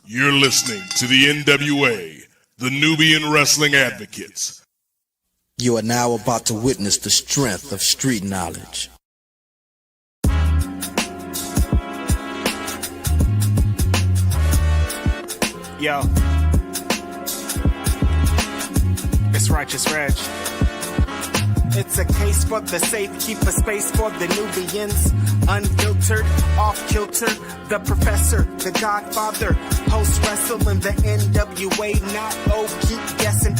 You're listening to the NWA, the Nubian Wrestling Advocates. You are now about to witness the strength of street knowledge. Yo, it's Righteous Reg. It's a case for the safe, keep a space for the Nubians. Unfiltered, off-kilter, the professor, the godfather. Post-wrestling, the NWA, not keep guessing,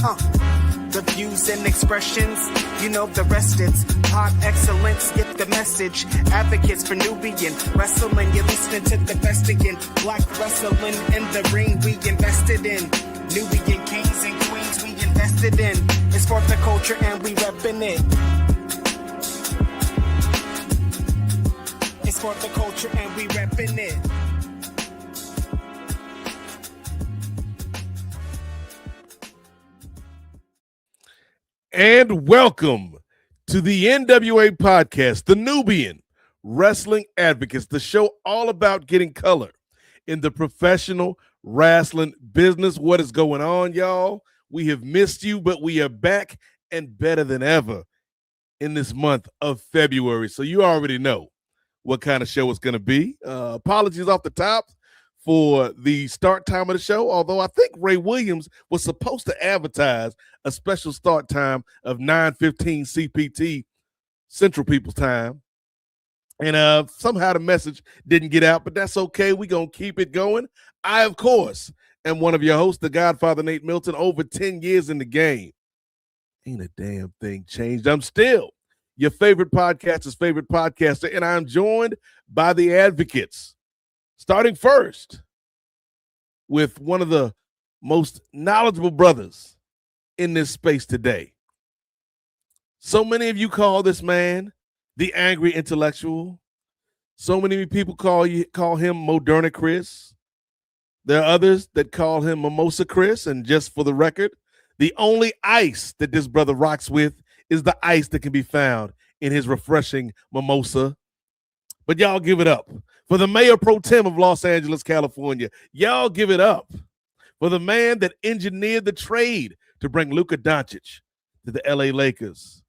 The views and expressions, you know the rest, it's pod excellence, get the message. Advocates for Nubian wrestling, you're listening to the best again. Black wrestling in the ring, we invested in. Nubian kings and queens, we invested in. It's for the culture and we reppin' it. It's for the culture and we reppin' it. And welcome to the NWA Podcast, the Nubian Wrestling Advocates, the show all about getting color in the professional wrestling business. What is going on, y'all? We have missed you, but we are back and better than ever in this month of February. So you already know what kind of show it's going to be. Apologies off the top for the start time of the show, although I think Ray Williams was supposed to advertise a special start time of 9:15 CPT, Central People's Time. And somehow the message didn't get out, but that's okay. We're going to keep it going. I, of course, am one of your hosts, the Godfather Nate Milton, over 10 years in the game. Ain't a damn thing changed. I'm still your favorite podcaster's favorite podcaster, and I'm joined by the advocates. Starting first with one of the most knowledgeable brothers in this space today. So many of you call this man the angry intellectual. So many people call him Moderna Chris. There are others that call him Mimosa Chris. And just for the record, the only ice that this brother rocks with is the ice that can be found in his refreshing mimosa. But y'all give it up for the mayor pro tem of Los Angeles, California. Y'all give it up for the man that engineered the trade to bring Luka Doncic to the LA Lakers.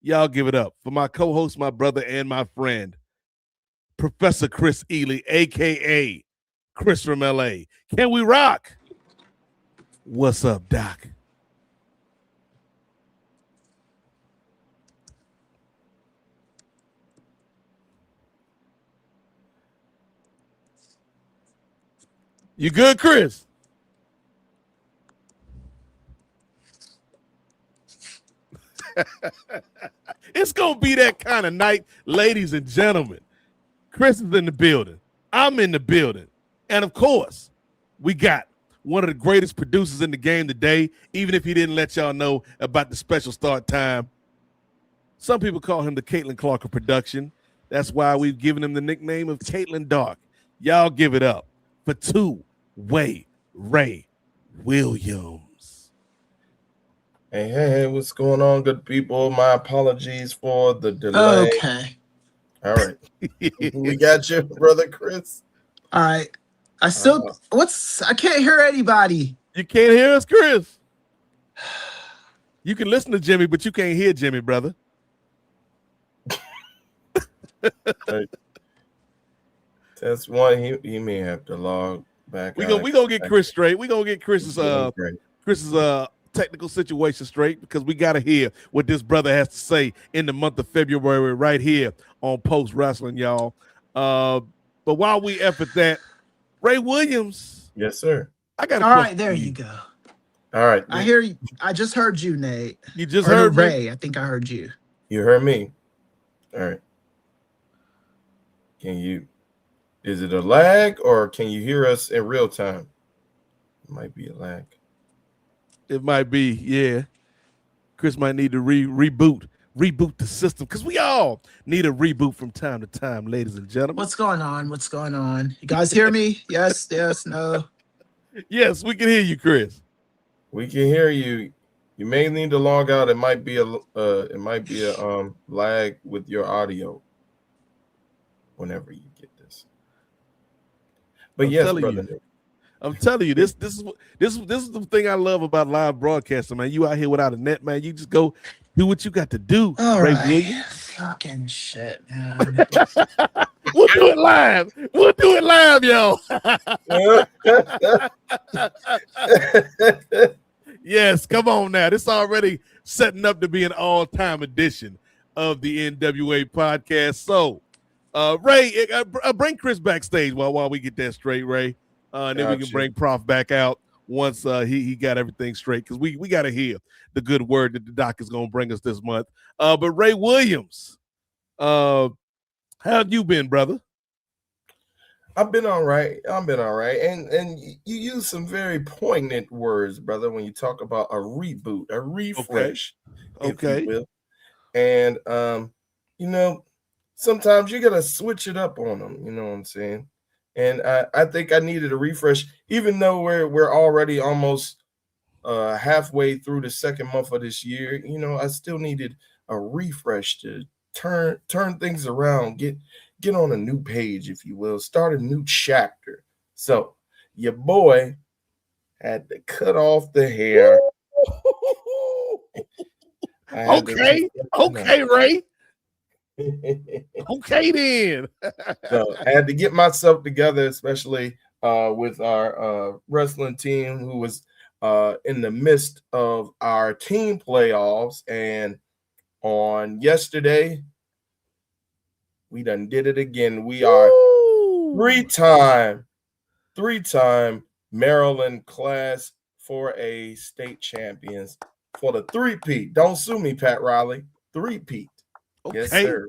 Y'all give it up for my co-host, my brother, and my friend, Professor Chris Ely, a.k.a. Chris from LA. Can we rock? What's up, Doc? You good, Chris? It's going to be that kind of night, ladies and gentlemen. Chris is in the building. I'm in the building. And, of course, we got one of the greatest producers in the game today, even if he didn't let y'all know about the special start time. Some people call him the Caitlin Clark of production. That's why we've given him the nickname of Caitlin Dark. Y'all give it up for Two-Way Ray Williams. Hey, what's going on, good people? My apologies for the delay. Okay. All right. We got you, brother Chris. All right. I can't hear anybody. You can't hear us, Chris? You can listen to Jimmy, but you can't hear Jimmy, brother. That's one. He may have to log back. We gonna get Chris straight. We gonna get Chris's technical situation straight, because we gotta hear what this brother has to say in the month of February right here on Post Wrestling, y'all. But while we effort that, Ray Williams. Yes, sir. I got. All right, there you go. All right. I hear you. I just heard you, Nate. You just heard Ray. I think I heard you. You heard me. All right. Is it a lag, or can you hear us in real time? It might be a lag. It might be, yeah. Chris might need to reboot the system, because we all need a reboot from time to time, ladies and gentlemen. What's going on? You guys hear me? Yes, no. Yes, we can hear you, Chris. We can hear you. You may need to log out. It might be a lag with your audio. whenever you get this. But yes, brother. I'm telling you, this is the thing I love about live broadcasting, man. You out here without a net, man. You just go do what you got to do. All Ray right. Williams. Fucking shit, man. We'll do it live. We'll do it live, yo. Yes, come on now. This already setting up to be an all-time edition of the NWA podcast. So, Ray, bring Chris backstage while we get that straight, Ray. And then we can bring Prof back out once he got everything straight, because we got to hear the good word that the doc is going to bring us this month. But Ray Williams, how have you been, brother? I've been all right. And you use some very poignant words, brother, when you talk about a reboot, a refresh, if you will. And sometimes you gotta switch it up on them. You know what I'm saying? And I think I needed a refresh, even though we're already almost halfway through the second month of this year. I still needed a refresh to turn things around, get on a new page, if you will, start a new chapter. So your boy had to cut off the hair. Okay, Ray. Okay, then. So I had to get myself together, especially with our wrestling team, who was in the midst of our team playoffs. And on yesterday, we done did it again. We are three-time Maryland Class 4A state champions for the three-peat. Don't sue me, Pat Riley. Three-peat. Okay. Yes, sir.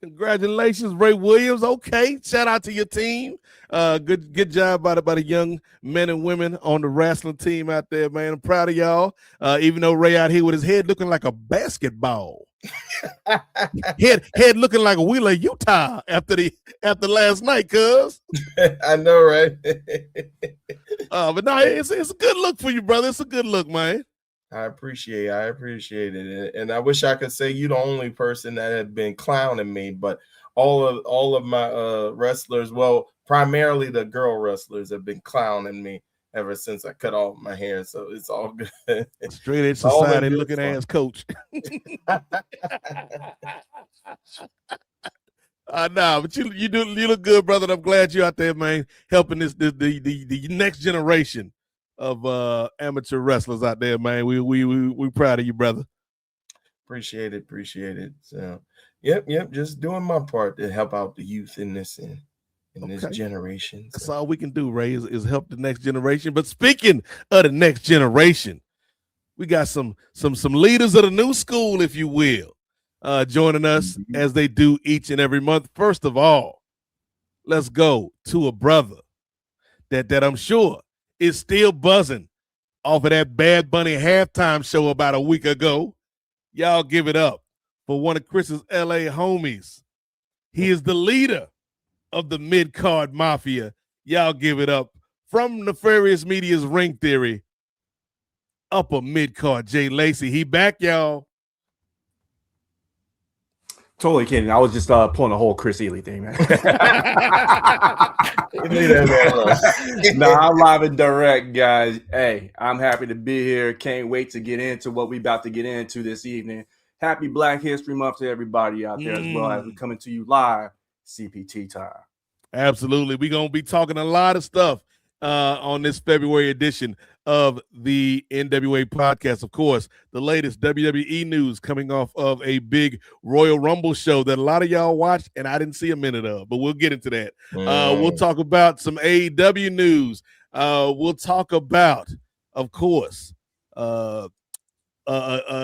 Congratulations, Ray Williams. Okay, shout out to your team. Good job by the young men and women on the wrestling team out there, man. I'm proud of y'all. Even though Ray out here with his head looking like a basketball, head looking like a Wheeler, Utah after last night, cuz. I know, right? But no, it's a good look for you, brother. It's a good look, man. I appreciate it. And I wish I could say you're the only person that had been clowning me, but all of my wrestlers, well, primarily the girl wrestlers, have been clowning me ever since I cut off my hair. So it's all good. Straight edge society looking ass coach. Nah, but you look good, brother. I'm glad you're out there, man, helping the next generation of amateur wrestlers out there, man. We proud of you, brother. Appreciate it. So yep, just doing my part to help out the youth in this this generation. So. That's all we can do, Ray, is help the next generation. But speaking of the next generation, we got some leaders of the new school, if you will, joining us as they do each and every month. First of all, let's go to a brother that I'm sure is still buzzing off of that Bad Bunny halftime show about a week ago. Y'all give it up for one of Chris's LA homies. He is the leader of the mid-card mafia. Y'all give it up from Nefarious Media's Ring Theory, upper mid-card Jay Lacey. He back, y'all. Totally kidding. I was just pulling a whole Chris Ely thing, man. I'm live and direct, guys. Hey, I'm happy to be here. Can't wait to get into what we about to get into this evening. Happy Black History Month to everybody out there as well, as we coming to you live, CPT time. Absolutely. We're going to be talking a lot of stuff on this February edition of the NWA podcast. Of course, the latest WWE news coming off of a big Royal Rumble show that a lot of y'all watched and I didn't see a minute of, but we'll get into that. We'll talk about some AEW news. We'll talk about, of course, a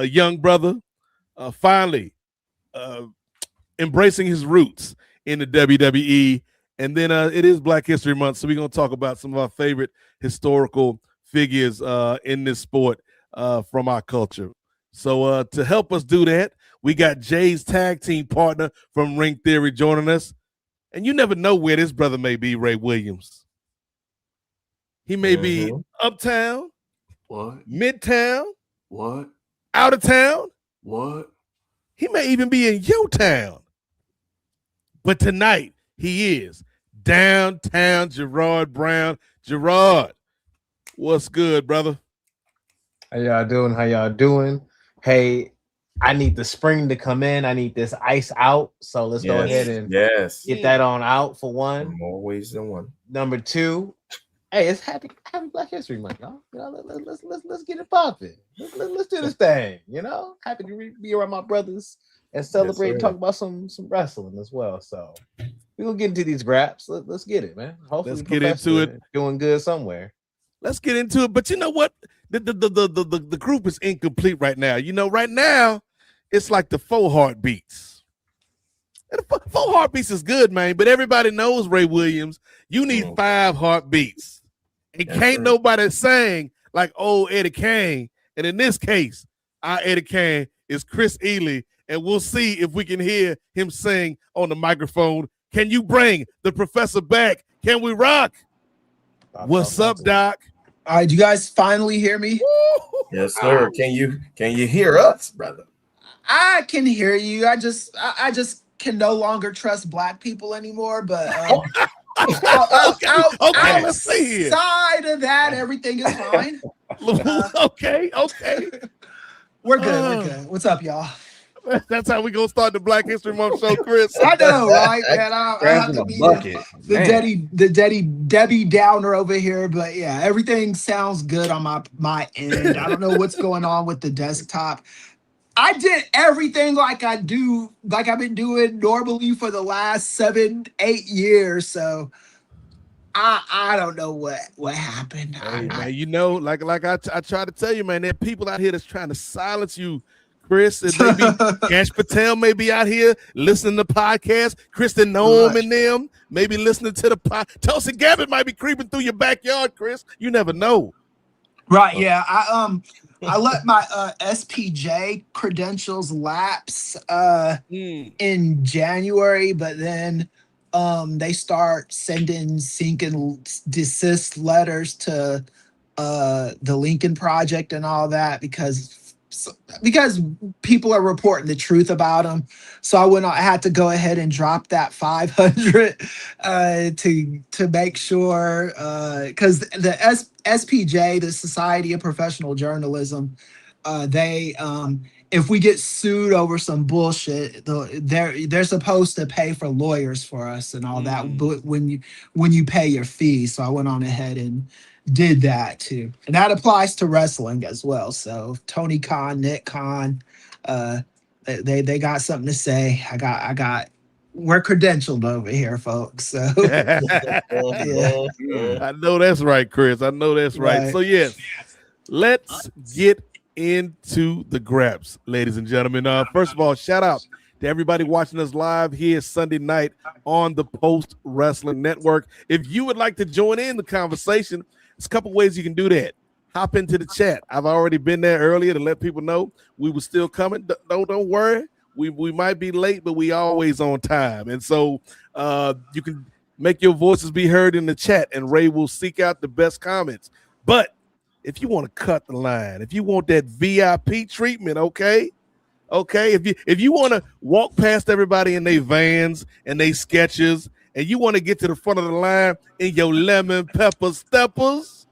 young brother finally embracing his roots in the WWE. And then it is Black History Month, so we're going to talk about some of our favorite historical figures in this sport from our culture. So to help us do that, we got Jay's tag team partner from Ring Theory joining us. And you never know where this brother may be, Ray Williams. He may be uptown. What? Midtown. What? Out of town. What? He may even be in your town. But tonight, he is downtown Gerard Brown. Gerard, what's good, brother? How y'all doing? How y'all doing? Hey, I need the spring to come in. I need this ice out. So let's go ahead and get that on out for one. More ways than one. Number two, hey, it's happy Black History Month, y'all. You know, let's get it popping. Let's do this thing. You know, happy to be around my brothers and celebrate and talk about some wrestling as well. So we're gonna get into these graps. Let's get it, man. Hopefully, let's get into it. Doing good somewhere. Let's get into it. But you know what? The group is incomplete right now. You know, right now it's like the 4 heartbeats. And the 4 heartbeats is good, man. But everybody knows, Ray Williams, you need 5 heartbeats. And can't nobody sing like old Eddie Kane. And in this case, our Eddie Kane is Chris Ely. And we'll see if we can hear him sing on the microphone. Can you bring the professor back? Can we rock? What's up, Doc? All right, you guys finally hear me? Yes, sir. Can you hear us, brother? I can hear you. I just can no longer trust Black people anymore. But outside of that, everything is fine. Okay. We're good. What's up, y'all? That's how we gonna start the Black History Month show, Chris. I know, right? Man, I have to be the Debbie Downer over here, but yeah, everything sounds good on my end. I don't know what's going on with the desktop. I did everything like I've been doing normally for the last 7-8 years. So I don't know what happened. Hey, man, you know, like I try to tell you, man, there are people out here that's trying to silence you. Chris and maybe Cash Patel may be out here listening to podcasts. Kristen Noam and them maybe listening to the pod. Tulsi Gabbard might be creeping through your backyard, Chris. You never know. Right? Yeah. I let my SPJ credentials lapse in January, but then they start sending sink and desist letters to the Lincoln Project and all that because people are reporting the truth about them. So I had to go ahead and drop that 500 to make sure, because the SPJ, the Society of Professional Journalism, they if we get sued over some bullshit, they're supposed to pay for lawyers for us and all that. But when you pay your fees, so I went on ahead and did that too, and that applies to wrestling as well. So Tony Khan, Nick Khan, they got something to say. We're credentialed over here, folks. So yeah. I know that's right, Chris. I know that's right. So yes, let's get into the graps, ladies and gentlemen. First of all, shout out to everybody watching us live here Sunday night on the Post Wrestling Network. If you would like to join in the conversation, there's a couple ways you can do that. Hop into the chat. I've already been there earlier to let people know we were still coming. Don't worry. We might be late, but we always on time. And so you can make your voices be heard in the chat, and Ray will seek out the best comments. But if you want to cut the line, if you want that VIP treatment, okay, if you want to walk past everybody in their vans and they sketches, and you want to get to the front of the line in your lemon pepper steppers,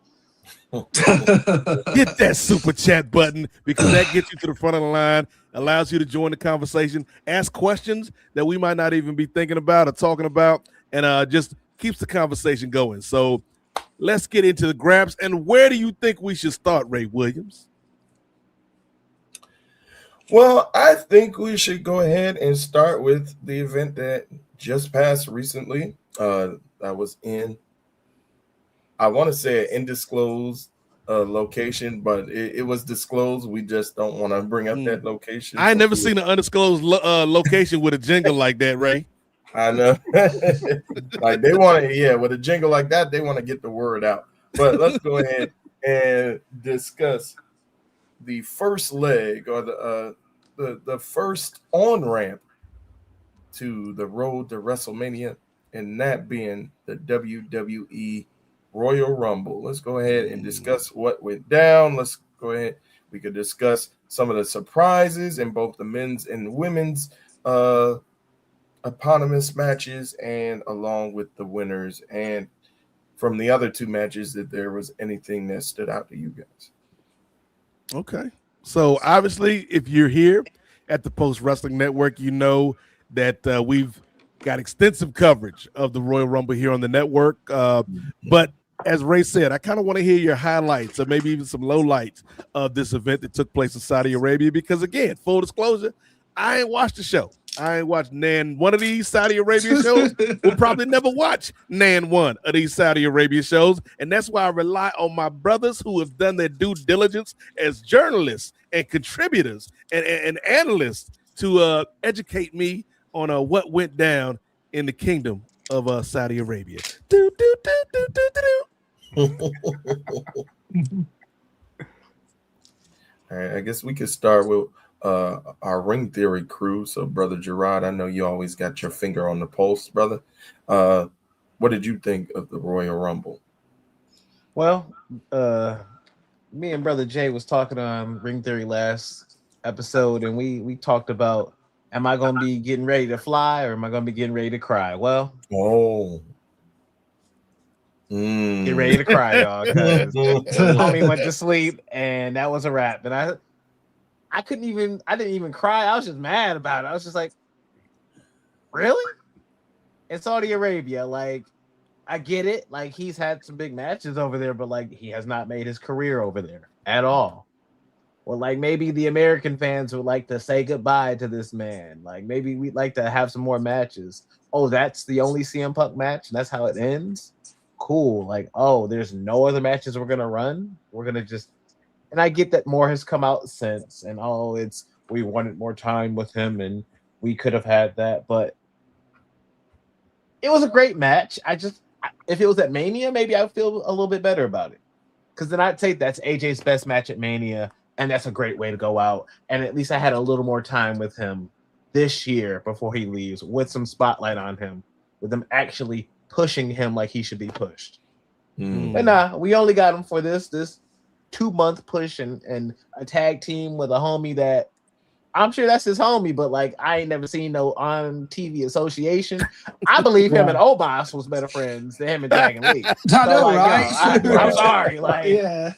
hit that super chat button, because that gets you to the front of the line, allows you to join the conversation, ask questions that we might not even be thinking about or talking about, and just keeps the conversation going. So let's get into the grabs. And where do you think we should start, Ray Williams? Well, I think we should go ahead and start with the event that just passed recently. I was in, I want to say, an undisclosed location, but it was disclosed. We just don't want to bring up that location. I ain't never seen an undisclosed location with a jingle like that, Ray. I know. Like they want to, with a jingle like that, they want to get the word out. But let's go ahead and discuss the first leg, or the first on-ramp to the road to WrestleMania, and that being the WWE Royal Rumble. Let's go ahead and discuss what went down. Let's go ahead. We could discuss some of the surprises in both the men's and women's eponymous matches and along with the winners, and from the other two matches, that there was anything that stood out to you guys. Okay. So obviously, if you're here at the Post Wrestling Network, you know that we've got extensive coverage of the Royal Rumble here on the network. But as Ray said, I kind of want to hear your highlights or maybe even some lowlights of this event that took place in Saudi Arabia. Because again, full disclosure, I ain't watched the show. I ain't watched one of these Saudi Arabia shows. We'll probably never watch one of these Saudi Arabia shows. And that's why I rely on my brothers who have done their due diligence as journalists and contributors and analysts to educate me on what went down in the kingdom of Saudi Arabia. Do, do, do, do, do, do. All right, I guess we could start with our ring theory crew. So, Brother Gerard, I know you always got your finger on the pulse, brother. What did you think of the Royal Rumble? Well, me and Brother Jay was talking on Ring Theory last episode, and we talked about, am I going to be getting ready to fly or am I going to be getting ready to cry? Well, get ready to cry, y'all, because homie went to sleep and that was a wrap. And I didn't even cry. I was just mad about it. I was just like, really? In Saudi Arabia, like, I get it. Like, he's had some big matches over there, but like, he has not made his career over there at all. Well, like, maybe the American fans would like to say goodbye to this man. Like, maybe we'd like to have some more matches. Oh, that's the only CM Punk match, and that's how it ends? Cool. Like, oh, there's no other matches we're gonna run. We're gonna just, and I get that more has come out since, and we wanted more time with him, and we could have had that, but it was a great match. If it was at Mania, maybe I would feel a little bit better about it, because then I'd say that's AJ's best match at Mania, and that's a great way to go out. And at least I had a little more time with him this year before he leaves, with some spotlight on him, with them actually pushing him like he should be pushed. But nah, we only got him for this 2-month push and a tag team with a homie that I'm sure that's his homie, but like, I ain't never seen no on TV association. I believe him and Omos was better friends than him and Dragon Lee. I know, like, right? yo, I'm sorry. Like, Yeah.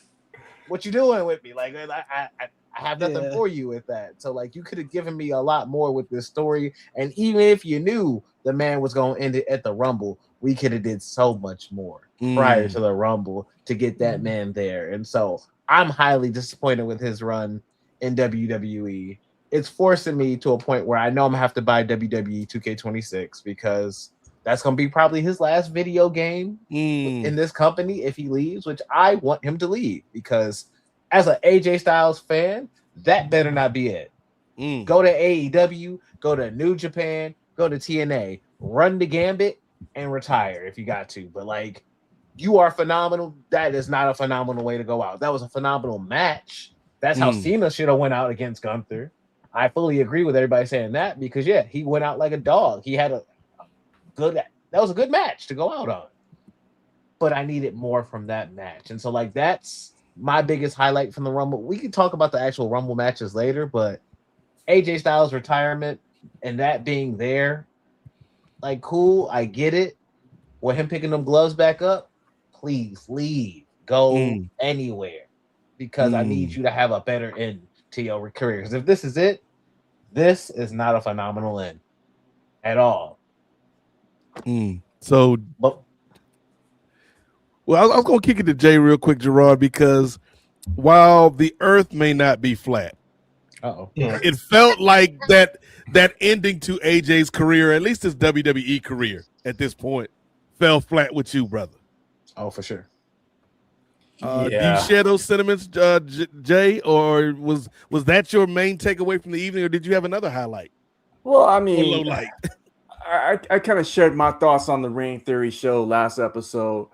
what you doing with me? Like, I have nothing for you with that. So like, you could have given me a lot more with this story. And even if you knew the man was going to end it at the Rumble, we could have did so much more prior to the Rumble to get that man there. And so I'm highly disappointed with his run in WWE. It's forcing me to a point where I know I'm gonna have to buy WWE 2K26, because that's gonna be probably his last video game in this company if he leaves, which I want him to leave, because as an AJ Styles fan, that better not be it. Go to AEW, go to New Japan, go to TNA, run the gambit and retire if you got to. But like, you are phenomenal. That is not a phenomenal way to go out. That was a phenomenal match. That's how Cena should have went out against Gunther. I fully agree with everybody saying that, because yeah, he went out like a dog. He had that was a good match to go out on. But I needed more from that match. And so like, that's my biggest highlight from the Rumble. We can talk about the actual Rumble matches later, but AJ Styles' retirement and that being there, like, cool, I get it. With him picking them gloves back up, please leave. Go anywhere. Because I need you to have a better end to your career. Because if this is it, this is not a phenomenal end at all. So, well, I was going to kick it to Jay real quick, Gerard, because while the earth may not be flat, it felt like that ending to AJ's career, at least his WWE career at this point, fell flat with you, brother. Oh, for sure. Do you share those sentiments, Jay, or was that your main takeaway from the evening, or did you have another highlight? Well, I mean, low light? I kind of shared my thoughts on the Ring Theory show last episode.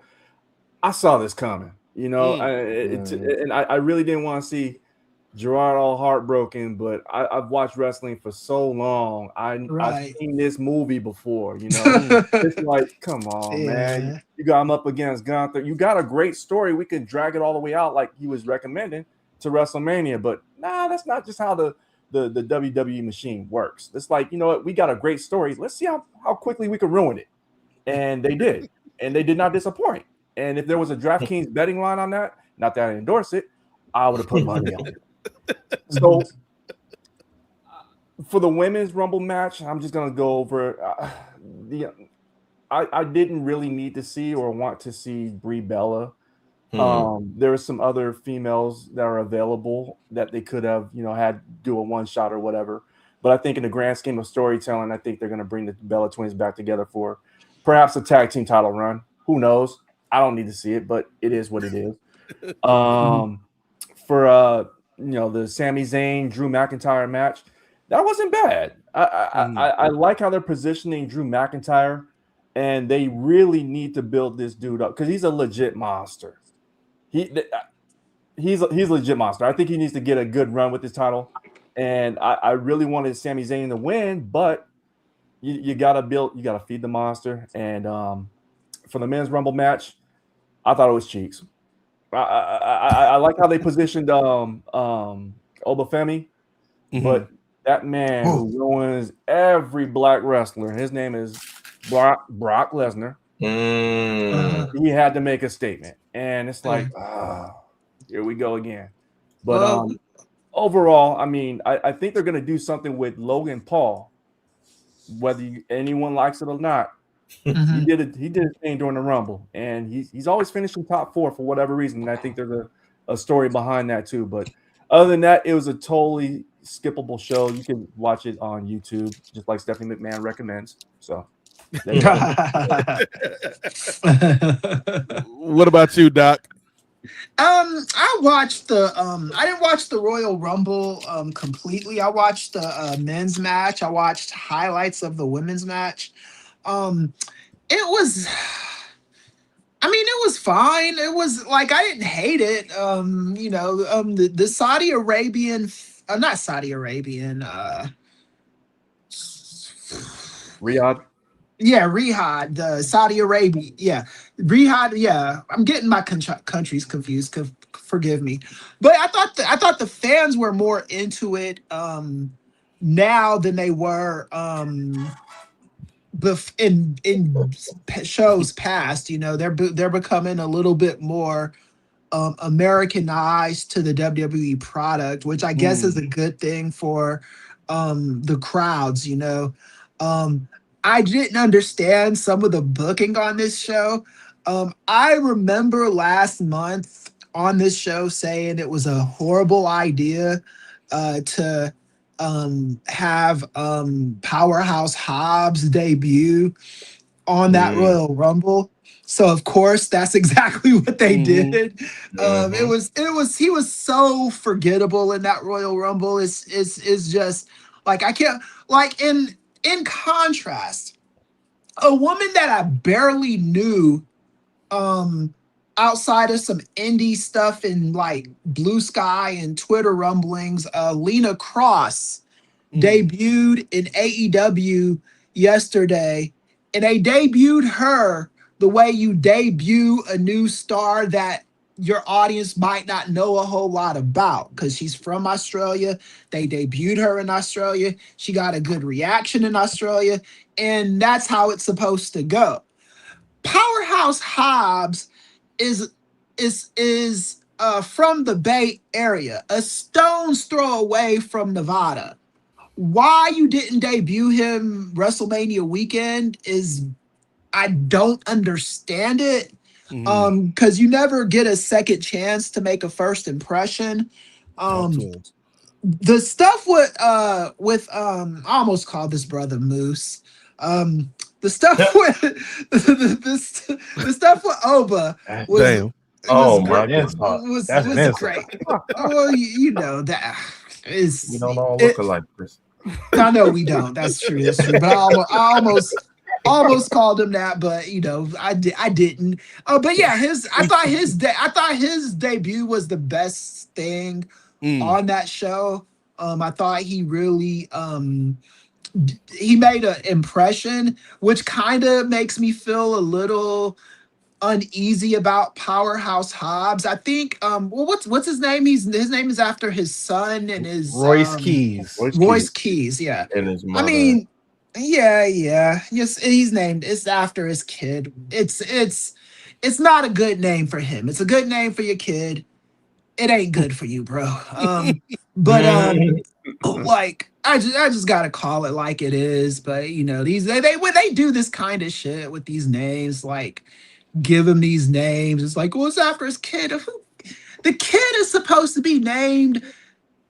I saw this coming, you know, and I really didn't want to see Gerard all heartbroken, but I've watched wrestling for so long. I've seen this movie before, you know. It's like, come on, man. You got him up against Gunther. You got a great story. We could drag it all the way out like he was recommending to WrestleMania, but nah, that's not just how the the WWE machine works. It's like, you know what, we got a great story. Let's see how quickly we can ruin it. And they did. And they did not disappoint. And if there was a DraftKings betting line on that, not that I endorse it, I would have put money on it. So for the women's Rumble match, I'm just going to go over I didn't really need to see or want to see Brie Bella. There were some other females that are available that they could have, had do a one shot or whatever. But I think in the grand scheme of storytelling, I think they're going to bring the Bella twins back together for perhaps a tag team title run. Who knows? I don't need to see it, but it is what it is. For the Sami Zayn Drew McIntyre match, that wasn't bad. I like how they're positioning Drew McIntyre, and they really need to build this dude up because he's a legit monster. He's a legit monster. I think he needs to get a good run with this title, and I really wanted Sami Zayn to win, but you gotta feed the monster. And for the men's Rumble match, I thought it was cheeks. I like how they positioned Obafemi, but that man who ruins every black wrestler, his name is Brock Lesnar. He had to make a statement, and it's like, here we go again. But overall, I mean, I think they're going to do something with Logan Paul, whether anyone likes it or not. He did his thing during the Rumble, and he's always finishing top 4 for whatever reason. And I think there's a story behind that too. But other than that, it was a totally skippable show. You can watch it on YouTube, just like Stephanie McMahon recommends. So, what about you, Doc? I watched I didn't watch the Royal Rumble completely. I watched the men's match. I watched highlights of the women's match. It was fine. It was like, I didn't hate it. The Saudi Arabian, not Saudi Arabian, Riyadh. Yeah, Riyadh, the Saudi Arabia. Yeah, Riyadh. Yeah, I'm getting my countries confused. Forgive me, but I thought the fans were more into it now than they were in shows past. They're becoming a little bit more Americanized to the WWE product, which I guess is a good thing for the crowds. I didn't understand some of the booking on this show. I remember last month on this show saying it was a horrible idea to have Powerhouse Hobbs debut on that Royal Rumble. So of course that's exactly what they did. He was so forgettable in that Royal Rumble. It's just like, I can't, like, in contrast, a woman that I barely knew outside of some indie stuff in like Blue Sky and Twitter rumblings, Lena Cross debuted in AEW yesterday, and they debuted her the way you debut a new star that your audience might not know a whole lot about, because she's from Australia. They debuted her in Australia. She got a good reaction in Australia, and that's how it's supposed to go. Powerhouse Hobbs is from the Bay Area, a stone's throw away from Nevada. Why you didn't debut him WrestleMania weekend I don't understand it. Because you never get a second chance to make a first impression. The stuff with I almost called this brother Moose. The stuff with the stuff with Oba was was great. Well, you know that is, we don't all look alike, Chris. I know we don't. That's true. But I almost called him that, but I didn't. But yeah, I thought his debut was the best thing on that show. I thought he really he made an impression, which kind of makes me feel a little uneasy about Powerhouse Hobbs. I think what's his name? His name is after his son and his Royce Keys. Royce Keys, yeah. And his I mother. mean, yeah. Yes, he's named. It's after his kid. It's not a good name for him. It's a good name for your kid. It ain't good for you, bro. But like I just gotta call it like it is. But you know, when they do this kind of shit with these names, like give him these names. It's like, well, it's after his kid. The kid is supposed to be named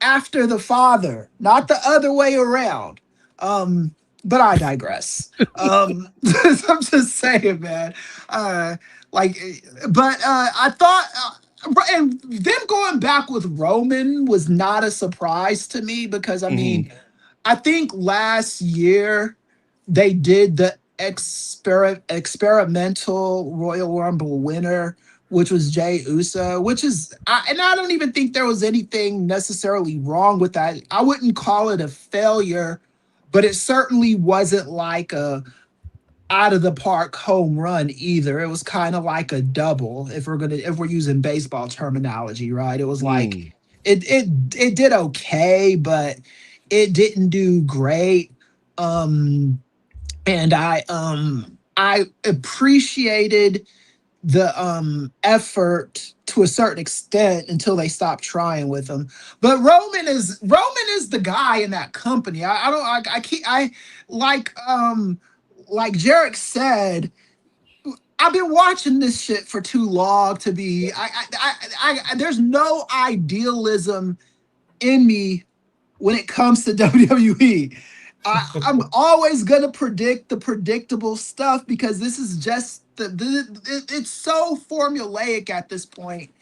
after the father, not the other way around. But I digress. I'm just saying, man. I thought, and them going back with Roman was not a surprise to me because I mean, I think last year they did the experimental Royal Rumble winner, which was Jey Uso, and I don't even think there was anything necessarily wrong with that. I wouldn't call it a failure, but it certainly wasn't like a out of the park home run either. It was kind of like a double if we're using baseball terminology, right? It was like it did okay, but it didn't do great. And I appreciated the effort to a certain extent until they stopped trying with him. But Roman is the guy in that company. Like Jarek said, I've been watching this shit for too long to be. There's no idealism in me when it comes to WWE. I'm always gonna predict the predictable stuff because this is just it's so formulaic at this point.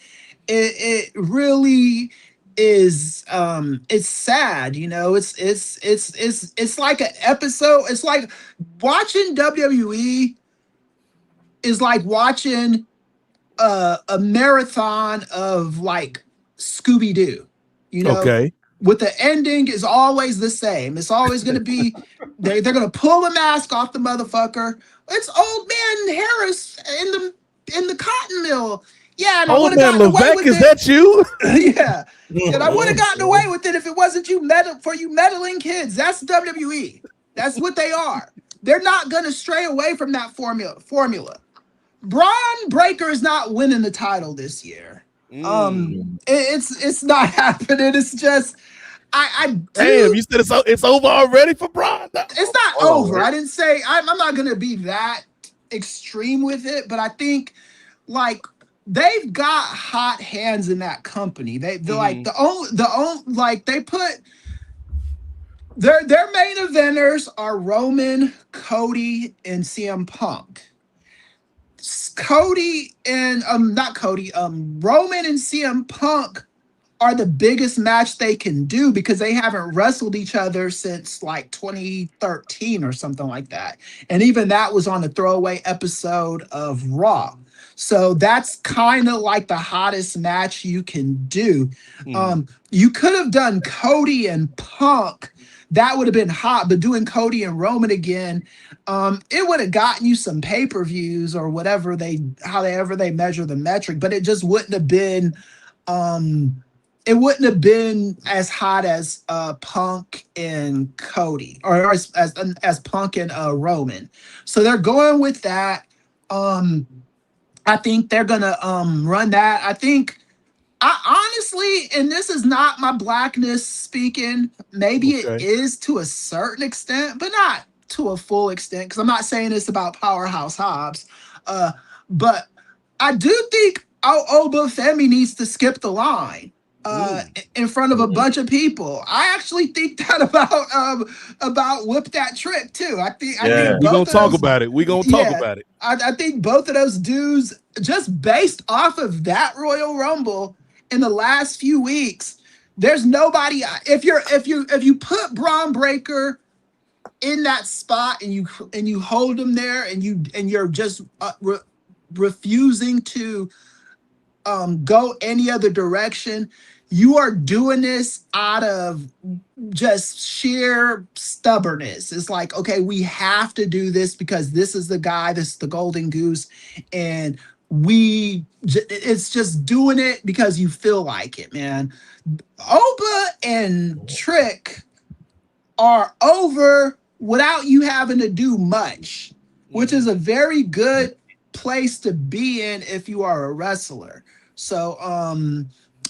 It really is. It's sad, you know. It's like an episode. It's like watching WWE is like watching a marathon of like Scooby-Doo, you know. Okay. With the ending is always the same. It's always going to be they're going to pull the mask off the motherfucker. It's old man Harris in the cotton mill. Yeah, and Old man Levesque, is that you? Yeah, and I would have gotten away with it if it wasn't you meddling kids. That's WWE. That's what they are. They're not going to stray away from that formula. Braun Breaker is not winning the title this year. It's not happening. It's just Damn, you said it's over already for Braun? It's not over. I didn't say I'm not gonna be that extreme with it, but I think like they've got hot hands in that company. They're like the only like they put their main eventers are Roman, Cody, and CM Punk. Roman and CM Punk are the biggest match they can do because they haven't wrestled each other since like 2013 or something like that. And even that was on a throwaway episode of Raw. So that's kind of like the hottest match you can do. You could have done Cody and Punk. That would have been hot, but doing Cody and Roman again, it would have gotten you some pay-per-views or whatever however they measure the metric, but it just wouldn't have been as hot as Punk and Cody or as Punk and Roman. So they're going with that. I think they're gonna run that. I honestly, and this is not my blackness speaking, maybe it is to a certain extent, but not to a full extent, because I'm not saying this about Powerhouse Hobbs. But I do think Oba Femi needs to skip the line in front of a bunch of people. I actually think that about Whip That Trick too. I think we're gonna talk about it. We're gonna talk about it. I think both of those dudes, just based off of that Royal Rumble in the last few weeks, there's nobody. If you put Braun Breaker in that spot and you hold him there and you're just refusing to go any other direction, you are doing this out of just sheer stubbornness. It's like, okay, we have to do this because this is the guy, this is the golden goose, and it's just doing it because you feel like it, man. Oba and Trick are over without you having to do much, which is a very good place to be in if you are a wrestler. So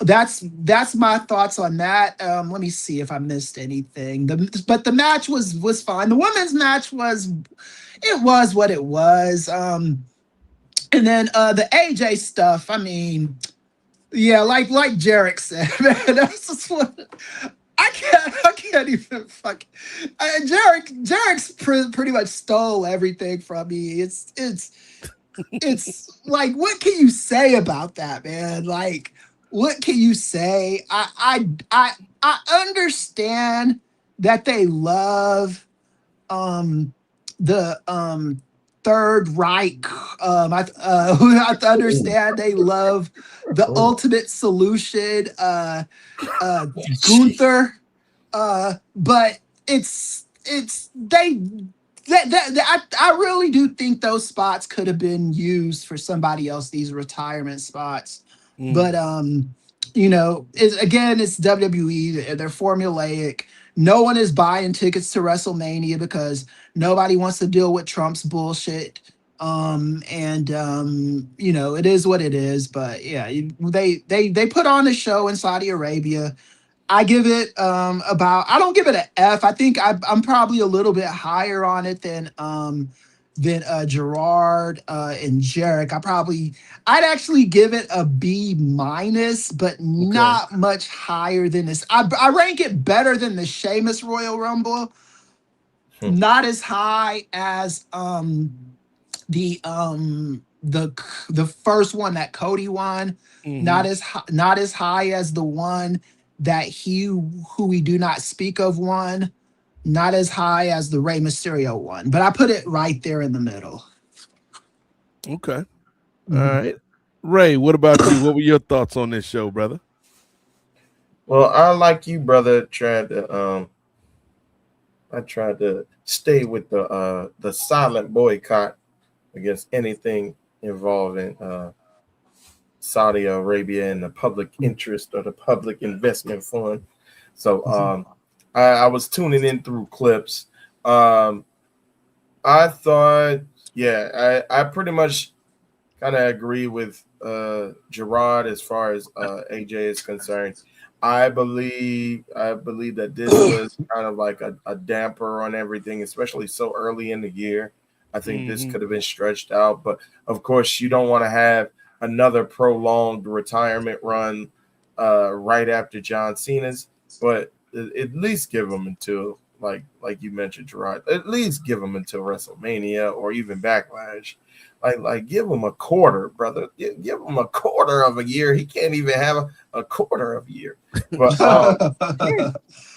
that's my thoughts on that. Let me see if I missed anything. But the match was fine. The women's match was what it was. And then the AJ stuff, I mean, yeah, like Jarek said, man, that's just what I can't even Jarek's pretty much stole everything from me. It's like, what can you say about that, man? Like, what can you say? I understand that they love the Third Reich. I understand they love the Ultimate Solution, Gunther. But I really do think those spots could have been used for somebody else. These retirement spots, but it's WWE. They're formulaic. No one is buying tickets to WrestleMania because nobody wants to deal with Trump's bullshit. It is what it is. But yeah, they put on a show in Saudi Arabia. I give it I don't give it an F. I think I'm probably a little bit higher on it than Gerard and Jarek. I'd actually give it a B-, but not much higher than this. I rank it better than the Sheamus Royal Rumble. Not as high as the first one that Cody won. Not as high as the one that who we do not speak of won. Not as high as the Rey Mysterio one, but I put it right there in the middle. Okay. All right. Ray, what about you? What were your thoughts on this show, brother? Well, I, like you, brother, tried to stay with the silent boycott against anything involving Saudi Arabia and the public interest or the public investment fund. So I was tuning in through clips. I thought, I pretty much kind of agree with Gerard as far as AJ is concerned. I believe that this was kind of like a damper on everything, especially so early in the year. I think this could have been stretched out, but of course you don't want to have another prolonged retirement run right after John Cena's, but at least give him until, like you mentioned, Gerard, at least give him until WrestleMania or even Backlash. Like give him a quarter, brother. Give him a quarter of a year. He can't even have a quarter of a year. But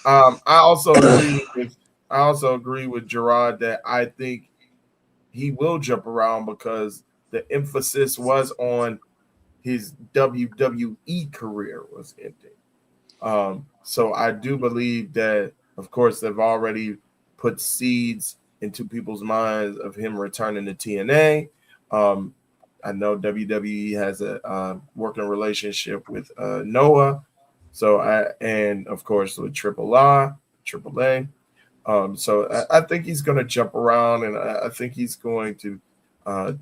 I also agree with Gerard that I think he will jump around because the emphasis was on his WWE career was ending. So I do believe that, of course, they've already put seeds into people's minds of him returning to TNA. I know WWE has a working relationship with Noah, and of course with AAA. So I think he's going to jump around, and I think he's going to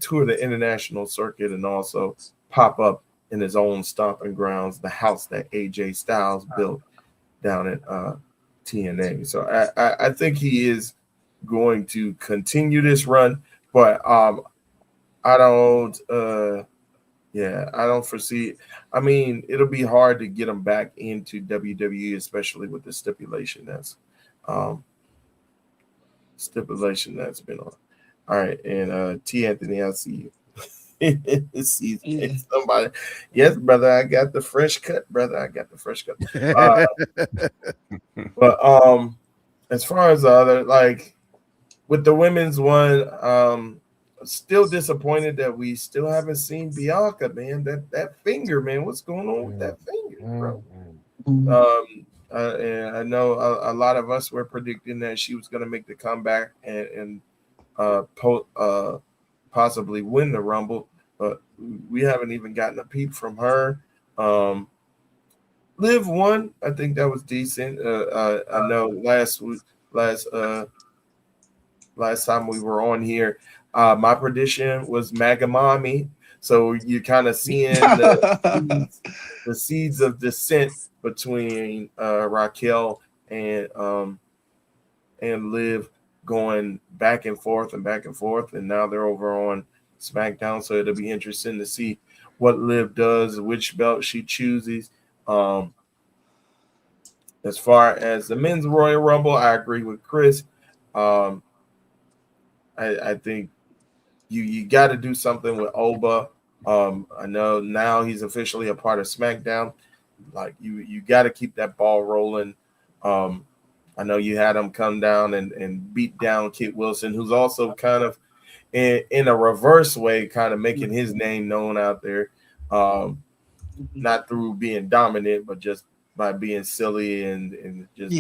tour the international circuit and also pop up in his own stomping grounds, the house that AJ Styles built down at TNA. So I think he is going to continue this run, but I don't foresee. I mean, it'll be hard to get him back into WWE, especially with the stipulation that's been on. All right, and T. Anthony, I'll see you. Somebody, yes, brother, I got the fresh cut, brother. I got the fresh cut. But as far as the other, like with the women's one, still disappointed that we still haven't seen Bianca, man. That finger, man. What's going on with that finger, bro? And I know a lot of us were predicting that she was going to make the comeback and possibly win the Rumble. but we haven't even gotten a peep from her. Liv won. I think that was decent. I know last time we were on here, my prediction was Magamami. So you're kind of seeing the seeds of dissent between Raquel and Liv going back and forth, and now they're over on SmackDown. So it'll be interesting to see what Liv does, which belt she chooses. As far as the men's Royal Rumble, I agree with Chris. I think you got to do something with Oba. I know now he's officially a part of SmackDown. Like you got to keep that ball rolling. I know you had him come down and beat down Kit Wilson, who's also kind of in a reverse way, kind of making his name known out there. Not through being dominant, but just by being silly and just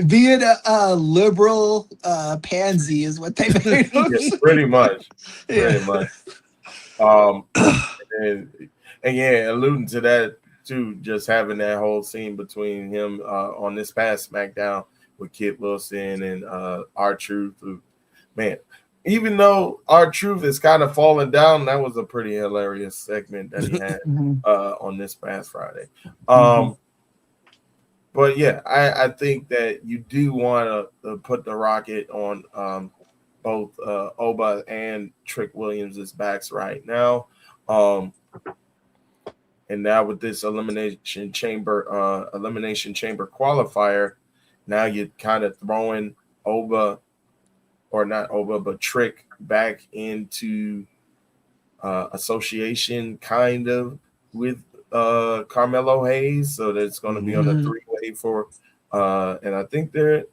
being a liberal pansy is what they made him. Yeah, pretty much. And yeah, alluding to that too, just having that whole scene between him on this past SmackDown with Kit Wilson and R-Truth. Man, even though R-Truth is kind of falling down, that was a pretty hilarious segment that he had on this past Friday. But yeah, I think that you do want to put the Rocket on both Oba and Trick Williams' backs right now. And now with this elimination chamber qualifier, now you're kind of throwing Trick back into association kind of with Carmelo Hayes. So that's going to be on a 3-way for and I think they're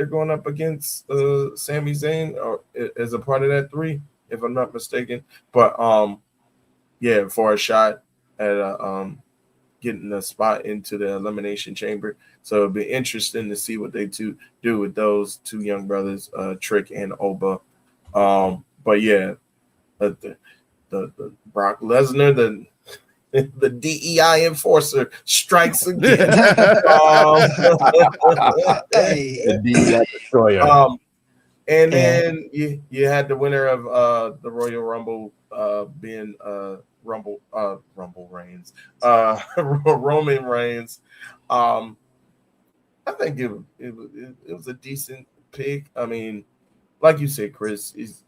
going up against Sami Zayn or as a part of that 3, if I'm not mistaken. But yeah, for a shot at getting a spot into the elimination chamber. So it'll be interesting to see what they do with those 2 young brothers, Trick and Oba. But yeah, the Brock Lesnar, the DEI enforcer strikes again. The DEI destroyer. And then you had the winner of the Royal Rumble being Rumble Reigns, Roman Reigns. I think it was a decent pick. I mean, like you said, Chris, he's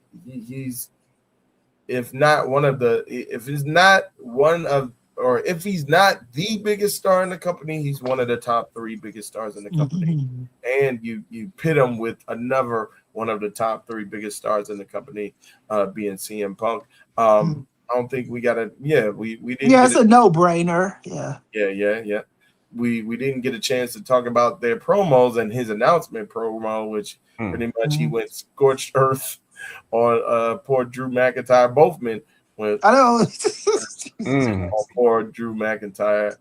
if he's not the biggest star in the company, he's one of the top 3 biggest stars in the company. And you pit him with another one of the top 3 biggest stars in the company, being CM Punk. I don't think we gotta. Yeah, we didn't. Yeah, it's a no-brainer. Yeah. We didn't get a chance to talk about their promos and his announcement promo, which pretty much he went scorched earth on poor Drew McIntyre. Both men went. I know. On poor Drew McIntyre.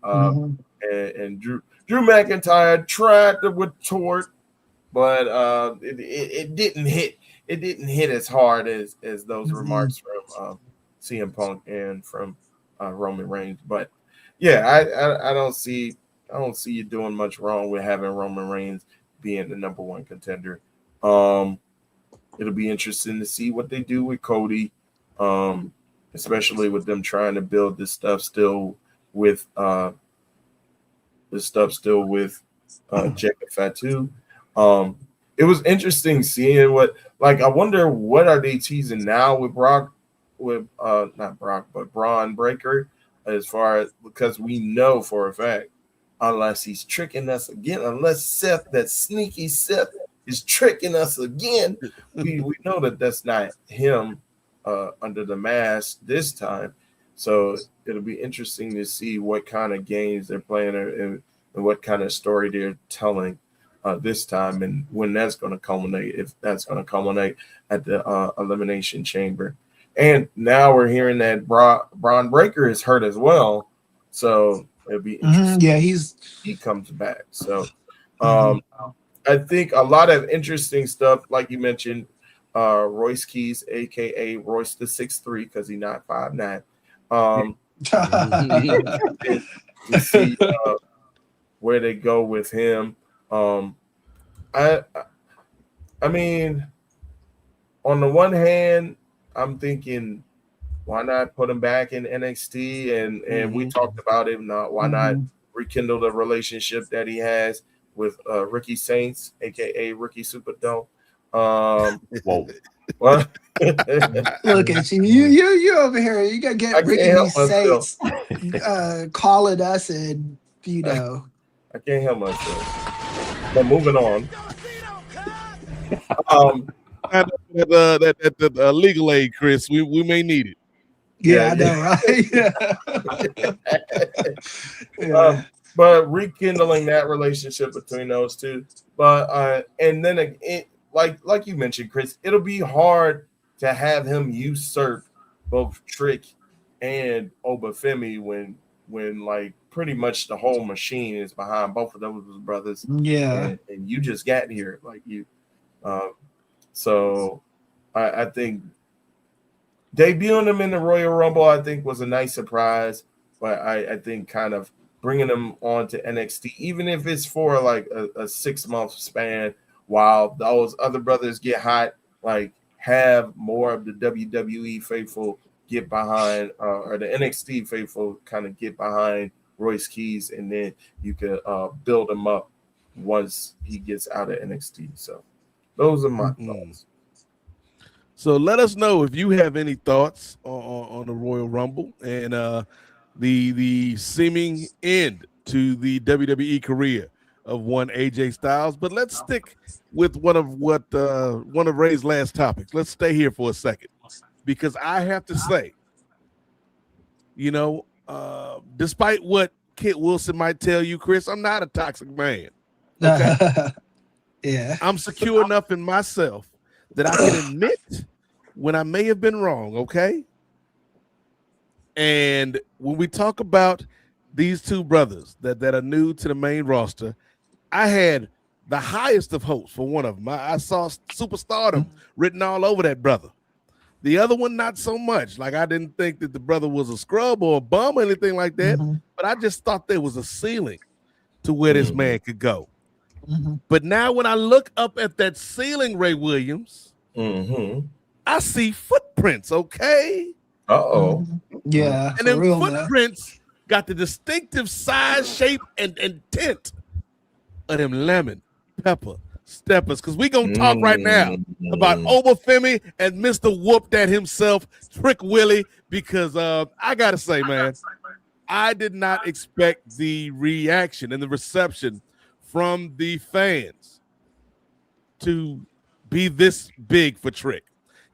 And Drew McIntyre tried to retort, but it didn't hit. It didn't hit as hard as those remarks from CM Punk and from Roman Reigns. But yeah, I don't see you doing much wrong with having Roman Reigns being the number 1 contender. It'll be interesting to see what they do with Cody, especially with them trying to build this stuff still with Jacob Fatu. It was interesting seeing I wonder what are they teasing now with Braun Breaker, as far as, because we know for a fact, unless he's tricking us again, unless that sneaky Seth is tricking us again, we know that that's not him under the mask this time. So it'll be interesting to see what kind of games they're playing and what kind of story they're telling this time, and when that's going to culminate, if that's going to culminate at the Elimination Chamber. And now we're hearing that Braun Breaker is hurt as well, so it'll be interesting. Yeah, he comes back. So I think a lot of interesting stuff, like you mentioned, Royce Keys, aka Royce the 6'3", because he's not 5'9". To see where they go with him. I mean, on the one hand, I'm thinking, why not put him back in NXT? And we talked about it. Why not rekindle the relationship that he has with Ricky Saints, aka Ricky Superdome? Whoa. What? Look at you. You over here. You gotta get Ricky Saints calling us, and you know. I can't help myself. But moving on. That legal aid, Chris. We may need it. Yeah, I know, right? But rekindling that relationship between those two. But and then like you mentioned, Chris, it'll be hard to have him usurp both Trick and Obafemi when like pretty much the whole machine is behind both of those brothers. Yeah, and you just got here, like you. So I think debuting them in the Royal Rumble, I think, was a nice surprise. But I think kind of bringing them on to NXT, even if it's for like a 6-month span, while those other brothers get hot, like have more of the WWE faithful get behind, or the NXT faithful kind of get behind Royce Keys, and then you could build him up once he gets out of NXT. So those are my thoughts. So let us know if you have any thoughts on the Royal Rumble and the seeming end to the WWE career of one AJ Styles. But let's stick with one of Ray's last topics. Let's stay here for a second, because I have to say, you know, despite what Kit Wilson might tell you, Chris, I'm not a toxic man. Okay? Yeah, I'm secure enough in myself that I can admit when I may have been wrong, okay? And when we talk about these two brothers that are new to the main roster, I had the highest of hopes for one of them. I saw superstardom written all over that brother. The other one, not so much. Like, I didn't think that the brother was a scrub or a bum or anything like that, but I just thought there was a ceiling to where this man could go. But now when I look up at that ceiling, Ray Williams, I see footprints, okay? Yeah. And then footprints got the distinctive size, shape, and tint of them lemon pepper steppers. Because we going to talk right now about Obafemi and Mr. Whoop That himself, Trick Willie, because I got to say, man, I did not expect the reaction and the reception from the fans to be this big for Trick.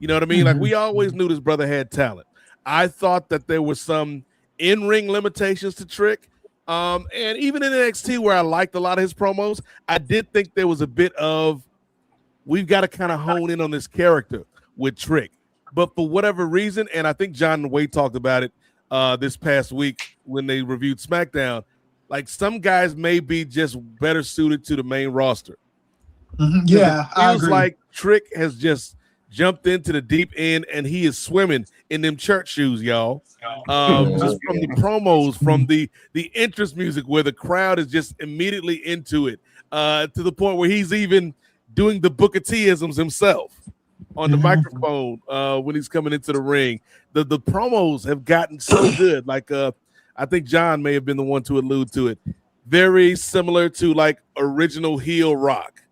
You know what I mean? Like, we always knew this brother had talent. I thought that there were some in-ring limitations to Trick. And even in NXT, where I liked a lot of his promos, I did think there was a bit of, we've got to kind of hone in on this character with Trick. But for whatever reason, and I think John and Wade talked about it this past week when they reviewed SmackDown, like, some guys may be just better suited to the main roster. Yeah, it feels like Trick has just jumped into the deep end and he is swimming in them church shoes, y'all. Just from the promos, from the interest music, where the crowd is just immediately into it, to the point where he's even doing the Booker T-isms himself on the microphone when he's coming into the ring. The promos have gotten so good. Like, I think John may have been the one to allude to it. Very similar to like original heel rock.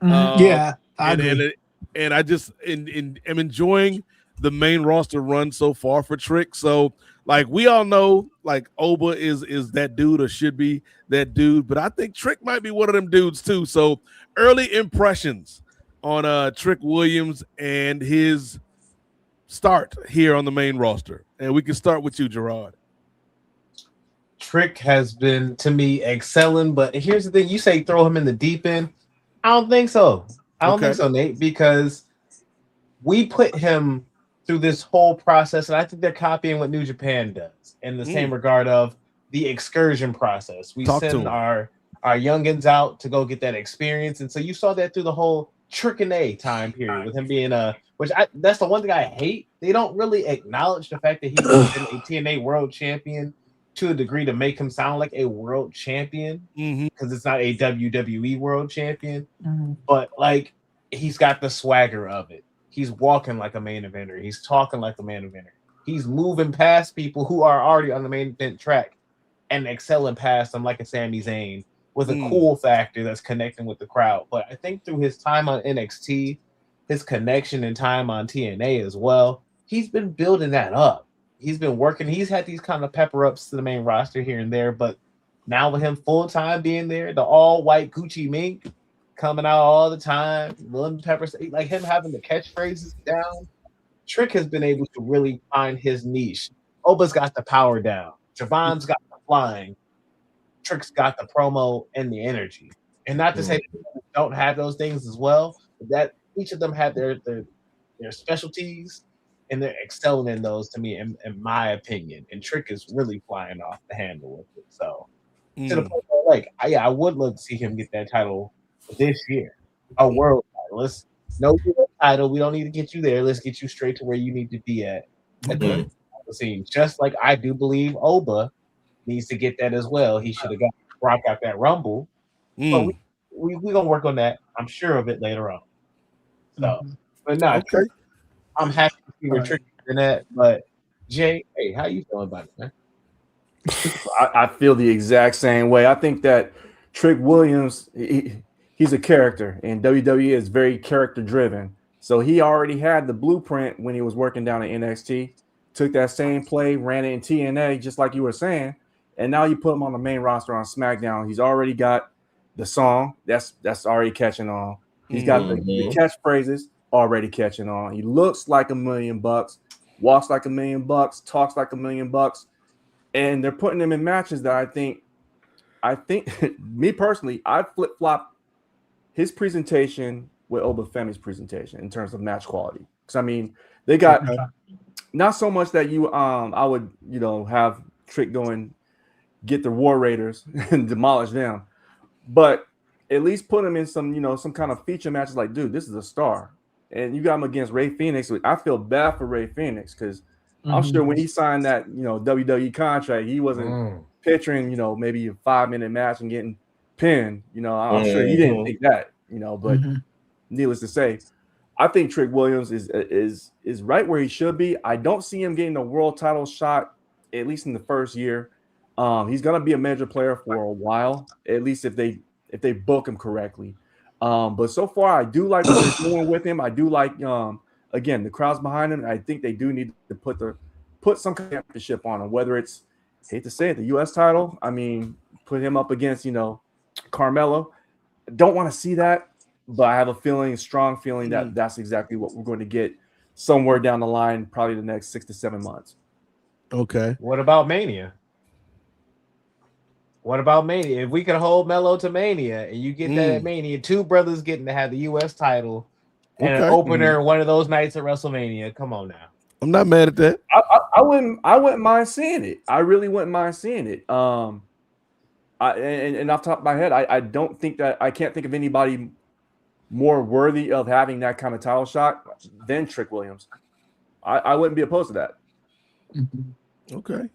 Yeah, I agree. And I just am enjoying the main roster run so far for Trick. So, like, we all know, like, Oba is that dude, or should be that dude, but I think Trick might be one of them dudes too. So, early impressions on Trick Williams and his start here on the main roster. And we can start with you, Gerard. Trick has been, to me, excelling, but here's the thing: you say throw him in the deep end. I don't think so. I don't think so, Nate, because we put him through this whole process, and I think they're copying what New Japan does in the same regard of the excursion process. We send our youngins out to go get that experience, and so you saw that through the whole Trick time period with him being that's the one thing I hate. They don't really acknowledge the fact that he's been a TNA world champion to a degree to make him sound like a world champion because it's not a WWE world champion, but like he's got the swagger of it. He's walking like a main eventer. He's talking like a main eventer. He's moving past people who are already on the main event track and excelling past them like a Sami Zayn with a cool factor that's connecting with the crowd. But I think through his time on NXT, his connection and time on TNA as well, he's been building that up. He's been working. He's had these kind of pepper ups to the main roster here and there, but now with him full time being there, the all white Gucci mink coming out all the time, lemon peppers, like him having the catchphrases down. Trick has been able to really find his niche. Oba's got the power down. Javon's got the flying. Trick's got the promo and the energy. And not to say that people don't have those things as well, but that each of them have their specialties and they're excelling in those to me, in my opinion. And Trick is really flying off the handle with it. So to the point where, like, I would love to see him get that title this year. A world title. Let's no title. We don't need to get you there. Let's get you straight to where you need to be at the scene. Just like I do believe Oba needs to get that as well. He should have got Brock out that Rumble. But we gonna work on that. I'm sure of it later on. So, but no, I'm happy to see where Trick is in that. But Jay, hey, how you feeling about it, man? I feel the exact same way. I think that Trick Williams, he's a character, and WWE is very character driven. So he already had the blueprint when he was working down at NXT. Took that same play, ran it in TNA, just like you were saying, and now you put him on the main roster on SmackDown. He's already got the song that's already catching on. He's got the catchphrases already catching on. He looks like $1 million, walks like $1 million, talks like $1 million, and they're putting him in matches that I think me personally, I flip flop his presentation with Obafemi's presentation in terms of match quality. Because I mean, they got not so much that I would have Trick going get the War Raiders and demolish them, but at least put him in some kind of feature matches. Like, dude, this is a star, and you got him against Ray Phoenix. I feel bad for Ray Phoenix because I'm sure when he signed that WWE contract, he wasn't picturing maybe a 5-minute match and getting pinned. I'm sure he didn't think that. But needless to say, I think Trick Williams is right where he should be. I don't see him getting a world title shot, at least in the first year. He's gonna be a major player for a while, at least if they book him correctly. But so far, I do like what they're doing with him. I do like again the crowd's behind him. I think they do need to put some kind of championship on him, whether it's, hate to say it, the U.S. title. I mean, put him up against Carmelo. Don't want to see that, but I have a strong feeling that that's exactly what we're going to get somewhere down the line, probably the next 6 to 7 months. Okay. What about Mania? If we could hold Melo to Mania and you get that at Mania, two brothers getting to have the U.S. title and an opener one of those nights at WrestleMania. Come on now. I'm not mad at that. I wouldn't mind seeing it. I really wouldn't mind seeing it. And off the top of my head, I don't think that I can't think of anybody more worthy of having that kind of title shot than Trick Williams. I wouldn't be opposed to that. Okay.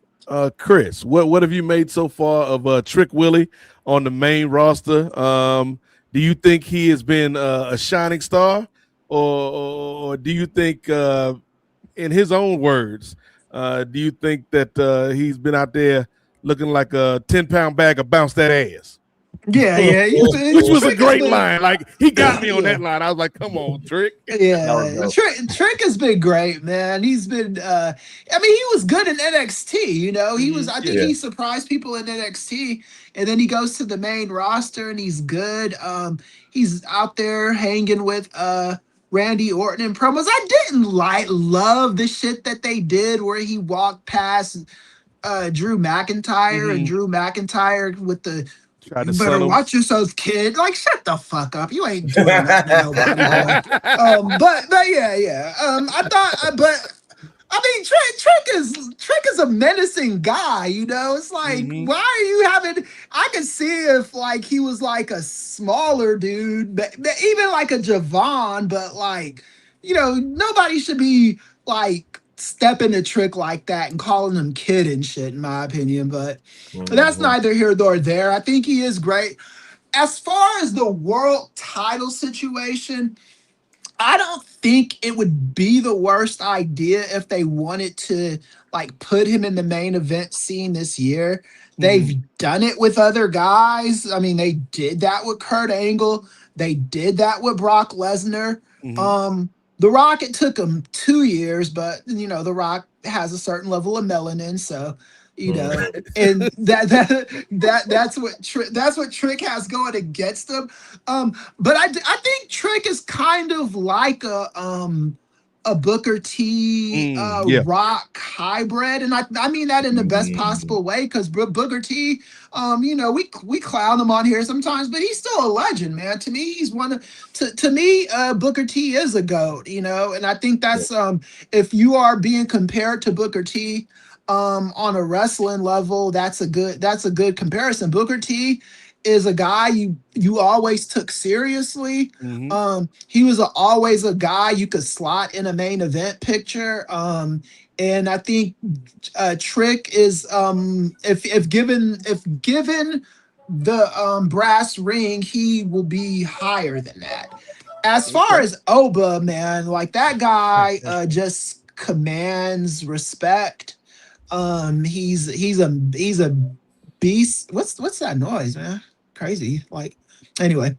Chris, what have you made so far of Trick Willie on the main roster? Do you think he has been a shining star, or do you think, in his own words, do you think that he's been out there looking like a 10-pound bag of bounce that ass? Yeah. Which was a great line. Like, he got me on that line. I was like, come on, Trick. Yeah, Trick has been great, man. He's been he was good in NXT, he was, I think he surprised people in NXT, and then he goes to the main roster and he's good. He's out there hanging with Randy Orton in promos. I didn't love the shit that they did where he walked past Drew McIntyre and Drew McIntyre with the you better watch yourself, kid. Like, shut the fuck up. You ain't doing that to nobody. But yeah. I I mean, Trick is a menacing guy, you know. It's like, why are you having? I could see if like he was like a smaller dude, but even like a Javon, but like, you know, nobody should be like stepping a Trick like that and calling him kid and shit, in my opinion. But that's neither here nor there. I think he is great. As far as the world title situation, I don't think it would be the worst idea if they wanted to like put him in the main event scene this year. They've done it with other guys. I mean, they did that with Kurt Angle. They did that with Brock Lesnar. The Rock, it took him 2 years, but you know, The Rock has a certain level of melanin, so you know, and that's what Trick has going against him. But I think Trick is kind of like a Booker T Rock hybrid, and I mean that in the best possible way, because Booker T, you know, we clown him on here sometimes, but he's still a legend, man. To me, he's one of to me, Booker T is a GOAT, you know, and I think that's if you are being compared to Booker T on a wrestling level, that's a good comparison. Booker T is a guy you always took seriously. He was always a guy you could slot in a main event picture. And I think Trick is if given the brass ring, he will be higher than that. As far as Oba, man, like that guy just commands respect. He's a beast. What's that noise, man? Crazy. Like, anyway,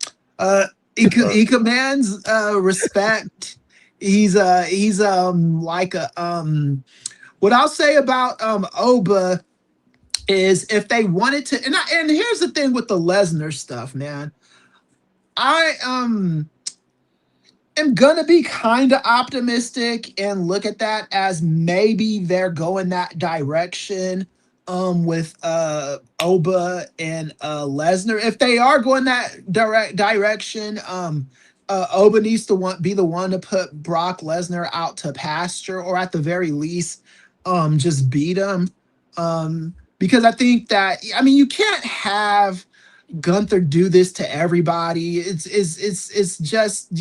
he commands respect. He's like a what I'll say about Oba is if they wanted to, and here's the thing with the Lesnar stuff, man. I am gonna be kind of optimistic and look at that as maybe they're going that direction with Oba and Lesnar. If they are going that direction, Oba needs to be the one to put Brock Lesnar out to pasture, or at the very least just beat him, because I think that, I mean, you can't have Gunther do this to everybody. It's just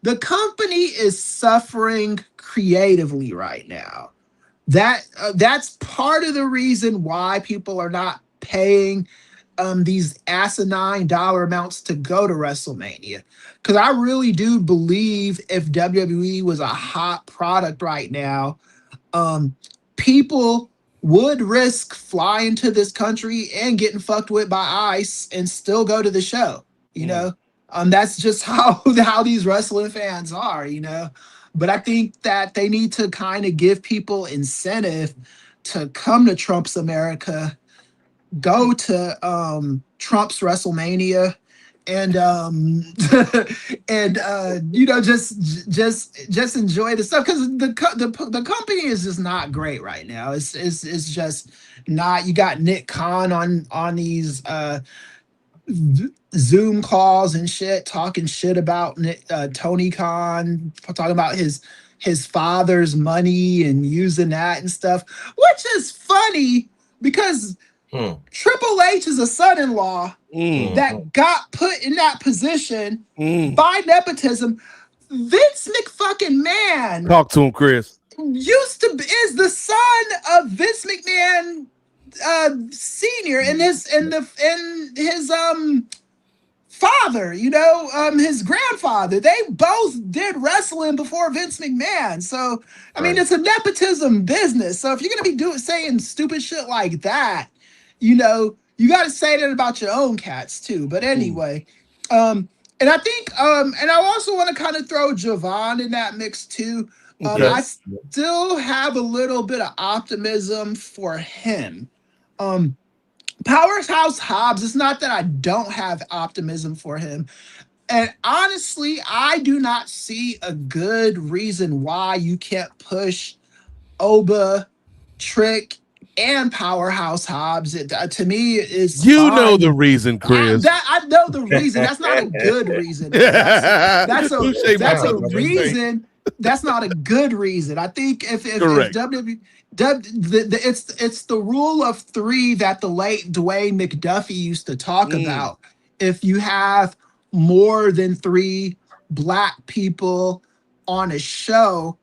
the company is suffering creatively right now. That's part of the reason why people are not paying these asinine dollar amounts to go to WrestleMania. Because I really do believe if WWE was a hot product right now, people would risk flying to this country and getting fucked with by ICE and still go to the show. You know, that's just how these wrestling fans are, you know. But I think that they need to kind of give people incentive to come to Trump's America, go to Trump's WrestleMania, and you know, just enjoy the stuff, because the company is just not great right now. It's just not. You got Nick Khan on these Zoom calls and shit, talking shit about Tony Khan, talking about his father's money and using that and stuff, which is funny because Triple H is a son-in-law that got put in that position by nepotism. Vince McFucking-Man, talk to him, Chris, is the son of Vince McMahon Senior and his father, you know, his grandfather. They both did wrestling before Vince McMahon. So I mean, it's a nepotism business. So if you're gonna be saying stupid shit like that, you know, you got to say that about your own cats too. But anyway, and I think, and I also want to kind of throw Javon in that mix too. I still have a little bit of optimism for him. Powerhouse Hobbs, it's not that I don't have optimism for him. And honestly, I do not see a good reason why you can't push Oba, Trick, and Powerhouse Hobbs. To me, is fine. Know the reason, Chris. I know the reason. That's not a good reason. That's a reason that's not a good reason. I think if WWE, it's the rule of three that the late Dwayne McDuffie used to talk about. If you have more than 3 black people on a show,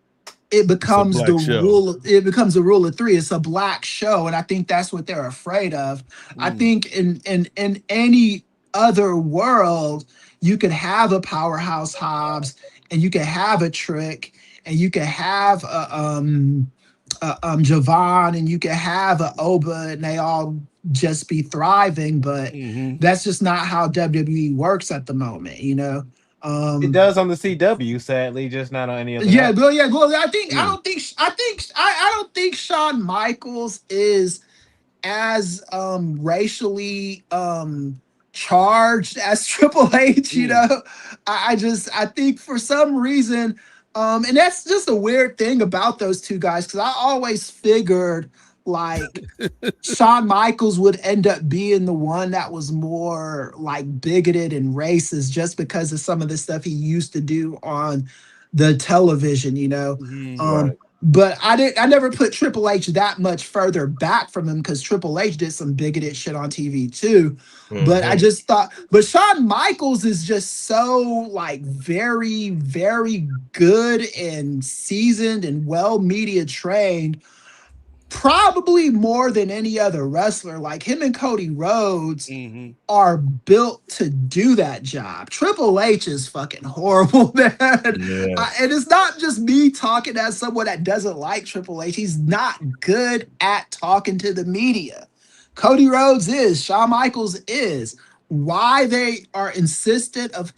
it becomes the rule. It becomes a rule of 3. It's a black show, and I think that's what they're afraid of. I think in any other world, you could have a Powerhouse Hobbs, and you could have a Trick, and you could have a Javon, and you could have a Oba, and they all just be thriving. But that's just not how WWE works at the moment, you know. It does on the CW, sadly, just not on any other. Yeah, but yeah, well, I don't think Shawn Michaels is as racially charged as Triple H, you know. I think for some reason, and that's just a weird thing about those two guys, because I always figured like Shawn Michaels would end up being the one that was more like bigoted and racist just because of some of the stuff he used to do on the television, you know. But I never put Triple H that much further back from him, because Triple H did some bigoted shit on TV too. But I just thought, but Shawn Michaels is just so like very, very good and seasoned and well media trained, probably more than any other wrestler. Like him and Cody Rhodes are built to do that job. Triple H is fucking horrible, man. And it's not just me talking as someone that doesn't like Triple H. He's not good at talking to the media. Cody Rhodes is. Shawn Michaels is. Why they are insistent of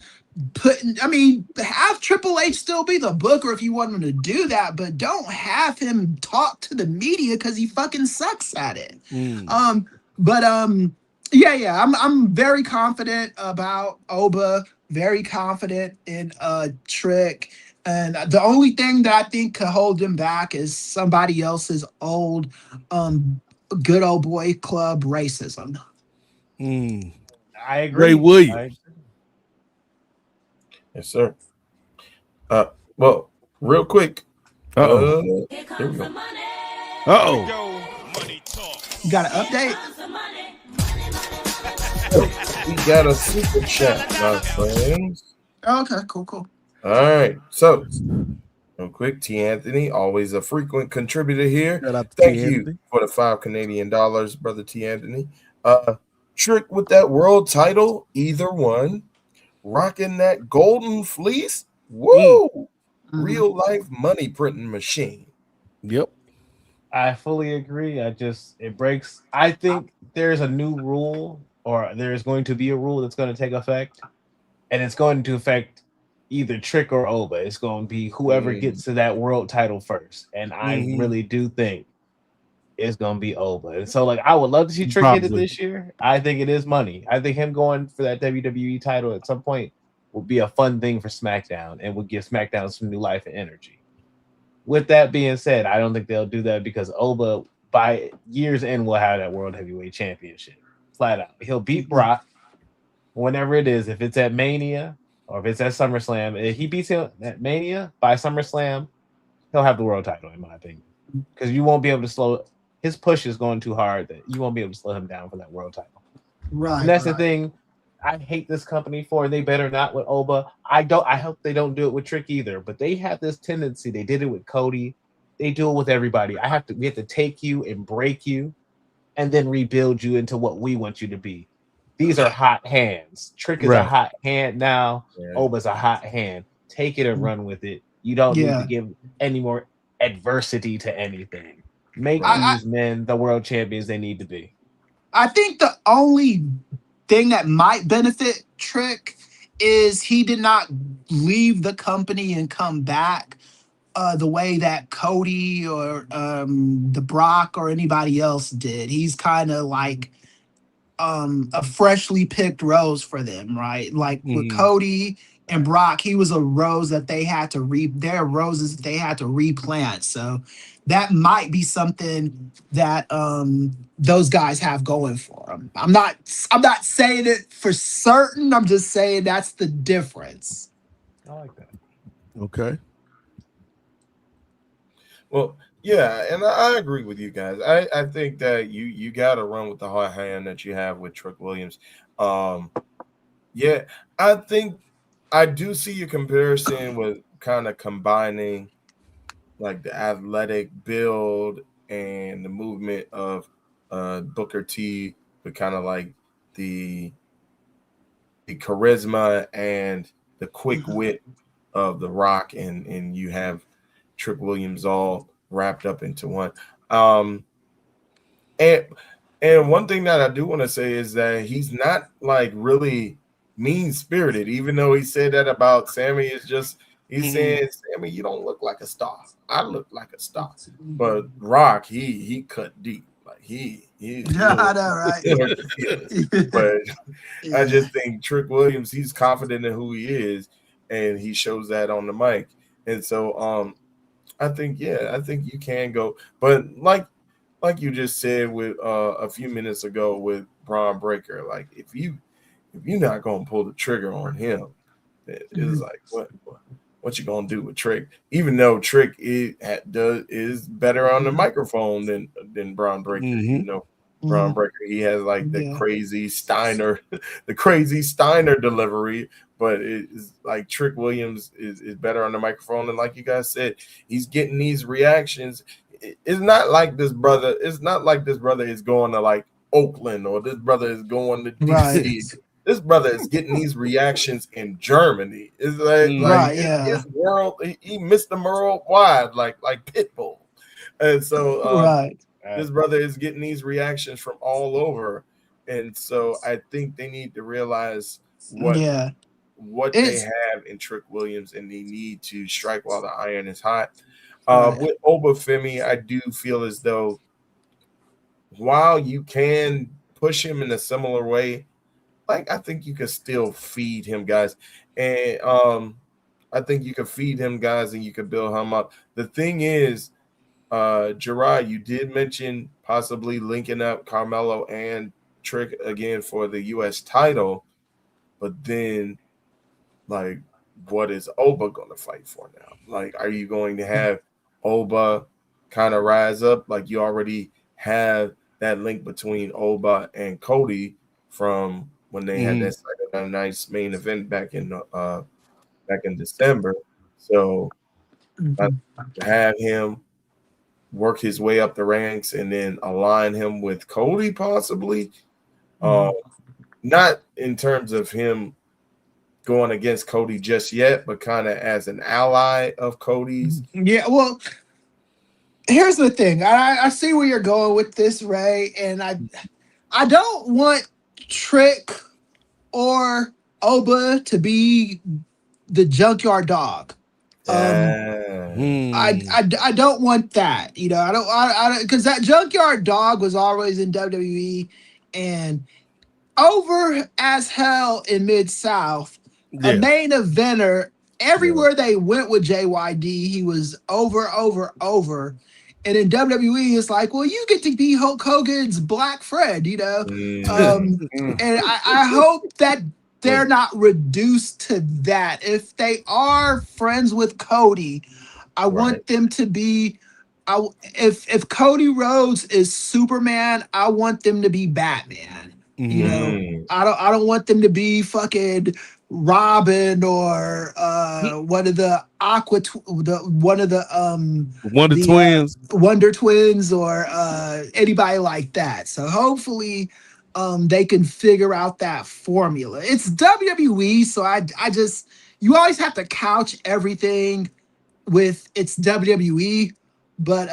have Triple H still be the booker if you want him to do that, but don't have him talk to the media because he fucking sucks at it. I'm very confident about Oba, very confident in Trick, and the only thing that I think could hold him back is somebody else's old good old boy club racism. I agree. Ray Williams. Yes, sir. Well, real quick. Here we go. You got an update? We got a super chat, my friends. Okay, cool. All right. So, real quick, T. Anthony, always a frequent contributor here. Thank you for the $5 Canadian, brother T. Anthony. Trick with that world title, either one. Rocking that golden fleece. Woo! Real life money printing machine. Yep. I fully agree. It breaks. I think there's a new rule, or there's going to be a rule that's going to take effect, and it's going to affect either Trick or Oba. It's going to be whoever gets to that world title first. And I really do think it's going to be Oba. And so, like, I would love to see Trick get it this year. I think it is money. I think him going for that WWE title at some point would be a fun thing for SmackDown and would give SmackDown some new life and energy. With that being said, I don't think they'll do that because Oba, by year's end, will have that World Heavyweight Championship. Flat out. He'll beat Brock whenever it is. If it's at Mania or if it's at SummerSlam, if he beats him at Mania, by SummerSlam, he'll have the world title, in my opinion. Because you won't be able to slow his push is going too hard that you won't be able to slow him down for that world title. Right. And that's the thing I hate this company for. They better not with Oba. I hope they don't do it with Trick either, but they have this tendency. They did it with Cody. They do it with everybody. We have to take you and break you and then rebuild you into what we want you to be. These are hot hands. Trick is a hot hand now. Yeah. Oba's a hot hand. Take it and run with it. You don't need to give any more adversity to anything. Make these men the world champions they need to be. I think the only thing that might benefit Trick is he did not leave the company and come back the way that Cody or the Brock or anybody else did. He's kind of like a freshly picked rose for them, right? Like with Cody and Brock, he was a rose that they had to they're roses that they had to replant. So that might be something that those guys have going for them. I'm not saying it for certain. I'm just saying that's the difference. I like that. Okay. Well, yeah, and I agree with you guys. I think that you got to run with the hot hand that you have with Trick Williams. Yeah, I think I do see a comparison with kind of combining like the athletic build and the movement of Booker T, with kind of like the charisma and the quick wit of The Rock, and you have Trick Williams all wrapped up into one. And one thing that I do want to say is that he's not like really mean spirited, even though he said that about Sammy. It's just he's saying, Sammy, you don't look like a star. I look like a star. But Rock, he cut deep. Like he I know, right? But I just think Trick Williams, he's confident in who he is, and he shows that on the mic. And so I think you can go, but like you just said with a few minutes ago with Braun Breaker, like if you're not gonna pull the trigger on him, it's like what you gonna do with Trick? Even though Trick is better on the microphone than Braun Breaker, you know. Braun Breaker, he has like the crazy Steiner delivery, but it's like Trick Williams is better on the microphone, and like you guys said, he's getting these reactions. It's not like this brother is going to like Oakland, or this brother is going to DC. Right. This brother is getting these reactions in Germany. It's like his world, he Mr. Worldwide, like Pitbull. And so this brother is getting these reactions from all over. And so I think they need to realize what they have in Trick Williams, and they need to strike while the iron is hot. With Obafemi, I do feel as though while you can push him in a similar way, like I think you can still feed him, guys. And I think you can feed him, guys, and you can build him up. The thing is, Gerard, you did mention possibly linking up Carmelo and Trick again for the U.S. title, but then, like, what is Oba going to fight for now? Like, are you going to have Oba kind of rise up? Like, you already have that link between Oba and Cody from when they had that nice main event back in December. So have him work his way up the ranks and then align him with Cody possibly. Not in terms of him going against Cody just yet, but kind of as an ally of Cody's. Yeah, well, here's the thing. I see where you're going with this, Ray, and I don't want Trick or Oba to be the junkyard dog. I don't want that. You know, I don't because that junkyard dog was always in WWE and over as hell in Mid-South. A main eventer everywhere they went with JYD, he was over. And in WWE, it's like, well, you get to be Hulk Hogan's Black Fred, you know? And I hope that they're not reduced to that. If they are friends with Cody, I want them to be. If Cody Rhodes is Superman, I want them to be Batman. You know, I don't want them to be fucking Robin or one of the Wonder Twins or anybody like that. So hopefully they can figure out that formula. It's WWE, so I just, you always have to couch everything with it's WWE. But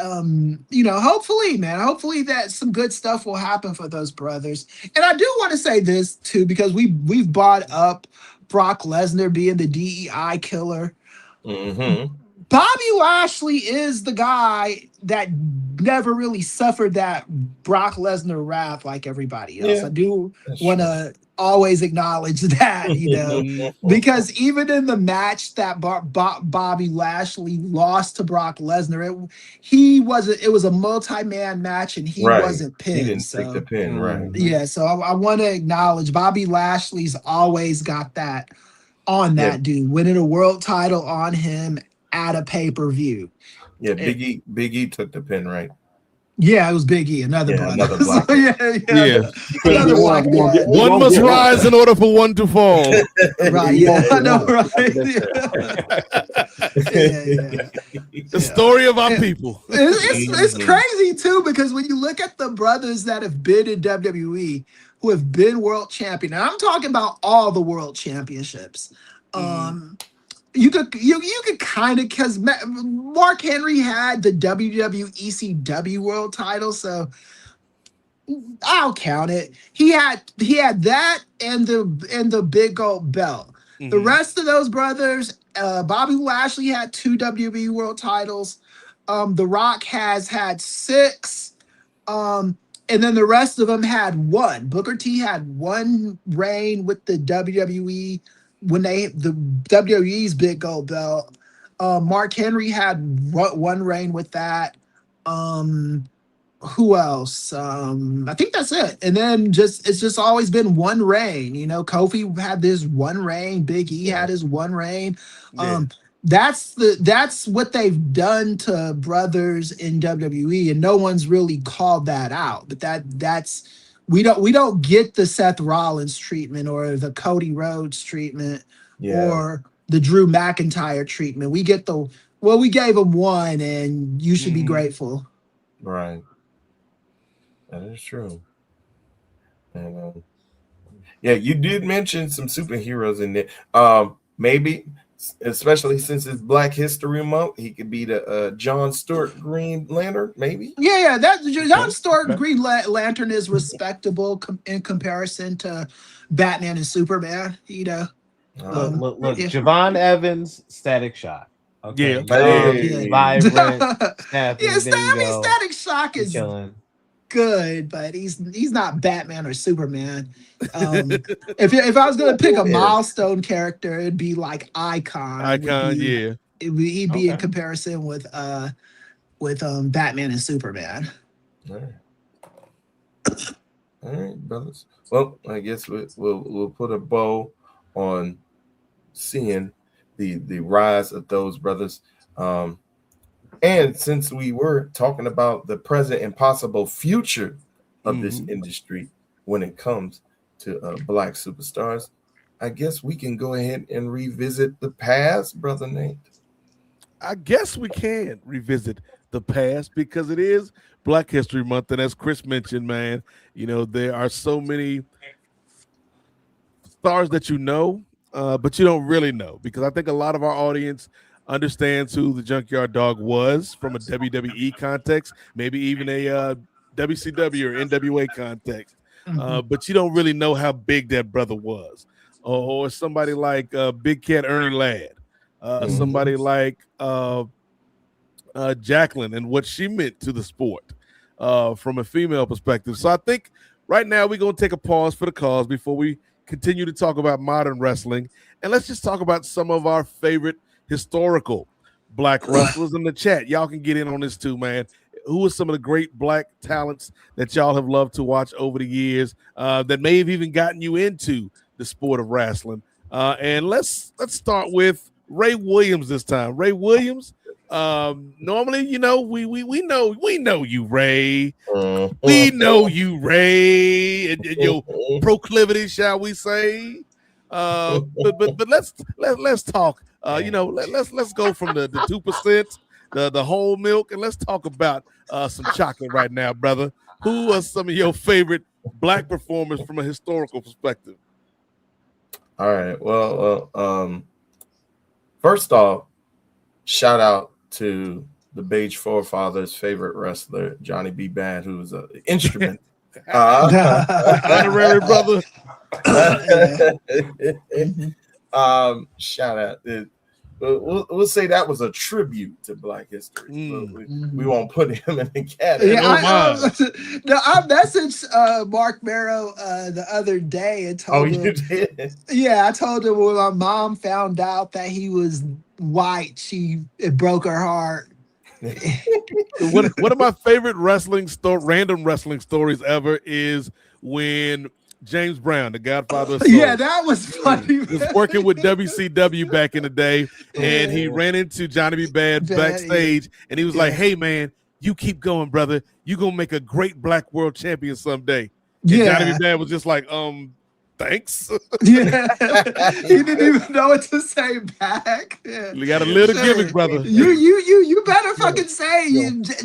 you know, hopefully that some good stuff will happen for those brothers. And I do want to say this too, because we've brought up Brock Lesnar being the DEI killer. Bobby Lashley is the guy that never really suffered that Brock Lesnar wrath like everybody else. I do want to always acknowledge that, you know, because even in the match that Bobby Lashley lost to Brock Lesnar, it was a multi-man match and he wasn't pinned. He didn't take the pin, right? Yeah, so I want to acknowledge Bobby Lashley's always got that on that dude, winning a world title on him at a pay-per-view. Yeah, Big E took the pin, right? Yeah, it was Big E, another brother. Another black. Yeah. Another black guy. One must rise in order for one to fall. Right, yeah, I know, right? The story of our people. It's crazy too, because when you look at the brothers that have been in WWE, who have been world champion, and I'm talking about all the world championships. You could kind of, because Mark Henry had the WWECW world title, so I'll count it. He had that and the big gold belt. The rest of those brothers, Bobby Lashley had 2 WWE world titles. The Rock has had 6. And then the rest of them had 1. Booker T had 1 reign with the WWE when the WWE's big gold belt. Mark Henry had 1 reign with that. Who else? I think that's it. And then it's just always been 1 reign. You know, Kofi had this 1 reign. Big E had his 1 reign. That's what they've done to brothers in WWE, and no one's really called that out. But that's we don't get the Seth Rollins treatment or the Cody Rhodes treatment or the Drew McIntyre treatment. We get we gave him 1, and you should be grateful. Right. That is true. And you did mention some superheroes in there. Maybe, especially since it's Black History Month, he could be the John Stewart Green Lantern. Maybe. Yeah. That John Stewart Green Lantern is respectable in comparison to Batman and Superman. You know. Look, Javon Evans, Static Shock. Okay. Vibrant. Snappy, Static Shock is killing. Good, but he's not Batman or Superman. If I was gonna pick a milestone character, it'd be like Icon. He'd be in comparison with Batman and Superman. All right, brothers. Well, I guess we'll put a bow on seeing the rise of those brothers. And since we were talking about the present and possible future of this industry when it comes to Black superstars, I guess we can go ahead and revisit the past, Brother Nate. I guess we can revisit the past because it is Black History Month. And as Chris mentioned, man, you know, there are so many stars that you know, but you don't really know, because I think a lot of our audience understands who the Junkyard Dog was from a WWE context, maybe even a WCW or NWA context, but you don't really know how big that brother was, or somebody like Big Cat Ernie Ladd, somebody like Jacqueline and what she meant to the sport from a female perspective. So I think right now we're going to take a pause for the cause before we continue to talk about modern wrestling, and let's just talk about some of our favorite historical Black wrestlers in the chat. Y'all can get in on this too, man. Who are some of the great Black talents that y'all have loved to watch over the years that may have even gotten you into the sport of wrestling? And let's start with Ray Williams this time. Ray Williams. Normally, you know, we know you, Ray. We know you, Ray, and your proclivity, shall we say? But let's talk. You know, let's go from the 2%, the whole milk, and let's talk about some chocolate right now, brother. Who are some of your favorite Black performers from a historical perspective? All right. Well, first off, shout out to the Beige Forefathers' favorite wrestler, Johnny B. Bad, who was an instrument. Honorary brother. Shout out. We'll say that was a tribute to Black history. We won't put him in the category. I messaged Mark Barrow the other day and told him. You did? Yeah, I told him when my mom found out that he was white, it broke her heart. One of my favorite random wrestling stories ever is when James Brown, the Godfather of Soul. Yeah, that was funny. He was working with WCW back in the day, and he ran into Johnny B. Bad backstage, and he was like, "Hey, man, you keep going, brother. You gonna make a great Black World Champion someday." And Johnny B. Bad was just like, thanks. Yeah, he didn't even know what to say back. Yeah. You got a little gimmick, brother. You better fucking say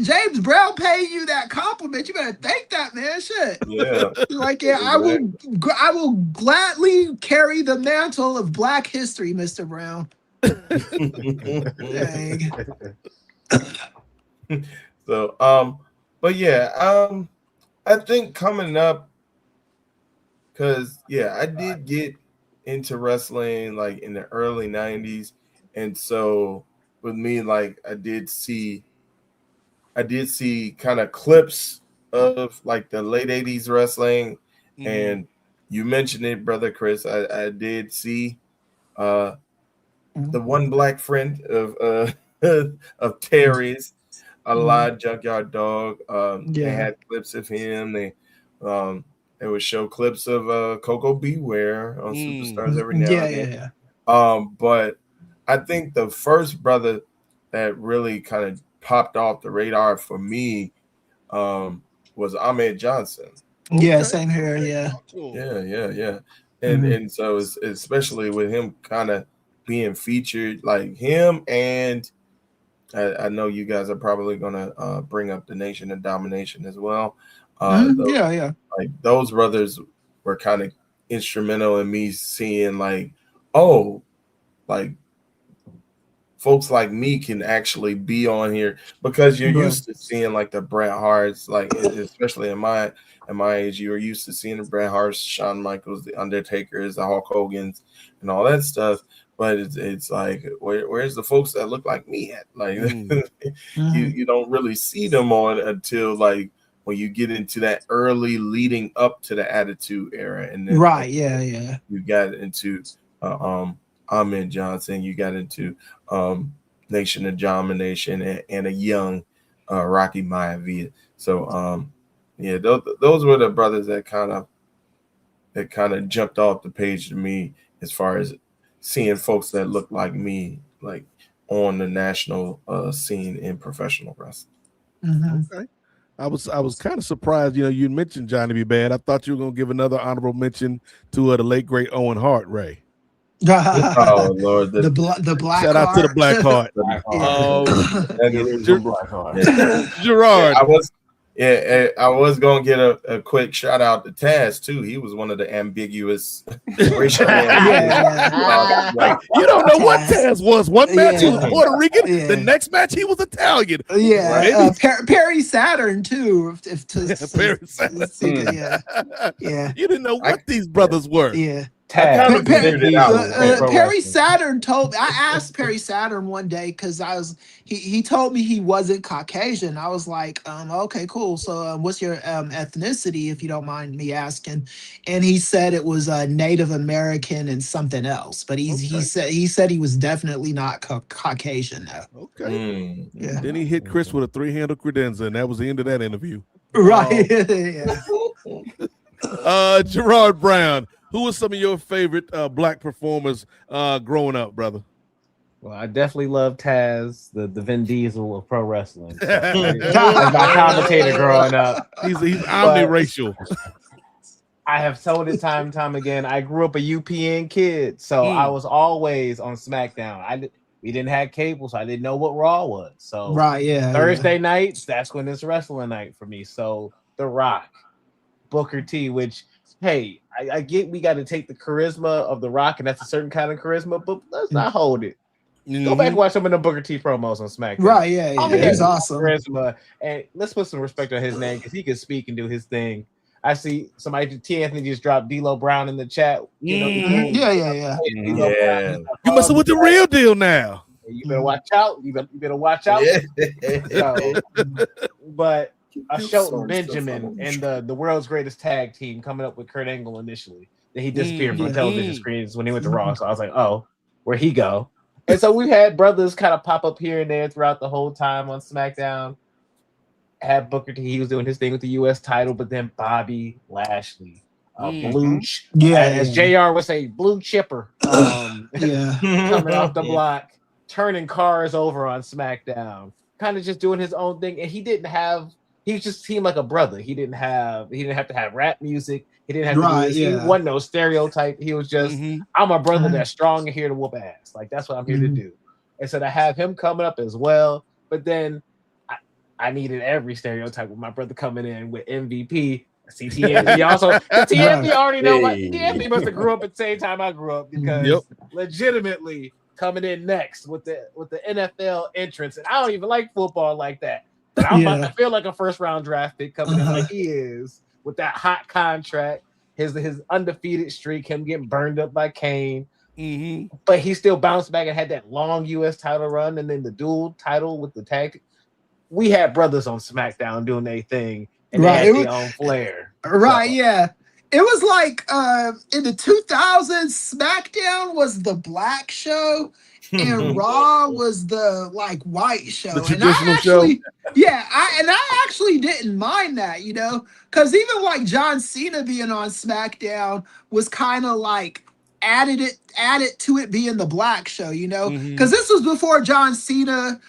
James Brown paid you that compliment. You better thank that man. Shit. Yeah. Like, yeah, I will gladly carry the mantle of Black history, Mr. Brown. Dang. So, but yeah, I think coming up, because I did get into wrestling like in the early 90s, and so with me, like I did see kind of clips of like the late 80s wrestling, and you mentioned it, brother Chris. I did see the one black friend of Terry's, a live Junkyard Dog. They had clips of him. They would show clips of Coco Beware on Superstars every now and then. But I think the first brother that really kind of popped off the radar for me was Ahmed Johnson. Yeah, same here. Yeah. And so it's, especially with him kind of being featured, like him, and I know you guys are probably gonna bring up the Nation of Domination as well. Like those brothers were kind of instrumental in me seeing like, oh, like folks like me can actually be on here, because you're used to seeing like the Bret Harts, like especially in my age, you were used to seeing the Bret Harts, Shawn Michaels, the Undertakers, the Hulk Hogan's, and all that stuff. But it's like, where's the folks that look like me at? Like you don't really see them on until like when you get into that early leading up to the Attitude Era, and then you got into Ahmed Johnson, you got into Nation of Domination, and a young Rocky Maivia. So those were the brothers that kind of jumped off the page to me as far as seeing folks that look like me, like on the national scene in professional wrestling. Okay. I was kind of surprised, you mentioned Johnny B. Bad. I thought you were gonna give another honorable mention to the late great Owen Hart, Ray. Oh Lord, the Black shout out to the Black Heart. Gerard. I was gonna get a quick shout out to Taz too. He was one of the ambiguous racial like, you don't know what Taz was. One match he was Puerto Rican, the next match he was Italian. Perry Saturn too. Perry Saturn. You didn't know what these brothers were. Perry Saturn told me. I asked Perry Saturn one day because he told me he wasn't Caucasian. I was like, okay, cool. So what's your ethnicity, if you don't mind me asking? And he said it was Native American and something else. But he said he was definitely not Caucasian though. Okay. Then he hit Chris with a 3-handle credenza, and that was the end of that interview. Right. Gerard Brown. Who were some of your favorite black performers growing up, brother? Well, I definitely love Taz, the Vin Diesel of pro wrestling. So, as my commentator growing up. He's omniracial. I have told it time and time again. I grew up a UPN kid, so I was always on SmackDown. We didn't have cable, so I didn't know what Raw was. So Thursday nights, that's when it's wrestling night for me. So The Rock, Booker T, which, hey, I get we got to take the charisma of The Rock, and that's a certain kind of charisma, but let's not hold it. Go back and watch some of the Booker T promos on SmackDown. Right, he's awesome. Charisma, and let's put some respect on his name because he can speak and do his thing. I see somebody, T. Anthony just dropped D'Lo Brown in the chat. You must have with the real deal now. You better watch out. You better watch out. But Shelton Benjamin and the world's greatest tag team coming up with Kurt Angle initially. Then he disappeared from television screens when he went to Raw. So I was like, oh, where'd he go? And so we've had brothers kind of pop up here and there throughout the whole time on SmackDown. Had Booker T, he was doing his thing with the U.S. title, but then Bobby Lashley. blue, as JR would say, blue chipper. Coming off the block, turning cars over on SmackDown, kind of just doing his own thing. And he just seemed like a brother. He didn't have to have rap music. He didn't have to do this. He wasn't no stereotype. He was just, I'm a brother that's strong and here to whoop ass. Like, that's what I'm here to do. And so to have him coming up as well, but then I needed every stereotype with my brother coming in with MVP. TMB also. TMB already know what TMB must have grew up at the same time I grew up, because legitimately coming in next with the NFL entrance, and I don't even like football like that. But I'm about to feel like a first round draft pick coming in like he is with that hot contract, his undefeated streak, him getting burned up by Kane. But he still bounced back and had that long US title run, and then the dual title with the tag. We had brothers on SmackDown doing their thing, and they had their own flair. It was like in the 2000s, SmackDown was the black show and Raw was the like white show. The traditional show. I actually didn't mind that, you know, because even like John Cena being on SmackDown was kind of like added to it being the black show, you know, because this was before John Cena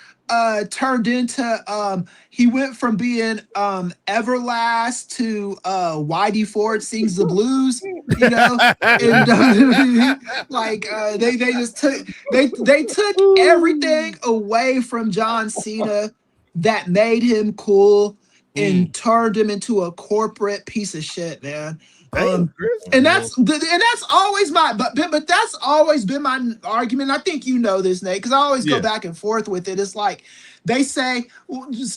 turned into he went from being Everlast to Whitey Ford Sings the Blues, you know, and like they just took they took everything away from John Cena that made him cool and turned him into a corporate piece of shit, man. And that's always but that's always been my argument. I think you know this, Nate, because I always go back and forth with it. It's like they say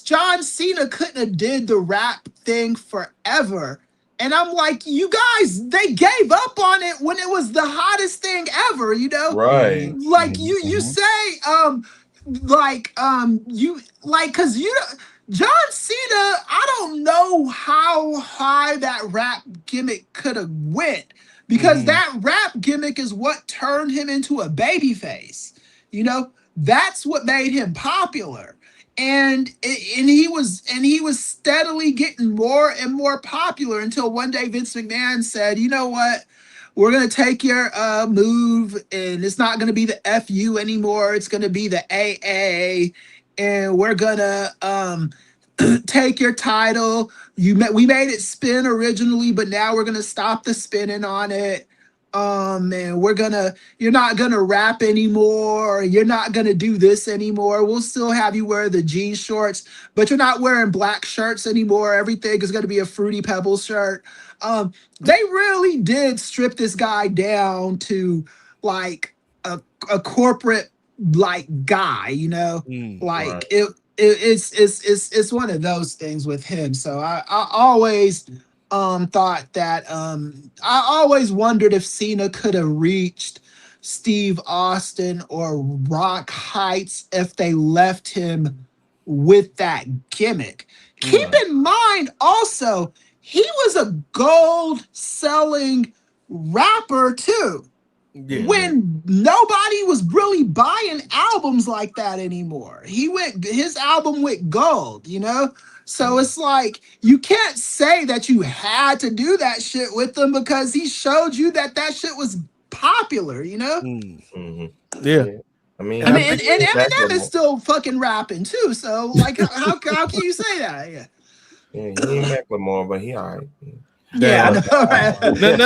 John Cena couldn't have did the rap thing forever, and I'm like, you guys, they gave up on it when it was the hottest thing ever, you know? Right. Like you say, because you. John Cena, I don't know how high that rap gimmick could have went, because that rap gimmick is what turned him into a babyface. You know, that's what made him popular, and he was steadily getting more and more popular until one day Vince McMahon said, "You know what? We're gonna take your move, and it's not gonna be the FU anymore. It's gonna be the AA." And we're gonna take your title. We made it spin originally, but now we're gonna stop the spinning on it. And you're not gonna rap anymore. You're not gonna do this anymore. We'll still have you wear the jean shorts, but you're not wearing black shirts anymore. Everything is gonna be a Fruity Pebbles shirt. They really did strip this guy down to like a corporate like guy, you know, it's one of those things with him. So I always thought that I always wondered if Cena could have reached Steve Austin or Rock Heights if they left him with that gimmick. Keep in mind also, he was a gold selling rapper too. When nobody was really buying albums like that anymore. His album went gold, you know? So it's like, you can't say that you had to do that shit with him, because he showed you that shit was popular, you know? Yeah. I mean, and Eminem is still fucking rapping too. So like, how can you say that? Yeah, he ain't Macklemore, but he all right. There will be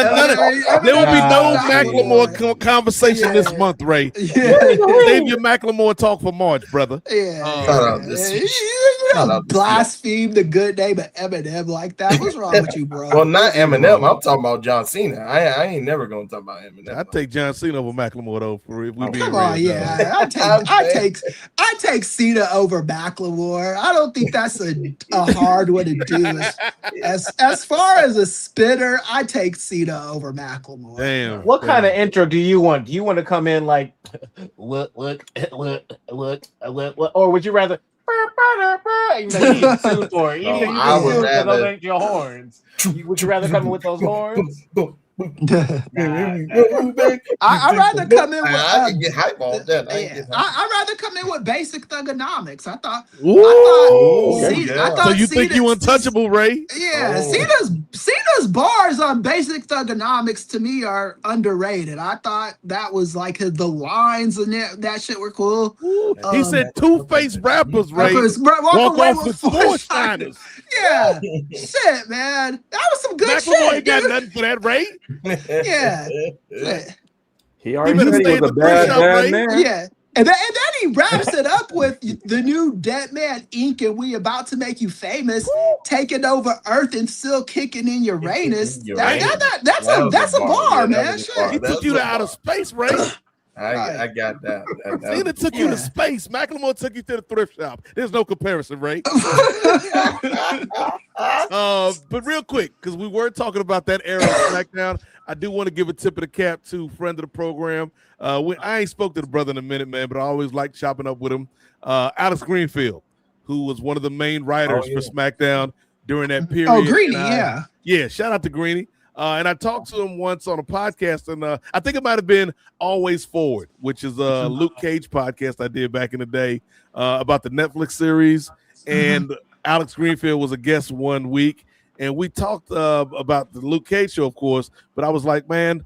no Macklemore conversation this month, Ray. Save your Macklemore talk for March, brother. You don't blaspheme the good name of Eminem like that. What's wrong with you, bro? Well, not Eminem. I'm talking about John Cena. I ain't never gonna talk about Eminem. I take John Cena over Macklemore though. Come on, I take Cena over Macklemore. I don't think that's a hard one to do. As far as a spitter, I take Cena over Macklemore. Damn. What kind of intro do you want? Do you want to come in like look, or would you rather? Even though you sue for it, even though you sue for your horns, would you rather come in with those horns? I'd rather come in with. I can get hype on that. I'd rather come in with basic thugonomics. I thought. So you think you untouchable, Ray? Yeah, Cena's Cena's bars on Basic Thugonomics to me are underrated. I thought that was like the lines and that shit were cool. He said two-faced rappers, Ray. Walk away off with four four shiners. Yeah, shit, man, that was some good McElroy shit. got Dude. nothing for that, Ray. Yeah, shit. He already better said he stay was in a the bad, push-up, bad Ray. man. Yeah. And then he wraps it up with the new Dead Man Inc. and we about to make you famous, taking over Earth and still kicking in Uranus. That's a bar, man. Shit. He took you to outer space, Ray. I got that. Cena took you to space. Macklemore took you to the thrift shop. There's no comparison, Ray. But real quick, because we were talking about that era of SmackDown, I do want to give a tip of the cap to friend of the program. I ain't spoke to the brother in a minute, man, but I always like chopping up with him. Alex Greenfield, who was one of the main writers for SmackDown during that period. Oh, Greeny, yeah. Yeah, shout out to Greeny. And I talked to him once on a podcast, and I think it might have been Always Forward, which is a Luke Cage podcast I did back in the day about the Netflix series. And Alex Greenfield was a guest one week, and we talked about the Luke Cage show, of course. But I was like, man,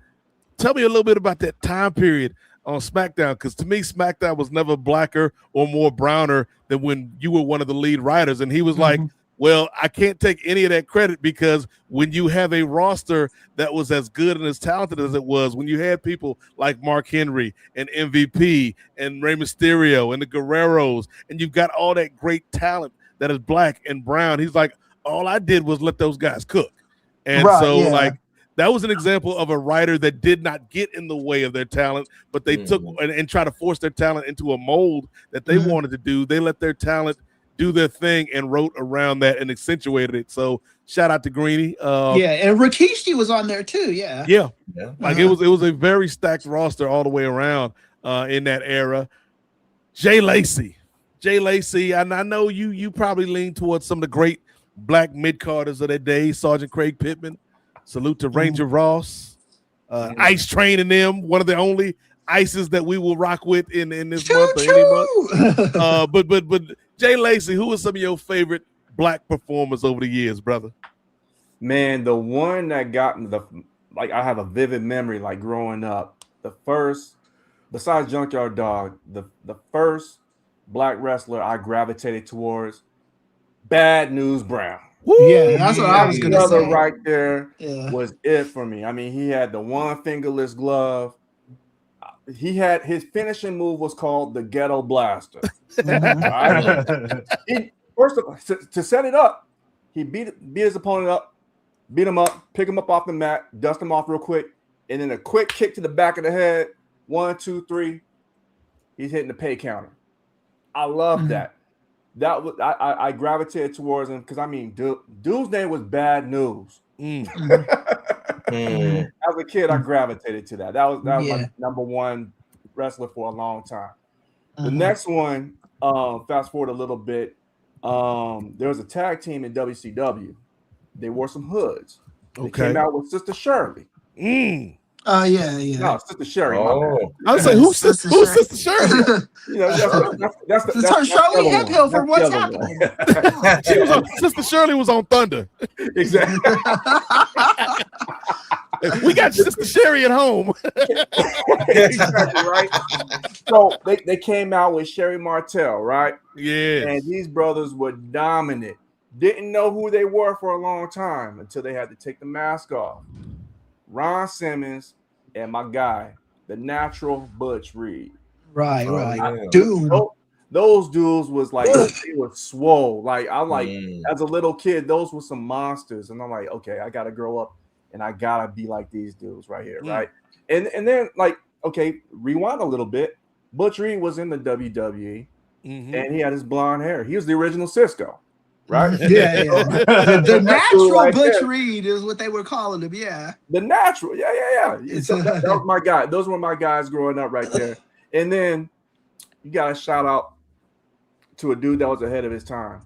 tell me a little bit about that time period on SmackDown, because to me, SmackDown was never blacker or more browner than when you were one of the lead writers. And he was like, well, I can't take any of that credit, because when you have a roster that was as good and as talented as it was, when you had people like Mark Henry and MVP and Rey Mysterio and the Guerreros, and you've got all that great talent that is black and brown, he's like, all I did was let those guys cook. And like, that was an example of a writer that did not get in the way of their talent, but they took and try to force their talent into a mold that they wanted to do. They let their talent do their thing and wrote around that and accentuated it. So shout out to Greeny. And Rikishi was on there too. Yeah. Like it was a very stacked roster all the way around in that era. Jay Lacey, and I know you probably lean towards some of the great black mid-carders of that day. Sergeant Craig Pittman. Salute to Ranger Ross, Ice Train, and them. One of the only ices that we will rock with in this month or any month. But Jay Lacey, who are some of your favorite black performers over the years, brother? Man, the one that got me I have a vivid memory, like growing up. The first, besides Junkyard Dog, the first black wrestler I gravitated towards, Bad News Brown. Yeah, that's what I was gonna say. Right there was it for me. I mean, he had the one fingerless glove. He had his finishing move was called the Ghetto Blaster. First of all, to set it up, he beat his opponent up, beat him up, pick him up off the mat, dust him off real quick, and then a quick kick to the back of the head. 1, 2, 3. He's hitting the pay counter. I love that. That was I gravitated towards him because I mean, dude's name was Bad News. As a kid, I gravitated to that. That was my number one wrestler for a long time. The next one, fast forward a little bit, there was a tag team in WCW. They wore some hoods. They came out with Sister Shirley. Yeah. No, Sister Sherry. I was like, who's Sister Shirley? That's Shirley Hemphill from What's Happening. Sister Shirley was on Thunder. Exactly. We got Sister Sherry at home. Exactly, right. So they came out with Sherry Martel, right? Yeah. And these brothers were dominant. Didn't know who they were for a long time until they had to take the mask off. Ron Simmons and my guy, the Natural Butch Reed. Right. Dude. Those dudes was like, they were swole. Like, I'm like, as a little kid, those were some monsters. And I'm like, okay, I got to grow up and I got to be like these dudes right here, right? And then, like, okay, rewind a little bit. Butch Reed was in the WWE and he had his blonde hair. He was the original Cisco. Right? Yeah. The natural right Butch Reed is what they were calling him. Yeah. The natural. Yeah. So that was my guy. Those were my guys growing up right there. And then you got to shout out to a dude that was ahead of his time.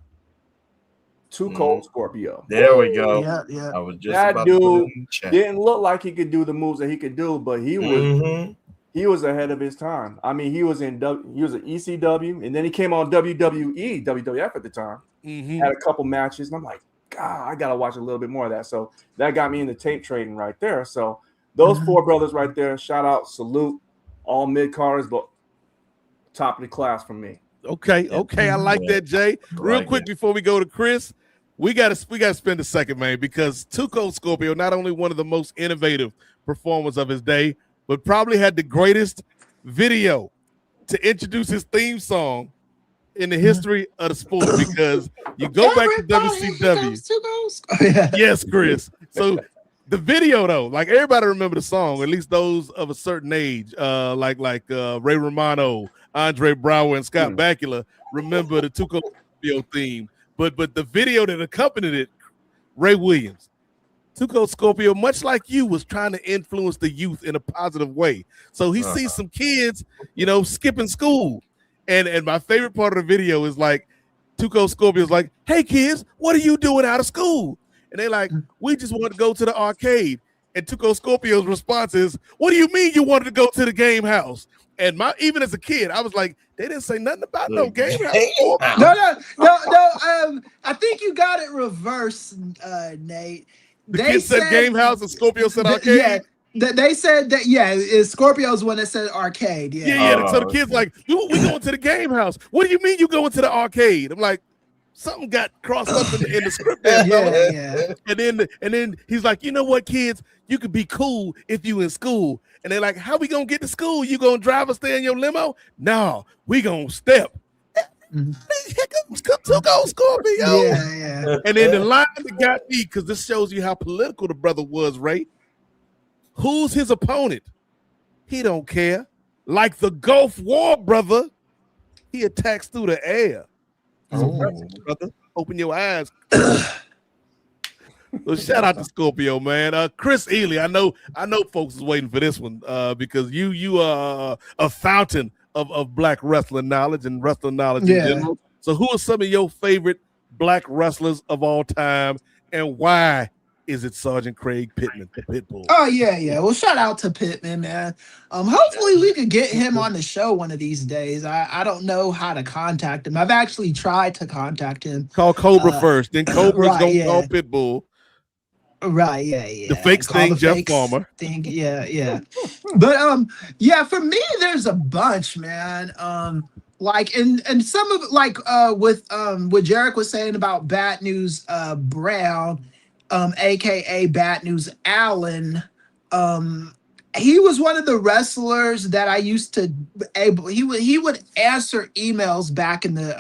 Too Cold Scorpio. There we go. Yeah. I was just that about dude to didn't look like he could do the moves that he could do, but he was he was ahead of his time. I mean, he was an ECW, and then he came on WWF at the time. Had a couple matches, and I'm like, I gotta watch a little bit more of that. So that got me into tape trading right there. So those four brothers right there, shout out, salute, all mid-carders, but top of the class for me. Okay, I like that, Jay. Real quick before we go to Chris, we gotta spend a second, man, because Tuco Scorpio, not only one of the most innovative performers of his day, but probably had the greatest video to introduce his theme song in the history of the sport, because you go back to WCW. Yes, Chris. So the video, though, like everybody remember the song, at least those of a certain age, like Ray Romano, Andre Brower, and Scott Bakula remember the Tuco Scorpio theme. But the video that accompanied it, Ray Williams, Tuco Scorpio, much like you, was trying to influence the youth in a positive way. So he sees some kids, skipping school. And my favorite part of the video is like Tuco Scorpio is like, "Hey kids, what are you doing out of school?" And they're like, "We just want to go to the arcade." And Tuco Scorpio's response is, "What do you mean you wanted to go to the game house?" And even as a kid, I was like, they didn't say nothing about no game house. No. I think you got it reversed, Nate. The kid said game house and Scorpio said arcade. Yeah, they said that. Yeah, Scorpio's one that said arcade. Yeah. So the kid's like, "We going to the game house. What do you mean you going to the arcade?" I'm like, something got crossed up in the script there. Yeah. And then he's like, "You know what, kids? You could be cool if you in school." And they're like, "How we gonna get to school? You gonna drive us there in your limo?" "No, we gonna step." Tuco Scorpio. Yeah. And then the line that got me, because this shows you how political the brother was, Ray. Who's his opponent? He don't care. Like the Gulf War, brother, he attacks through the air. Brother, open your eyes. So shout out to Scorpio, man. Chris Ely, I know folks is waiting for this one because you are a fountain of black wrestling knowledge and wrestling knowledge in general. So who are some of your favorite black wrestlers of all time, and why is it Sergeant Craig Pittman, the Pitbull? Oh yeah. Well, shout out to Pittman, man. Hopefully we could get him on the show one of these days. I don't know how to contact him. I've actually tried to contact him. Call Cobra first, then Cobra's gonna call Pitbull. Right, yeah. The fake thing, Jeff Farmer. Yeah. But for me, there's a bunch, man. Like and some of like with what Jarek was saying about Bad News Brown, aka Bad News Allen. He was one of the wrestlers that I used to he would answer emails back in the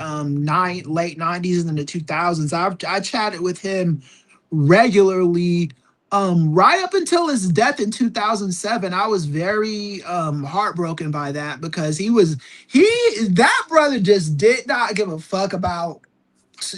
late 90s and the 2000s. I chatted with him regularly right up until his death in 2007. I was very heartbroken by that, because that brother just did not give a fuck about.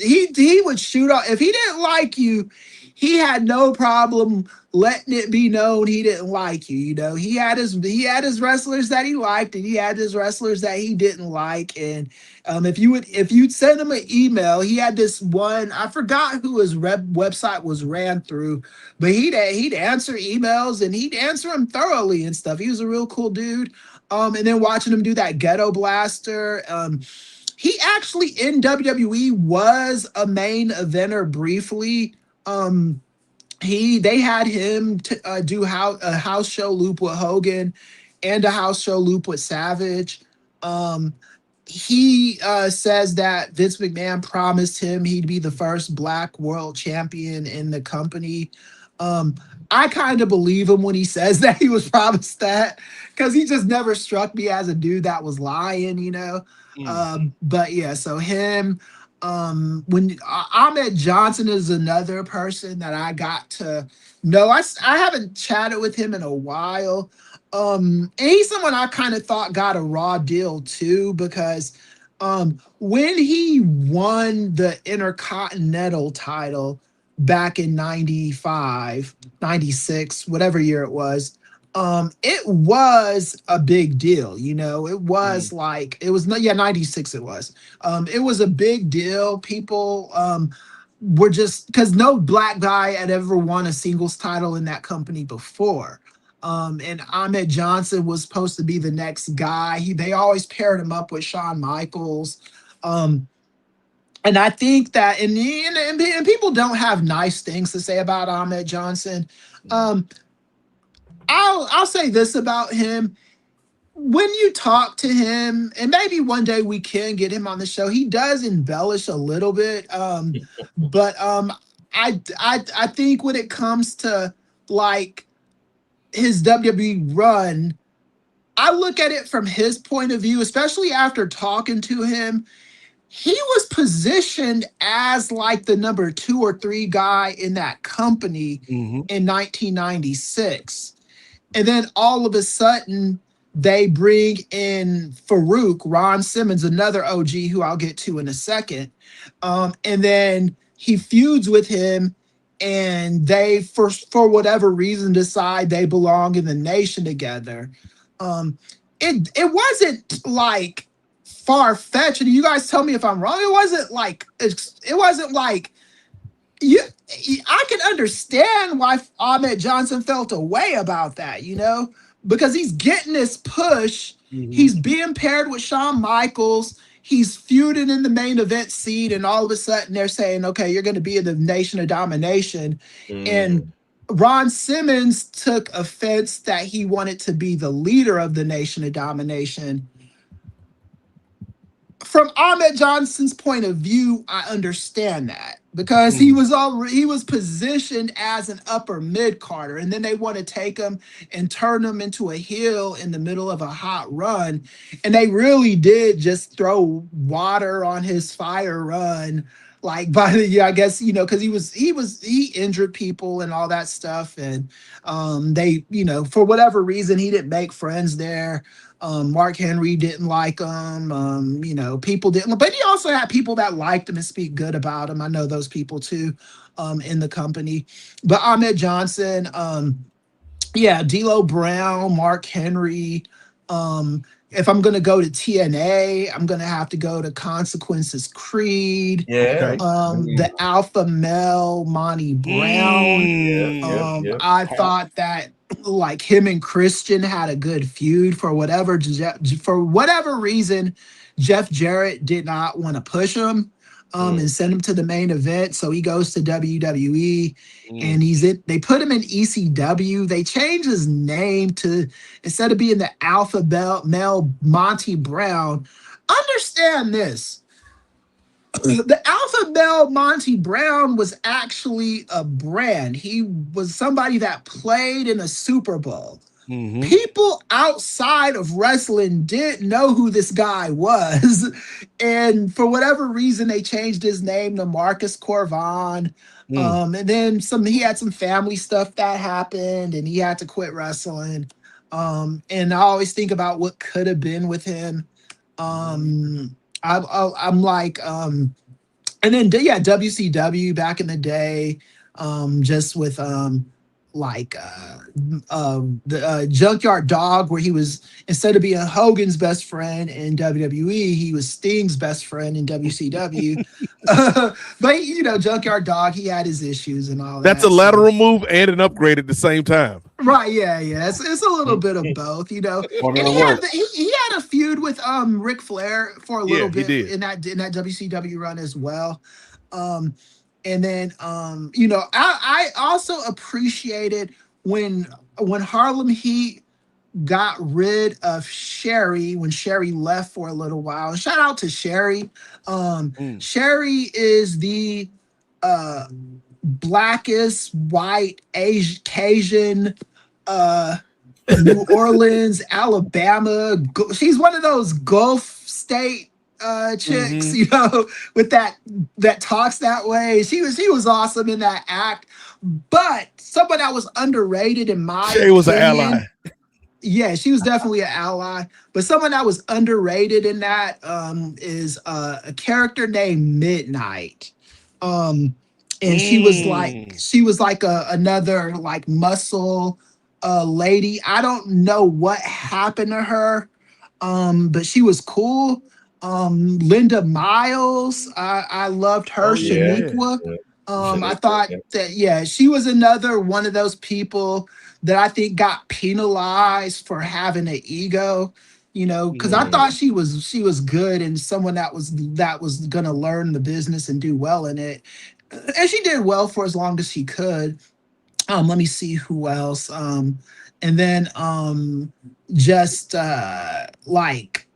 He would shoot off if he didn't like you. He had no problem letting it be known he didn't like you. He had his wrestlers that he liked, and he had his wrestlers that he didn't like. And if you'd send him an email, he had this one, I forgot who his website was ran through, but he'd answer emails, and he'd answer them thoroughly and stuff. He was a real cool dude. And then watching him do that Ghetto Blaster. He actually in WWE was a main eventer briefly. They had him to do a house show loop with Hogan and a house show loop with Savage. He says that Vince McMahon promised him he'd be the first black world champion in the company. I kind of believe him when he says that he was promised that, because he just never struck me as a dude that was lying, But yeah, so him. When Ahmed Johnson is another person that I got to know. I haven't chatted with him in a while. And he's someone I kind of thought got a raw deal too, because when he won the Intercontinental title back in 95, 96, whatever year it was, it was a big deal. It was 96 it was. It was a big deal. People were just, because no black guy had ever won a singles title in that company before. And Ahmed Johnson was supposed to be the next guy. They always paired him up with Shawn Michaels. And I think that, and people don't have nice things to say about Ahmed Johnson. I'll say this about him. When you talk to him, and maybe one day we can get him on the show, he does embellish a little bit. But I think when it comes to like his WWE run, I look at it from his point of view, especially after talking to him. He was positioned as like the number 2 or 3 guy in that company in 1996. And then all of a sudden, they bring in Farouk, Ron Simmons, another OG who I'll get to in a second. And then he feuds with him, and they, for whatever reason, decide they belong in the Nation together. It wasn't like far-fetched. You guys tell me if I'm wrong. It wasn't like you. I can understand why Ahmed Johnson felt a way about that, because he's getting this push. He's being paired with Shawn Michaels. He's feuding in the main event seat, and all of a sudden they're saying, okay, you're going to be in the Nation of Domination. And Ron Simmons took offense that he wanted to be the leader of the Nation of Domination. From Ahmed Johnson's point of view, I understand that, because he was positioned as an upper mid-carder, and then they want to take him and turn him into a heel in the middle of a hot run, and they really did just throw water on his fire run, like I guess because he injured people and all that stuff, and they for whatever reason he didn't make friends there. Mark Henry didn't like him. People didn't, but he also had people that liked him and speak good about him. I know those people too, in the company. But Ahmed Johnson, D'Lo Brown, Mark Henry. If I'm gonna go to TNA, I'm gonna have to go to Consequences Creed. The Alpha Male, Monty Brown. I thought that like him and Christian had a good feud. For whatever reason, Jeff Jarrett did not want to push him and send him to the main event, so he goes to WWE and they put him in ECW. They changed his name to, instead of being the Alpha Male Monty Brown. Understand this. The Alpha Male Monty Brown was actually a brand. He was somebody that played in a Super Bowl. People outside of wrestling didn't know who this guy was. And for whatever reason, they changed his name to Marcus Corvon. And then he had some family stuff that happened, and he had to quit wrestling. And I always think about what could have been with him. I'm like, and then WCW back in the day, just with the Junkyard Dog, where he was, instead of being Hogan's best friend in WWE, he was Sting's best friend in WCW. But Junkyard Dog, he had his issues and all that. That's a lateral move and an upgrade at the same time. Right, yeah. It's a little bit of both, And he had a feud with Ric Flair for a little bit in that WCW run as well. And then I also appreciated when Harlem Heat got rid of Sherry, when Sherry left for a little while. Shout out to Sherry. Sherry is the blackest white Asian Cajun New Orleans, Alabama. She's one of those Gulf state chicks, with that talks that way. She was awesome in that act. But someone that was underrated in my opinion, was an ally. Yeah, she was definitely an ally. But someone that was underrated in that is a character named Midnight. And she was like another like muscle lady. I don't know what happened to her, but she was cool. Linda Miles, I loved her. Shaniqua. I thought that she was another one of those people that I think got penalized for having an ego. you know, because I thought she was good and someone that was gonna learn the business and do well in it, and she did well for as long as she could. Let me see who else. And then just like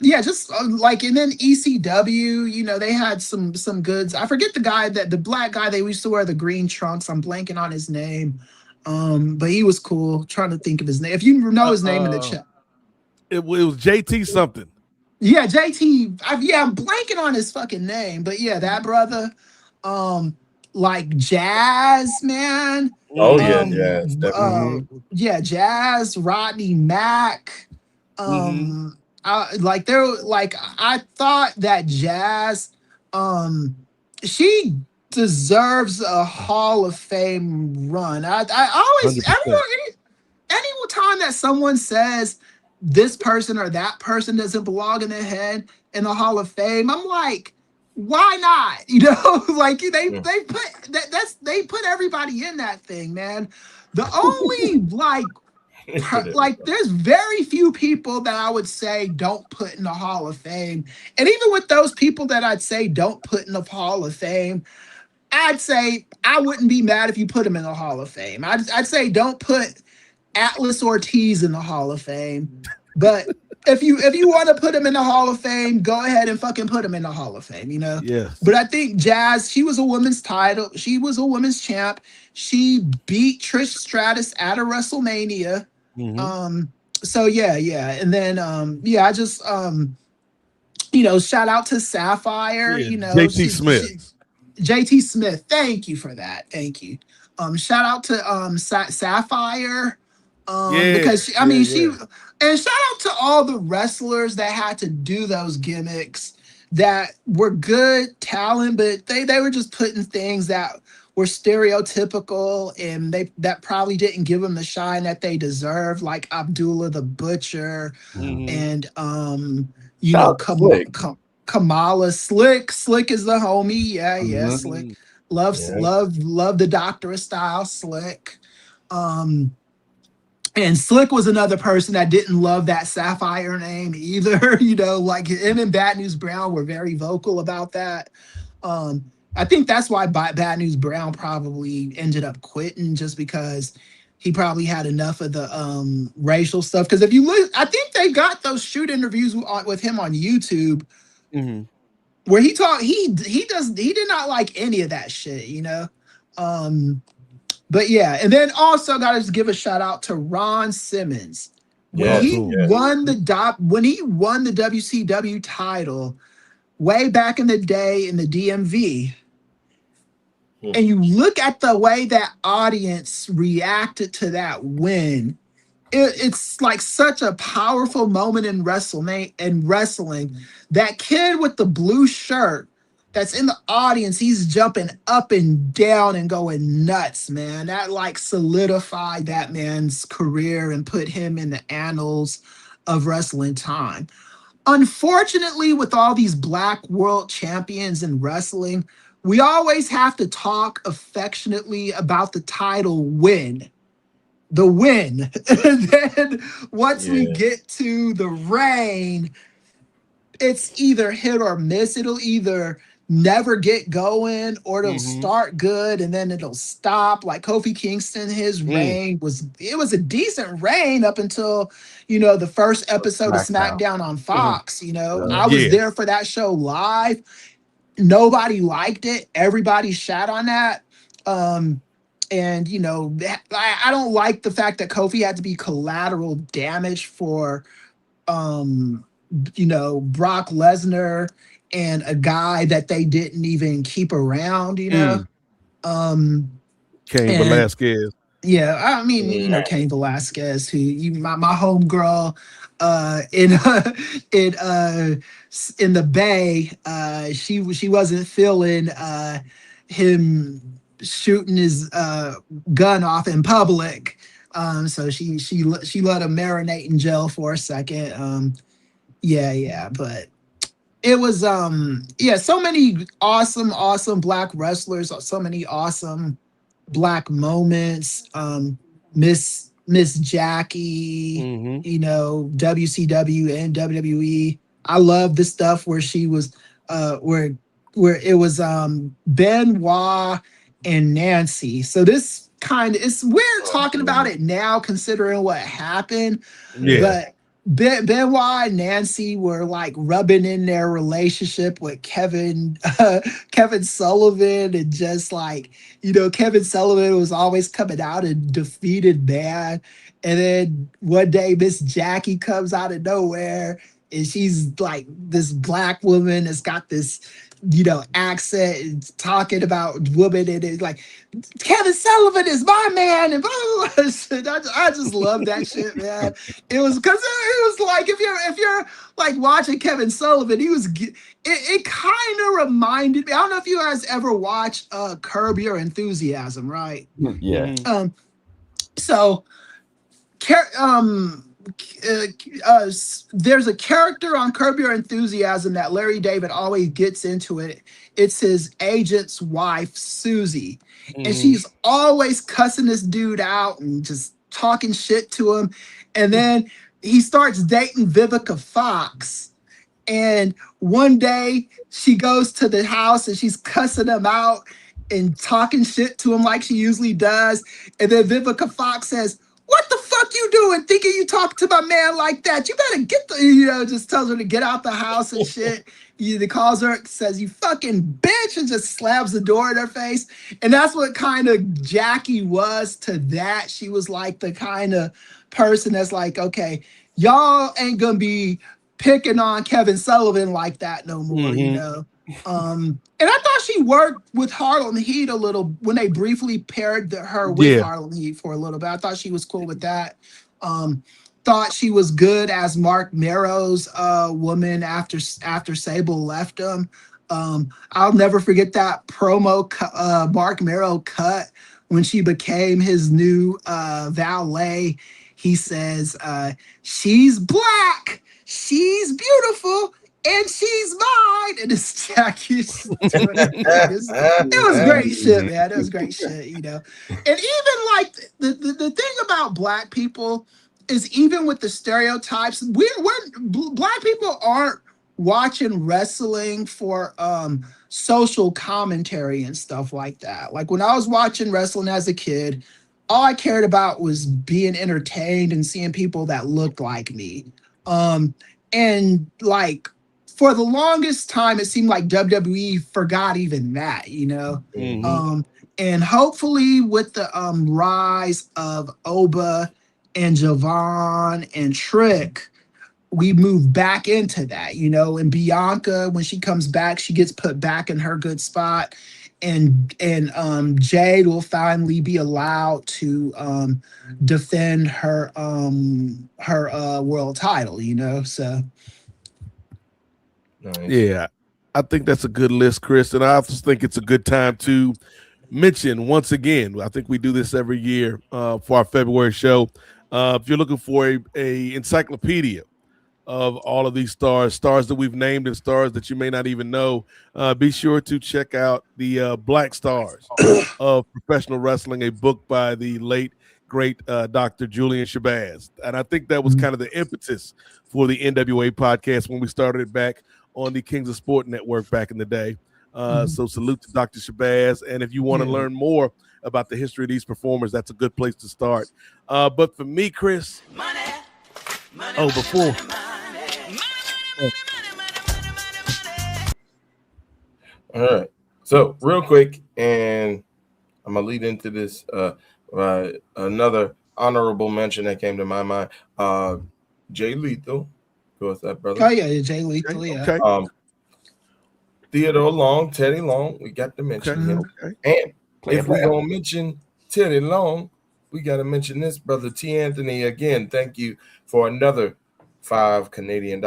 just like, and then ECW, you know, they had some goods. I forget the black guy that used to wear the green trunks. I'm blanking on his name. But he was cool. Trying to think of his name. If you know his name in the chat. It was JT something. Yeah, JT. I'm blanking on his fucking name, but yeah, that brother. Like Jazz, man. Oh yeah, Jazz. Yeah, Jazz, Rodney Mack. I thought that Jazz, she deserves a Hall of Fame run. I always, any time that someone says this person or that person doesn't belong in the Hall of Fame, I'm like, why not? You know, like they put everybody in that thing, man. The only like there's very few people that I would say don't put in the Hall of Fame. And even with those people that I'd say don't put in the Hall of Fame, I'd say I wouldn't be mad if you put him in the Hall of Fame. I'd say don't put Atlas Ortiz in the Hall of Fame. But if you want to put him in the Hall of Fame, go ahead and fucking put him in the Hall of Fame, you know? Yes. But I think Jazz, she was a women's title. She was a women's champ. She beat Trish Stratus at a WrestleMania. So yeah. And then I just you know, shout out to Sapphire, you know. JT Smith. JT Smith. Thank you for that. Thank you. Shout out to Sapphire. Because she and shout out to all the wrestlers that had to do those gimmicks that were good talent, but they were just putting things that were stereotypical and that probably didn't give them the shine that they deserve, like Abdullah the Butcher and you know, Kamala. Slick is the homie. Yeah, Slick. Love the Doctor style Slick. And Slick was another person that didn't love that Sapphire name either. You know, like him and Bad News Brown were very vocal about that. I think that's why Bad News Brown probably ended up quitting, just because he probably had enough of the racial stuff. Because if you look, I think they got those shoot interviews with him on YouTube, where he talked. He did not like any of that shit, you know. But yeah, and then also got to give a shout out to Ron Simmons. When he won the WCW title way back in the day in the DMV, and you look at the way that audience reacted to that win, it's like such a powerful moment in wrestling. That kid with the blue shirt that's in the audience, he's jumping up and down and going nuts, man. That like solidified that man's career and put him in the annals of wrestling time. Unfortunately, with all these black world champions in wrestling, we always have to talk affectionately about the title win. The win. And then once we get to the reign, it's either hit or miss. It'll either never get going or it'll start good and then it'll stop. Like Kofi Kingston, his reign was a decent reign up until, you know, the first episode of SmackDown on Fox. You know, I was there for that show live. Nobody liked it. Everybody shat on that. And you know, I don't like the fact that Kofi had to be collateral damage for you know, Brock Lesnar and a guy that they didn't even keep around, you know. Cain Velasquez. Yeah, I mean, you know, Cain Velasquez, who my homegirl in the Bay, she wasn't feeling him shooting his gun off in public. So she let him marinate in jail for a second. But it was so many awesome black wrestlers, so many awesome black moments. Miss Miss Jackie, you know, WCW and WWE. I love the stuff where she was where it was Benoit and Nancy. So this kind of, it's weird talking about it now considering what happened. But Benoit and Nancy were like rubbing in their relationship with Kevin Sullivan, and just like, you know, Kevin Sullivan was always coming out and defeated man. And then one day Miss Jackie comes out of nowhere, and she's like this black woman that's got this, you know, accent and talking about women, and it's like, Kevin Sullivan is my man, and blah, blah, blah. I just love that shit, man. It was because it was like, if you're like watching Kevin Sullivan, it kind of reminded me. I don't know if you guys ever watched Curb Your Enthusiasm, right? Yeah. So there's a character on Curb Your Enthusiasm that Larry David always gets into it. It's his agent's wife, Susie. And she's always cussing this dude out and just talking shit to him. And then he starts dating Vivica Fox. And one day she goes to the house and she's cussing him out and talking shit to him like she usually does. And then Vivica Fox says, "What the fuck you doing thinking you talk to my man like that? You better get the," you know, just tells her to get out the house and shit. He calls her, says, "You fucking bitch," and just slams the door in her face. And that's what kind of Jackie was to that. She was like the kind of person that's like, okay, y'all ain't gonna be picking on Kevin Sullivan like that no more, you know? And I thought she worked with Harlem Heat a little when they briefly paired her with Harlem Heat for a little bit. I thought she was cool with that. Thought she was good as Mark Merrow's woman after Sable left him. I'll never forget that promo Mark Merrow cut when she became his new valet. He says, "She's black, she's beautiful, and she's mine." And it's Jackie. It was great shit, man. It was great shit, you know. And even like the thing about black people is, even with the stereotypes, black people aren't watching wrestling for social commentary and stuff like that. Like when I was watching wrestling as a kid, all I cared about was being entertained and seeing people that looked like me. And like for the longest time, it seemed like WWE forgot even that, you know? And hopefully with the rise of Oba and Javon and Trick, we move back into that, you know? And Bianca, when she comes back, she gets put back in her good spot. And Jade will finally be allowed to defend her world title, you know? So nice. Yeah, I think that's a good list, Chris. And I also think it's a good time to mention once again, I think we do this every year for our February show. If you're looking for a encyclopedia of all of these stars that we've named and stars that you may not even know, be sure to check out the Black Stars of Professional Wrestling, a book by the late, great Dr. Julian Shabazz. And I think that was kind of the impetus for the NWA podcast when we started it back on the Kings of Sport Network back in the day. So salute to Dr. Shabazz. And if you want to learn more about the history of these performers, that's a good place to start. But for me, Chris, All right. So real quick, and I'm gonna lead into this. Another honorable mention that came to my mind. Jay Lethal. Who was that, brother? oh yeah, Jay Lethal, yeah. Okay. Theodore Long, Teddy Long. We got to mention him. And if we're gonna mention Teddy Long, we got to mention this brother T. Anthony again. Thank you for another $5 Canadian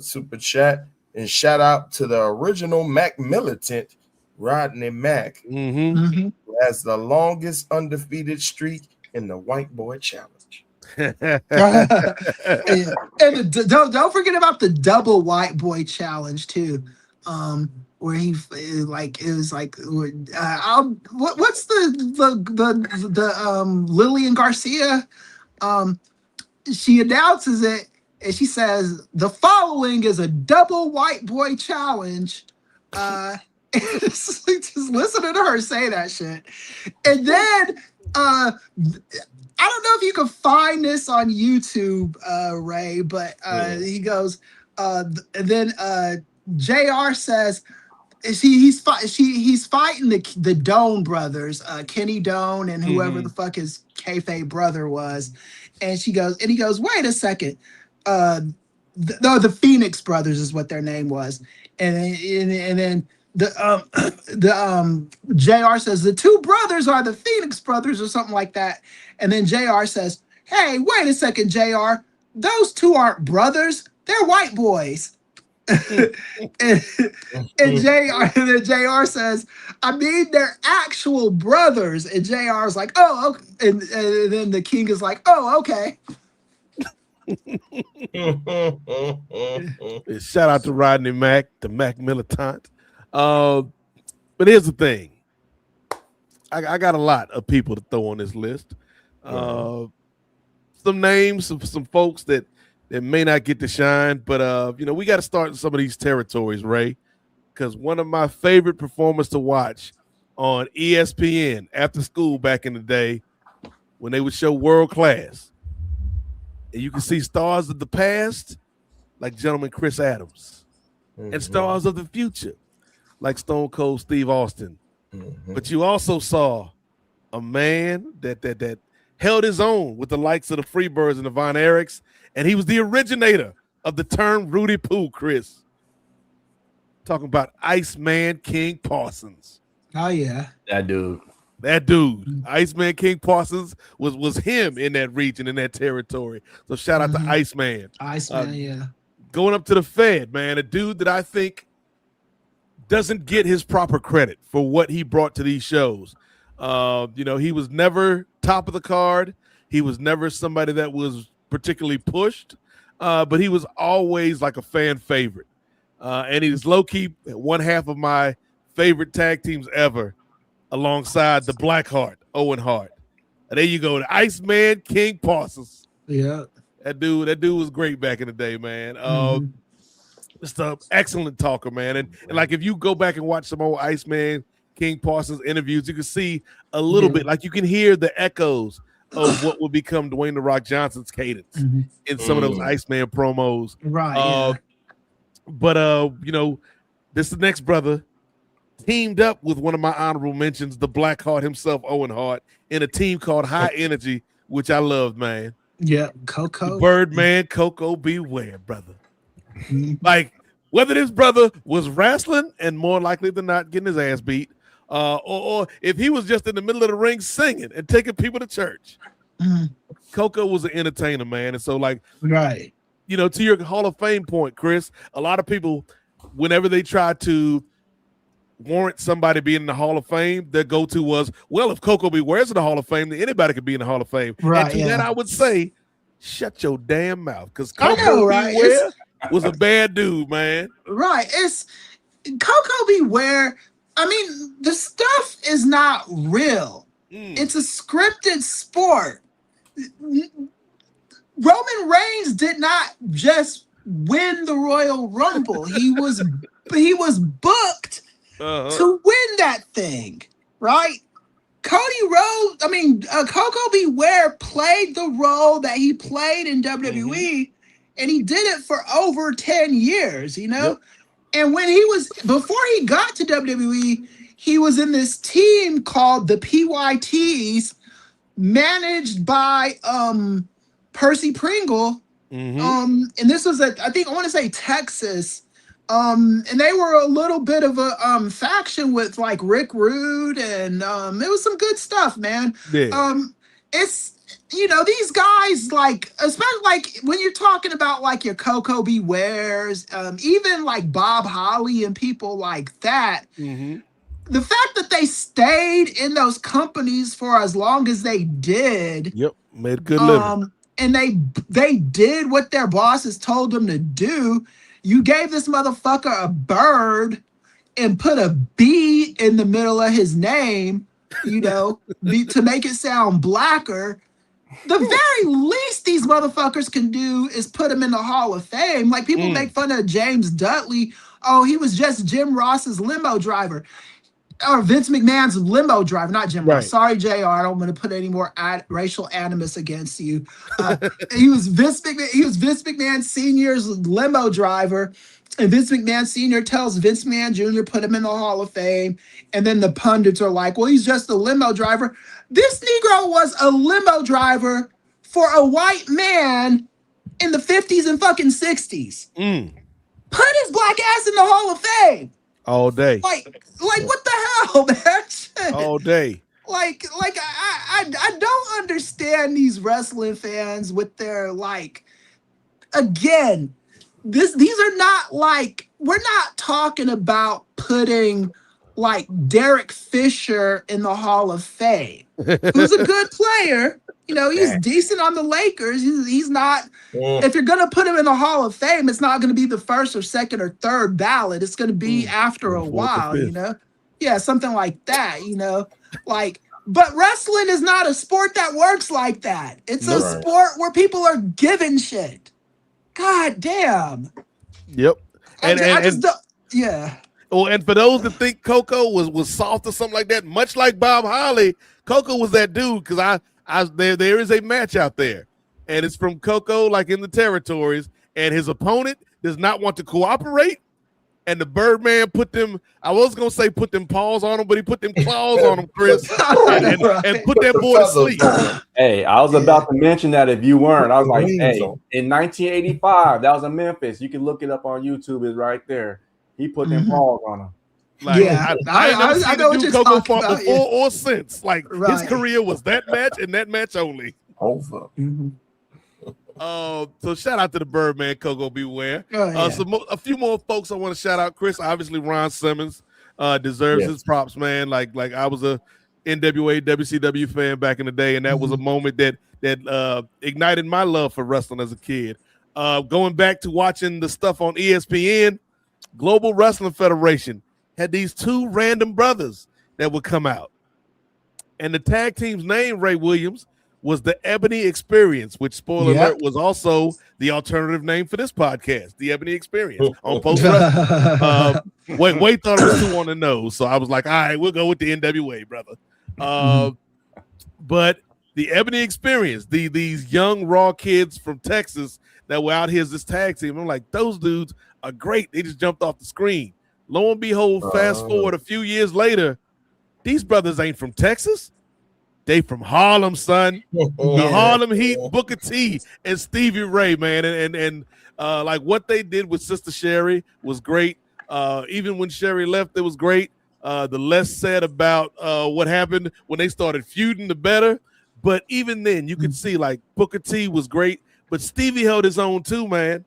super chat, and shout out to the original Mac militant Rodney Mack, who has the longest undefeated streak in the White Boy Challenge. And don't forget about the double White Boy Challenge too. where he like it was like what's the Lillian Garcia, she announces it and she says the following is a double white boy challenge. Just listening to her say that shit, and then I don't know if you can find this on YouTube, Ray, but he goes, and then JR says he's fighting the Doan brothers, Kenny Doan and whoever the fuck his kayfabe brother was, and he goes, wait a second, the Phoenix brothers is what their name was, and then the JR says the two brothers are the Phoenix brothers or something like that, and then JR says, hey, wait a second, JR, those two aren't brothers, they're white boys. and JR says, I mean, they're actual brothers, and JR's like, oh, okay. And then the King is like, oh, okay. Shout out to Rodney Mack, the Mac Militant. But here's the thing. I got a lot of people to throw on this list. Some names of some folks that may not get to shine, but we got to start in some of these territories, Ray, because one of my favorite performers to watch on ESPN after school back in the day when they would show World Class, and you can see stars of the past like gentleman Chris Adams and stars of the future like Stone Cold Steve Austin. But you also saw a man that held his own with the likes of the Freebirds and the Von Erichs, and he was the originator of the term Rudy Poo, Chris. Talking about Iceman King Parsons. Oh, yeah. That dude. Iceman King Parsons was him in that region, in that territory. So shout out to Iceman. Yeah. Going up to the Fed, man, a dude that I think doesn't get his proper credit for what he brought to these shows. He was never top of the card. He was never somebody that was particularly pushed, but he was always like a fan favorite. And he's low-key one half of my favorite tag teams ever, alongside the Blackheart, Owen Hart. And there you go, the Iceman King Parsons. Yeah. That dude was great back in the day, man. Just an excellent talker, man. And like if you go back and watch some old Iceman King Parsons interviews, you can see a little bit, like you can hear the echoes of what would become Dwayne The Rock Johnson's cadence in some of those Iceman promos. Right. But this the next brother teamed up with one of my honorable mentions, the Blackheart himself, Owen Hart, in a team called High Energy, which I loved, man. Yeah, Coco. Birdman, Coco, beware, brother. Like, whether this brother was wrestling and more likely than not getting his ass beat, or if he was just in the middle of the ring singing and taking people to church, Coco was an entertainer, man. And so, like, right, to your Hall of Fame point, Chris, a lot of people, whenever they try to warrant somebody being in the Hall of Fame, their go-to was, well, if Coco Beware's in the Hall of Fame, then anybody could be in the Hall of Fame. Right, and to that, I would say, shut your damn mouth, because Coco Beware was a bad dude, man. Right. It's Coco Beware. I mean, the stuff is not real. It's a scripted sport. Roman Reigns did not just win the Royal Rumble. He was booked to win that thing, right? Coco Beware played the role that he played in WWE, and he did it for over 10 years, Yep. And when before he got to WWE, he was in this team called the PYTs, managed by Percy Pringle. And this was I want to say Texas. And they were a little bit of a faction with like Rick Rude, and it was some good stuff, man. Yeah. It's these guys, like, especially like when you're talking about like your Coco Bewares, even like Bob Holly and people like that. The fact that they stayed in those companies for as long as they did, made a good living. And they did what their bosses told them to do. You gave this motherfucker a bird and put a B in the middle of his name, you know, to make it sound blacker. The very least these motherfuckers can do is put him in the Hall of Fame. Like, people make fun of James Dudley. Oh, he was just Jim Ross's limo driver. Or Vince McMahon's limo driver, not Jim Ross. Sorry, JR. I don't want to put any more racial animus against you. He was Vince McMahon Sr.'s limo driver. And Vince McMahon Sr. tells Vince McMahon Jr. put him in the Hall of Fame. And then the pundits are like, well, he's just a limo driver. This Negro was a limo driver for a white man in the 50s and fucking 60s. Put his black ass in the Hall of Fame. All day. Like what the hell, man? Shit. All day. Like I don't understand these wrestling fans with their, like, again, these are not, like, we're not talking about putting, like, Derek Fisher in the Hall of Fame, who's a good player. You know, he's decent on the Lakers. He's not, if you're going to put him in the Hall of Fame, it's not going to be the first or second or third ballot. It's going to be after a while, you know? Yeah, something like that, you know? Like, but wrestling is not a sport that works like that. It's a sport where people are giving shit. God damn. Yep. I just don't, yeah. Oh, and for those that think Coco was soft or something like that, much like Bob Holly, Coco was that dude, because there is a match out there, and it's from Coco, like in the territories, and his opponent does not want to cooperate, and the Birdman put them paws on him, but he put them claws on him, Chris, and put that boy to sleep. Hey, I was about to mention that if you weren't. I was like, hey, in 1985, that was in Memphis. You can look it up on YouTube. It's right there. He put them paws on him. Like, yeah, I know what you're Coco talking about, before or since. Like, his career was that match and that match only. Over. So shout out to the Birdman, Coco Beware. A few more folks I want to shout out. Chris, obviously Ron Simmons deserves his props, man. Like I was a NWA WCW fan back in the day, and that was a moment that ignited my love for wrestling as a kid. Going back to watching the stuff on ESPN, Global Wrestling Federation had these two random brothers that would come out. And the tag team's name, Ray Williams, was the Ebony Experience, which, spoiler alert, was also the alternative name for this podcast, the Ebony Experience on Post Wrestling. Wade thought it was too on the nose, so I was like, all right, we'll go with the NWA, brother. But the Ebony Experience, these young raw kids from Texas that were out here as this tag team, I'm like, those dudes are great. They just jumped off the screen. Lo and behold, fast forward a few years later, these brothers ain't from Texas. They from Harlem, son. The Harlem Heat, Booker T, and Stevie Ray, man. And like what they did with Sister Sherry was great. Even when Sherry left, it was great. The less said about what happened when they started feuding, the better. But even then, you could see, like, Booker T was great, but Stevie held his own too, man.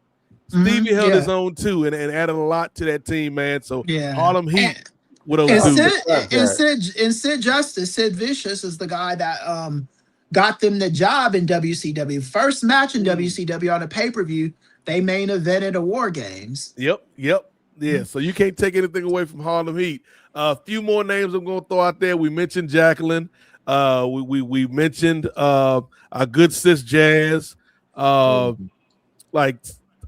Stevie held his own too, and added a lot to that team, man. So Harlem Heat with those dudes. And Sid Justice, Sid Vicious, is the guy that got them the job in WCW. First match in WCW on a pay-per-view, they main evented a War Games. Yep. Yeah, so you can't take anything away from Harlem Heat. A few more names I'm going to throw out there. We mentioned Jacqueline. We mentioned our good sis Jazz. Like,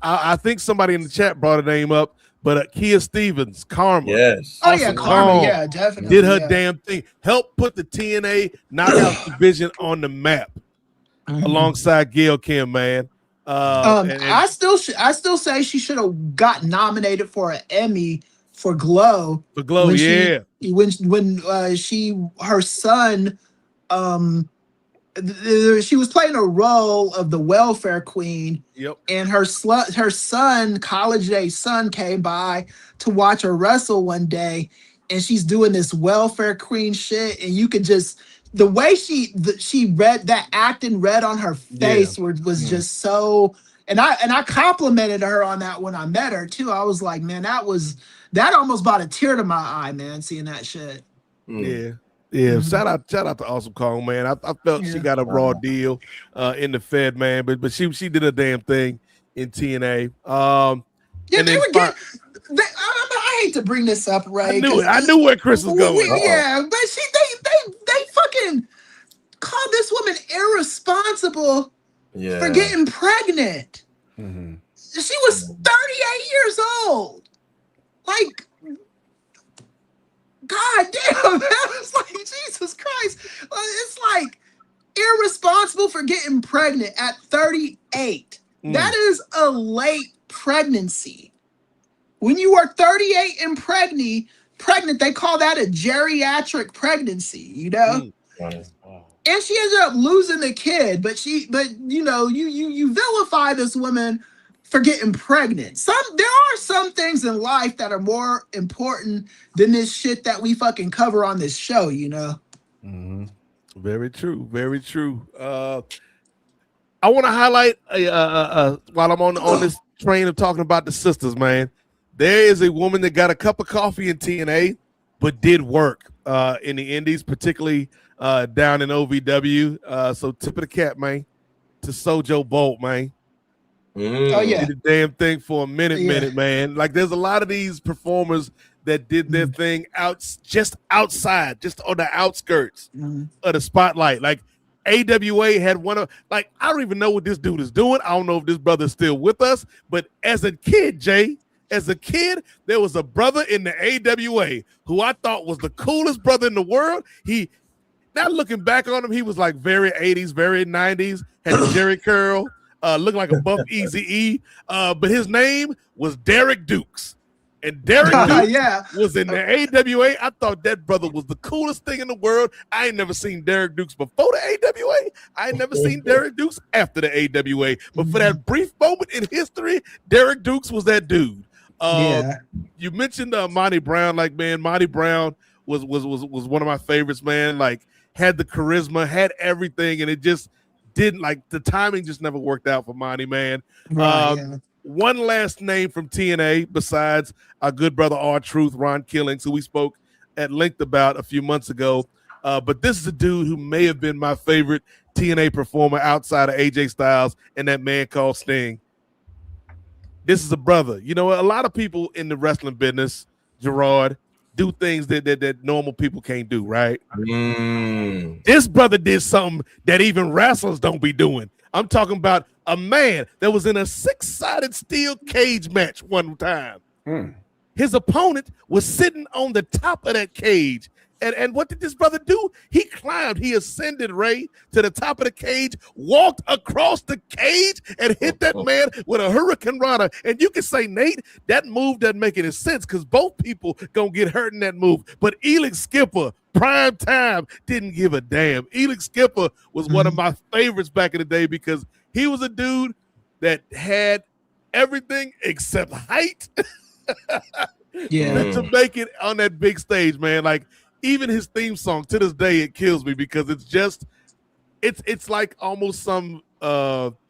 I think somebody in the chat brought a name up, but Kia Stevens, Karma. Yes. Oh, yeah, Karma. Yeah, definitely. Did her damn thing. Helped put the TNA Knockout division on the map alongside Gail Kim, man. I still say she should have got nominated for an Emmy for Glow. For Glow, when her son, she was playing a role of the welfare queen. Yep. And her son, college age son, came by to watch her wrestle one day, and she's doing this welfare queen shit, and you could just, the way she read that acting read on her face was just so, and I complimented her on that when I met her too. I was like, man, that almost brought a tear to my eye, man, seeing that shit. Yeah, shout out to Awesome Kong, man. I felt she got a raw deal in the Fed, man, but she did a damn thing in TNA. Yeah, And they then were getting. I hate to bring this up, Ray. I knew it. I knew where Chris was going. Yeah, but they fucking called this woman irresponsible for getting pregnant. Mm-hmm. She was 38 years old. Like, God damn, man. It's like, Jesus Christ. It's like irresponsible for getting pregnant at 38. That is a late pregnancy. When you are 38 and pregnant, they call that a geriatric pregnancy, you know? And she ended up losing the kid, but you know, you vilify this woman for getting pregnant. There are some things in life that are more important than this shit that we fucking cover on this show, you know? Mm-hmm. Very true. Very true. I want to highlight while I'm on this train of talking about the sisters, man. There is a woman that got a cup of coffee in TNA, but did work in the Indies, particularly down in OVW. So tip of the cap, man, to Sojo Bolt, man. Oh yeah, did the damn thing for a minute, man. Like there's a lot of these performers that did their thing just outside, just on the outskirts of the spotlight. Like AWA had one of, like, I don't even know what this dude is doing. I don't know if this brother's still with us, but as a kid, Jay, there was a brother in the AWA who I thought was the coolest brother in the world. Now looking back on him, he was like very 80s, very 90s, had a Jerry curl, looked like a buff Eazy-E, but his name was Derek Dukes. And Derek Dukes was in the AWA. I thought that brother was the coolest thing in the world. I ain't never seen Derek Dukes before the AWA. I ain't never seen Derek Dukes after the AWA. But for that brief moment in history, Derek Dukes was that dude. You mentioned Monty Brown. Like, man, Monty Brown was one of my favorites, man. Like, had the charisma, had everything, and it just didn't, like, the timing just never worked out for Monty, man. One last name from TNA besides our good brother R-Truth, Ron Killings, who we spoke at length about a few months ago. But this is a dude who may have been my favorite TNA performer outside of AJ Styles and that man called Sting. This is a brother. You know, a lot of people in the wrestling business, Gerard, do things that normal people can't do, right? This brother did something that even wrestlers don't be doing. I'm talking about a man that was in a 6-sided steel cage match one time. His opponent was sitting on the top of that cage. And what did this brother do? He climbed, he ascended, Ray, to the top of the cage, walked across the cage, and hit that man with a Hurricane Rana. And you can say, Nate, that move doesn't make any sense because both people gonna get hurt in that move. But Elix Skipper, prime time, didn't give a damn. Elix Skipper was one of my favorites back in the day because he was a dude that had everything except height to make it on that big stage, man. Like, even his theme song to this day, it kills me because it's like almost some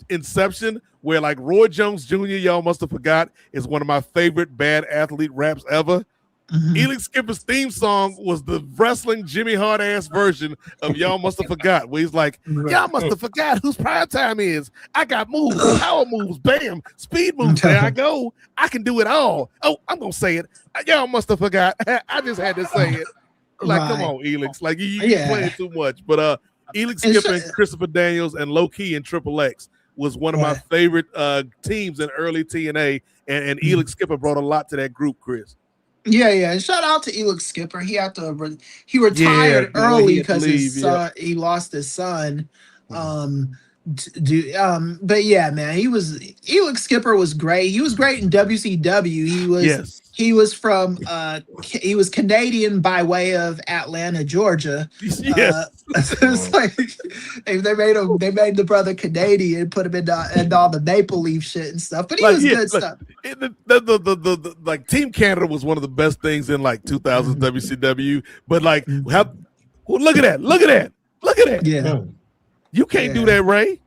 Inception where, like, Roy Jones Jr., y'all must have forgot, is one of my favorite bad athlete raps ever. Elix Skipper's theme song was the wrestling Jimmy Hart ass version of Y'all Must Have Forgot, where he's like, y'all must have forgot whose prime time is. I got moves, power moves, bam, speed moves. There I go. I can do it all. Oh, I'm gonna say it. Y'all must have forgot. I just had to say it. Like, come on, Elix. Like, you playing too much. But Elix Skipper and Christopher Daniels and Low Key and Triple X was one of my favorite teams in early TNA, and Elix Skipper brought a lot to that group, Chris. Yeah. And shout out to Elix Skipper. He retired early because he lost his son. But yeah, man, Elix Skipper was great. He was great in WCW. He was from he was Canadian by way of Atlanta, Georgia. It's like they made the brother Canadian, put him in all the Maple Leaf shit and stuff. But he was good stuff. The like Team Canada was one of the best things in like 2000s WCW. But like, look at that. Yeah. You can't do that, Ray.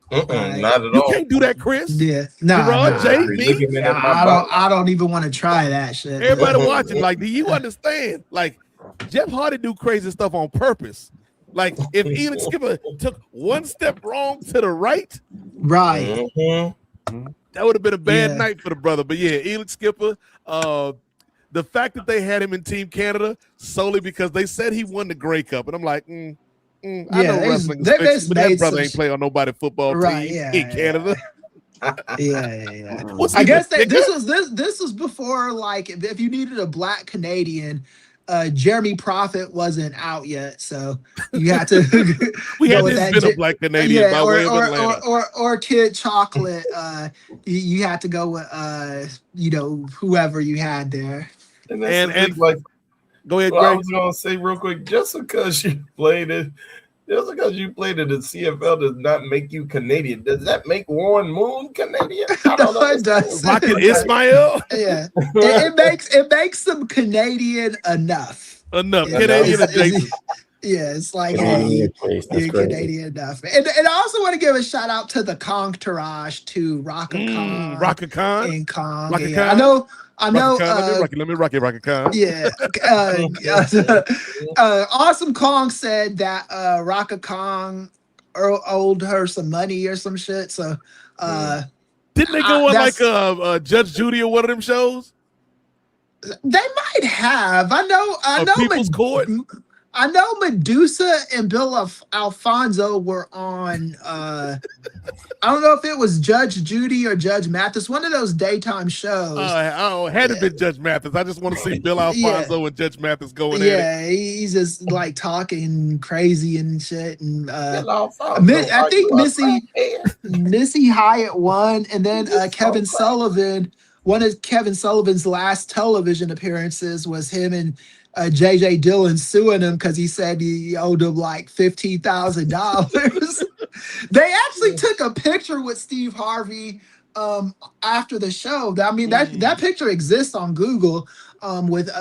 Not at all. You can't do that, Chris. Yeah, Jay, me. I don't even want to try that shit. Everybody watching, like, do you understand? Like, Jeff Hardy do crazy stuff on purpose. Like, if Elix Skipper took one step wrong to the right, That would have been a bad night for the brother. But yeah, Elix Skipper, the fact that they had him in Team Canada solely because they said he won the Grey Cup. And I'm like, I know wrestling is fixed, but that brother ain't play on nobody football team in Canada. Yeah. I guess this was before, like, if you needed a black Canadian, Jeremy Prophet wasn't out yet, so you had to we had this been a black Canadian by way of Atlanta. or Kid Chocolate. You had to go with whoever you had there. And like, go ahead, Greg. I was gonna say real quick, just because you played it in the CFL does not make you Canadian. Does that make Warren Moon Canadian? I don't know. It does. Rocket Ismail. Yeah, it makes them Canadian enough. Canadian adjacent. Yeah, it's like you're Canadian enough. And I also want to give a shout out to the Contourage, to Raka Khan. Raka Khan and Khan. Raka Yeah. Khan. I know. Let me rock it, Raka Khan. Yeah. Awesome Kong said that Raka Kong owed her some money or some shit. So didn't they go on like Judge Judy or one of them shows? They might have. I know People's Court. I know Medusa and Bill Alfonso were on. I don't know if it was Judge Judy or Judge Mathis, one of those daytime shows. Had it been Judge Mathis. I just want to see Bill Alfonso and Judge Mathis going in. Yeah, he's just like talking crazy and shit. And I think Missy Hyatt won, and then Kevin Sullivan. One of Kevin Sullivan's last television appearances was him and JJ Dillon suing him because he said he owed him like $15,000. They actually took a picture with Steve Harvey after the show. I mean, that picture exists on Google with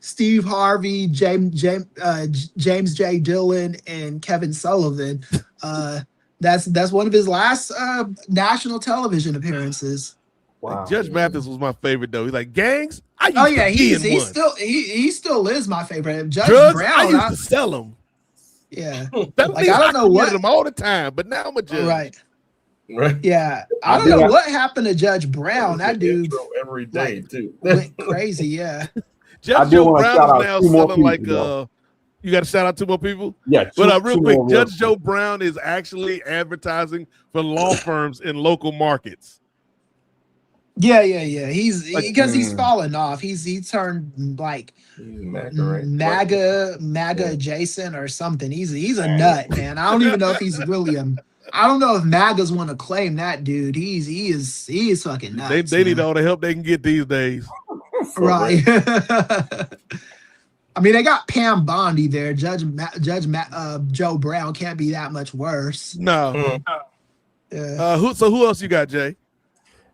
Steve Harvey, James J. Dillon, and Kevin Sullivan. That's one of his last national television appearances. Wow. Like Judge Mathis was my favorite though. He's like, gangs. He still is my favorite. Judge Drugs, Brown, I used to sell them. Yeah, like I don't know what them all the time, but now I'm a judge. Right. Yeah, I don't know what happened to Judge Brown. That dude every day too went crazy. Yeah. Judge Joe Brown is now selling like you got to shout out two more people. Yeah, but real quick, Judge Joe Brown is actually advertising for law firms in local markets. Yeah. He's because he's fallen off. He turned like MAGA adjacent or something. He's a nut, man. I don't even know if he's really I don't know if MAGAs want to claim that dude. He is fucking nuts. They need all the help they can get these days. Right. I mean, they got Pam Bondi there. Judge Joe Brown can't be that much worse. No. Yeah. Who else you got, Jay?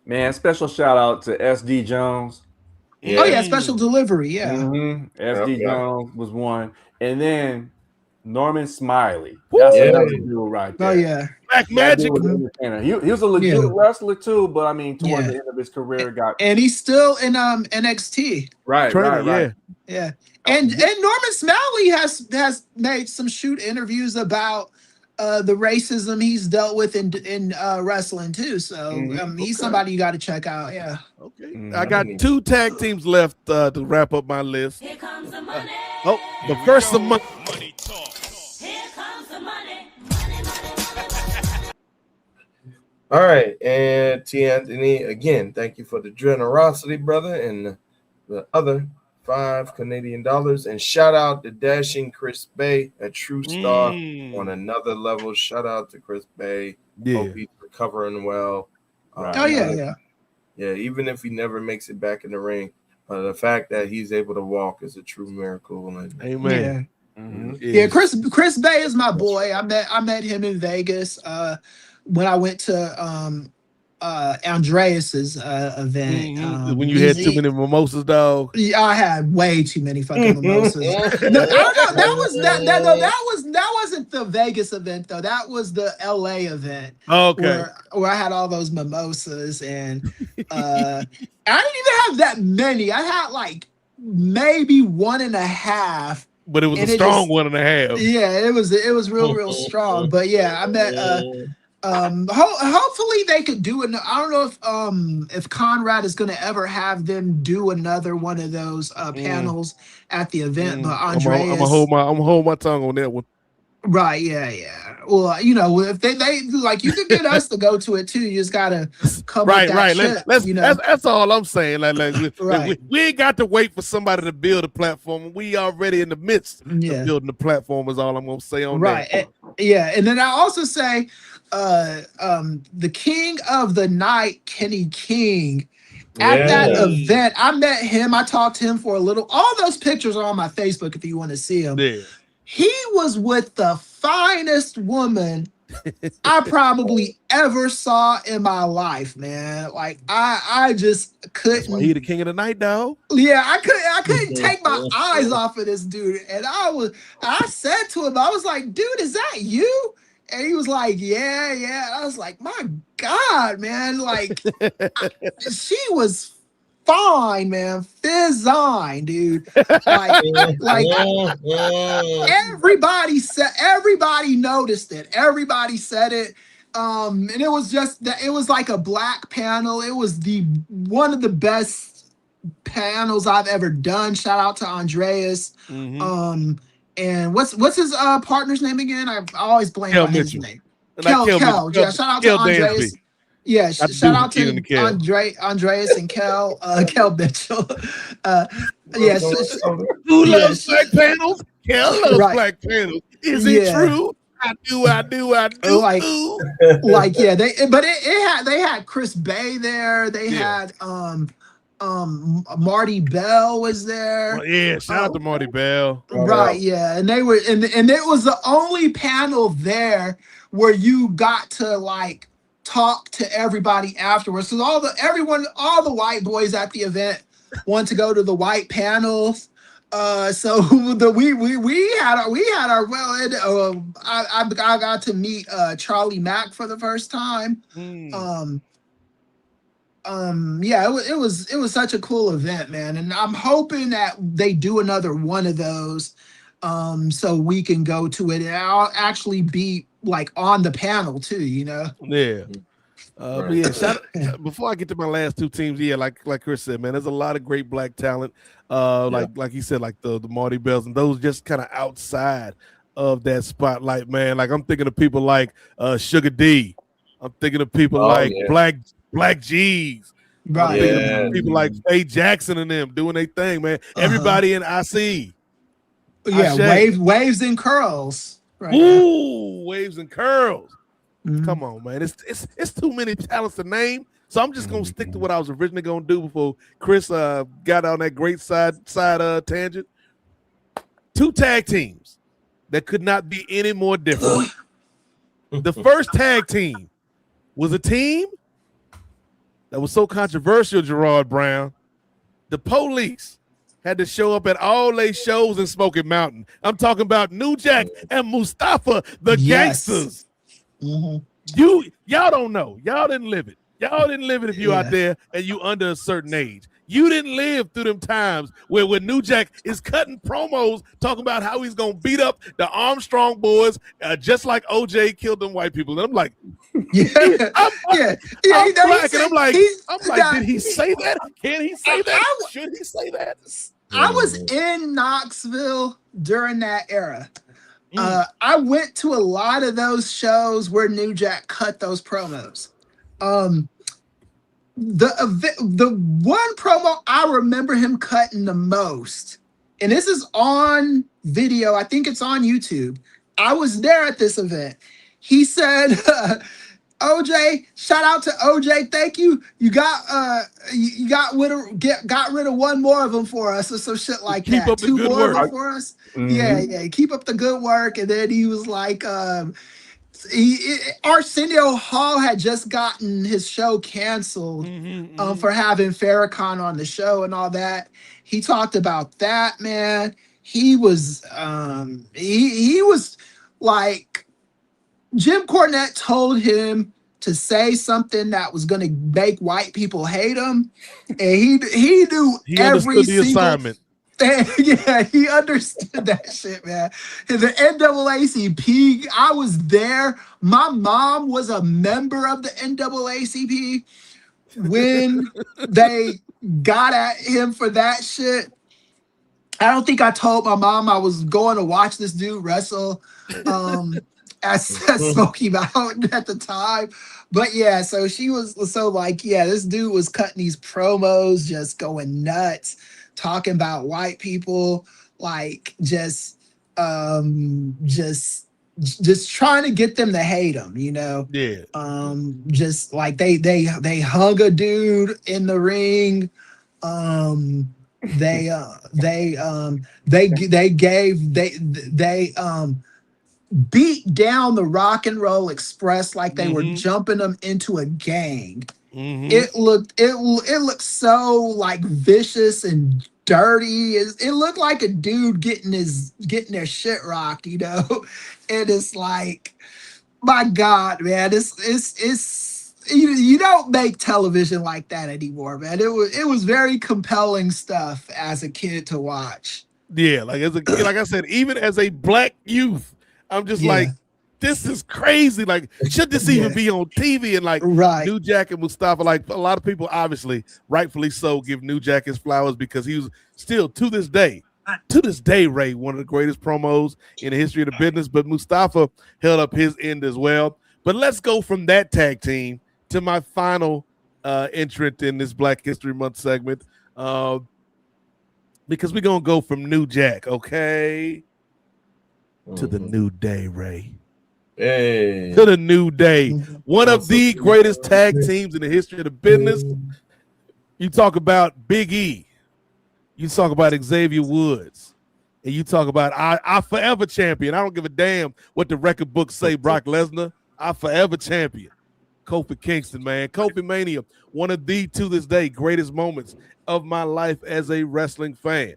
Man, special shout out to SD Jones. Yeah. Oh yeah, special delivery. Yeah. Mm-hmm. SD Jones was one, and then Norman Smiley. That's another dude right there. Oh yeah, Black Magic. He was a legit wrestler too, but I mean, towards the end of his career, and he's still in NXT. Right. Yeah. And Norman Smiley has made some shoot interviews about the racism he's dealt with in wrestling too. So he's somebody you got to check out. Yeah. Okay. I got 2 tag teams left to wrap up my list. Here comes the money. The first of money talk. Here comes the money. All right, and T. Anthony, again, thank you for the generosity, brother, and the other $5 Canadian. And shout out to Dashing Chris Bay, a true star on another level. Shout out to Chris Bay. Hope he's recovering well. Yeah, even if he never makes it back in the ring, the fact that he's able to walk is a true miracle. Amen. Yeah, Chris Bay is my boy. I met him in Vegas when I went to Andreas's event. When you had too many mimosas, dog. Yeah, I had way too many fucking mimosas. No, that wasn't the Vegas event though. That was the LA event. Okay. Where I had all those mimosas, and I didn't even have that many. I had like maybe 1.5. But it was a strong 1.5. Yeah, it was real strong. But yeah, Hopefully they could do it. I don't know if Conrad is going to ever have them do another one of those panels at the event, but Andreas, I'm gonna hold my tongue on that one. Right, yeah. Well, you know, if they like, you could get us to go to it too. You just gotta come with that chip, Let's, you know? that's all I'm saying. Right. We ain't got to wait for somebody to build a platform. We already in the midst of building the platform. Is all I'm gonna say on that. Right. And then I also say, the king of the night, Kenny King. At that event, I met him. I talked to him for a little. All those pictures are on my Facebook if you want to see them. Yeah. He was with the finest woman I probably ever saw in my life, man. Like I just couldn't. That's why he the king of the night, dog. Yeah, I couldn't take my eyes off of this dude. And I said to him, I was like, dude, is that you? And he was like, yeah. And I was like, my God, man. Like, she was fine, man. Fizzine, dude. Like everybody noticed it. Everybody said it. And it was just that it was like a black panel. It was one of the best panels I've ever done. Shout out to Andreas. And what's his partner's name again? I always blank on his name. Kel. Yeah, shout out to Andreas. Yeah, shout out to Andreas and Kel Mitchell. Who loves black panels? Kel loves black panels. Is it true? I do. They had Chris Bay there. They had Marty Bell was there. Well, yeah, shout out to Marty Bell. Right, yeah. And they were and it was the only panel there where you got to like talk to everybody afterwards. So all the white boys at the event want to go to the white panels. So we had our I got to meet Charlie Mack for the first time. It was such a cool event, man, and I'm hoping that they do another one of those so we can go to it and I'll actually be like on the panel too, you know. But yeah, before I get to my last two teams, like Chris said, man, there's a lot of great black talent. Like he said, like the Marty Bells and those just kind of outside of that spotlight, man. Like I'm thinking of people like Sugar D. I'm thinking of people like Black G's. Right. I'm thinking of people like Faye Jackson and them doing their thing, man. Everybody in IC. Yeah, waves and curls. Right. Ooh, waves and curls. Come on, man. It's too many talents to name. So I'm just gonna stick to what I was originally gonna do before Chris got on that great side tangent. Two tag teams that could not be any more different. The first tag team was a team that was so controversial, Gerard Brown. The Police had to show up at all their shows in Smoky Mountain. I'm talking about New Jack and Mustafa, the Gangsters. Y'all don't know. Y'all didn't live it. Y'all didn't live it if you out there and you under a certain age. You didn't live through them times where New Jack is cutting promos talking about how he's gonna beat up the Armstrong boys just like OJ killed them white people. And I'm like, I'm like, did he say that? Can he say that? Should he say that? I was in Knoxville during that era. I went to a lot of those shows where New Jack cut those promos. The one promo I remember him cutting the most, and this is on video, I think it's on YouTube. I was there at this event. He said, OJ, shout out to OJ, thank you. You got rid of one more of them for us, or some shit like that. Keep up Two the good more work. of them for us. Yeah, keep up the good work. And then he was like, Arsenio Hall had just gotten his show canceled for having Farrakhan on the show and all that. He talked about that, man. He was he was like, Jim Cornette told him to say something that was going to make white people hate him, and he knew he understood the assignment. Yeah, he understood that shit, man. The NAACP, I was there. My mom was a member of the NAACP when they got at him for that shit. I don't think I told my mom I was going to watch this dude wrestle at Smoky Mountain at the time. But yeah, so she was like, yeah, this dude was cutting these promos, just going nuts, talking about white people, like just trying to get them to hate him, you know? Yeah. Just like they hung a dude in the ring. They beat down the Rock and Roll Express like they were jumping them into a gang. It looked so like vicious and dirty. It looked like a dude getting their shit rocked, you know. And it's like, my God, man, it's you don't make television like that anymore, man. It was very compelling stuff as a kid to watch. Yeah, like like I said, even as a black youth, I'm just like, this is crazy. Like, should this even be on TV? And like, New Jack and Mustafa, like a lot of people, obviously, rightfully so, give New Jack his flowers because he was still to this day, Ray, one of the greatest promos in the history of the business. But Mustafa held up his end as well. But let's go from that tag team to my final entrant in this Black History Month segment, because we're gonna go from New Jack, okay, to the New Day, Ray. Hey. To the New Day, one of the greatest tag teams in the history of the business. You talk about Big E, you talk about Xavier Woods, and you talk about our forever champion. I don't give a damn what the record books say, Brock Lesnar, our forever champion, Kofi Kingston, man. Kofi Mania, one of the, to this day, greatest moments of my life as a wrestling fan.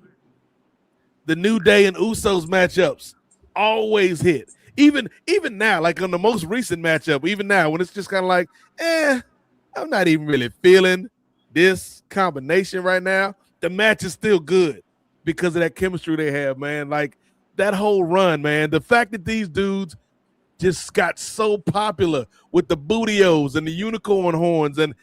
The New Day and Usos matchups always hit. Even now, like on the most recent matchup, even now, when it's just kind of like, I'm not even really feeling this combination right now, the match is still good because of that chemistry they have, man. Like, that whole run, man, the fact that these dudes just got so popular with the Bootios and the unicorn horns and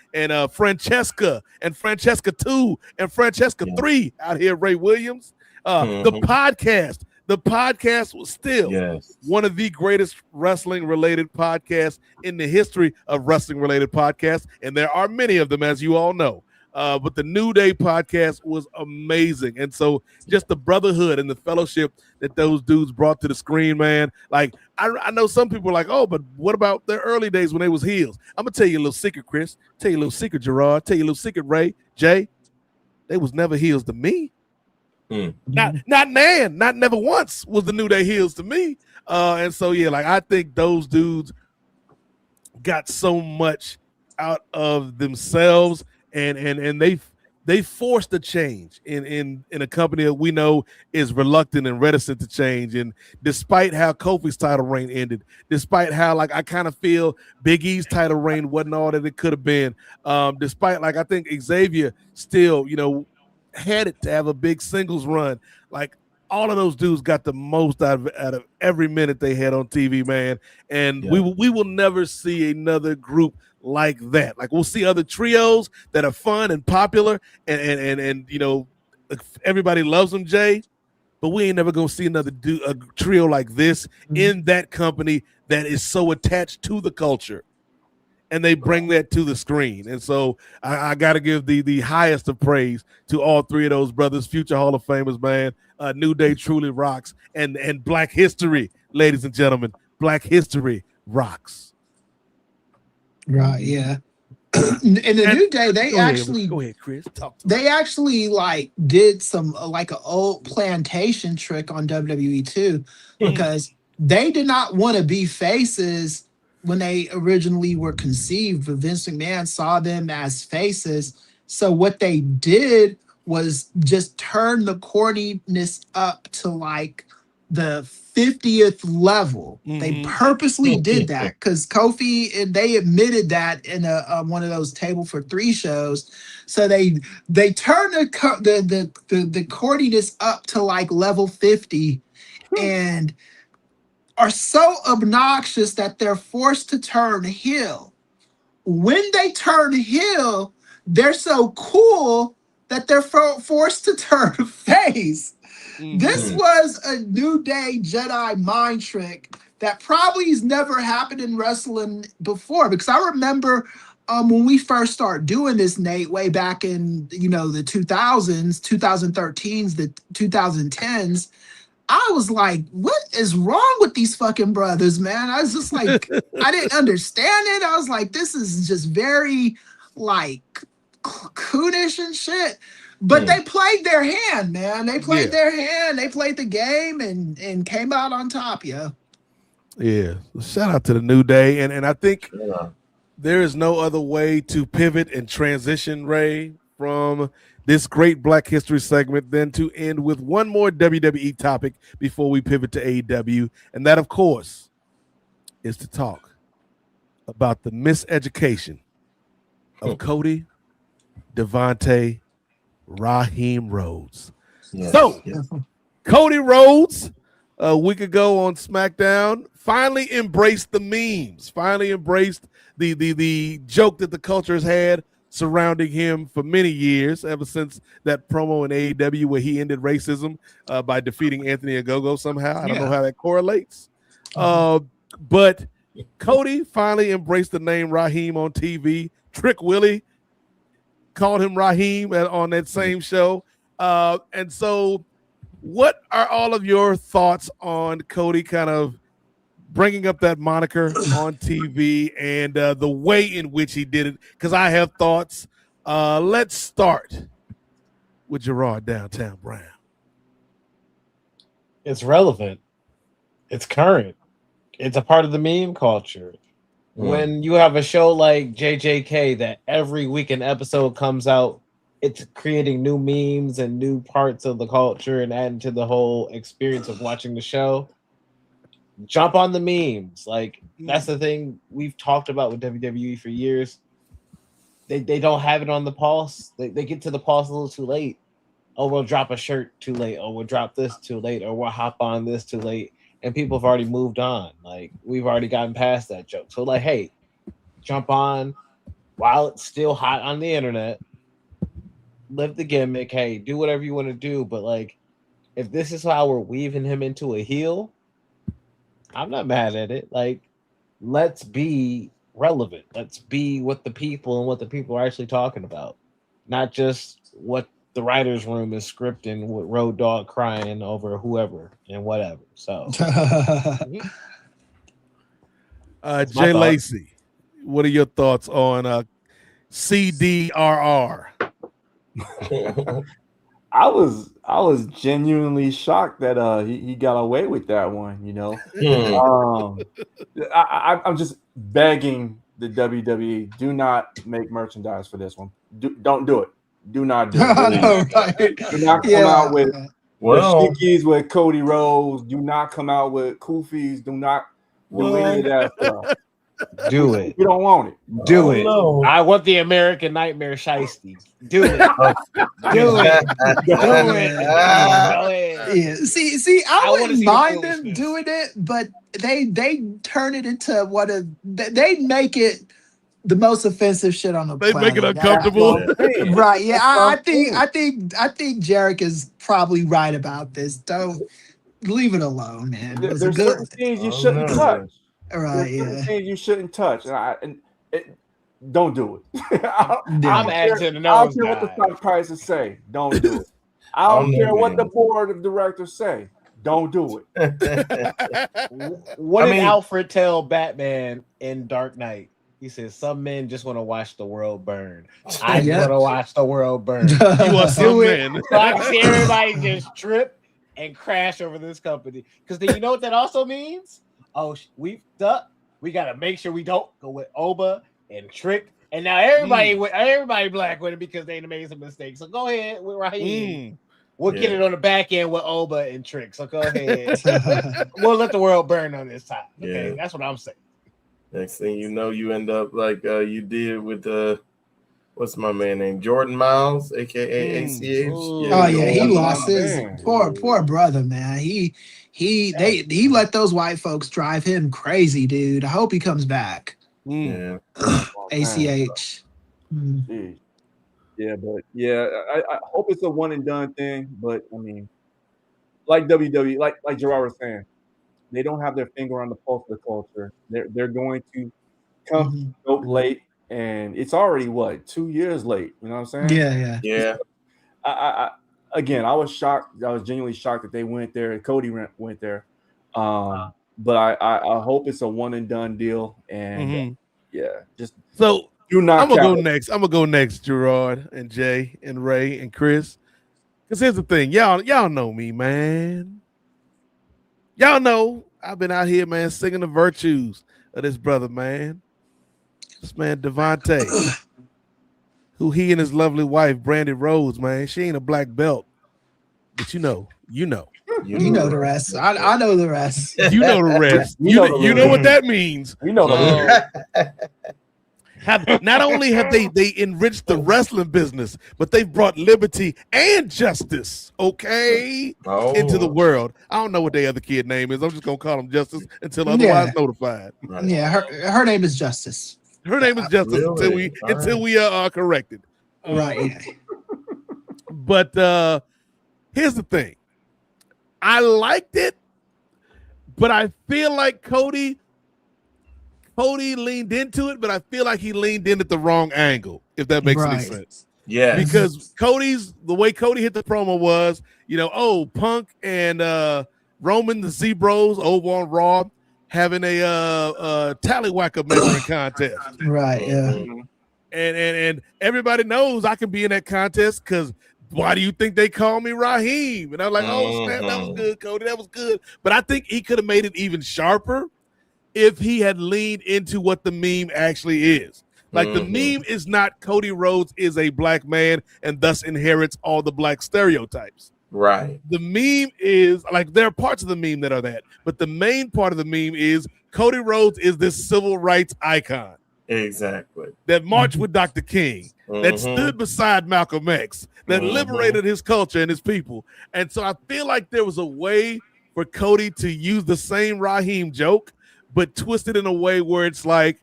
Francesca and Francesca 2 and Francesca 3 out here, Ray Williams. The podcast was still one of the greatest wrestling-related podcasts in the history of wrestling-related podcasts, and there are many of them, as you all know. But the New Day podcast was amazing. And so just the brotherhood and the fellowship that those dudes brought to the screen, man. Like, I know some people are like, oh, but what about their early days when they was heels? I'm going to tell you a little secret, Chris. Tell you a little secret, Gerard. Tell you a little secret, Ray. Jay. They was never heels to me. Not never once was the New Day heels to me. And so, yeah, like, I think those dudes got so much out of themselves, and they forced a change in a company that we know is reluctant and reticent to change. And despite how Kofi's title reign ended, despite how, like, I kind of feel Big E's title reign wasn't all that it could have been, despite, like, I think Xavier still, you know, had it to have a big singles run. Like, all of those dudes got the most out of every minute they had on TV, man. And we will never see another group like that. Like, we'll see other trios that are fun and popular, and you know, everybody loves them, Jay. But we ain't never gonna see a trio like this in that company that is so attached to the culture, and they bring that to the screen. And so I got to give the highest of praise to all three of those brothers, future Hall of Famers, man. New Day truly rocks, and Black history, ladies and gentlemen, Black history rocks. Right, yeah. In the New Day, they actually go ahead, Chris. Talk to they actually like did some like an old plantation trick on WWE too, because they did not want to be faces when they originally were conceived, but Vince McMahon saw them as faces. So what they did was just turn the corniness up to like the 50th level. They purposely did that because Kofi, and they admitted that in one of those table for three shows. So they turned the cordiness up to like level 50 and are so obnoxious that they're forced to turn heel. When they turn heel, they're so cool that they're forced to turn face. This was a New Day Jedi mind trick that probably has never happened in wrestling before. Because I remember when we first started doing this, Nate, way back in the 2000s, 2013s, the 2010s. I was like, what is wrong with these fucking brothers, man? I was just like, I didn't understand it. I was like, this is just very like coonish and shit. But they played their hand, man. They played their hand. They played the game and came out on top, yeah. Yeah. Shout out to the New Day. And I think there is no other way to pivot and transition, Ray, from this great Black History segment than to end with one more WWE topic before we pivot to AEW. And that, of course, is to talk about the miseducation of Cody, Devontae, Raheem Rhodes. Cody Rhodes, a week ago on SmackDown, finally embraced the memes, finally embraced the joke that the culture has had surrounding him for many years, ever since that promo in AEW where he ended racism by defeating Anthony Ogogo somehow. I don't know how that correlates. But Cody finally embraced the name Raheem on TV. Trick Willie called him Raheem on that same show. And so what are all of your thoughts on Cody kind of bringing up that moniker on TV and the way in which he did it? Because I have thoughts. Let's start with Gerard Downtown Brown. It's relevant. It's current. It's a part of the meme culture. When you have a show like JJK that every week an episode comes out, it's creating new memes and new parts of the culture and adding to the whole experience of watching the show. Jump on the memes. Like, that's the thing we've talked about with WWE for years. They don't have it on the pulse. They get to the pulse a little too late. Oh, we'll drop a shirt too late. Oh, we'll drop this too late. Or we'll hop on this too late. And people have already moved on. Like, we've already gotten past that joke. So, like, hey, jump on while it's still hot on the internet. Live the gimmick. Hey, do whatever you want to do. But, like, if this is how we're weaving him into a heel, I'm not mad at it. Like, let's be relevant. Let's be what the people and what the people are actually talking about. Not just what the writer's room is scripting with Road Dogg crying over whoever and whatever. So, Jay Lacey, what are your thoughts on CDRR? I was genuinely shocked that he got away with that one. I'm just begging the WWE, do not make merchandise for this one. Don't do it. Do not do it. Do not come out with stickies with Cody Rhodes. Do not come out with Koofies. Do not do any of that stuff. Do it. You don't want it. Do it. No. I want the American Nightmare Shiesty. Do it. Do it. Do it. Yeah. See, I wouldn't mind them doing it, but they turn it into they make it the most offensive shit on the planet. They make it uncomfortable. Right. Yeah. I think Jarek is probably right about this. Don't leave it alone, man. There's certain things you shouldn't touch. Right. Yeah. Things you shouldn't touch, don't do it. I'm adding to the nose. I don't care what the stock prices say. Don't do it. I don't care what the board of directors say. Don't do it. What did Alfred tell Batman in Dark Knight? He says, some men just want to watch the world burn. I just want to watch the world burn. You want some men. So I can see everybody just trip and crash over this company. Because then you know what that also means? Oh, we got to make sure we don't go with Oba and Trick. And now everybody black with it because they made some mistakes. So go ahead with Raheem. We'll get it on the back end with Oba and Trick. So go ahead. We'll let the world burn on this time. Okay, that's what I'm saying. Next thing you know, you end up like you did with what's my man name? Jordan Miles, aka ACH. He lost his poor brother, man. He let those white folks drive him crazy, dude. I hope he comes back. Yeah. ACH. Yeah, but I hope it's a one and done thing. But I mean, like WWE, like Gerard was saying, they don't have their finger on the pulse of the culture. They're going to come late, and it's already 2 years late. You know what I'm saying? Yeah. I was shocked. I was genuinely shocked that they went there. Cody went there. But I hope it's a one and done deal. And just so. Do not. I'm gonna go next, Gerard and Jay and Ray and Chris. Because here's the thing, y'all know me, man. Y'all know I've been out here, man, singing the virtues of this brother, man. This man Devontae, who he and his lovely wife Brandy Rose, man. She ain't a black belt, but you know. You know the rest. I know the rest. You know the rest. You know what that means. We know the rest. Not only have they enriched the wrestling business, but they've brought liberty and justice, into the world. I don't know what their other kid name is. I'm just gonna call him Justice until otherwise notified. Right. Yeah, her name is Justice. Her name is Justice until we are corrected. Right. But here's the thing. I liked it, but I feel like Cody leaned into it, but I feel like he leaned in at the wrong angle, if that makes any sense. Yeah. Because the way Cody hit the promo was, Punk and Roman, the Z-Bros over on Raw, having a tallywhacker measuring contest. Right, yeah. And everybody knows I can be in that contest because why do you think they call me Raheem? And I'm like, oh, snap, that was good, Cody. That was good. But I think he could have made it even sharper if he had leaned into what the meme actually is. Like the meme is not Cody Rhodes is a black man and thus inherits all the black stereotypes. Right. The meme is like there are parts of the meme that are that, but the main part of the meme is Cody Rhodes is this civil rights icon. Exactly. That marched with Dr. King, that stood beside Malcolm X, that liberated his culture and his people. And so I feel like there was a way for Cody to use the same Raheem joke, but twisted in a way where it's like,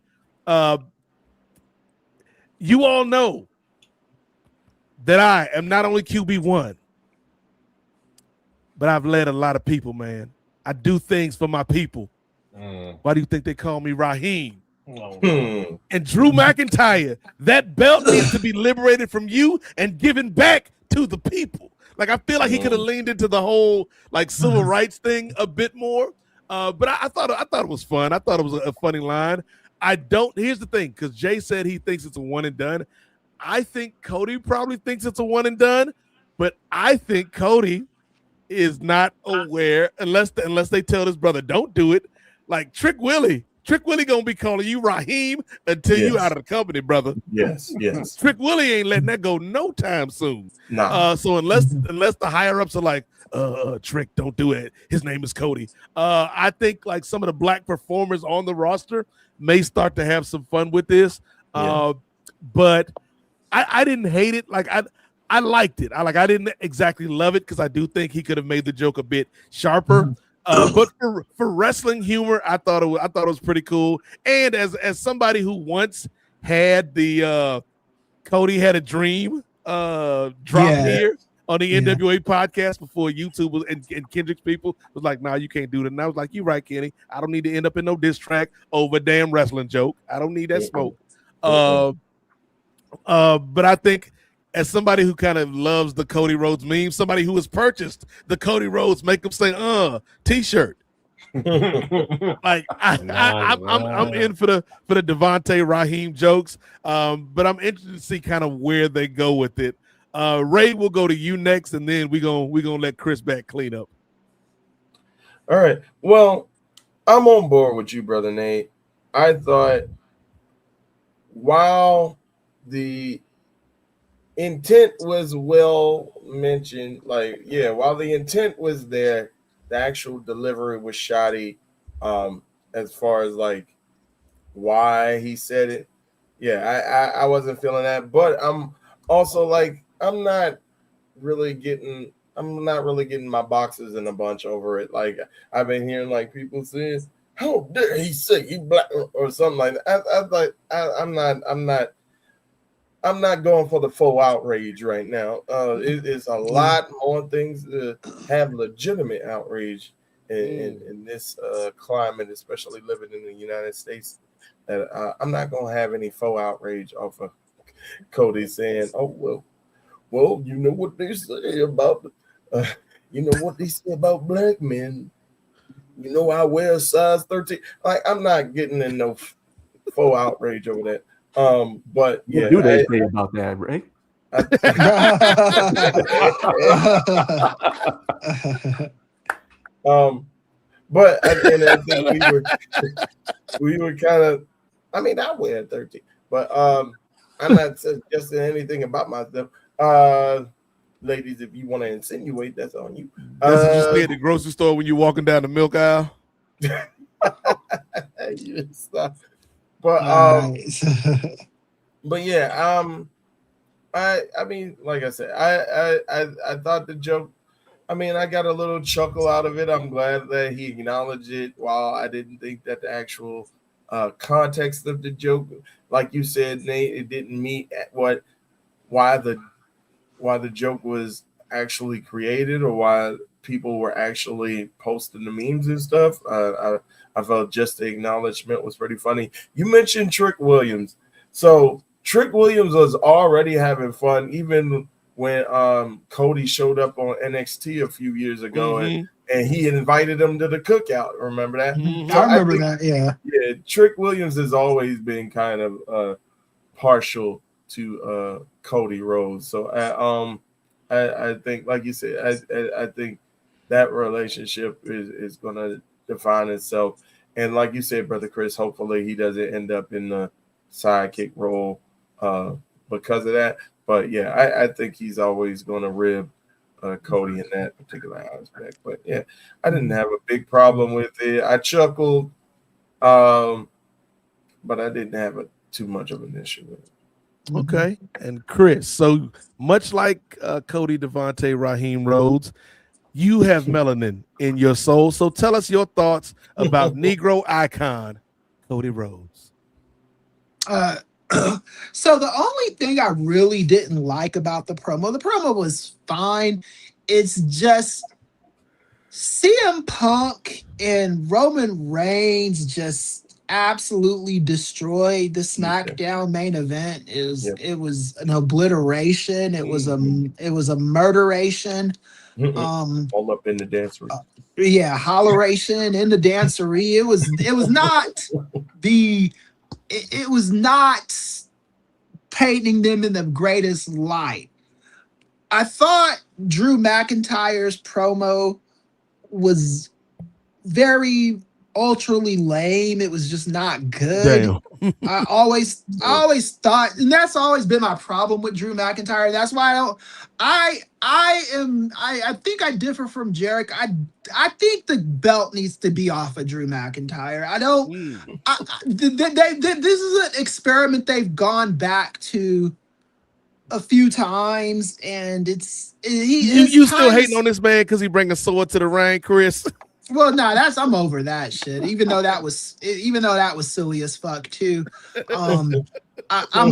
you all know that I am not only QB1, but I've led a lot of people, man. I do things for my people. Why do you think they call me Raheem? And Drew McIntyre, that belt needs to be liberated from you and given back to the people. Like, I feel like he could have leaned into the whole like civil rights thing a bit more. But I thought it was fun. I thought it was a funny line. Here's the thing, because Jay said he thinks it's a one and done. I think Cody probably thinks it's a one and done, but I think Cody is not aware unless they tell his brother don't do it. Like Trick Willie gonna be calling you Raheem until you out of the company, brother. Yes. Trick Willie ain't letting that go no time soon. No. So unless the higher ups are like, Trick, don't do it. His name is Cody. I think like some of the black performers on the roster may start to have some fun with this. But I didn't hate it. Like I liked it. I didn't exactly love it because I do think he could have made the joke a bit sharper. But for wrestling humor, I thought it was pretty cool. And as somebody who once had the Cody Had a Dream drop here on the NWA podcast before YouTube was, and Kendrick's people was like, nah, you can't do that. And I was like, you're right, Kenny. I don't need to end up in no diss track over a damn wrestling joke. I don't need that smoke. But I think as somebody who kind of loves the Cody Rhodes meme, somebody who has purchased the Cody Rhodes make them say t-shirt. Like I'm in for the Devontae Raheem jokes. But I'm interested to see kind of where they go with it. Ray, we'll go to you next, and then we're gonna let Chris back clean up. All right. Well, I'm on board with you, brother Nate. I thought while the intent was well mentioned. Like, yeah, while the intent was there, the actual delivery was shoddy. As far as like why he said it, yeah, I wasn't feeling that. But I'm also like, I'm not really getting my boxes in a bunch over it. Like, I've been hearing like people saying, "How dare he say he black," or something like that. I'm not going for the full outrage right now. It's a lot more things to have legitimate outrage in this climate, especially living in the United States. That I'm not going to have any faux outrage off of Cody saying, "Oh well, you know what they say about, black men. You know, I wear a size 13." Like, I'm not getting in no faux outrage over that. But yeah, what do they say about that, Ray? But I think we were kind of. I mean, I wear 13, but I'm not suggesting anything about myself. Ladies, if you want to insinuate, that's on you. That's what you say at the grocery store when you're walking down the milk aisle. But yeah, I mean, like I said, I thought the joke. I mean, I got a little chuckle out of it. I'm glad that he acknowledged it. While I didn't think that the actual context of the joke, like you said, Nate, it didn't meet why the joke was actually created or why people were actually posting the memes and stuff. I felt just the acknowledgement was pretty funny. You mentioned Trick Williams. So Trick Williams was already having fun even when Cody showed up on NXT a few years ago and he invited him to the cookout. Remember that? So I remember that, yeah. Yeah, Trick Williams has always been kind of partial to Cody Rhodes. So I think, like you said, I think that relationship is going to define itself. And like you said, Brother Chris, hopefully he doesn't end up in the sidekick role because of that. But yeah, I think he's always going to rib Cody in that particular aspect. But yeah, I didn't have a big problem with it. I chuckled, but I didn't have too much of an issue with it. Okay. And Chris, so much like Cody Devontae Raheem Rhodes, you have melanin in your soul. So tell us your thoughts about Negro icon Cody Rhodes. So the only thing I really didn't like about the promo was fine. It's just CM Punk and Roman Reigns just absolutely destroyed the SmackDown main event. It was an obliteration. It was a murderation. All up in the dancery. Holleration in the dancery. It was not painting them in the greatest light. I thought Drew McIntyre's promo was very ultrally lame. It was just not good. Damn. I always thought, and that's always been my problem with Drew McIntyre. That's why I think I differ from Jarek. I think the belt needs to be off of Drew McIntyre. This is an experiment they've gone back to a few times, and you still hating on this man because he bring a sword to the ring, Chris? Well, no, I'm over that shit. Even though that was silly as fuck too. I'm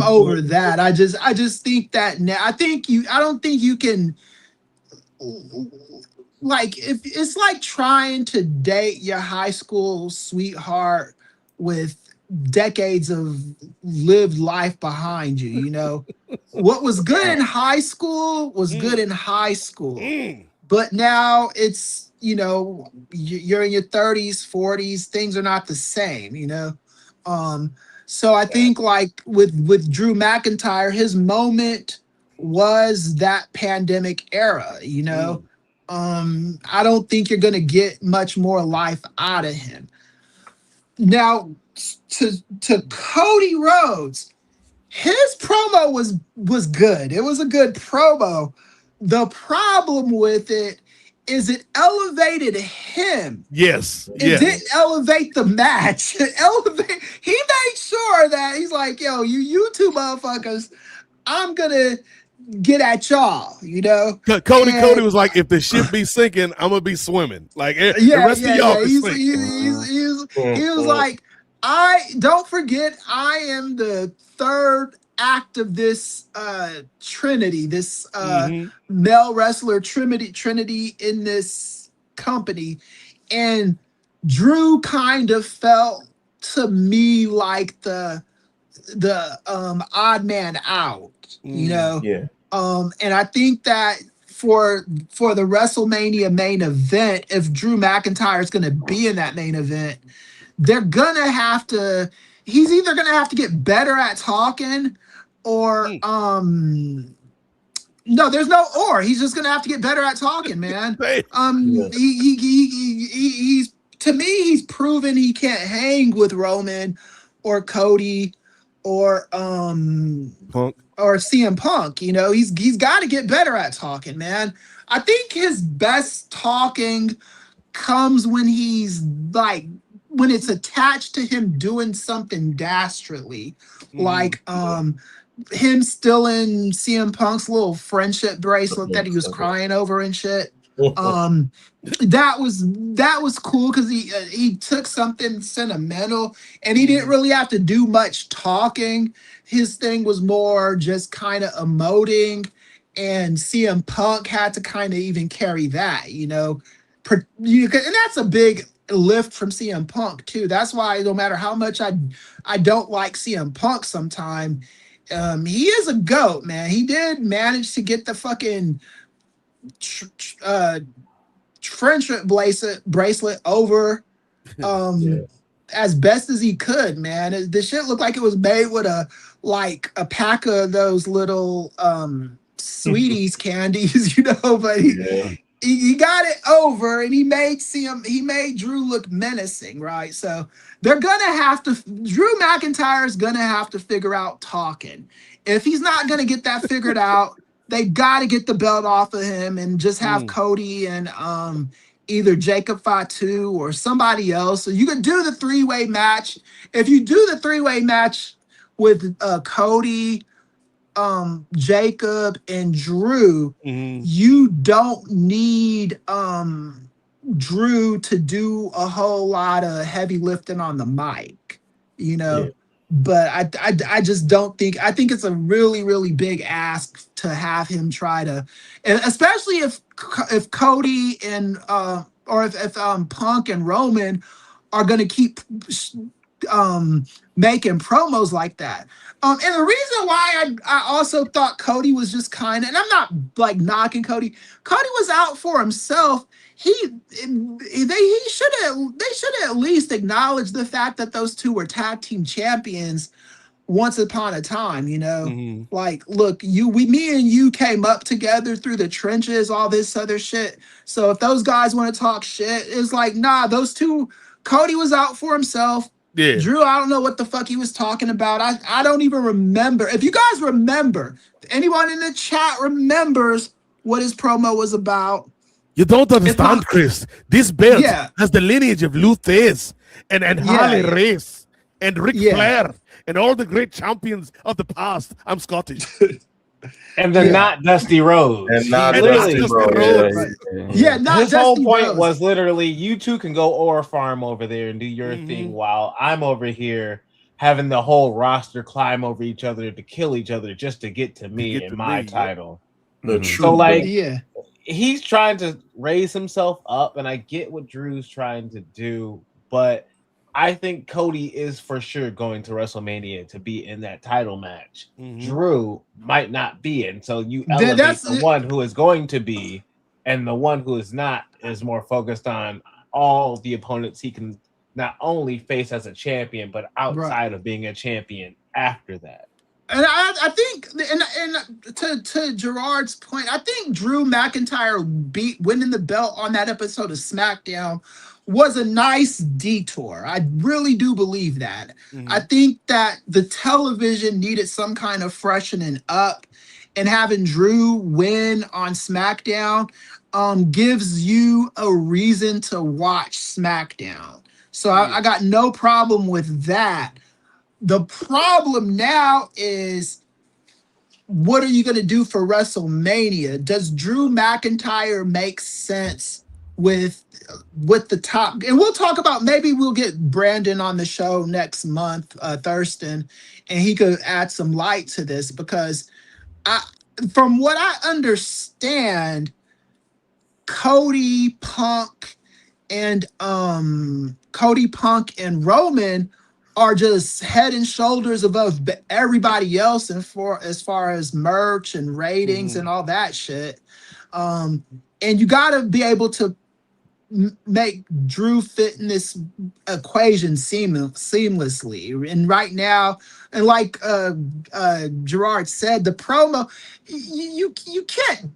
over that. I just think that now I don't think you can, like, if it's like trying to date your high school sweetheart with decades of lived life behind you. You know, what was good in high school was good in high school, but now it's, you know, you're in your 30s, 40s, things are not the same, you know? So I think like with Drew McIntyre, his moment was that pandemic era, you know? I don't think you're going to get much more life out of him. Now, to Cody Rhodes, his promo was good. It was a good promo. The problem with it is it elevated him. Yes. It didn't elevate the match. He made sure that he's like, yo, you two motherfuckers, I'm gonna get at y'all, you know. Cody was like, if the ship be sinking, I'm gonna be swimming. Like the rest of y'all can sink. He was like, don't forget, I am the third act of this trinity, this male wrestler trinity in this company. And Drew kind of felt to me like the odd man out, you know. Yeah. And I think that for the WrestleMania main event, if Drew McIntyre is going to be in that main event, they're gonna have to. He's either gonna have to get better at talking, or no, there's no or. He's just gonna have to get better at talking, man. He's to me, he's proven he can't hang with Roman or Cody or Punk or CM Punk. You know, he's got to get better at talking, man. I think his best talking comes when he's like when it's attached to him doing something dastardly, like him stealing CM Punk's little friendship bracelet that he was crying over and shit. That was cool because he took something sentimental and he didn't really have to do much talking. His thing was more just kind of emoting, and CM Punk had to kind of even carry that, you know. And that's a big lift from CM Punk too. That's why no matter how much I don't like CM Punk sometime, he is a GOAT, man. He did manage to get the fucking friendship bracelet over as best as he could, man. The shit looked like it was made with a pack of those little sweeties candies, you know, but he got it over, and he made Drew look menacing, right? So they're gonna have to. Drew McIntyre is gonna have to figure out talking. If he's not gonna get that figured out, they got to get the belt off of him and just have Cody and either Jacob Fatu or somebody else. So you can do the three-way match. If you do the three-way match with Cody, Jacob, and Drew, you don't need Drew to do a whole lot of heavy lifting on the mic, you know. Yeah. But I just don't think. I think it's a really, really big ask to have him try to, and especially if Cody and or if Punk and Roman are going to keep making promos like that. And the reason why I also thought Cody was just kind of, and I'm not like knocking Cody. Cody was out for himself. They should at least acknowledge the fact that those two were tag team champions once upon a time, you know. Like, look, me and you came up together through the trenches, all this other shit. So if those guys want to talk shit, it's like, nah, those two, Cody was out for himself. Yeah. Drew, I don't know what the fuck he was talking about. I don't even remember. If you guys remember, if anyone in the chat remembers what his promo was about. You don't understand, Chris. This belt has the lineage of Luthez and Harley Race and Ric Flair and all the great champions of the past. I'm Scottish. And then not Dusty Rhodes. And not Dusty Rhodes. Not his Dusty whole point Rhodes. was literally, you two can go or farm over there and do your thing while I'm over here having the whole roster climb over each other to kill each other just to get to me and my title. So like, he's trying to raise himself up, and I get what Drew's trying to do, but I think Cody is for sure going to WrestleMania to be in that title match. Drew might not be, and so you elevate the one who is going to be, and the one who is not is more focused on all the opponents he can not only face as a champion, but outside of being a champion after that. And I think, and to Gerard's point, I think Drew McIntyre winning the belt on that episode of SmackDown was a nice detour. I really do believe that. Mhm. I think that the television needed some kind of freshening up, and having Drew win on SmackDown gives you a reason to watch SmackDown. So I got no problem with that. The problem now is, what are you going to do for WrestleMania? Does Drew McIntyre make sense with the top? And we'll talk about, maybe we'll get Brandon on the show next month, Thurston, and he could add some light to this, because from what I understand, Cody Punk and Roman are just head and shoulders above everybody else, and as far as merch and ratings and all that shit. And you got to be able to make Drew fit in this equation seamlessly. And right now, and like Gerard said, the promo, you can't.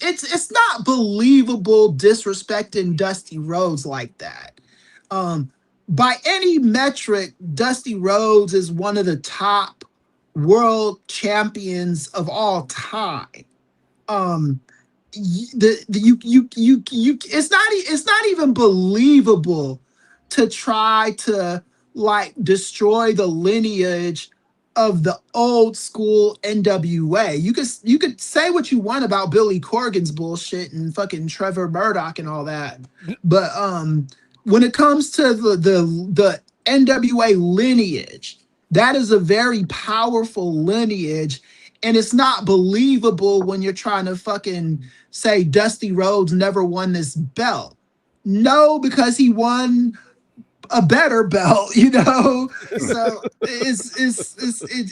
It's not believable disrespecting Dusty Rhodes like that. By any metric, Dusty Rhodes is one of the top world champions of all time. It's not even believable to try to like destroy the lineage of the old school NWA. You could say what you want about Billy Corgan's bullshit and fucking Trevor Murdoch and all that, but when it comes to the NWA lineage, that is a very powerful lineage, and it's not believable when you're trying to fucking say Dusty Rhodes never won this belt. No, because he won a better belt, you know. So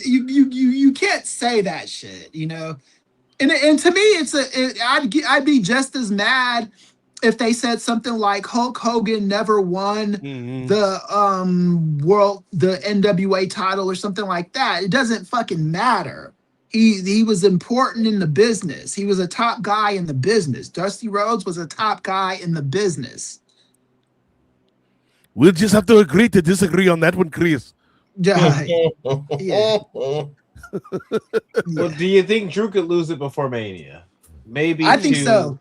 you can't say that shit, you know. And to me, I'd be just as mad if they said something like Hulk Hogan never won the NWA title or something like that. It doesn't fucking matter. He was important in the business. He was a top guy in the business. Dusty Rhodes was a top guy in the business. We'll just have to agree to disagree on that one, Chris. Yeah. Well, do you think Drew could lose it before Mania? Maybe I think so.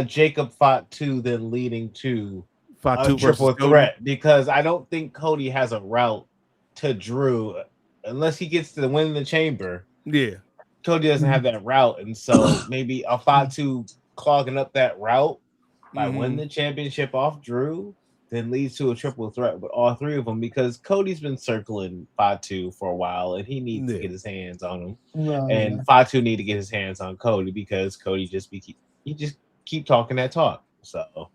Jacob Fatu then leading to Fatu a triple versus threat, because I don't think Cody has a route to Drew unless he gets to win the chamber. Yeah, Cody doesn't have that route, and so maybe a Fatu clogging up that route by winning the championship off Drew then leads to a triple threat with all three of them, because Cody's been circling Fatu for a while and he needs to get his hands on him, and Fatu need to get his hands on Cody, because Cody just keep talking that talk. So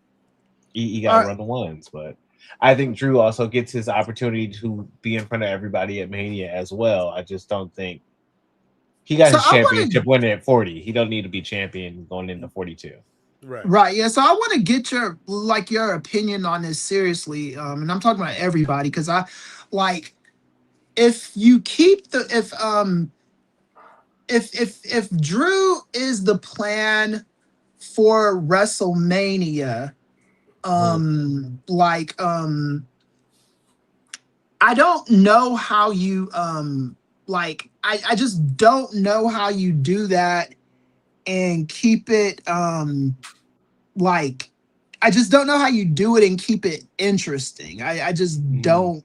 he got to run the ones. But I think Drew also gets his opportunity to be in front of everybody at Mania as well. I just don't think he got his championship winning at 40. He don't need to be champion going into 42. Right. Yeah. So I want to get your opinion on this seriously. And I'm talking about everybody, because I like, if you keep if Drew is the plan for WrestleMania, I don't know how you I just don't know how you do that and keep it I just don't know how you do it and keep it interesting. I just don't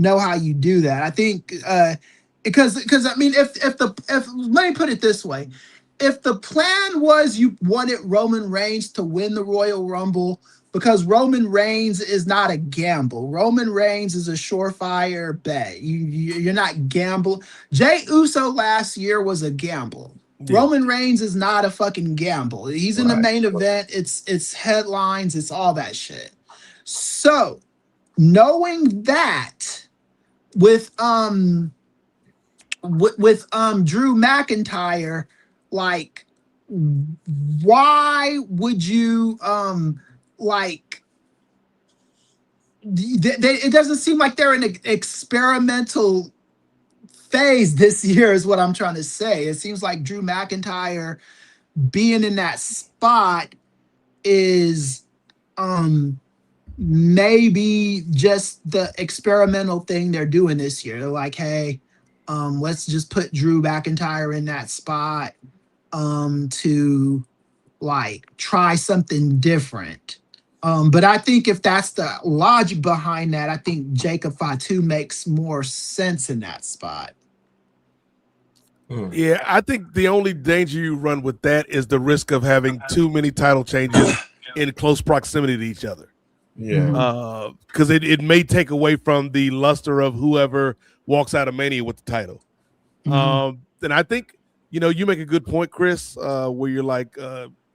know how you do that. I think because I mean, if let me put it this way. If the plan was you wanted Roman Reigns to win the Royal Rumble, because Roman Reigns is not a gamble. Roman Reigns is a surefire bet. You're not gamble. Jey Uso last year was a gamble. Yeah. Roman Reigns is not a fucking gamble. He's in the main event. It's headlines. It's all that shit. So knowing that with Drew McIntyre, like, why would you it doesn't seem like they're an experimental phase this year is what I'm trying to say. It seems like Drew McIntyre being in that spot is maybe just the experimental thing they're doing this year. They're like, hey, let's just put Drew McIntyre in that spot to like try something different. But I think if that's the logic behind that, I think Jacob Fatu makes more sense in that spot. Yeah, I think the only danger you run with that is the risk of having too many title changes in close proximity to each other. Yeah. Because it may take away from the luster of whoever walks out of Mania with the title. And I think, you make a good point, Chris, where you're like,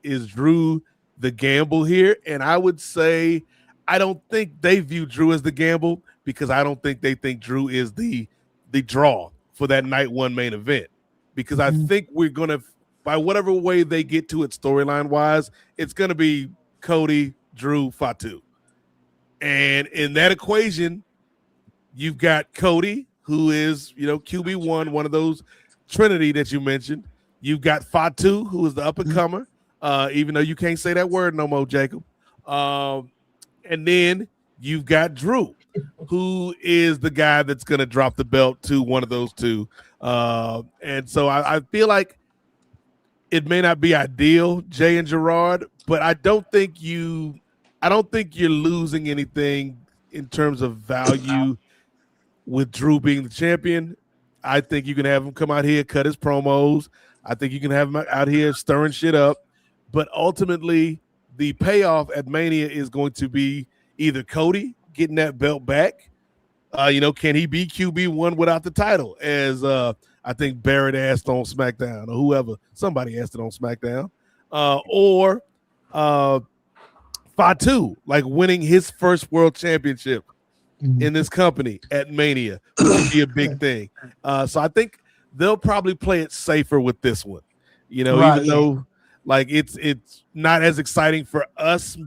is Drew the gamble here? And I would say I don't think they view Drew as the gamble, because I don't think they think Drew is the draw for that night one main event. Because I think we're going to, by whatever way they get to it storyline-wise, it's going to be Cody, Drew, Fatu. And in that equation, you've got Cody, who is, QB1, one of those Trinity that you mentioned. You've got Fatu, who is the up-and-comer, even though you can't say that word no more, Jacob. And then you've got Drew, who is the guy that's going to drop the belt to one of those two. And so I feel like it may not be ideal, Jay and Gerard, but I don't think you're losing anything in terms of value with Drew being the champion. I think you can have him come out here, cut his promos. I think you can have him out here stirring shit up. But ultimately, the payoff at Mania is going to be either Cody getting that belt back. Can he be QB1 without the title? As I think Barrett asked on SmackDown, or whoever, somebody asked it on SmackDown. Or Fatu, like winning his first world championship in this company at Mania, which would be a big thing. So I think they'll probably play it safer with this one. Even though like it's not as exciting for us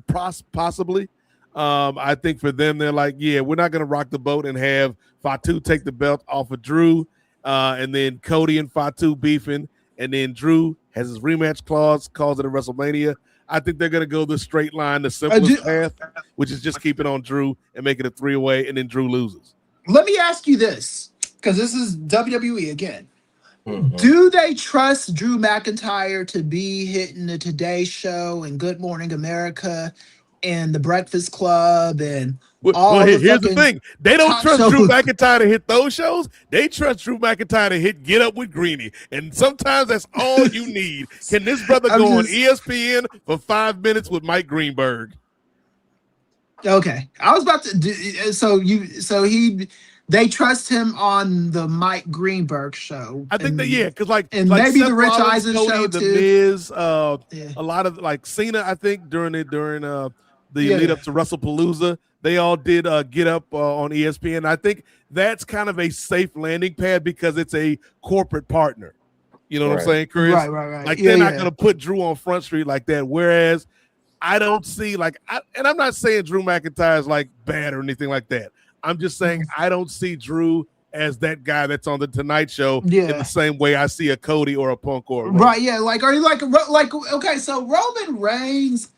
possibly. I think for them, they're like, yeah, we're not going to rock the boat and have Fatu take the belt off of Drew, and then Cody and Fatu beefing, and then Drew has his rematch clause, calls it a WrestleMania. I think they're going to go the straight line, the simplest path, which is just keep it on Drew and make it a 3-way, and then Drew loses. Let me ask you this, because this is WWE again. Do they trust Drew McIntyre to be hitting the Today Show and Good Morning America and the Breakfast Club and here's the thing. They don't trust Drew McIntyre to hit those shows. They trust Drew McIntyre to hit Get Up with Greenie. And sometimes that's all you need. Can this brother go on ESPN for 5 minutes with Mike Greenberg? Okay. I was about to do they trtrust him on the Mike Greenberg show. I think because maybe Seth the Rich Rollins, Eisen Cody, show the too. Miz, a lot of like Cena, I think during the lead up to WrestlePalooza, they all did Get Up on ESPN. I think that's kind of a safe landing pad because it's a corporate partner. You know what I'm saying, Chris? Right. Like they're not going to put Drew on Front Street like that. Whereas I don't see and I'm not saying Drew McIntyre is like bad or anything like that. I'm just saying I don't see Drew as that guy that's on the Tonight Show in the same way I see a Cody or a Punk or a Roman. Right. Yeah. Like, are you like okay? So Roman Reigns.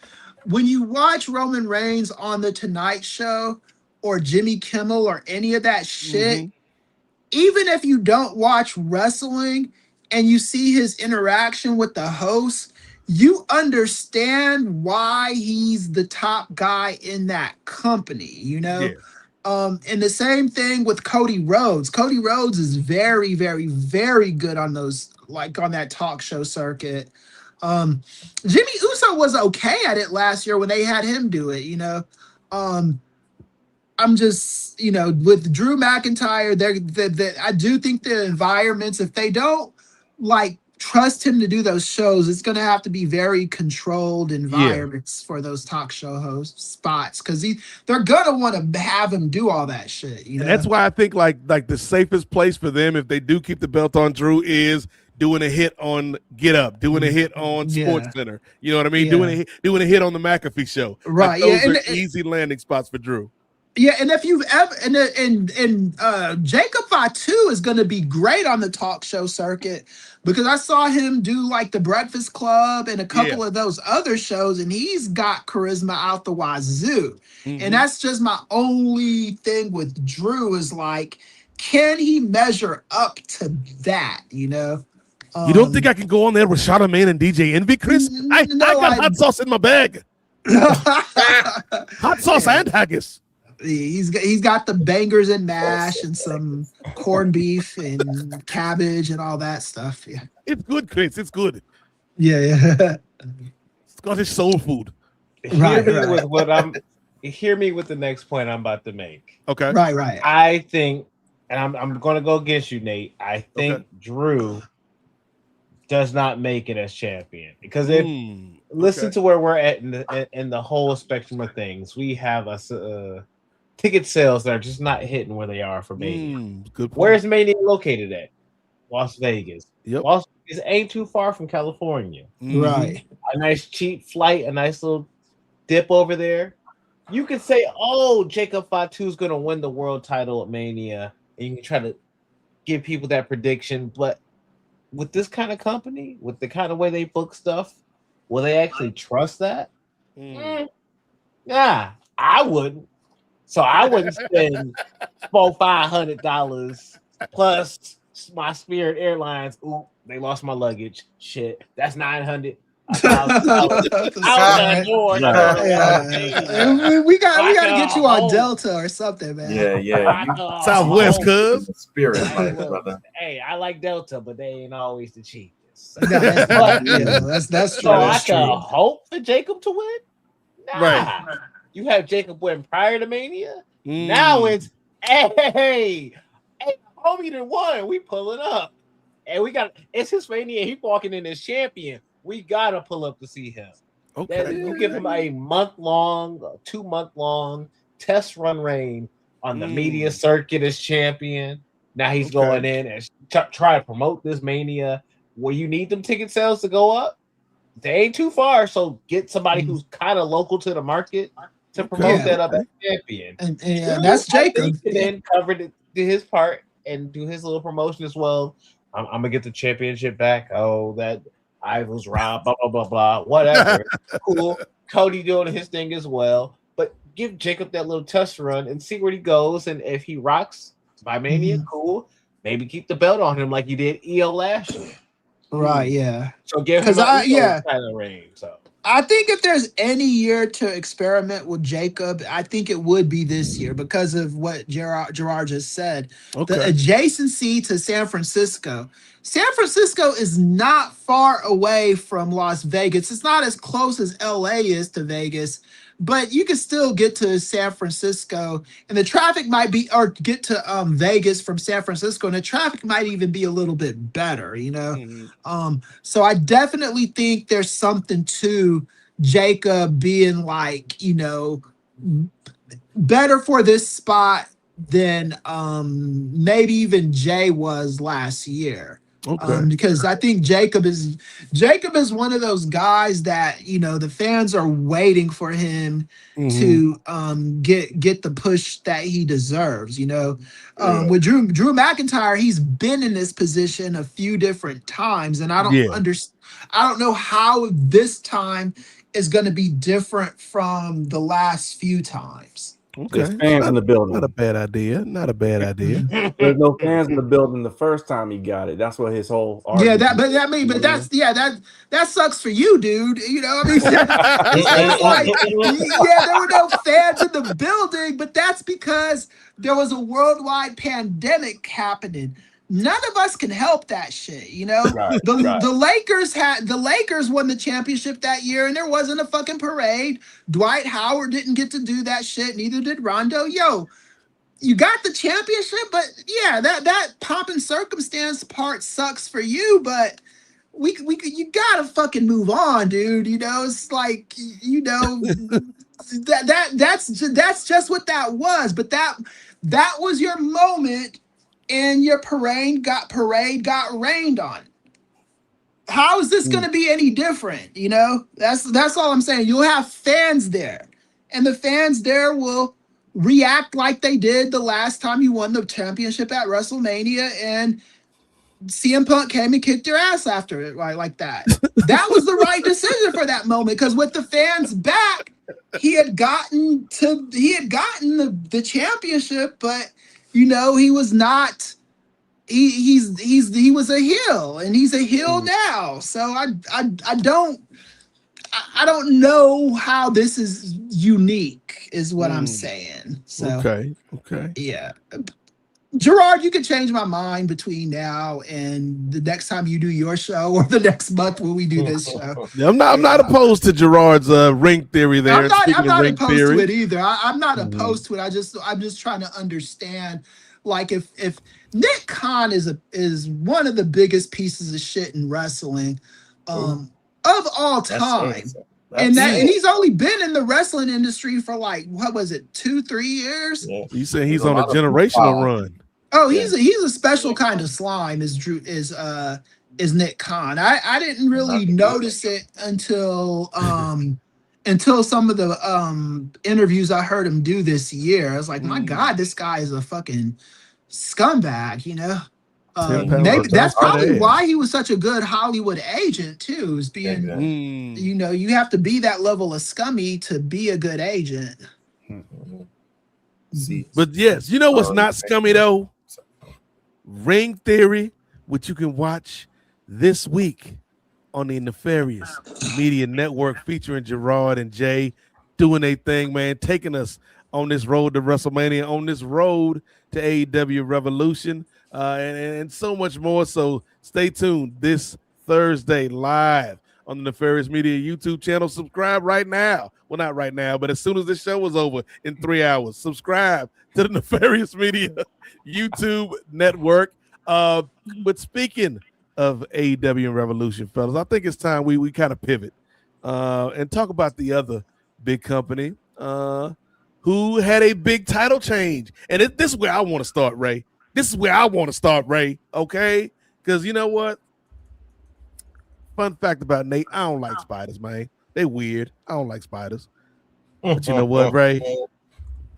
When you watch Roman Reigns on the Tonight Show or Jimmy Kimmel or any of that shit, even if you don't watch wrestling and you see his interaction with the host, you understand why he's the top guy in that company, Yeah. And the same thing with Cody Rhodes. Cody Rhodes is very, very, very good on those, like on that talk show circuit. Jimmy Uso was okay at it last year when they had him do it, I'm just, with Drew McIntyre, I do think the environments, if they don't like trust him to do those shows, it's going to have to be very controlled environments for those talk show host spots, because they're going to want to have him do all that shit. And that's why I think like the safest place for them, if they do keep the belt on Drew, is doing a hit on Get Up, doing a hit on Sports Center. You know what I mean? Yeah. Doing a hit on the McAfee show. Right. Like those are easy landing spots for Drew. Yeah, and if you've ever and Jacob Fatu is going to be great on the talk show circuit because I saw him do like the Breakfast Club and a couple of those other shows, and he's got charisma out the wazoo. And that's just my only thing with Drew is like, can he measure up to that? You know. You don't think I can go on there with Charlamagne and DJ Envy, Chris? I got hot sauce in my bag. Hot sauce and haggis. He's got the bangers and mash and some corned beef and cabbage and all that stuff. Yeah, it's good, Chris. It's good. Yeah. Scottish soul food. Hear me with the next point I'm about to make. Okay. Right. I think, and I'm going to go against you, Nate. I think Drew does not make it as champion because listen to where we're at in the whole spectrum of things. We have ticket sales that are just not hitting where they are for Mania. Where's Mania located at? Las Vegas. Yep. Las Vegas ain't too far from California. Right. A nice cheap flight, a nice little dip over there. You could say, oh, Jacob Fatu's going to win the world title at Mania, and you can try to give people that prediction. But with this kind of company, with the kind of way they book stuff, will they actually trust that? Nah, I wouldn't. So I wouldn't spend $500 plus my Spirit Airlines. Ooh, they lost my luggage. Shit, that's $900. We gotta get you on Delta or something, man. Yeah. Southwest, cuz. Spirit, hey, I like Delta, but they ain't always the cheapest. That's true. So I can hope for Jacob to win. Nah. Right. You have Jacob win prior to Mania. Now it's hey, homie done won. We pulling up, and it's his Mania. He walking in as champion. We gotta pull up to see him. Okay, you give him a 2-month-long test run reign on the media circuit as champion. Now he's going in and try to promote this Mania. Where you need them ticket sales to go up, they ain't too far. So get somebody who's kind of local to the market to promote that up as champion. And that's Jacob. And then cover his part and do his little promotion as well. I'm gonna get the championship back. Oh, that I was robbed, blah blah blah blah, whatever. Cool. Cody doing his thing as well, but give Jacob that little test run and see where he goes. And if he rocks by Mania, cool. Maybe keep the belt on him like you did EO last year. Right, yeah. So give him kind of range. So I think if there's any year to experiment with Jacob, I think it would be this year because of what Gerard just said. The adjacency to San Francisco. San Francisco is not far away from Las Vegas. It's not as close as LA is to Vegas, but you can still get to San Francisco, and the traffic might be, or get to Vegas from San Francisco, and the traffic might even be a little bit better, you know? So I definitely think there's something to Jacob being like, you know, better for this spot than maybe even Jay was last year. Because I think Jacob is one of those guys that, you know, the fans are waiting for him to get the push that he deserves. You know, with Drew McIntyre, he's been in this position a few different times, and I don't know how this time is going to be different from the last few times. There's fans in the building. Not a bad idea. There's no fans in the building the first time he got it. That's what his whole argument. That sucks for you, dude. You know, I mean, it's like, there were no fans in the building, but that's because there was a worldwide pandemic happening. None of us can help that shit, you know. The Lakers won the championship that year, and there wasn't a fucking parade. Dwight Howard didn't get to do that shit. Neither did Rondo. Yo, you got the championship, but yeah, that pomp and circumstance part sucks for you. But you gotta fucking move on, dude. You know, it's like, you know, that's just what that was. But that was your moment. And your parade got rained on. How is this going to be any different? You know, that's all I'm saying. You'll have fans there, and the fans there will react like they did the last time you won the championship at WrestleMania, and CM Punk came and kicked your ass after it, right? Like that. That was the right decision for that moment, because with the fans back, he had gotten the championship, but he was not. He was a heel, and he's a heel now. So I don't know how this is unique, is what I'm saying. So okay. Yeah. Gerard, you can change my mind between now and the next time you do your show, or the next month when we do this show. I'm not opposed to Gerard's ring theory there. I'm not ring opposed theory. to it either. I'm not opposed to it. I'm just trying to understand, like, if Nick Khan is one of the biggest pieces of shit in wrestling of all time. And he's only been in the wrestling industry for, like, what was it, 2-3 years? Yeah. You say he's on a generational run. Oh, he's a special kind of slime, is Nick Khan. I didn't really notice it until some of the interviews I heard him do this year. I was like, my God, this guy is a fucking scumbag, maybe that's probably why he was such a good Hollywood agent too, is being you have to be that level of scummy to be a good agent. But yes, you know what's not scummy though? Ring Theory, which you can watch this week on the Nefarious Media Network, featuring Gerard and Jay doing a thing, man, taking us on this road to WrestleMania, on this road to AEW Revolution, and so much more. So stay tuned this Thursday live on the Nefarious Media YouTube channel. Subscribe right now. Well, not right now, but as soon as this show is over in 3 hours, subscribe to the Nefarious Media YouTube network. But speaking of AEW and Revolution, fellas, I think it's time we kind of pivot and talk about the other big company who had a big title change. And this is where I want to start, Ray. Okay? Because you know what? Fun fact about Nate, I don't like spiders, man. They weird. I don't like spiders. But you know what, Ray?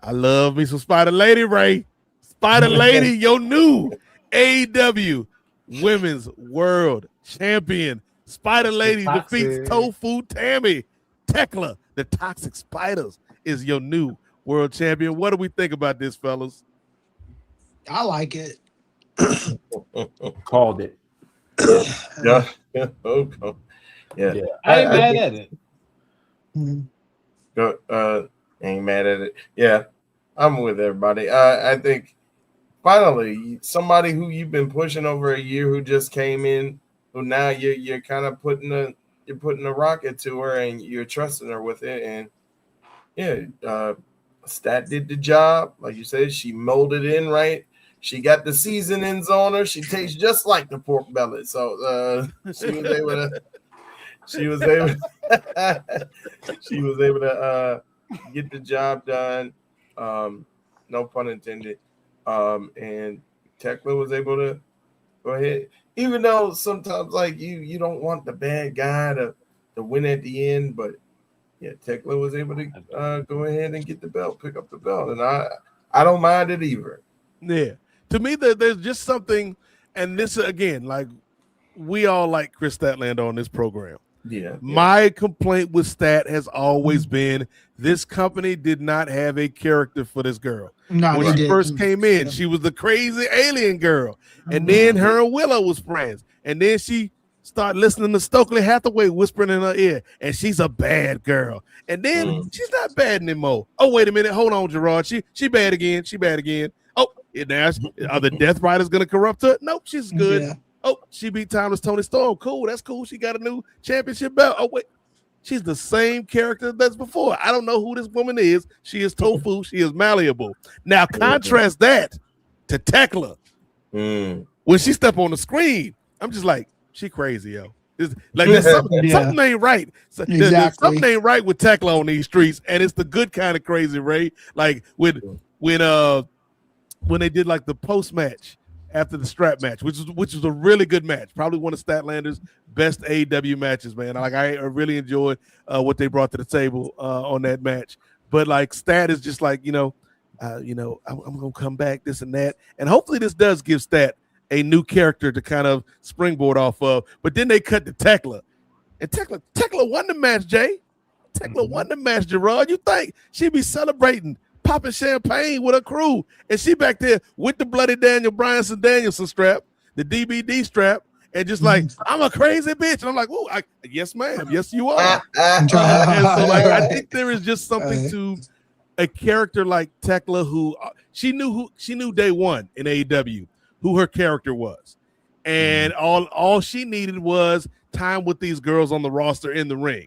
I love me some Spider Lady, Ray. Spider Lady, your new AEW Women's World Champion. Spider Lady defeats Tofu Tammy. Tekla, the Toxic Spiders, is your new world champion. What do we think about this, fellas? I like it. Called it. Yeah. I ain't mad at it. Ain't mad at it. Yeah, I'm with everybody. I think finally somebody who you've been pushing over a year, who just came in, who now you're kind of putting a rocket to her and you're trusting her with it. And yeah, Stat did the job, like you said. She molded in right. She got the seasonings on her. She tastes just like the pork belly. So she was able to get the job done. No pun intended. And Tekla was able to go ahead, even though sometimes like you don't want the bad guy to win at the end, but yeah, Tekla was able to go ahead and get the belt, pick up the belt, and I don't mind it either. Yeah. To me, there's just something, and this again, like we all like Chris Statlander on this program. Yeah. My complaint with Stat has always been this company did not have a character for this girl. No, when she first came in, she was the crazy alien girl, and then her and Willow was friends, and then she started listening to Stokely Hathaway whispering in her ear, and she's a bad girl, and then she's not bad anymore. Oh, wait a minute, hold on, Gerard, she bad again. Oh, now are the Death Riders gonna corrupt her? Nope, she's good. Yeah. Oh, she beat Timeless Tony Storm. Cool, that's cool. She got a new championship belt. Oh, wait. She's the same character that's before. I don't know who this woman is. She is Tofu. She is malleable. Now, contrast that to Tekla. When she step on the screen, I'm just like, she crazy, yo. It's like there's something ain't right. There's something ain't right with Tekla on these streets, and it's the good kind of crazy, Ray. Like when they did like the post match after the strap match, which was a really good match, probably one of Statlander's best AEW matches, man. I really enjoyed what they brought to the table on that match. But like Stat is just like, I'm gonna come back, this and that, and hopefully this does give Stat a new character to kind of springboard off of. But then they cut to Tekla, and Tekla won the match. Jay, Tekla won the match. Gerard, you think she'd be celebrating, popping champagne with her crew, and she back there with the bloody Daniel Danielson strap, the DBD strap, and just like, I'm a crazy bitch. And I'm like, oh, yes, ma'am, yes, you are. And so like, I think there is just something to a character like Tekla who she knew day one in AEW who her character was, and all she needed was time with these girls on the roster in the ring,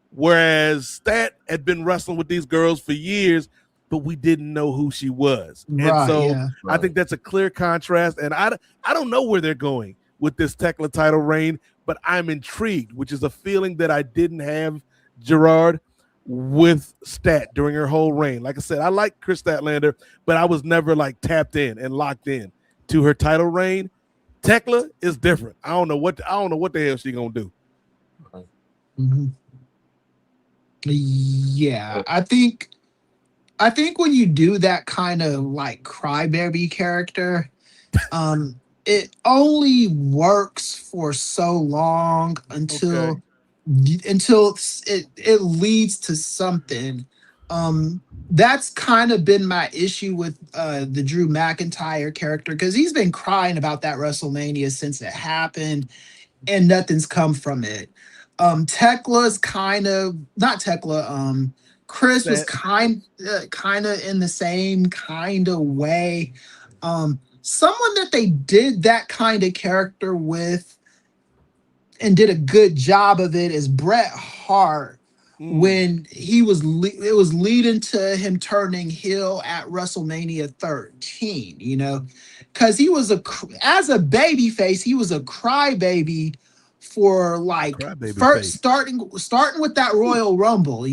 whereas Stat had been wrestling with these girls for years, but we didn't know who she was. I think that's a clear contrast, and I don't know where they're going with this Tekla title reign, but I'm intrigued, which is a feeling that I didn't have, Gerard, with Stat during her whole reign. Like I said, I like Chris Statlander, but I was never like tapped in and locked in to her title reign. Tekla is different. I don't know what the hell she gonna do. Yeah, I think when you do that kind of like crybaby character, it only works for so long until it leads to something. That's kind of been my issue with the Drew McIntyre character, because he's been crying about that WrestleMania since it happened, and nothing's come from it. Tekla's kind of not Tekla. Chris was kind of in the same kind of way. Someone that they did that kind of character with and did a good job of it is Bret Hart. When it was leading to him turning heel at WrestleMania 13, because he was as a baby face, he was a crybaby for like starting with that Royal Rumble,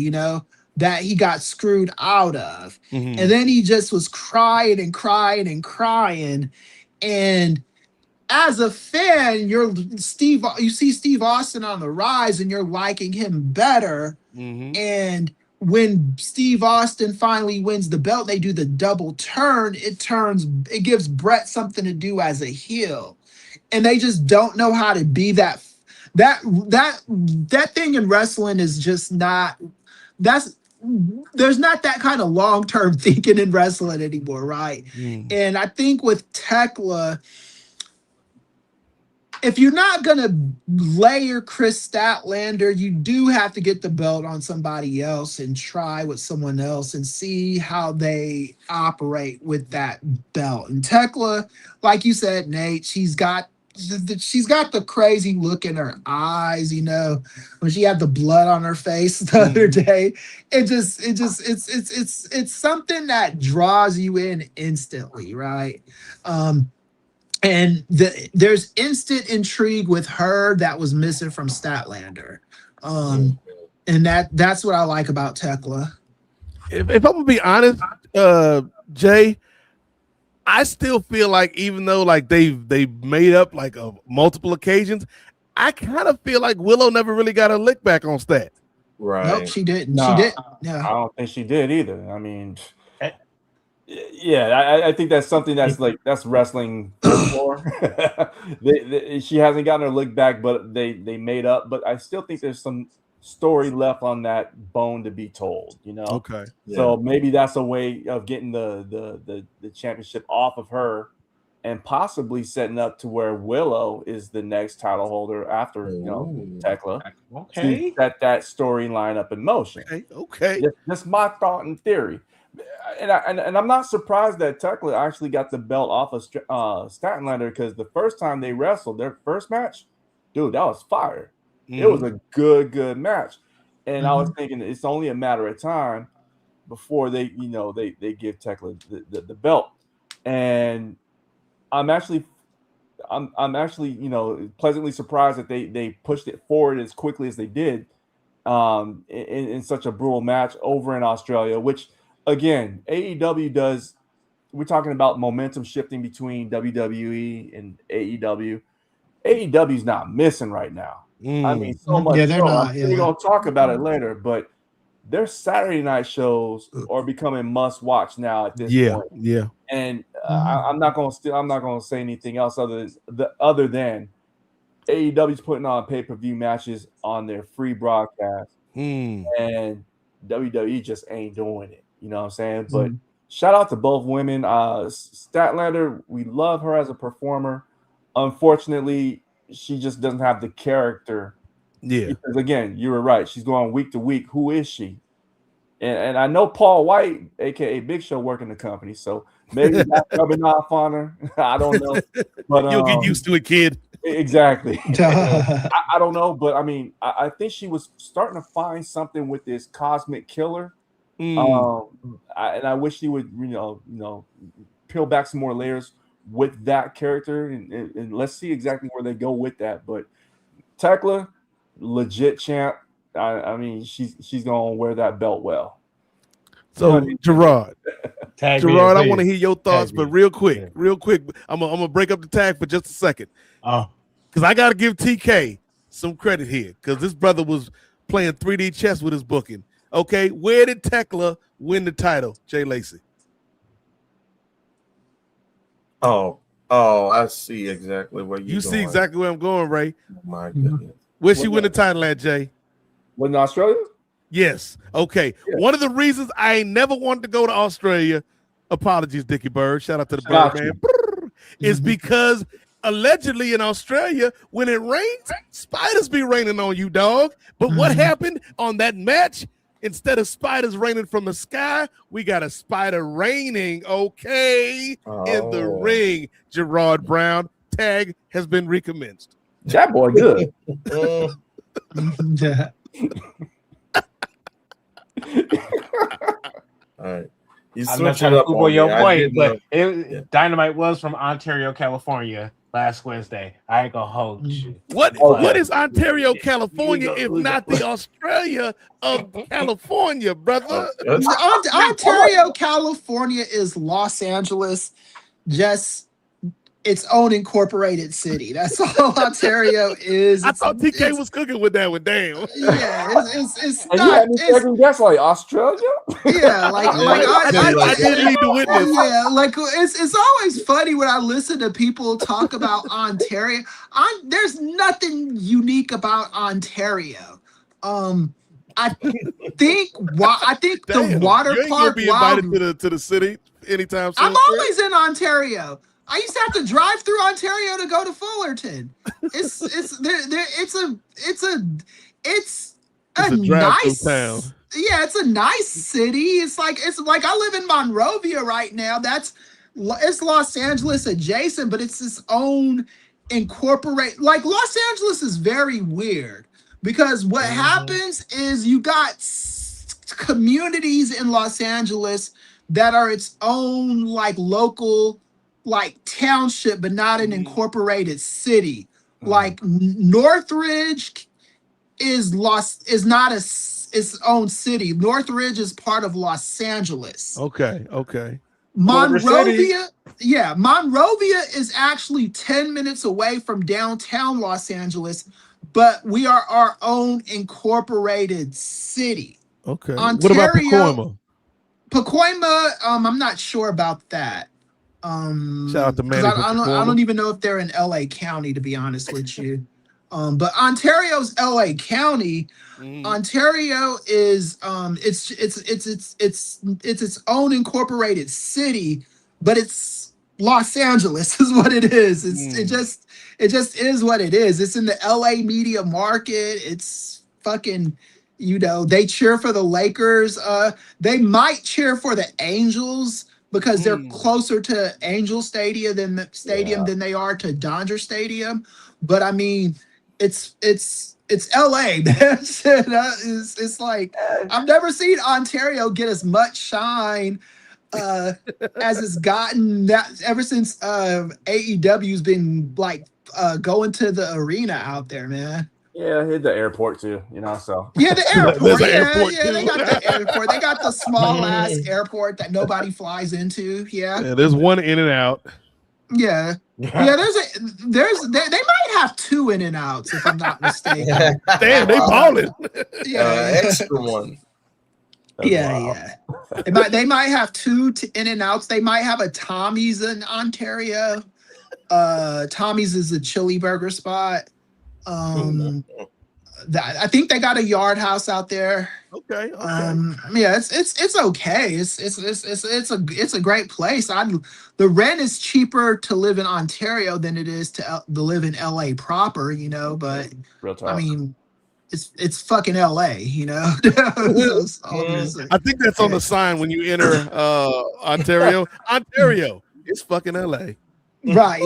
that he got screwed out of, and then he just was crying and crying and crying, and as a fan, you see Steve Austin on the rise and you're liking him better. And when Steve Austin finally wins the belt, they do the double turn. It gives Bret something to do as a heel. And they just don't know how to be that thing in wrestling is just not, there's not that kind of long-term thinking in wrestling anymore, right? And I think with Tekla, if you're not going to layer Chris Statlander, you do have to get the belt on somebody else and try with someone else and see how they operate with that belt. And Tekla, like you said, Nate, she's got the crazy look in her eyes, when she had the blood on her face the other day. It's something that draws you in instantly, right? And there's instant intrigue with her that was missing from Statlander. And that's what I like about Tekla. If I'm gonna be honest, Jay, I still feel like even though like they've made up like multiple occasions, I kind of feel like Willow never really got a lick back on Stat. Right. Nope, she didn't. No, she didn't. Yeah. I don't think she did either. I mean, yeah, I think that's something that's wrestling for. She hasn't gotten her lick back, but they made up. But I still think there's some story left on that bone to be told. Okay. So maybe that's a way of getting the championship off of her, and possibly setting up to where Willow is the next title holder after Tekla. Okay. Set that storyline up in motion. Okay. That's my thought and theory. And I'm not surprised that Tekla actually got the belt off of Statlander, because the first time they wrestled, their first match, dude, that was fire. It was a good match. And I was thinking it's only a matter of time before they give Tekla the belt. And I'm actually pleasantly surprised that they pushed it forward as quickly as they did in such a brutal match over in Australia, which again, AEW does. We're talking about momentum shifting between WWE and AEW. AEW's not missing right now. I mean, so much. Yeah, they're not. We're gonna talk about it later, but their Saturday night shows are becoming must watch now at this point. Yeah. And I'm not gonna say anything else other than AEW's putting on pay-per-view matches on their free broadcast, and WWE just ain't doing it. You know what I'm saying? But shout out to both women. Statlander, we love her as a performer. Unfortunately, she just doesn't have the character. Yeah. Because again, you were right. She's going week to week. Who is she? And I know Paul White, aka Big Show, working the company, so maybe that's rubbing off on her. I don't know, but you'll get used to it, kid. Exactly. I don't know, but I mean, I think she was starting to find something with this Cosmic Killer. And I wish she would, you know, peel back some more layers with that character, and let's see exactly where they go with that. But Tekla, legit champ. I mean, she's gonna wear that belt well. So Gerard, I want to hear your thoughts, but real quick, I'm gonna break up the tag for just a second. Because I gotta give TK some credit here, because this brother was playing 3D chess with his booking. Okay, where did Tekla win the title, Jay Lacey? Oh, I see exactly where you see exactly where I'm going, Ray. Oh my goodness. Where she win the title at, Jay? In Australia? Yes. Okay. Yeah. One of the reasons I ain't never wanted to go to Australia, apologies, Dickie Bird, shout out to the Bird man, is because allegedly in Australia, when it rains, spiders be raining on you, dog. But what happened on that match? Instead of spiders raining from the sky, we got a spider raining, in the ring. Gerard Brown, tag has been recommenced. That boy good. All right. I'm not trying to Google your point, but Dynamite was from Ontario, California last Wednesday. I ain't gonna hold you. What is Ontario, California, if not the Australia of California, brother? Ontario, California is Los Angeles, just its own incorporated city. That's all Ontario is. I thought TK was cooking with that one. Damn. Yeah, it's and not. You had me second guess like Australia. Yeah, I didn't need to witness. Yeah, like it's always funny when I listen to people talk about Ontario. There's nothing unique about Ontario. I think the water you ain't park. Be invited to the city anytime soon. I'm always in Ontario. I used to have to drive through Ontario to go to Fullerton. It's a nice town. Yeah, it's a nice city. It's like I live in Monrovia right now. It's Los Angeles adjacent, but it's its own incorporate. Like Los Angeles is very weird because what happens is you got communities in Los Angeles that are its own like local like township, but not an incorporated city. Like Northridge is not its own city. Northridge is part of Los Angeles. Okay. Monrovia is actually 10 minutes away from downtown Los Angeles, but we are our own incorporated city. Okay. Ontario, what about Pacoima? Pacoima, I'm not sure about that. Shout out to Manny. I don't even know if they're in LA County, to be honest with you. But Ontario's LA County. Ontario is it's its own incorporated city, but it's Los Angeles is what it is. It just is what it is. It's in the LA media market. It's fucking, they cheer for the Lakers. They might cheer for the Angels because they're closer to Angel Stadium than they are to Dodger Stadium. But I mean, it's LA, man. It's like I've never seen Ontario get as much shine as it's gotten ever since AEW's been like going to the arena out there, man. Yeah, hit the airport too, so. Yeah, the airport. There's an airport too. They got the airport. They got the small ass airport that nobody flies into. Yeah, there's one in and out. Yeah. They might have two in and outs if I'm not mistaken. Damn, they balling. Yeah, extra one. Yeah. They might have two in and outs. They might have a Tommy's in Ontario. Tommy's is a chili burger spot. I think they got a Yard House out there. Okay. Yeah, it's okay. It's a great place. The rent is cheaper to live in Ontario than it is to live in LA proper, but Real talk. I mean, it's fucking LA, So I think that's on the sign when you enter Ontario. Ontario, it's fucking LA. Right,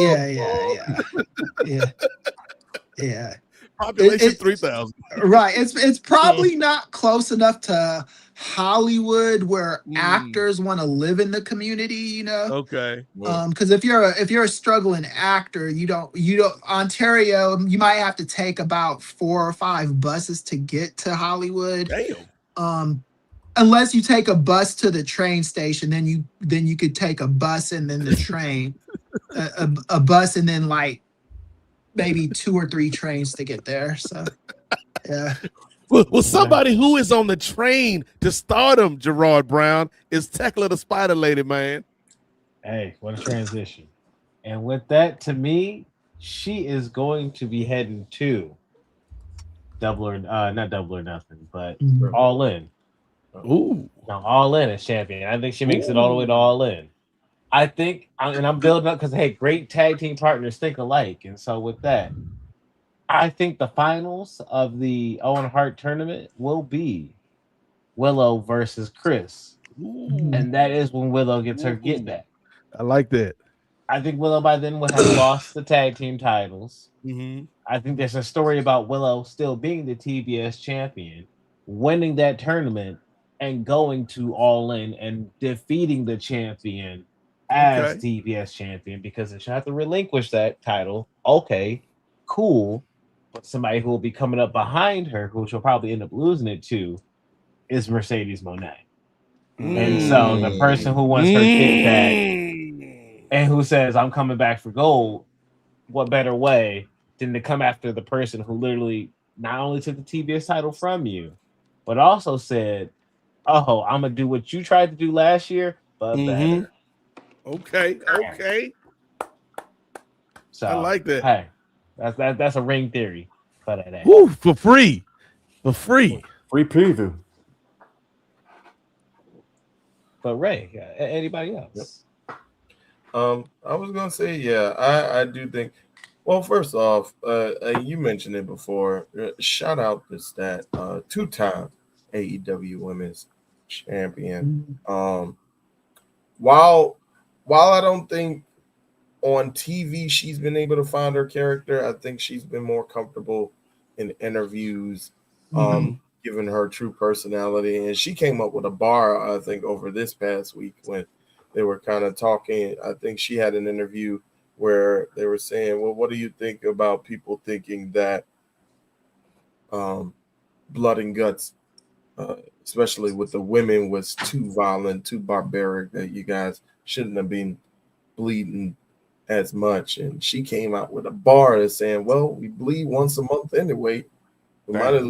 yeah. Population 3,000. Right. It's probably not close enough to Hollywood where actors want to live in the community, Okay. Because if you're a struggling actor, you don't Ontario, you might have to take about 4 or 5 buses to get to Hollywood. Damn. Unless you take a bus to the train station, then you could take a bus and then the train, a bus and then like maybe 2 or 3 trains to get there. So, yeah. Well, somebody who is on the train to stardom, Gerard Brown, is Tekla the Spider Lady, man. Hey, what a transition. And with that, to me, she is going to be heading to not Double or Nothing, but All In. Ooh. Now, All In as champion. I think she makes it all the way to All In. I think, and I'm building up because, hey, great tag team partners think alike. And so with that, I think the finals of the Owen Hart tournament will be Willow versus Chris. Ooh. And that is when Willow gets her get back. I like that. I think Willow by then would have lost the tag team titles. Mm-hmm. I think there's a story about Willow still being the TBS champion, winning that tournament, and going to All In and defeating the champion as TBS champion, because if she have to relinquish that title, okay, cool. But somebody who will be coming up behind her, who she'll probably end up losing it to, is Mercedes Moné. And so the person who wants her get back and who says, I'm coming back for gold, what better way than to come after the person who literally not only took the TBS title from you, but also said, oh, I'm going to do what you tried to do last year, but better. Okay. So I like that. Hey, that's a ring theory. Woo, for free. Free preview. But Ray, anybody else? I was gonna say, I do think. Well, first off, you mentioned it before. Shout out to that 2-time AEW Women's Champion. While I don't think on TV she's been able to find her character, I think she's been more comfortable in interviews, given her true personality. And she came up with a bar, I think, over this past week when they were kind of talking. I think she had an interview where they were saying, well, what do you think about people thinking that Blood and Guts, especially with the women, was too violent, too barbaric, that you guys shouldn't have been bleeding as much? And she came out with a bar that's saying, well, we bleed once a month anyway. We might as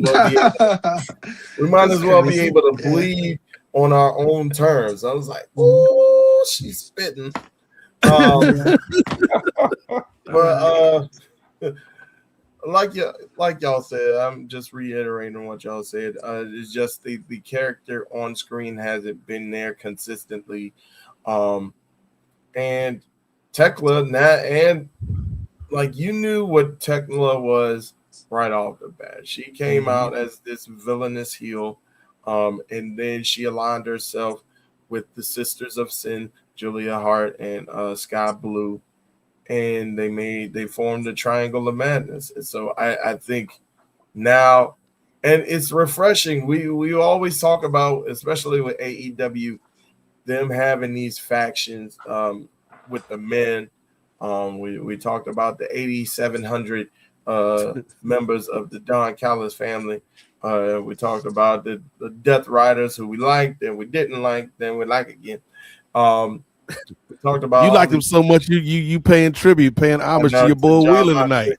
well be able to bleed on our own terms. I was like, oh, she's spitting. But like y'all said, I'm just reiterating what y'all said. It's just the character on screen hasn't been there consistently. And Tekla, and like, you knew what Tekla was right off the bat. She came out as this villainous heel, and then she aligned herself with the Sisters of Sin, Julia Hart and Sky Blue, and they formed the Triangle of Madness. And so I think now, and it's refreshing. We always talk about, especially with AEW, them having these factions with the men. We talked about the 8,700 members of the Don Callis family. We talked about the Death Riders, who we liked and we didn't like, then we like again. We talked about, you like them so much, you paying tribute, paying homage to your boy Wheeler tonight.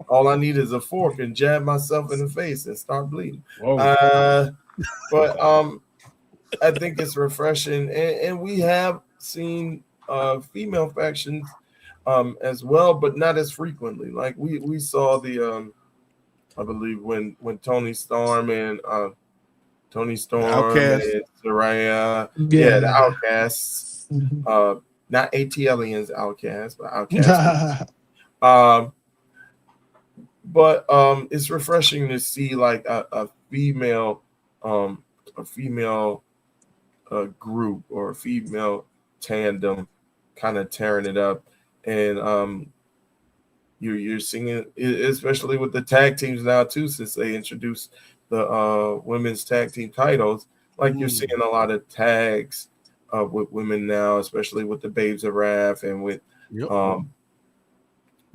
All I need is a fork and jab myself in the face and start bleeding. But I think it's refreshing, and we have seen female factions as well, but not as frequently. Like we saw the I believe when Tony Storm and Outcast. and Soraya, Yeah. the Outcasts, not ATLians Outcasts, but Outcasts. But it's refreshing to see like a female group or a female tandem kind of tearing it up, and you're seeing it, especially with the tag teams now too, since they introduced the women's tag team titles. Like you're seeing a lot of tags with women now, especially with the Babes of Wrath and with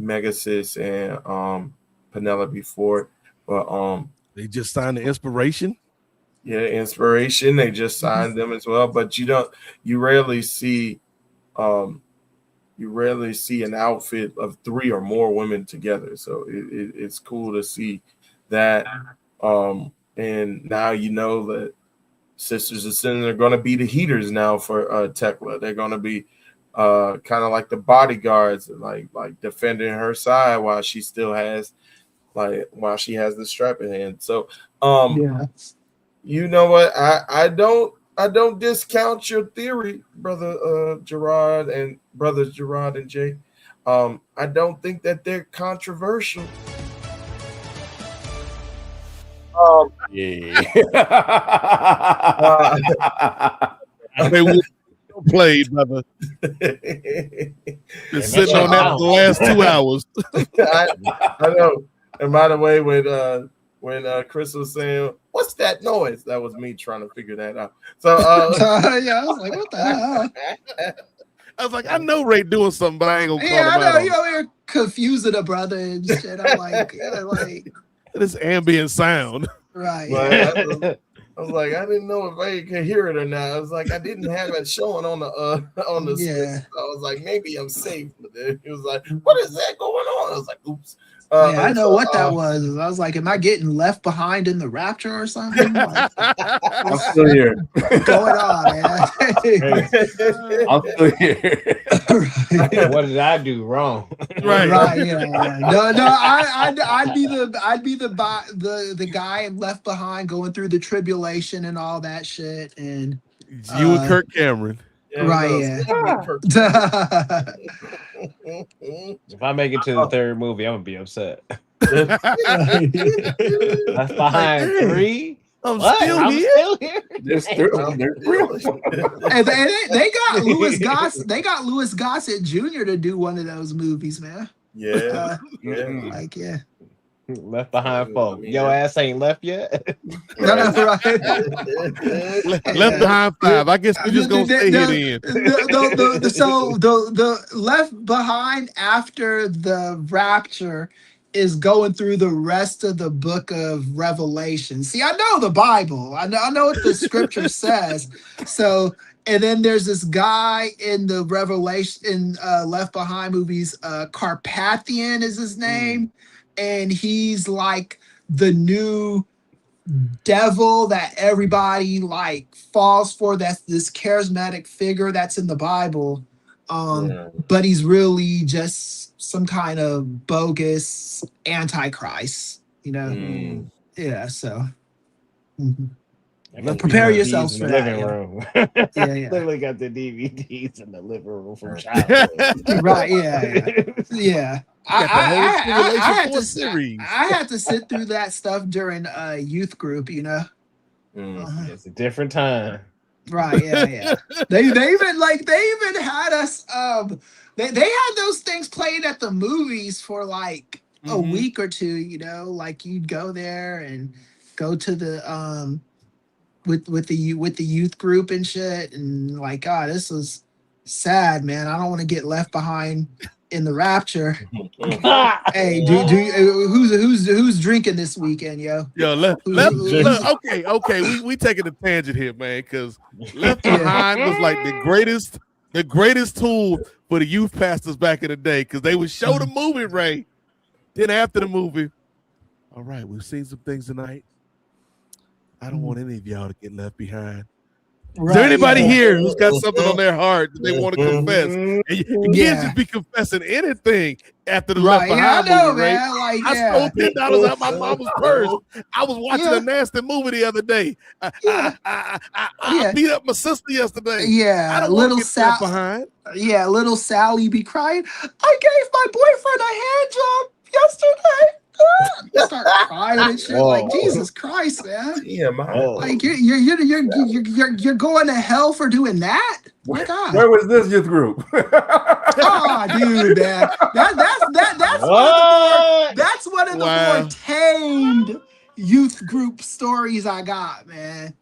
Megasis and Penelope Ford. But they just signed the Inspiration. Yeah, Inspiration. They just signed them as well, but you rarely see an outfit of 3 or more women together. So it's cool to see that. And now you know that Sisters of Sin are going to be the heaters now for Tekla. They're going to be kind of like the bodyguards, like defending her side while she still has the strap in hand. So you know what? I don't discount your theory, brothers Gerard and Jay. I don't think that they're controversial. They will played, brother. Been sitting on that for the last 2 hours. I know. And by the way, when Chris was saying, "What's that noise?" That was me trying to figure that out. So yeah, I was like, "What the hell?" I was like, "I know Ray doing something, but I ain't gonna call him I know. out." You over here confusing a brother and shit. I'm like, this ambient sound, right? I was like, I didn't know if I could hear it or not. I was like, I didn't have it showing on the screen. So I was like, maybe I'm safe. But then he was like, "What is that going on?" I was like, "Oops." I know what that was. I was like, am I getting left behind in the rapture or something? Like, I'm still here. What's going on, man? I'm still here. What did I do wrong? Right. Yeah. No. I'd be the guy left behind going through the tribulation and all that shit. And you and Kirk Cameron. Yeah. If I make it to the third movie, I'm gonna be upset. That's behind 3. I'm still here. There's 3. And they got Louis Gossett. They got Louis Gossett Jr. to do one of those movies, man. Yeah. Left behind, folk. Your ass ain't left yet. No, right. Left behind 5. I guess we're just gonna stay here then. So the left behind after the rapture is going through the rest of the book of Revelation. See, I know the Bible. I know what the scripture says. So, and then there's this guy in the Revelation in Left Behind movies. Carpathian is his name. And he's like the new devil that everybody like falls for. That's this charismatic figure that's in the Bible. But he's really just some kind of bogus antichrist, you know? Yeah, so prepare yourselves for that. Living room. Yeah. Literally got the DVDs in the living room from childhood. Right, yeah. I had to sit through that stuff during youth group, you know. It's a different time. Right, yeah. They even had us they had those things played at the movies for like a week or 2, you know, like you'd go there and go to the with the youth group and shit, and like, God, this was sad, man. I don't want to get left behind in the rapture. Hey, who's drinking this weekend, yo? Yo, okay. We taking a tangent here, man, because Left Behind was like the greatest tool for the youth pastors back in the day, because they would show the movie, Ray. Then after the movie, all right, we've seen some things tonight. I don't want any of y'all to get left behind. Right, Is there anybody yeah. here who's got something on their heart that they want to confess? And you can't Yeah. just be confessing anything after the Right, Left yeah, I Behind know, movie, Ray. man. Like, I yeah. stole $10 out my mama's purse. I was watching Yeah. a nasty movie the other day. Yeah. I beat up my sister yesterday. I Yeah, don't want little to get left Sal. behind. Yeah, little Sally be crying. I gave my boyfriend a hand job yesterday. Start crying and shit. Like, Whoa. Jesus Christ, man. Yeah, man. Like you're going to hell for doing that? My God. Where was this youth group? Oh, dude, man. That's one of the Wow. more tamed youth group stories I got, man.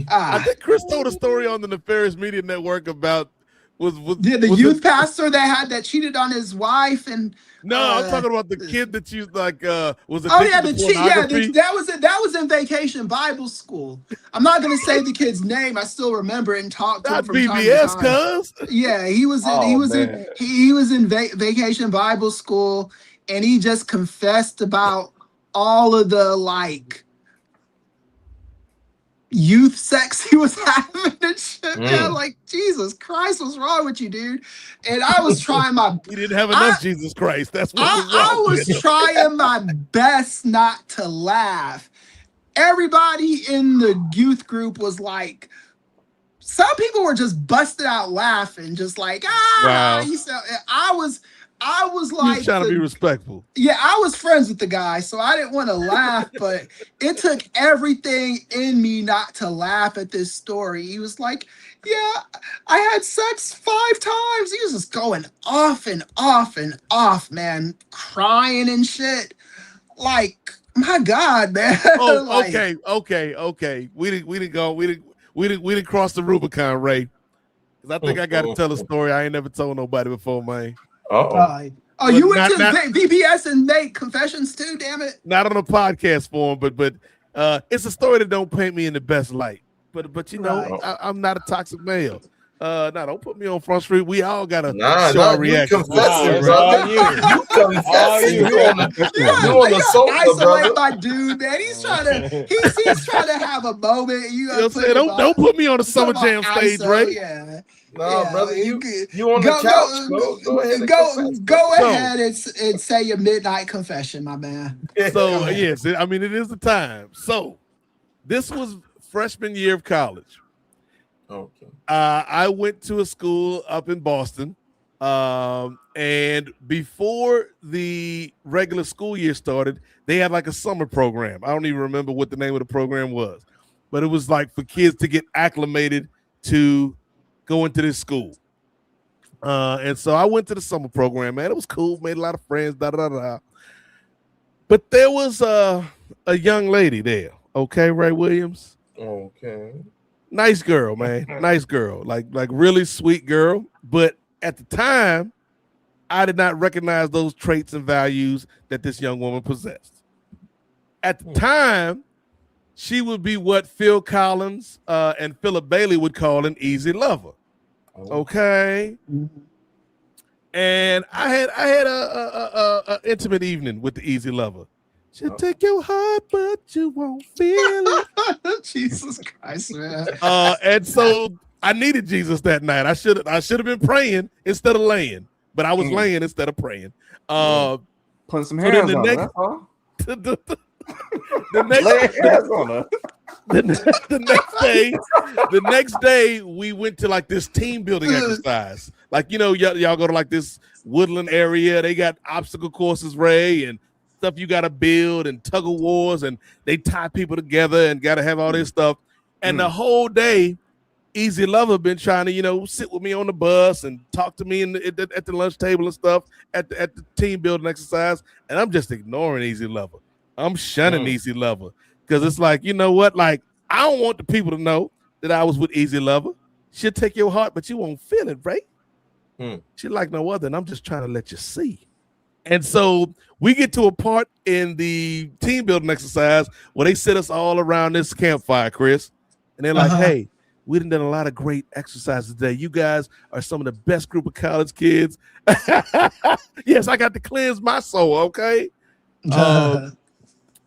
I think Chris told a story on the Nefarious Media Network about the the youth pastor that cheated on his wife and No, I'm talking about the kid that you like was oh addicted yeah, to the pornography. that was in Vacation Bible School. I'm not gonna say the kid's name. I still remember it and talk to him Not from time to BBS, time. cuz. Yeah, he was in Vacation Bible School, and he just confessed about all of the like youth sex he was having and shit. Man, like, Jesus Christ, what's wrong with you, dude? And I was trying my He didn't have enough Jesus Christ. That's what was I wrong. was trying my best not to laugh. Everybody in the youth group was like, some people were just busted out laughing, just like, Wow. I was He like was trying to be respectful. yeah, I was friends with the guy, so I didn't want to laugh, but it took everything in me not to laugh at this story. He was like, yeah, I had sex 5 times. He was just going off and off and off, man, crying and shit. Like, my God, man. Oh, Like, okay. We didn't cross the Rubicon, Ray. Because I think I got to tell a story I ain't never told nobody before, man. oh, you went to VBS and made confessions too, damn it. Not on a podcast form, but it's a story that don't paint me in the best light. But you know, Right. I'm not a toxic male. Don't put me on Front Street. We all gotta Nah, show our you reaction. confessing, It's brother. all you. You confessing. you. You on the sofa, Isolate brother. my dude, man. He's trying to have a moment. You know what I'm saying? Don't put me on the Summer Jam stage, Ray. Yeah. Nah, Yeah, brother, you you on the couch. Go ahead and confess. Go ahead and say your midnight confession, my man. So yes, I mean it is the time. So this was freshman year of college. Okay. I went to a school up in Boston, and before the regular school year started, they had like a summer program. I don't even remember what the name of the program was, but it was like for kids to get acclimated to go into this school. And so I went to the summer program, man. It was cool, made a lot of friends, But there was a young lady there, okay, Ray Williams? Okay. Nice girl, man. Nice girl. Like really sweet girl. But at the time, I did not recognize those traits and values that this young woman possessed. At the time, she would be what Phil Collins and Philip Bailey would call an easy lover. Okay. And I had a intimate evening with the easy lover. She'll take your heart, but you won't feel it. Jesus Christ, man. And so I needed Jesus that night. I should have been praying instead of laying, but I was laying instead of praying. Putting some hands on her. That's all. The next day we went to like this team building exercise. Like, you know, y'all go to like this woodland area. They got obstacle courses, Ray, and stuff you got to build and tug of wars, and they tie people together and got to have all this stuff. And the whole day, Easy Lover been trying to, you know, sit with me on the bus and talk to me at the lunch table and stuff at the team building exercise. And I'm just ignoring Easy Lover. I'm shunning Easy Lover because it's like, you know what? Like, I don't want the people to know that I was with Easy Lover. She'll take your heart, but you won't feel it, right? She like no other, and I'm just trying to let you see. And so we get to a part in the team building exercise where they sit us all around this campfire, Chris, and they're like, hey, we done a lot of great exercises today. You guys are some of the best group of college kids. Yes, I got to cleanse my soul, okay?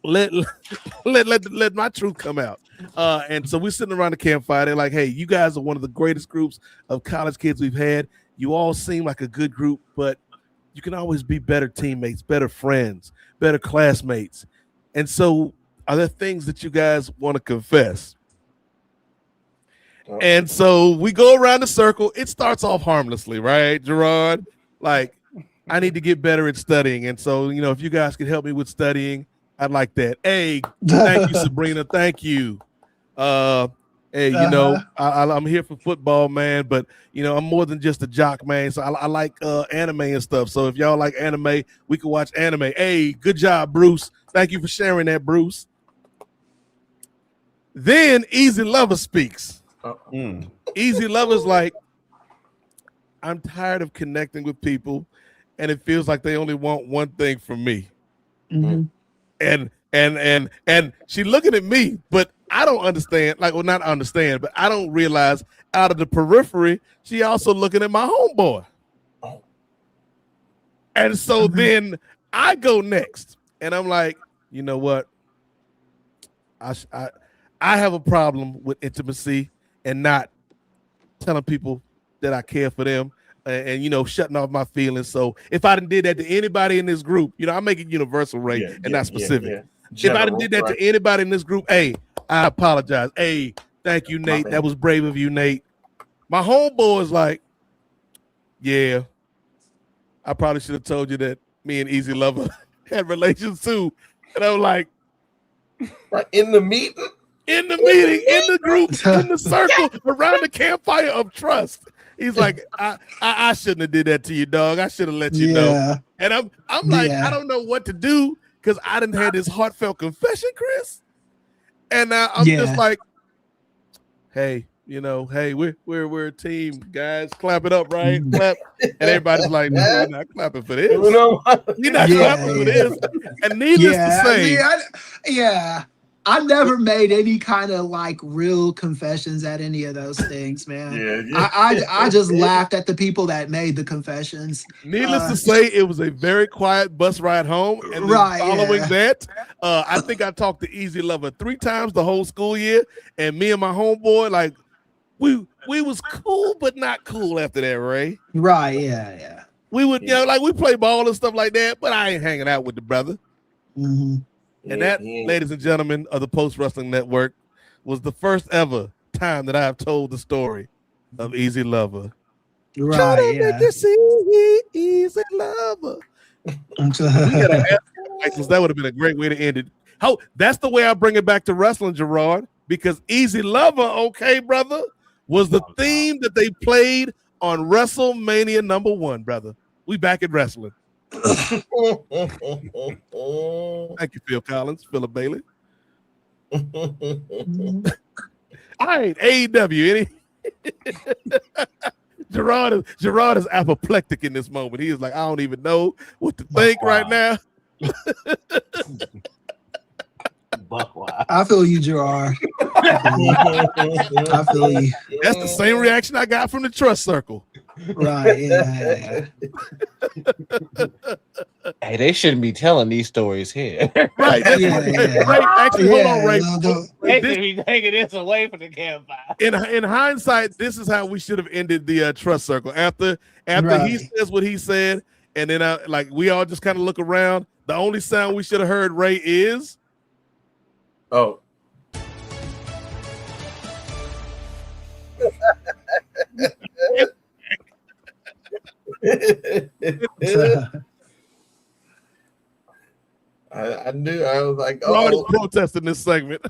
let my truth come out. And so we're sitting around the campfire. They're like, hey, you guys are one of the greatest groups of college kids we've had. You all seem like a good group, but you can always be better teammates, better friends, better classmates. And so are there things that you guys want to confess? And so we go around the circle. It starts off harmlessly, right, Gerard? Like, I need to get better at studying. And so, you know, if you guys could help me with studying, I'd like that. Hey, thank you, Sabrina. Thank you. Hey, you know, I'm here for football, man, but, you know, I'm more than just a jock, man. So I like anime and stuff. So if y'all like anime, we can watch anime. Hey, good job, Bruce. Thank you for sharing that, Bruce. Then Easy Lover speaks. Easy Lover's like, I'm tired of connecting with people, and it feels like they only want one thing from me. Mm-hmm. And she looking at me, but I don't understand. Like, well, not understand, but I don't realize out of the periphery, she also looking at my homeboy. And so then I go next, and I'm like, you know what? I have a problem with intimacy and not telling people that I care for them and you know, shutting off my feelings. So if I done did that to anybody in this group, you know, I make it universal, Ray, and not specific. If I done did that to anybody in this group, hey, I apologize. Hey, thank you, Nate. That was brave of you, Nate. My homeboy is like, yeah, I probably should have told you that me and Easy Lover had relations too. And I was like, right in the meeting? In the meeting, in the group, in the circle, around the campfire of trust. He's like, I shouldn't have did that to you, dog. I should have let you know. And I'm like, I don't know what to do because I didn't have this heartfelt confession, Chris. And I'm just like, hey, you know, hey, we're a team, guys. Clap it up, right? Clap. And everybody's like, no, you're not clapping for this. You're not clapping for this. And needless to say, I never made any kind of like real confessions at any of those things, man. I just laughed at the people that made the confessions. Needless to say, it was a very quiet bus ride home. And then following that, I think I talked to Easy Lover 3 times the whole school year. And me and my homeboy, like, we was cool, but not cool after that, Ray. Right, yeah. We would, you know, like we play ball and stuff like that, but I ain't hanging out with the brother. Mm-hmm. And that, ladies and gentlemen of the Post Wrestling Network, was the first ever time that I have told the story of Easy Lover. Right, make this easy Lover. That would have been a great way to end it. How that's the way I bring it back to wrestling, Gerard, because Easy Lover, okay, brother, was the theme that they played on WrestleMania #1, brother. We back at wrestling. Thank you, Phil Collins, Philip Bailey. All right, AEW. Gerard is apoplectic in this moment. He is like, I don't even know what to think right now. I feel you, Gerard. I feel you. That's the same reaction I got from the Trust Circle. Right, yeah. Hey, they shouldn't be telling these stories here. Right. Right. Actually, hold on, Ray. They should be taking this away from the campfire. In hindsight, this is how we should have ended the Trust Circle. After he says what he said, and then we all just kind of look around. The only sound we should have heard, Ray, is I knew. I was like, oh, protesting this segment.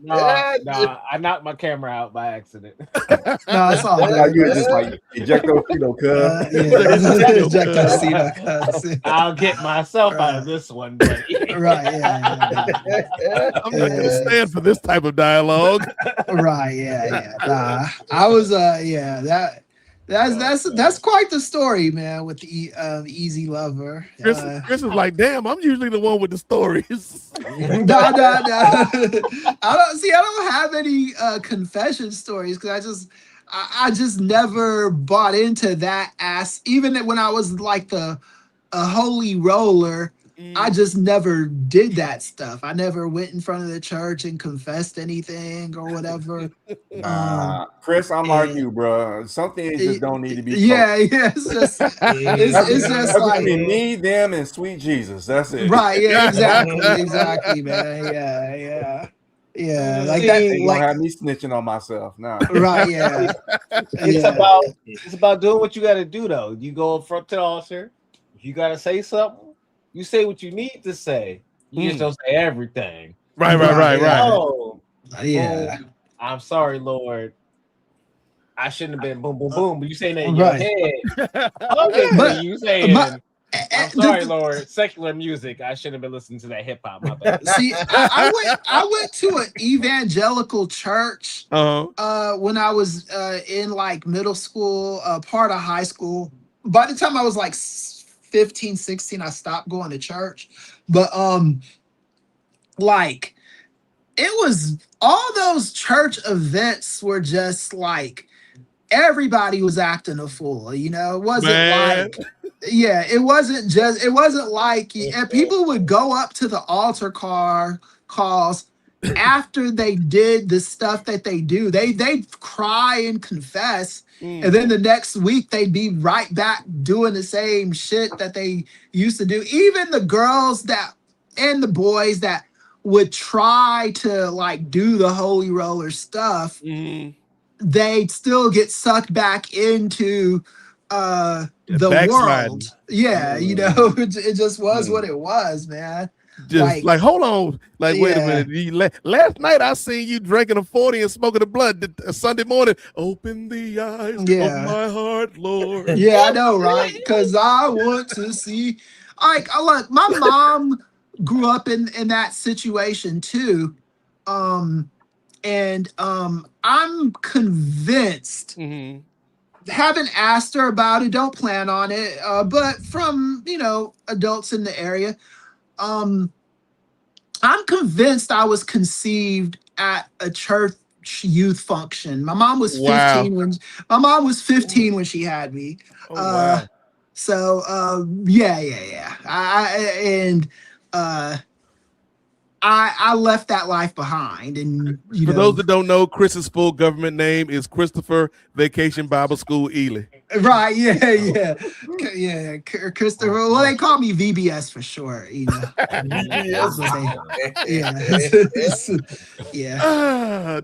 No, I knocked my camera out by accident. No, it's all good. You were just like ejectocito, cuz. I'll get myself out of this one, buddy. Right, I'm not gonna stand for this type of dialogue. Right, Nah, I was that's quite the story, man, with the Easy Lover. Chris is like, damn, I'm usually the one with the stories. No. I don't have any confession stories because I just never bought into that even when I was like a holy roller. I just never did that stuff. I never went in front of the church and confessed anything or whatever. Chris, I'm like you, bro. Some things just don't need to be. Yeah, it's just it's just like me, them, and sweet Jesus. That's it. Right? Yeah, exactly, man. Yeah. Like that. Ain't Like gonna have me snitching on myself now. right? Yeah. It's about doing what you got to do, though. You go up front to the altar. If you got to say something, you say what you need to say. You just don't say everything. Right. Oh, Yeah. I'm sorry, Lord. I shouldn't have been boom, boom, boom. But you saying that in your head. But- you saying, I'm sorry, the- Lord. Secular music. I shouldn't have been listening to that hip hop. My bad. See, I went to an evangelical church when I was in like middle school, part of high school. By the time I was like 15, 16, I stopped going to church. But like it was all those church events were just like everybody was acting a fool, you know. It wasn't like it wasn't like and people would go up to the altar calls after they did the stuff that they do. They'd cry and confess, and then the next week they'd be right back doing the same shit that they used to do. Even the girls that and the boys that would try to like do the holy roller stuff, they'd still get sucked back into the world. Yeah, you know, it just was what it was, man. Just like hold on, like wait a minute. Last night I seen you drinking a 40 and smoking a blunt. Sunday morning, open the eyes of my heart, Lord. Yeah, I know, right? Because I want to see. Like, look, my mom grew up in that situation too, and I'm convinced. Haven't asked her about it. Don't plan on it. But from adults in the area. I'm convinced I was conceived at a church youth function. My mom was 15 when she had me. So I left that life behind. And for those that don't know, Chris's full government name is Christopher Vacation Bible School Ely. Right, yeah. Christopher. Well, they call me VBS for short, you know.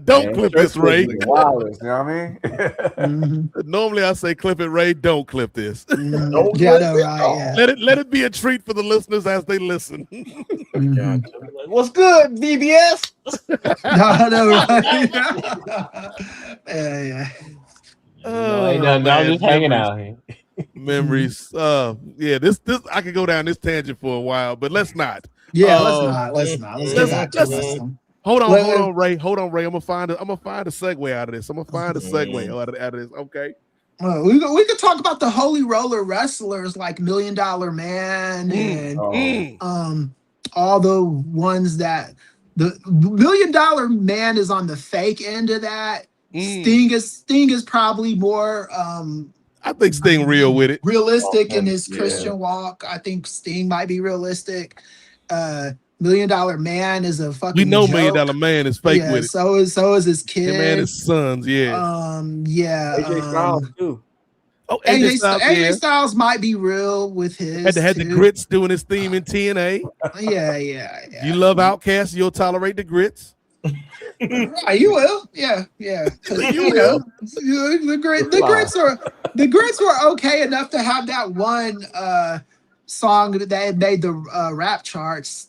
Don't clip this, Ray. Wireless, you know what I mean? Normally I say clip it, Ray. Don't clip this. Let it be a treat for the listeners as they listen. What's good, VBS? I'm just hanging out here. Memories. This I could go down this tangent for a while, but let's not. Let's not. Let's get back to wrestling. Hold on, Ray. I'm gonna find a segue out of this. out of this. Okay. We could talk about the holy roller wrestlers like $1 Million Man and all the ones that the $1 Million Man is on the fake end of that. Sting is probably more I think Sting realistic in his Christian walk. I think Sting might be realistic. $1 Million Man is a fucking we know joke. $1 Million Man is fake with it. So is his kid. Him and his sons, AJ Styles too. Oh, AJ Styles might be real with his. Had the Grits doing his theme in TNA. Yeah. You love Outkast, you'll tolerate the Grits. Right, you will. Yeah. The Grits were okay enough to have that one song that had made the rap charts.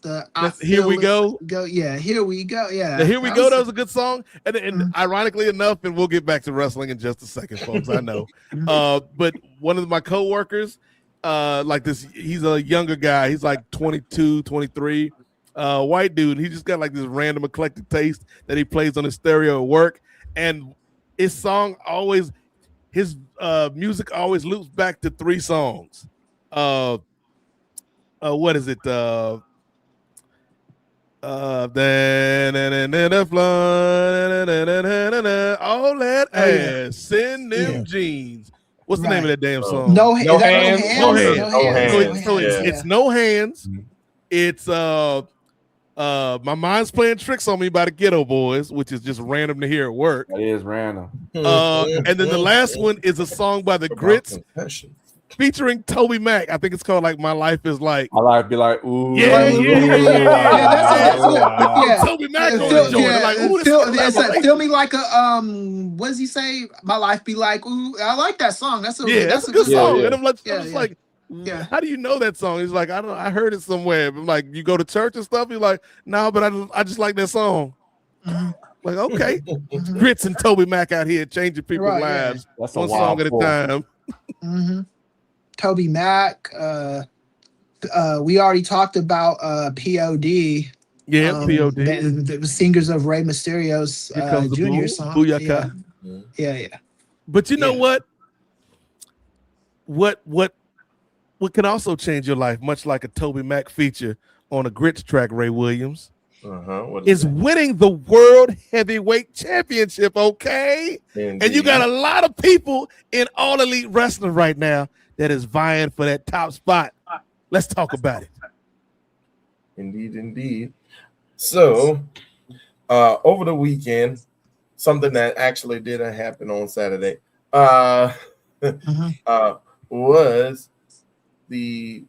Here We Go. Here We Go. Yeah. Here We Go. That was a good song. And ironically enough, and we'll get back to wrestling in just a second, folks. I know. But one of my coworkers, he's a younger guy. He's like 22, 23. White dude. He just got like this random eclectic taste that he plays on his stereo at work. And his music always loops back to 3 songs. What is it? Then the flood, all that ass, send them jeans. What's the name of that damn song? No hands. So it's No Hands. It's My Mind's Playing Tricks on Me by the Ghetto Boys, which is just random to hear at work. That is random. And then the last one is a song by the Grits featuring Toby Mac. I think it's called like My Life Is Like. My life be like, ooh. Yeah. Yeah. Toby Mac on the joint. They're like, ooh, this feel me like a what does he say? My life be like, ooh. I like that song. That's a good song. Yeah. And I'm like, how do you know that song? He's like, I heard it somewhere. I'm like, you go to church and stuff? He's like, no, but I just like that song. Like, okay. Grits and Toby Mac out here changing people's lives one song at a time. Toby Mac. We already talked about POD. Yeah, POD. The singers of Rey Mysterio's Junior song. Booyaka. Yeah. But you know what? What can also change your life, much like a Toby Mac feature on a Grits track, Ray Williams, is winning the World Heavyweight Championship, okay? Indeed. And you got a lot of people in All Elite Wrestling right now that is vying for that top spot. Let's talk about it. Indeed. So, over the weekend, something that actually didn't happen on Saturday was the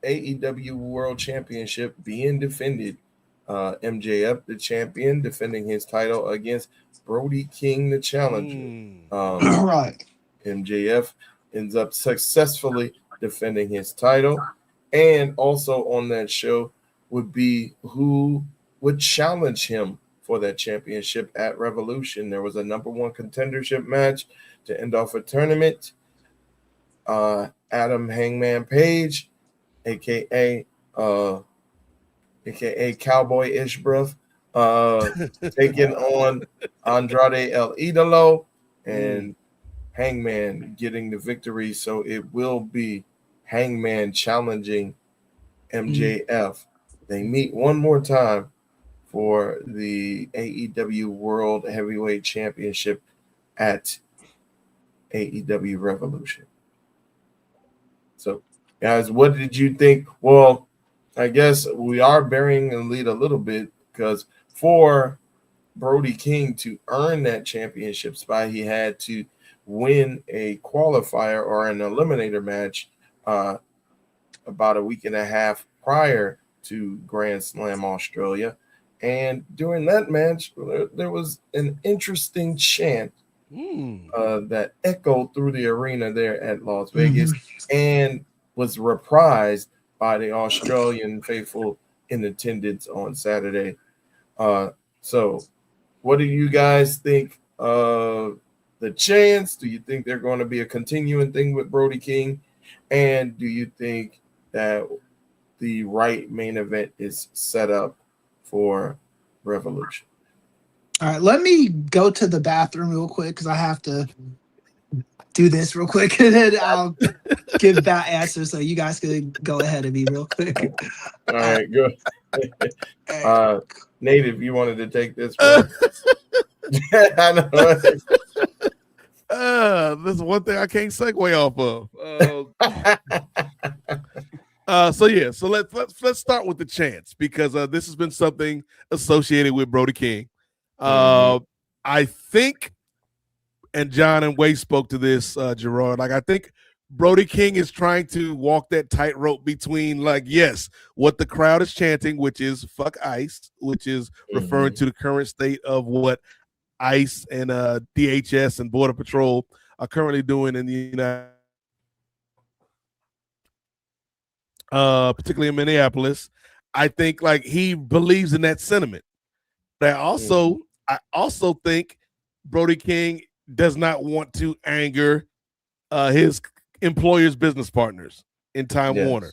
AEW World Championship being defended. MJF, the champion, defending his title against Brody King, the challenger. Right. MJF ends up successfully defending his title. And also on that show would be who would challenge him for that championship at Revolution. There was a number one contendership match to end off a tournament. Adam Hangman Page, aka Cowboy Ishbruff, taking on Andrade El Idolo, and Hangman getting the victory. So it will be Hangman challenging MJF. They meet one more time for the AEW World Heavyweight Championship at AEW Revolution. So, guys, what did you think? Well, I guess we are burying the lead a little bit, because for Brody King to earn that championship spot, he had to win a qualifier or an eliminator match about a week and a half prior to Grand Slam Australia. And during that match, there was an interesting chant that echoed through the arena there at Las Vegas and was reprised by the Australian faithful in attendance on Saturday. So what do you guys think of the chants? Do you think they're going to be a continuing thing with Brody King? And do you think that the right main event is set up for Revolution? All right, let me go to the bathroom real quick because I have to do this real quick, and then I'll give that answer so you guys can go ahead of me real quick. All right, good. Native, you wanted to take this one? I know. This is one thing I can't segue off of. So let's start with the chants, because this has been something associated with Brody King. I think, and John and Wade spoke to this, Gerard, like I think Brody King is trying to walk that tightrope between, like, yes, what the crowd is chanting, which is fuck ICE, which is referring to the current state of what ICE and DHS and Border Patrol are currently doing in the United particularly in Minneapolis. I think like he believes in that sentiment. But I also think Brody King does not want to anger his employer's business partners in Time Warner,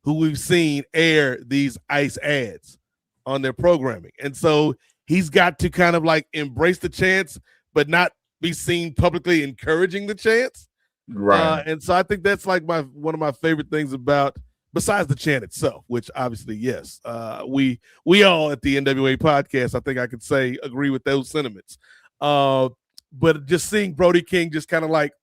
who we've seen air these ICE ads on their programming. And so he's got to kind of like embrace the chants, but not be seen publicly encouraging the chants. Right. And so I think that's like one of my favorite things about, besides the chant itself, which obviously, yes, we all at the NWA Podcast, I think I could say, agree with those sentiments. But just seeing Brody King just kind of like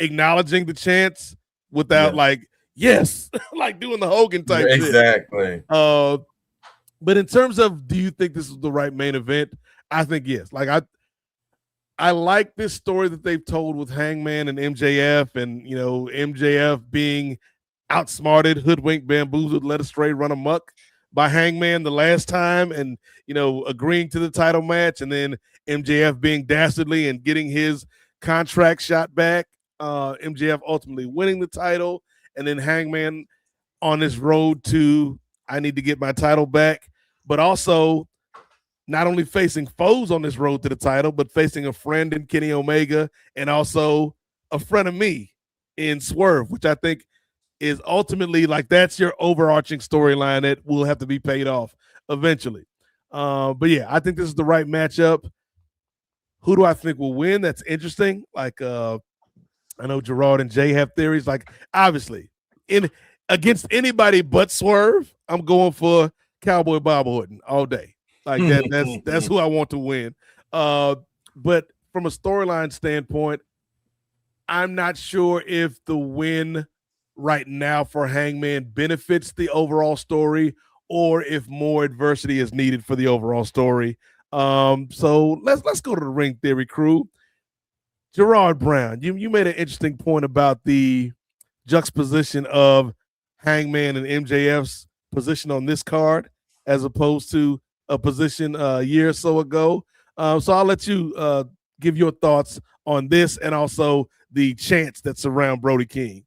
acknowledging the chants without like yes, like doing the Hogan type shit. Exactly. But in terms of, do you think this is the right main event? I think yes. Like I like this story that they've told with Hangman and MJF, and MJF being outsmarted, hoodwinked, bamboozled, led astray, run amok by Hangman the last time, and agreeing to the title match, and then MJF being dastardly and getting his contract shot back. MJF ultimately winning the title, and then Hangman on this road to, I need to get my title back, but also not only facing foes on this road to the title, but facing a friend in Kenny Omega, and also a friend of me in Swerve, which I think is ultimately, like, that's your overarching storyline that will have to be paid off eventually. But yeah, I think this is the right matchup. Who do I think will win? That's interesting. Like, I know Gerard and Jay have theories. Like, obviously, against anybody but Swerve, I'm going for Cowboy Bob Orton all day. Like that's who I want to win. But from a storyline standpoint, I'm not sure if the win right now for Hangman benefits the overall story, or if more adversity is needed for the overall story. So let's go to the Ring Theory crew. Gerard Brown, you made an interesting point about the juxtaposition of Hangman and MJF's position on this card as opposed to a position a year or so ago. So I'll let you give your thoughts on this, and also the chants that surround Brody King.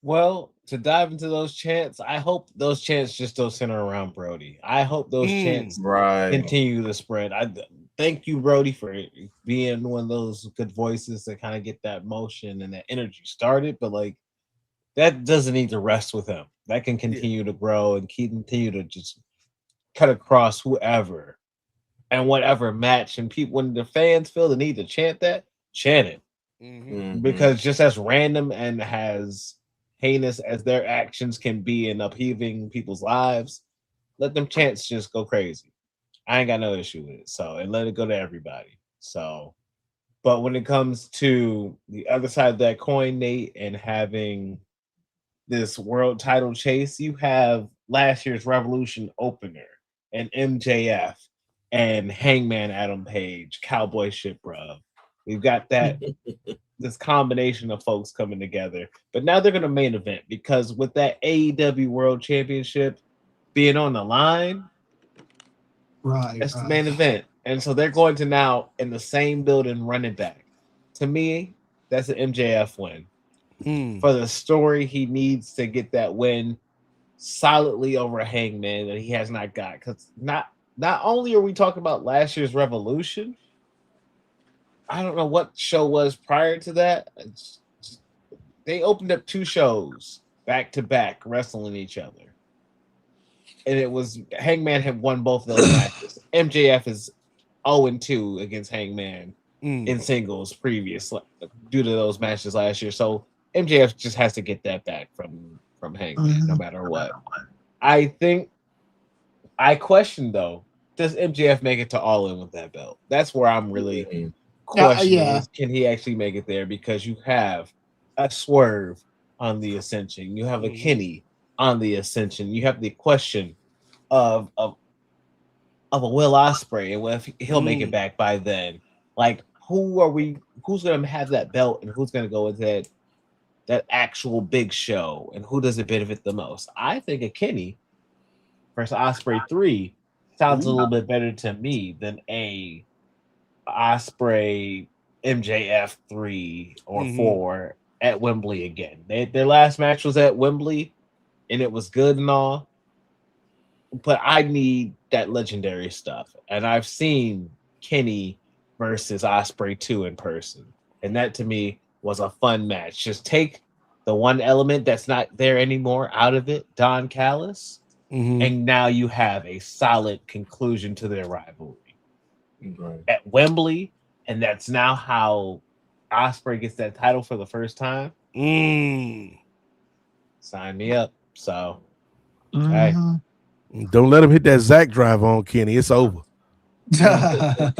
Well, to dive into those chants, I hope those chants just don't center around Brody. I hope those chants continue to spread. I thank you, Brody, for being one of those good voices that kind of get that motion and that energy started. But like, that doesn't need to rest with him. That can continue to grow and continue to just cut across whoever and whatever match. And people, when the fans feel the need to chant that, chant it. Mm-hmm. Because just as random and as heinous as their actions can be in upheaving people's lives, let them chants just go crazy. I ain't got no issue with it. So, and let it go to everybody. So, but when it comes to the other side of that coin, Nate, and having this world title chase, you have last year's Revolution opener and MJF and Hangman Adam Page, cowboy shit, bro. We've got that this combination of folks coming together. But now they're going to main event, because with that AEW World Championship being on the line, that's the main event. And so they're going to now, in the same building, run it back. To me, that's an MJF win. For the story, he needs to get that win solidly over Hangman that he has not got. Because not only are we talking about last year's Revolution, I don't know what show was prior to that. They opened up 2 shows back to back wrestling each other. And it was Hangman had won both of those matches. MJF is 0-2 against Hangman in singles previous due to those matches last year. So MJF just has to get that back from Hangman no matter what. I question though, does MJF make it to All In with that belt? That's where I'm really questioning. Can he actually make it there? Because you have a Swerve on the Ascension, you have a Kenny on the Ascension, you have the question of a Will Ospreay, and if he'll make it back by then. Like, who's gonna have that belt, and who's gonna go into that actual big show, and who does it benefit the most? I think a Kenny versus Ospreay 3 sounds a little bit better to me than a Ospreay MJF 3 or 4 at Wembley again. Their last match was at Wembley, and it was good and all, but I need that legendary stuff. And I've seen Kenny versus Ospreay 2 in person, and that to me was a fun match. Just take the one element that's not there anymore out of it, Don Callis, and now you have a solid conclusion to their rivalry at Wembley, and that's now how Ospreay gets that title for the first time. Sign me up. So, hey, don't let him hit that Zach drive on Kenny. It's over. I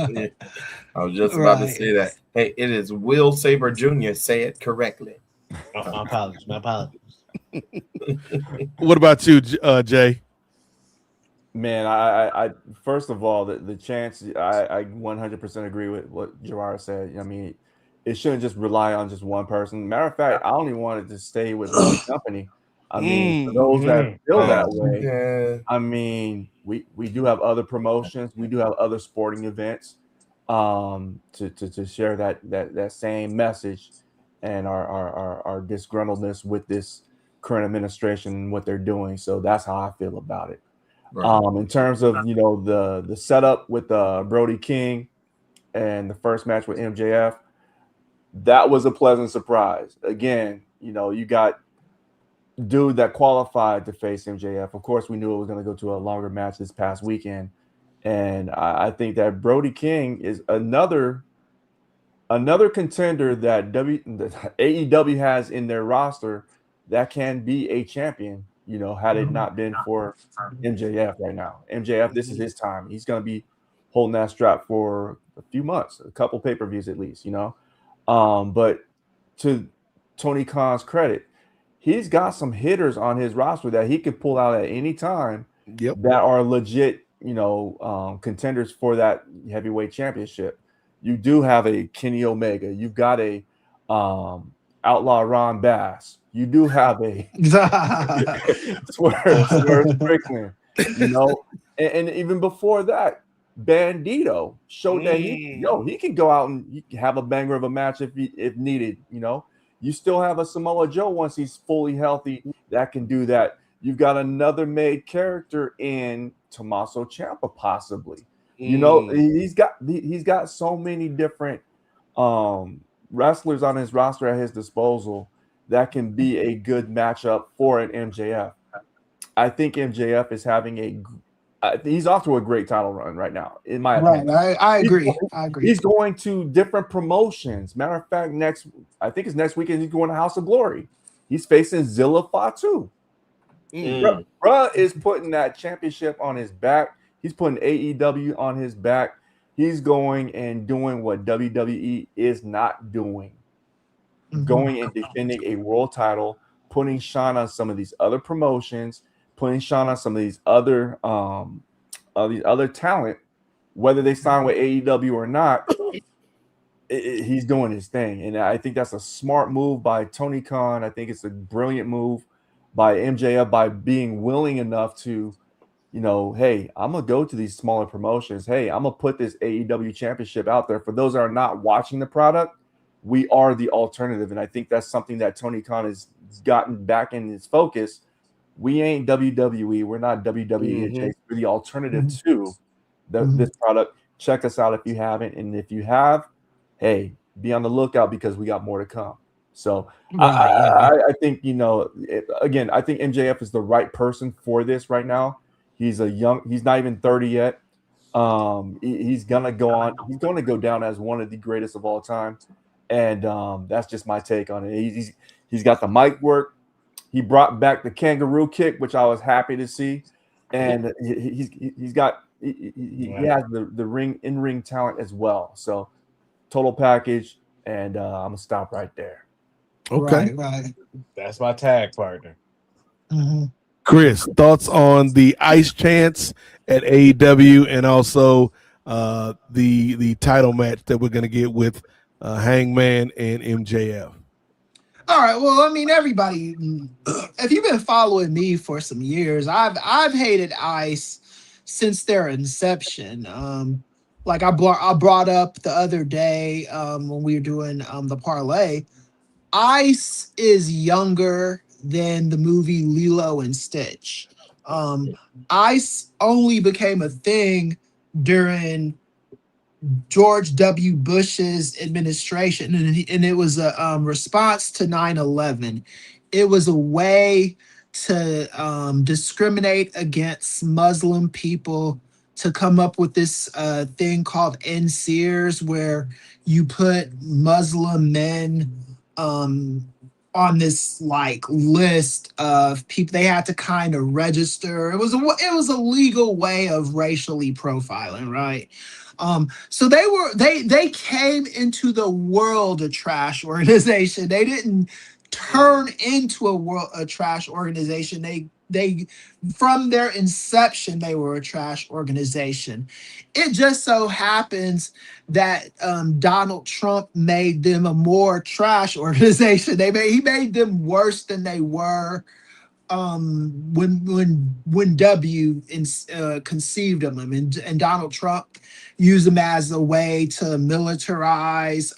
was just about to say that. Hey, it is Will Saber Jr. Say it correctly. My apologies. What about you, Jay? Man, I first of all, the chance, I 100% agree with what Gerard said. I mean, it shouldn't just rely on just one person. Matter of fact, I only wanted to stay with one company. I mean, for those that feel that way, Yeah. I mean, we do have other promotions, we do have other sporting events, to share that same message and our disgruntledness with this current administration and what they're doing. So that's how I feel about it. Right. In terms of the setup with Brody King and the first match with MJF, that was a pleasant surprise. Again, you got dude that qualified to face MJF. Of course, we knew it was going to go to a longer match this past weekend, and I think that Brody King is another contender that AEW has in their roster that can be a champion. Had it not been for MJF right now. MJF, this is his time. He's going to be holding that strap for a few months, a couple pay-per-views at least, But to Tony Khan's credit, he's got some hitters on his roster that he can pull out at any time that are legit, contenders for that heavyweight championship. You do have a Kenny Omega. You've got a Outlaw Ron Bass. You do have a Swerve Strickland, and even before that, Bandito showed that he can go out and he can have a banger of a match if needed. You still have a Samoa Joe once he's fully healthy that can do that. You've got another made character in Tommaso Ciampa possibly. He's got so many different wrestlers on his roster at his disposal that can be a good matchup for an MJF. I think MJF is having he's off to a great title run right now, in my opinion. I agree. He's going to different promotions. Matter of fact, next weekend, he's going to House of Glory. He's facing Zilla Fatu. Bruh is putting that championship on his back. He's putting AEW on his back. He's going and doing what WWE is not doing. Going and defending a world title, putting Sean on some of these other promotions, putting Sean on some of these other talent, whether they sign with AEW or not. He's doing his thing, and I think that's a smart move by Tony Khan. I think it's a brilliant move by MJF by being willing enough to, hey, I'm gonna go to these smaller promotions. Hey, I'm gonna put this AEW championship out there for those that are not watching the product. We are the alternative, and I think that's something that Tony Khan has gotten back in his focus. We ain't WWE. We're not WWE. We're the alternative to this product. Check us out if you haven't, and if you have, hey, be on the lookout because we got more to come. So I think again, I think MJF is the right person for this right now. He's not even 30 yet. He's gonna go on. He's going to go down as one of the greatest of all time. And that's just my take on it. He's got the mic work. He brought back the kangaroo kick, which I was happy to see. And he has the in-ring talent as well. So total package. And I'm gonna stop right there. Okay, right. That's my tag partner. Chris, thoughts on the ice chance at AEW and also the title match that we're gonna get with Hangman and MJF. All right. Well, I mean, everybody, if you've been following me for some years, I've hated ICE since their inception. Like I brought up the other day when we were doing the parlay. ICE is younger than the movie Lilo and Stitch. ICE only became a thing during George W. Bush's administration, and it was a response to 9/11. It was a way to discriminate against Muslim people, to come up with this thing called NSEERS, where you put Muslim men on this like list of people they had to kind of register. It was a legal way of racially profiling, right? So they came into the world a trash organization. They didn't turn into a trash organization. They from their inception they were a trash organization. It just so happens that Donald Trump made them a more trash organization. He made them worse than they were when W conceived of them, and Donald Trump used them as a way to militarize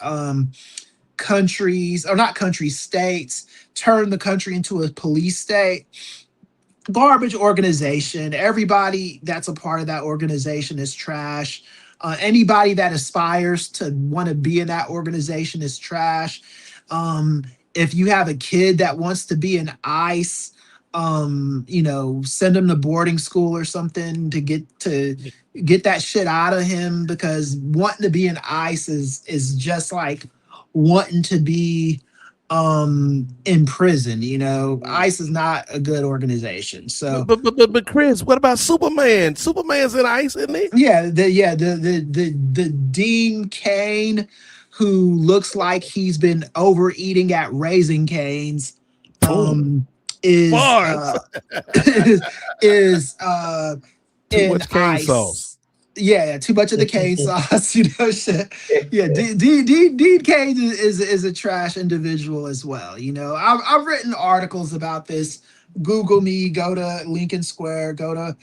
countries, or not countries, states, turn the country into a police state. Garbage organization. Everybody that's a part of that organization is trash. Anybody that aspires to want to be in that organization is trash. If you have a kid that wants to be in ICE, send him to boarding school or something to get that shit out of him, because wanting to be in ICE is just like wanting to be in prison. ICE is not a good organization. So but Chris, what about Superman? Superman's in ICE, isn't he? The Dean Cain, who looks like he's been overeating at Raising Cane's, is too much cane ICE. sauce. Yeah, too much of the cane sauce, shit. Yeah, Dean Cain is a trash individual as well. I've written articles about this. Google me, go to Lincoln Square, go to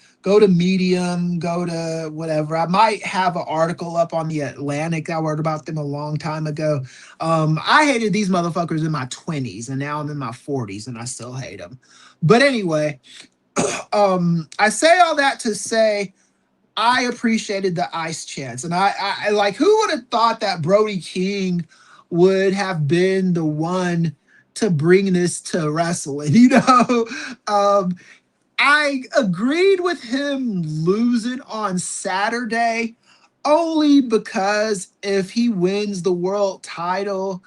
Medium, go to whatever. I might have an article up on the Atlantic. I wrote about them a long time ago. I hated these motherfuckers in my 20s, and now I'm in my 40s, and I still hate them. But anyway, I say all that to say, I appreciated the ICE chants, and I like, who would have thought that Brody King would have been the one to bring this to wrestling? I agreed with him losing on Saturday only because if he wins the world title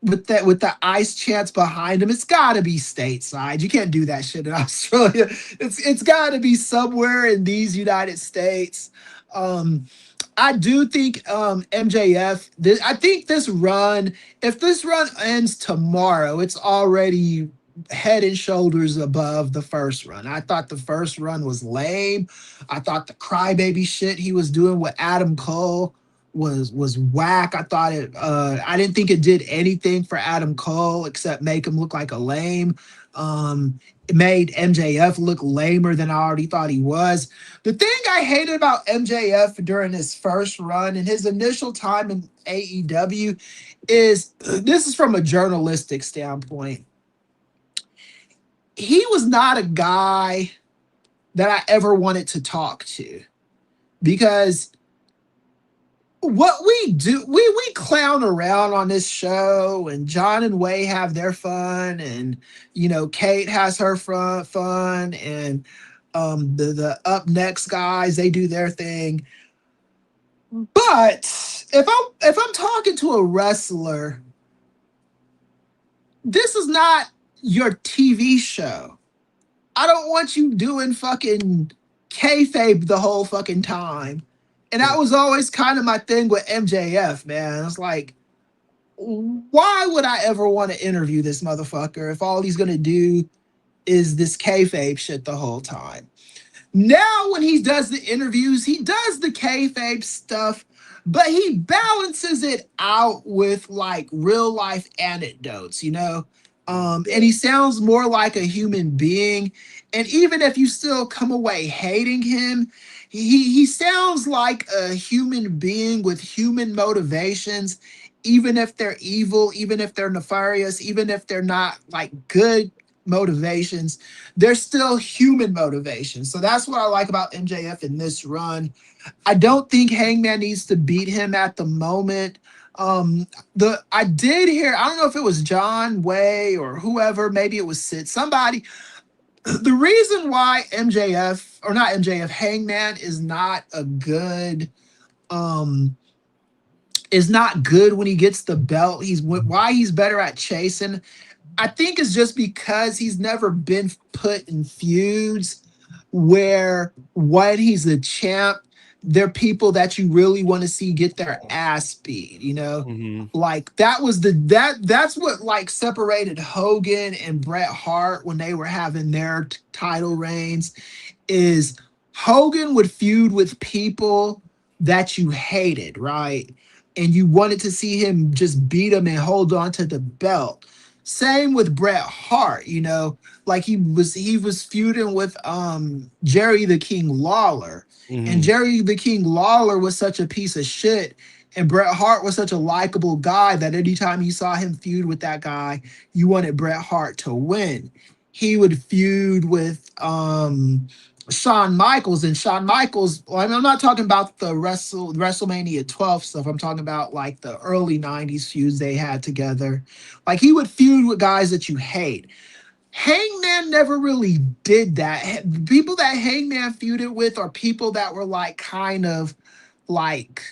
with the ICE chants behind him, it's got to be stateside. You can't do that shit in Australia. It's got to be somewhere in these United States. I do think MJF, I think this run, if this run ends tomorrow, it's already head and shoulders above the first run. I thought the first run was lame. I thought the crybaby shit he was doing with Adam Cole was whack. I thought I didn't think it did anything for Adam Cole except make him look like a lame. It made MJF look lamer than I already thought he was. The thing I hated about MJF during his first run and his initial time in AEW is, this is from a journalistic standpoint, he was not a guy that I ever wanted to talk to, because what we do, we clown around on this show, and John and Way have their fun, and Kate has her fun, and the Up Next guys, they do their thing. But if I'm talking to a wrestler, this is not your TV show. I don't want you doing fucking kayfabe the whole fucking time. And that was always kind of my thing with MJF, man. It's like, why would I ever want to interview this motherfucker if all he's going to do is this kayfabe shit the whole time? Now when he does the interviews, he does the kayfabe stuff, but he balances it out with like real life anecdotes, and he sounds more like a human being. And even if you still come away hating him, he sounds like a human being with human motivations, even if they're evil, even if they're nefarious, even if they're not like good motivations, they're still human motivations. So that's what I like about MJF in this run. I don't think Hangman needs to beat him at the moment. I did hear, I don't know if it was John Way or whoever, maybe it was Sid, somebody. The reason why Hangman is not a good, is not good when he gets the belt. Why he's better at chasing, I think, is just because he's never been put in feuds where when he's a champ, they're people that you really want to see get their ass beat, you know? Like that's what like separated Hogan and Bret Hart when they were having their title reigns, is Hogan would feud with people that you hated, right? And you wanted to see him just beat him and hold on to the belt. Same with Bret Hart, you know, like he was feuding with Jerry the King Lawler. And Jerry the King Lawler was such a piece of shit, and Bret Hart was such a likable guy that anytime you saw him feud with that guy, you wanted Bret Hart to win. He would feud with Shawn Michaels, and Shawn Michaels, well, I'm not talking about the WrestleMania 12 stuff. I'm talking about like the early 90s feuds they had together. Like he would feud with guys that you hate. Hangman never really did that. People that Hangman feuded with are people that were like kind of like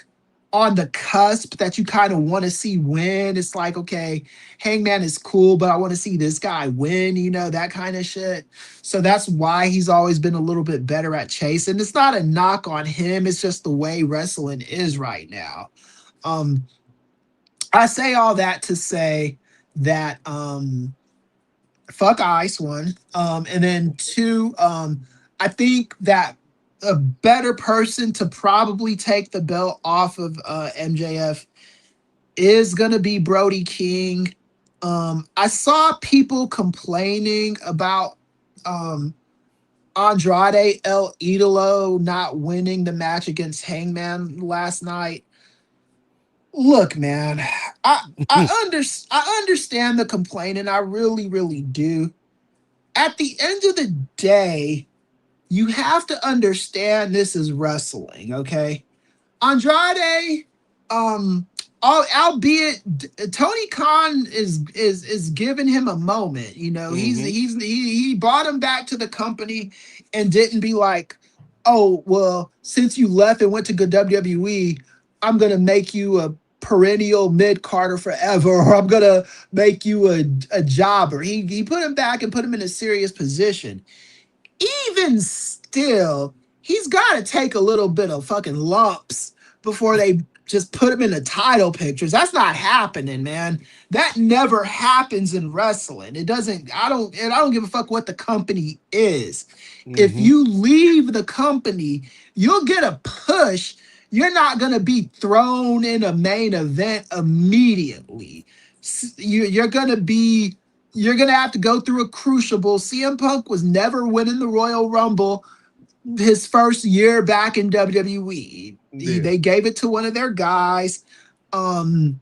on the cusp that you kind of want to see win. It's like, okay, Hangman is cool, but I want to see this guy win, you know, that kind of shit. So that's why he's always been a little bit better at chase. And it's not a knock on him. It's just the way wrestling is right now. I say all that to say that fuck Ice, one. And then two, I think that a better person to probably take the belt off of MJF is going to be Brody King. I saw people complaining about Andrade El Idolo not winning the match against Hangman last night. Look, man, I understand the complaining. I really, really do. At the end of the day, you have to understand this is wrestling, okay? Andrade, albeit Tony Khan is giving him a moment, you know. He brought him back to the company and didn't be like, oh, well, since you left and went to good WWE, I'm gonna make you a perennial mid-carder forever, or I'm gonna make you a jobber. He put him back and put him in a serious position. Even still, he's got to take a little bit of fucking lumps before they just put him in the title pictures. That's not happening, man. That never happens in wrestling. It doesn't. I don't give a fuck what the company is. If you leave the company, you'll get a push. You're not gonna be thrown in a main event immediately. You're gonna have to go through a crucible. CM Punk was never winning the Royal Rumble his first year back in WWE. Yeah. They gave it to one of their guys. When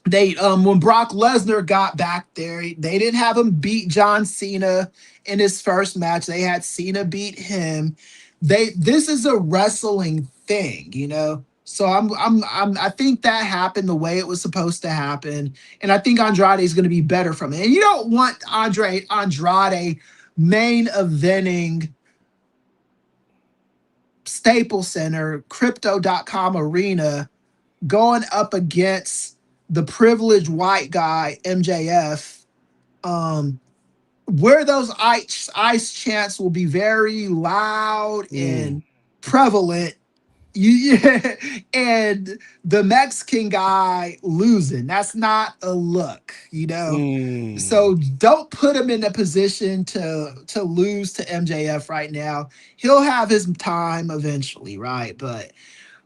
Brock Lesnar got back there, they didn't have him beat John Cena in his first match. They had Cena beat him. This is a wrestling thing, you know. So I think that happened the way it was supposed to happen, and I think Andrade is going to be better from it. And you don't want Andrade main eventing Staples Center, Crypto.com Arena, going up against the privileged white guy MJF, where those ice chants will be very loud and prevalent. And the Mexican guy losing, that's not a look, you know. So don't put him in a position to lose to MJF right now. He'll have his time eventually, right? But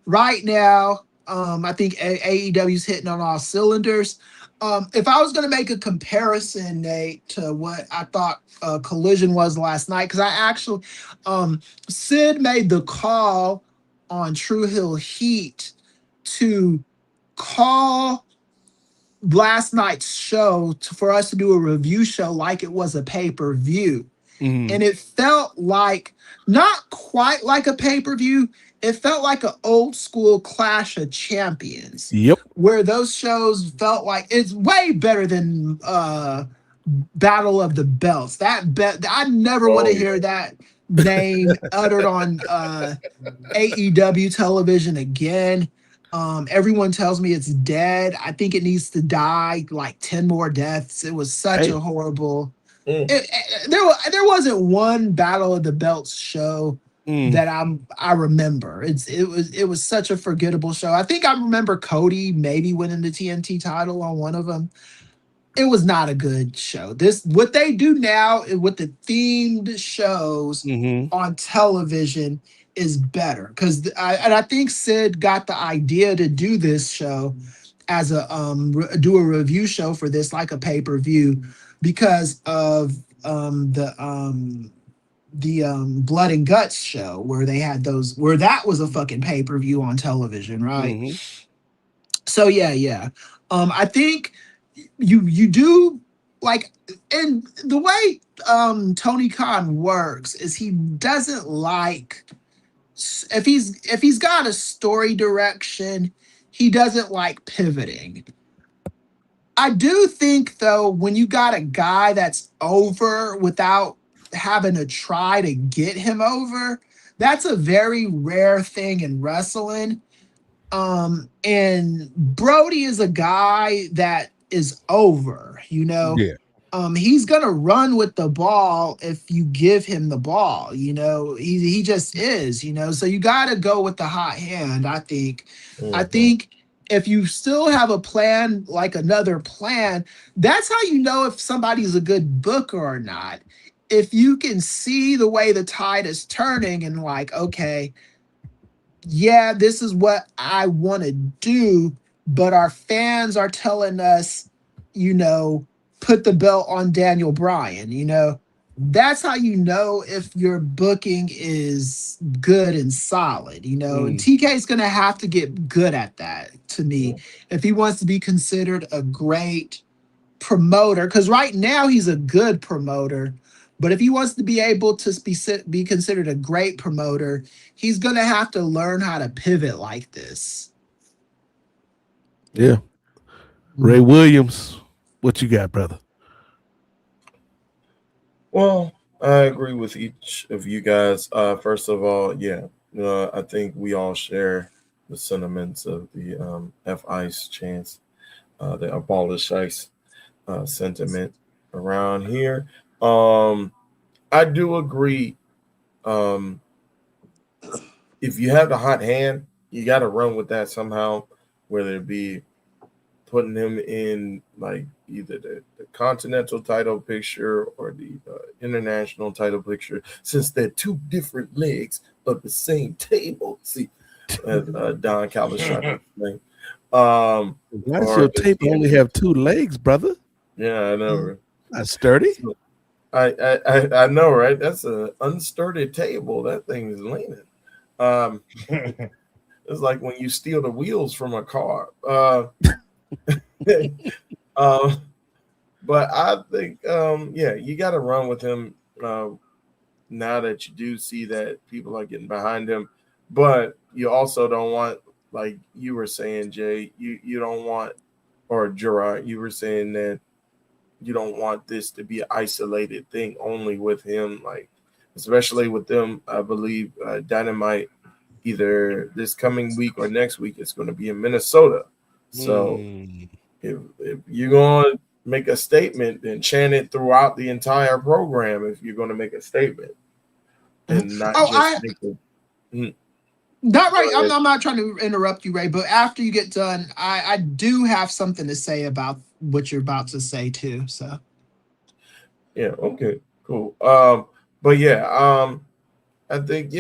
right now, I think AEW's hitting on all cylinders. If I was going to make a comparison, Nate, to what I thought Collision was last night, because I actually, Sid made the call on True Hill Heat to call last night's show for us to do a review show like it was a pay-per-view. And it felt like, not quite like a pay-per-view, it felt like an old school Clash of Champions. Yep. Where those shows felt like it's way better than Battle of the Belts. I never want to hear that name uttered on AEW television again. Everyone tells me it's dead. I think it needs to die like 10 more deaths. It was such a horrible. There wasn't one Battle of the Belts show that I remember. It was such a forgettable show. I think I remember Cody maybe winning the TNT title on one of them. It was not a good show. What they do now with the themed shows on television is better, because I think Sid got the idea to do this show as a do a review show for this, like a pay-per-view, because of the Blood and Guts show where they had where that was a fucking pay-per-view on television, right? So yeah. I think you do, like, and the way Tony Khan works is he doesn't like, if he's got a story direction, he doesn't like pivoting. I do think, though, when you got a guy that's over without having to try to get him over, that's a very rare thing in wrestling. And Brody is a guy that is over, he's gonna run with the ball if you give him the ball, he just is, so you got to go with the hot hand. I think if you still have a plan, like another plan, that's how you know if somebody's a good booker or not. If you can see the way the tide is turning and, like, okay, yeah, this is what I want to do, but our fans are telling us, put the belt on Daniel Bryan, that's how you know if your booking is good and solid. TK is going to have to get good at that, to me, if he wants to be considered a great promoter, because right now he's a good promoter. But if he wants to be able to be considered a great promoter, he's going to have to learn how to pivot like this. Yeah. Ray Williams, what you got, brother? Well, I agree with each of you guys. First of all, I think we all share the sentiments of the F-Ice chants, the abolish ICE sentiment around here. I do agree. If you have the hot hand, you got to run with that somehow, whether it be putting him in, like, either the continental title picture or the international title picture, since they're two different legs of the same table. See, Don Callis trying to explain. Why does your table only have two legs, brother? Yeah, I know. That's sturdy. I know, right? That's an unsturdy table. That thing is leaning. It's like when you steal the wheels from a car. But I think, you got to run with him now that you do see that people are getting behind him. But you also don't want, like you were saying, Jay, you don't want, or Gerard, you were saying that you don't want this to be an isolated thing only with him, like, especially with them. I believe Dynamite either this coming week or next week is going to be in Minnesota. So if you're going to make a statement, then chant it throughout the entire program if you're going to make a statement. And not Not right. I'm not trying to interrupt you, Ray, but after you get done, I do have something to say about what you're about to say too. So yeah, okay, cool. But I think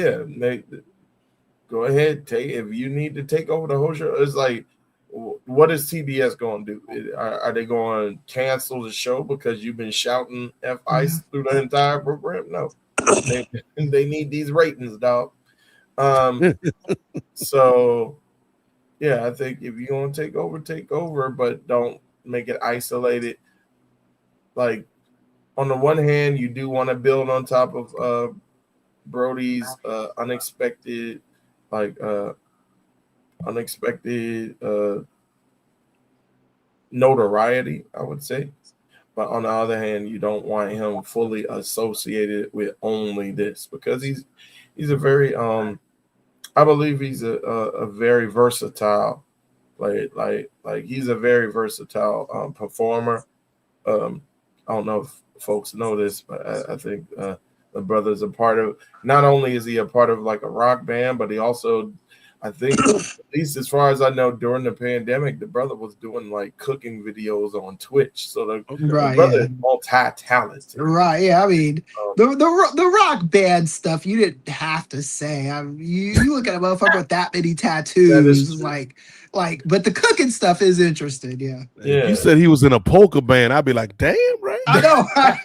go ahead, if you need to take over the whole show. It's like, what is TBS going to do? Are they going to cancel the show because you've been shouting F-Ice through the entire program? No, they need these ratings, dog. So I think if you want to take over, but don't make it isolated. Like, on the one hand, you do want to build on top of Brody's unexpected notoriety, I would say. But on the other hand, you don't want him fully associated with only this, because he's a very I believe he's a very versatile, like he's a very versatile performer. I don't know if folks know this, but I think The brother's a part of. Not only is he a part of like a rock band, but he also, I think, at least as far as I know, during the pandemic, the brother was doing like cooking videos on Twitch. So the brother is multi-talented. Right. Yeah. I mean, the rock band stuff you didn't have to say. I mean, you look at a motherfucker with that many tattoos, but the cooking stuff is interesting. Yeah. If you said he was in a polka band, I'd be like, damn, right? I know. Right?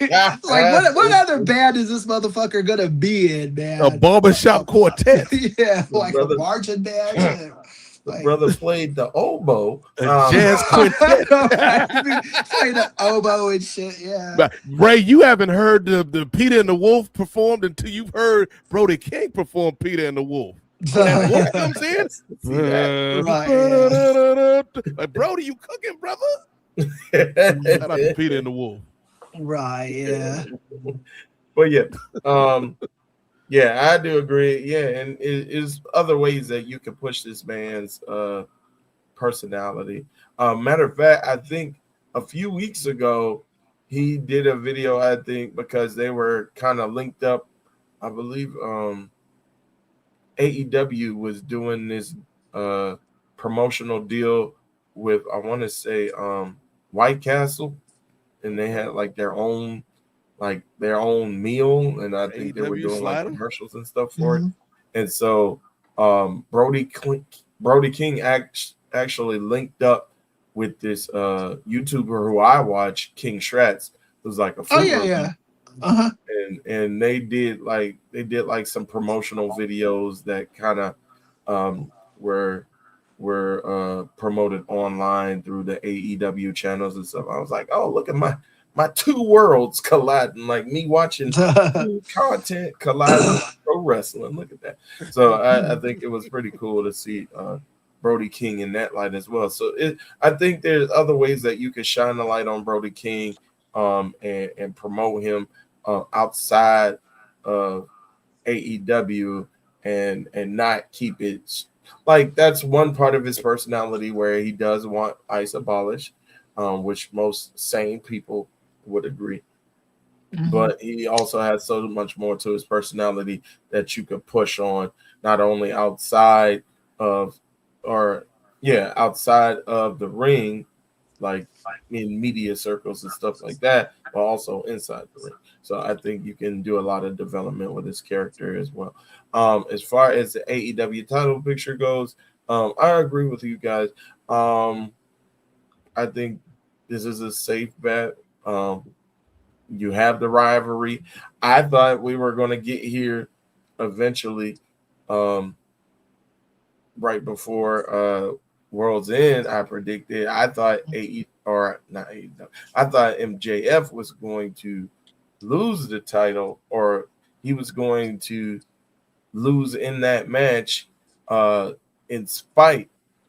Like, what other band is this motherfucker gonna be in, man? A barbershop quartet. Yeah, like a marching band. Yeah. The brother played the oboe. Jazz quintet. Played the oboe and shit, yeah. But Ray, you haven't heard the Peter and the Wolf performed until you've heard Brody King perform Peter and the Wolf. When that wolf comes in, like, Brody, you cooking, brother? Shout out to Peter and the Wolf. Right, yeah. But yeah, I do agree. Yeah, and it is other ways that you can push this man's personality. Matter of fact, I think a few weeks ago he did a video. I think because they were kind of linked up. I believe AEW was doing this promotional deal with, I want to say, White Castle, and they had like their own meal, and I think they were doing like commercials and stuff for it. And so Brody King actually linked up with this YouTuber who I watch, King Shratz, who's like a and they did like some promotional videos that kind of were promoted online through the AEW channels and stuff. I was like, oh, look at my two worlds colliding, like me watching content colliding with pro wrestling. Look at that. So I think it was pretty cool to see Brody King in that light as well. So I think there's other ways that you can shine the light on Brody King and promote him outside of AEW and not keep it like that's one part of his personality where he does want ICE abolished, which most sane people would agree. But he also has so much more to his personality that you could push on, not only outside of the ring, like in media circles and stuff like that, but also inside the ring. So I think you can do a lot of development with his character as well. As far as the AEW title picture goes, I agree with you guys. I think this is a safe bet. You have the rivalry. I thought we were going to get here eventually, right before World's End. I predicted. I thought I thought MJF was going to lose the title, or he was going to lose in that match, in spite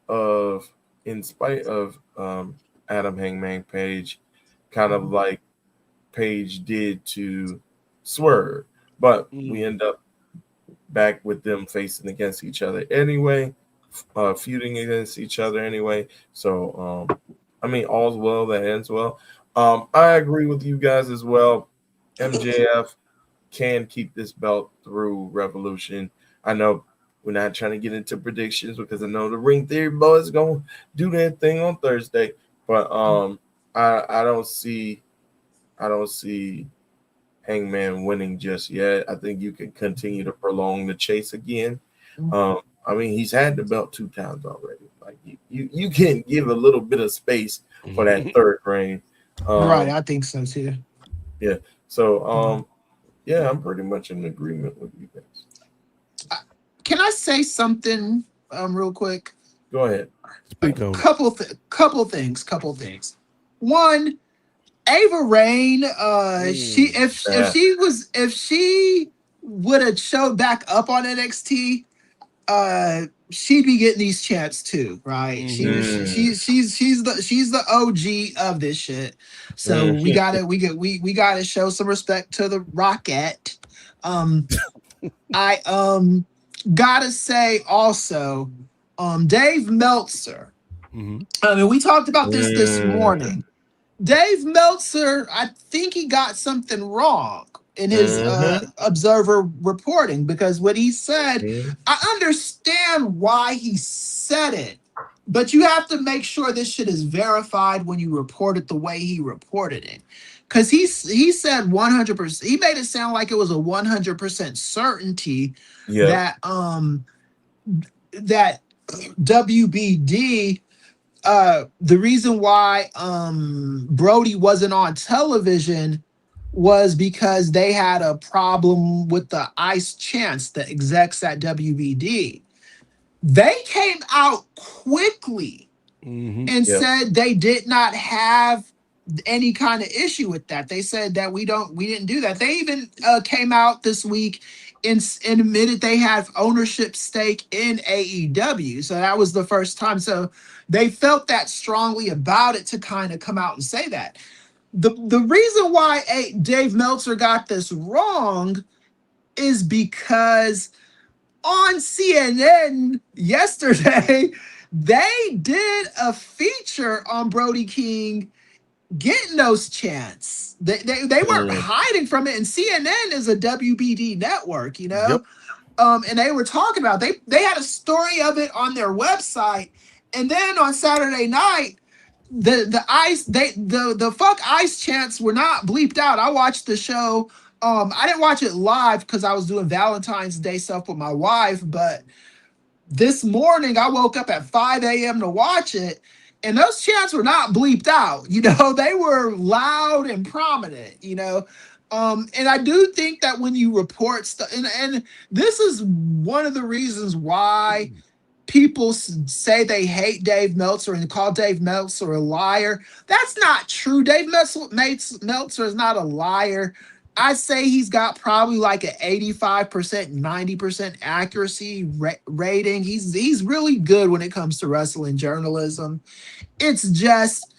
of Adam Hangman Page, kind of like Page did to Swerve, but we end up back with them facing against each other anyway, feuding against each other anyway. So I mean, all's well that ends well. I agree with you guys as well. MJF can keep this belt through Revolution. I know we're not trying to get into predictions because I know the Ring Theory boys gonna do their thing on Thursday, but I don't see Hangman winning just yet. I think you can continue to prolong the chase again. I mean, he's had the belt 2 times already. Like you can give a little bit of space for that third reign. Right, I think so too. Yeah. So yeah, I'm pretty much in agreement with you guys. Can I say something real quick? Go ahead. Couple things. One, Ava Raine, if she would have showed back up on NXT, she'd be getting these chants too, right? She's the OG of this shit. So we gotta show some respect to the Rockette. I gotta say also, Dave Meltzer. I mean, we talked about this morning. Dave Meltzer, I think he got something wrong, in his Observer reporting, because what he said, I understand why he said it, but you have to make sure this shit is verified when you report it the way he reported it. Because he said 100%, he made it sound like it was a 100% certainty that that WBD, the reason why Brody wasn't on television was because they had a problem with the ice chants, the execs at WBD. They came out quickly and said they did not have any kind of issue with that. They said that we didn't do that. They even came out this week and admitted they have ownership stake in AEW. So that was the first time. So they felt that strongly about it to kind of come out and say that. The reason why Dave Meltzer got this wrong is because on CNN yesterday, they did a feature on Brody King getting those chants. They weren't hiding from it, and CNN is a WBD network, you know. And they were talking about they had a story of it on their website, and then on Saturday night, the fuck ice chants were not bleeped out. I watched the show. I didn't watch it live because I was doing Valentine's Day stuff with my wife, but this morning I woke up at 5 a.m. to watch it, and those chants were not bleeped out. You know, they were loud and prominent, you know. And I do think that when you report stuff, and this is one of the reasons why people say they hate Dave Meltzer and call Dave Meltzer a liar. That's not true. Dave Meltzer is not a liar. I'd say he's got probably like an 85%, 90% accuracy rating. He's really good when it comes to wrestling journalism. It's just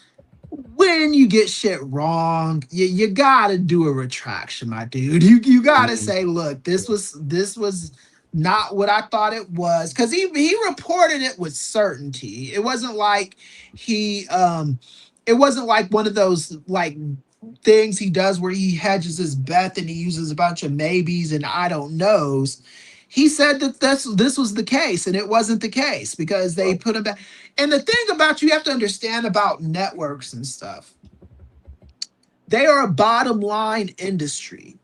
when you get shit wrong, you gotta do a retraction, my dude. You gotta say, look, this was not what I thought it was, because he reported it with certainty. It wasn't like it wasn't like one of those like things he does where he hedges his bet and he uses a bunch of maybes and I don't knows. He said that this was the case, and it wasn't the case because they put him back. And the thing about you have to understand about networks and stuff, they are a bottom line industry.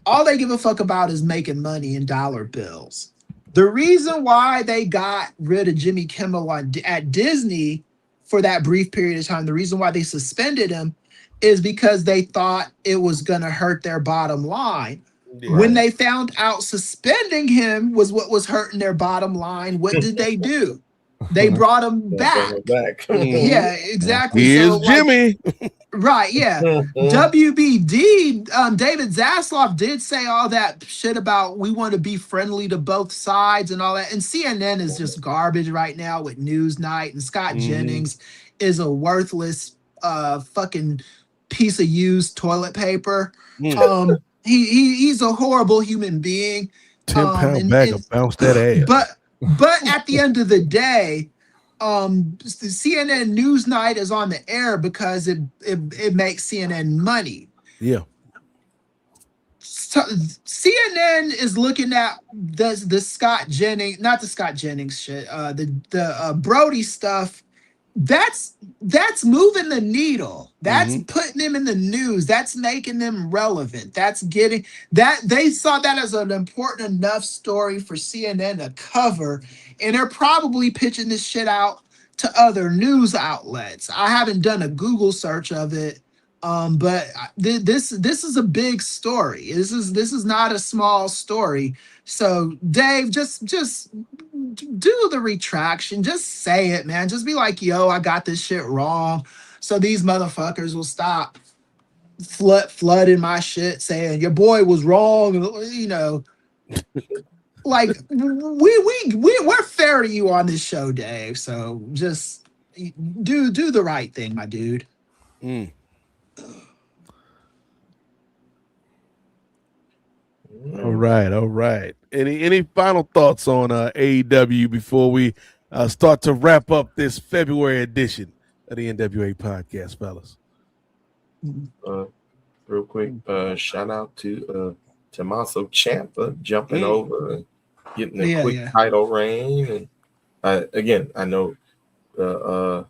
All they give a fuck about is making money in dollar bills. The reason why they got rid of Jimmy Kimmel at Disney for that brief period of time, the reason why they suspended him is because they thought it was going to hurt their bottom line. Yeah. When they found out suspending him was what was hurting their bottom line, what did they do? They brought him back. Yeah, exactly. Here's Jimmy. Right, yeah. WBD, David Zaslav did say all that shit about we want to be friendly to both sides and all that. And CNN is just garbage right now with Newsnight, and Scott Jennings is a worthless fucking piece of used toilet paper. He's a horrible human being. 10-pound bag of bounce that ass. But at the end of the day, the CNN Newsnight is on the air because it makes CNN money. Yeah. So CNN is looking at the Scott Jennings, not the Scott Jennings shit, the Brody stuff. That's moving the needle. That's putting them in the news. That's making them relevant. That's getting that. They saw that as an important enough story for CNN to cover, and they're probably pitching this shit out to other news outlets. I haven't done a Google search of it, but this is a big story. This is not a small story. So Dave, just do the retraction. Just say it, man. Just be like, yo, I got this shit wrong. So these motherfuckers will stop flooding my shit saying your boy was wrong. You know, like we're fair to you on this show, Dave. So just do the right thing, my dude. All right. Any final thoughts on AEW before we start to wrap up this February edition of the NWA Podcast, fellas? real quick. Shout out to Tommaso Ciampa jumping over and getting a quick title reign. And again, I know the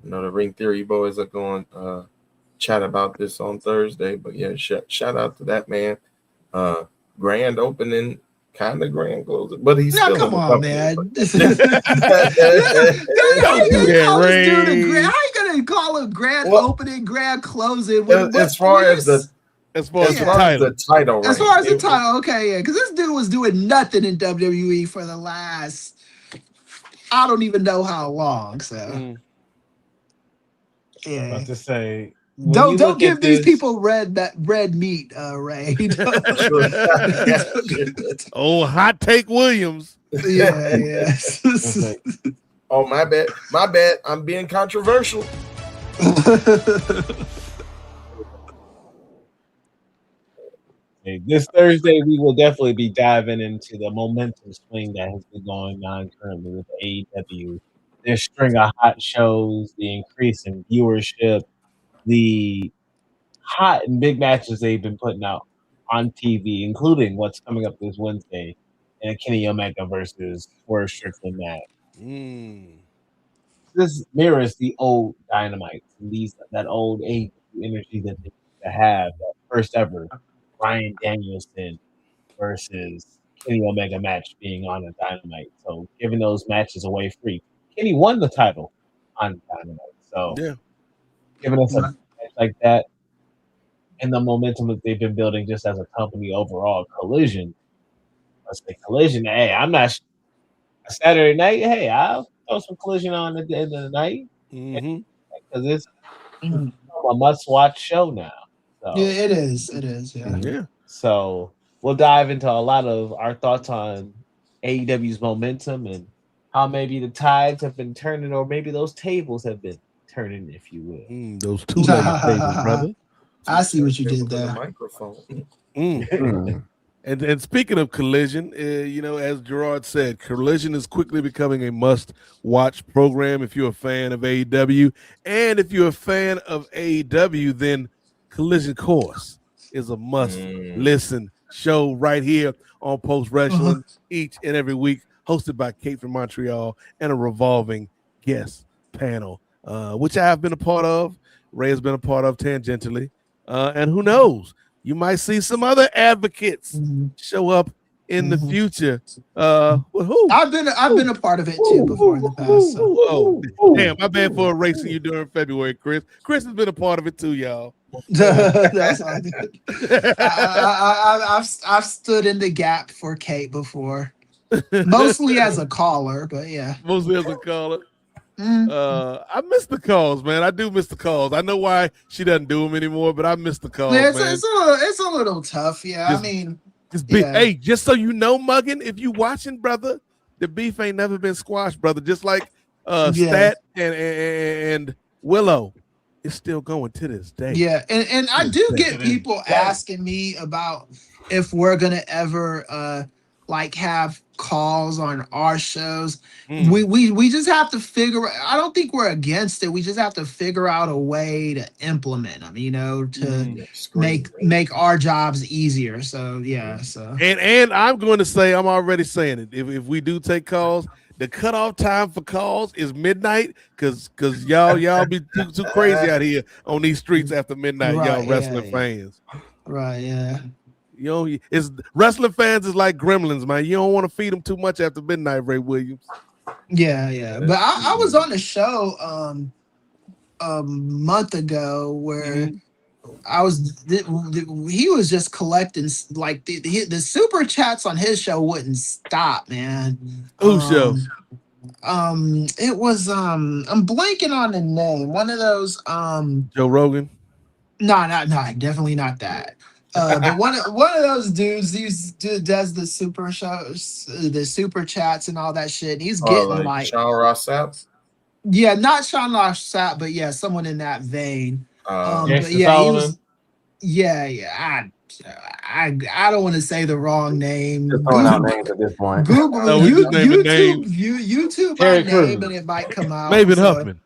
Ring Theory boys are going chat about this on Thursday, but yeah, shout out to that man. Grand opening, kind of grand closing, but he's still come on, man. Don't do that, how you gonna call a grand opening, grand closing? As far as the title, as far as the title, okay, yeah, because this dude was doing nothing in WWE for the last, I don't even know how long. So, yeah, about to say. Don't give these people red meat, Ray. Oh, hot take Williams. Yeah. Oh, my bad. I'm being controversial. This Thursday, we will definitely be diving into the momentum swing that has been going on currently with AEW. Their string of hot shows, the increase in viewership, the hot and big matches they've been putting out on TV, including what's coming up this Wednesday, and Kenny Omega versus Forrest Strickland match. This mirrors the old Dynamite, that old age energy that they used to have, that first ever Bryan Danielson versus Kenny Omega match being on a Dynamite. So giving those matches away free. Kenny won the title on Dynamite. So giving us a match like that and the momentum that they've been building just as a company overall. Collision. Let's say Collision. Hey, I'm not a Saturday night. Hey, I'll throw some Collision on at the end of the night. Because it's a must-watch show now. So, yeah, it is. Yeah. So we'll dive into a lot of our thoughts on AEW's momentum and how maybe the tides have been turning, or maybe those tables have been turning, if you will. Those two-legged tables, brother. I see what you did there. The microphone. And speaking of Collision, as Gerard said, Collision is quickly becoming a must-watch program if you're a fan of AEW. And if you're a fan of AEW, then Collision Course is a must-listen show right here on Post Wrestling each and every week, hosted by Kate from Montreal and a revolving guest panel, which I have been a part of. Ray has been a part of tangentially. And who knows? You might see some other advocates show up in the future. Who? I've been a part of it too before in the past. So. Damn, my bad for erasing you during February, Chris. Chris has been a part of it too, y'all. That's all good. I've stood in the gap for Kate before, mostly as a caller, but yeah, mostly as a caller. I miss the calls, man. I do miss the calls. I know why she doesn't do them anymore, but I miss the calls, man. Man. It's a little tough. Yeah, Hey, just so you know, Muggin, if you watching, brother, the beef ain't never been squashed, brother. Just like Stat and Willow, it's still going to this day. Yeah, and I do get people asking me about if we're gonna ever have calls on our shows. We just have to figure. I don't think we're against it. We just have to figure out a way to implement them, to make our jobs easier. So yeah. So and I'm going to say, I'm already saying it. If we do take calls, the cutoff time for calls is midnight, because y'all be too crazy out here on these streets after midnight, y'all wrestling fans. Right. Yeah. It's wrestling fans is like gremlins, man. You don't want to feed them too much after midnight, Ray Williams. Yeah. But I was on the show a month ago where he was just collecting the super chats on his show wouldn't stop, man. Whose show? It was I'm blanking on the name. One of those Joe Rogan. No, definitely not that. But one of those dudes does the super shows, the super chats and all that shit. And he's getting like Sean Ross Sapp. Yeah, not Sean Ross Sapp, but yeah, someone in that vein. But yeah, he was. Yeah. I don't want to say the wrong name. Just throwing out names at this point. Google YouTube my name, and it might come out. Maybe Huffman.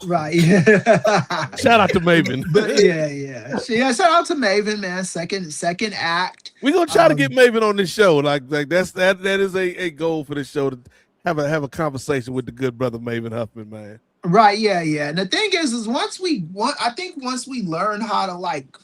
Right. Yeah. Shout out to Maven. But yeah. Shout out to Maven, man. Second act. We're gonna try to get Maven on this show. Like that is a goal for this show to have a conversation with the good brother Maven Huffman, man. Right. Yeah. And the thing is once we learn how to like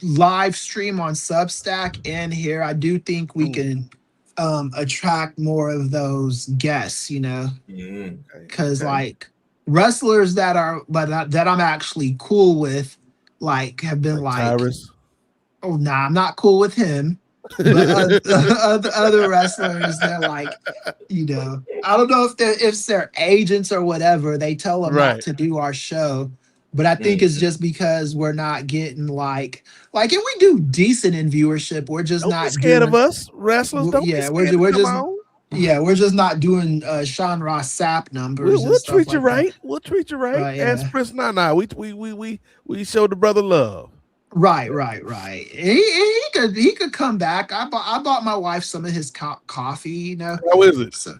live stream on Substack in here, I do think we can attract more of those guests, you know, because like wrestlers that I'm actually cool with, like have been like Tyrus. Oh, nah, I'm not cool with him. But other wrestlers, they're like, you know, I don't know if they're agents or whatever. They tell them not to do our show, but I think it's just because we're not getting like if we do decent in viewership, we're just not scared of us wrestlers. Don't be scared. We're just not doing Sean Ross Sapp numbers. We'll treat you like right. that. We'll treat you right. Right, Ask Prince Nana. We showed the brother love. Right. He could come back. I bought my wife some of his coffee. You know, how is it? So,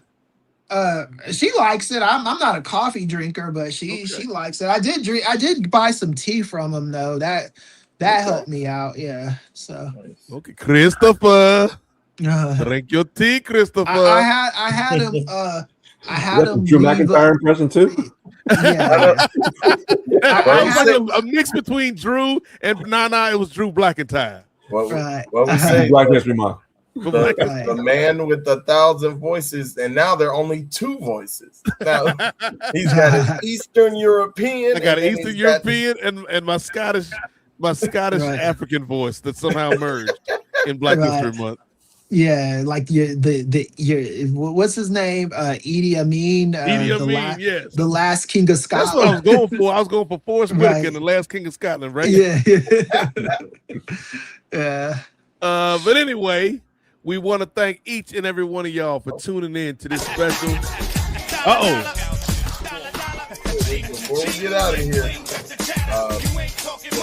she likes it. I'm not a coffee drinker, but she likes it. I did buy some tea from him though. That helped me out. Yeah. So okay, Christopher, drink your tea, Christopher. I had him. I had him. Drew McIntyre impression too. Yeah. I was like a mix between Drew and Nana. It was Drew McIntyre. What we say? Black History Month. The man with 1,000 voices, and now there are only 2 voices. Now he's got an Eastern European. I got an Eastern European and my Scottish African voice that somehow merged in Black History Month. Yeah, like your what's his name? Idi Amin. Yes. The last king of Scotland. That's what I was going for. I was going for Forrest Whitaker, the last king of Scotland, right? Yeah. Yeah. But anyway, we want to thank each and every one of y'all for tuning in to this special. Before we get out of here,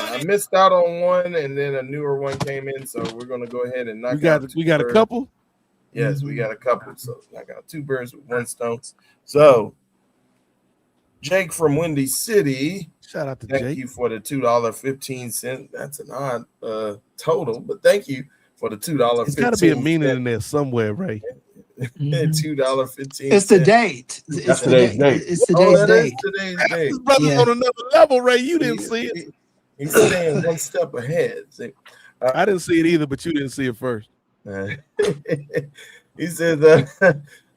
I missed out on one, and then a newer one came in, so we're gonna go ahead and knock out. We got a couple. Yes, we got a couple. So I got 2 birds with 1 stone. So Jake from Windy City, shout out to Jake. Thank you for the $2.15. That's an odd total, but thank you for the $2.15. It's got to be a meaning in there somewhere, Ray. $2.15. It's the date. It's today's date. It's today's date. This brother's on another level, Ray. You didn't see it. He's staying 1 step ahead. See? I didn't see it either, but you didn't see it first. He said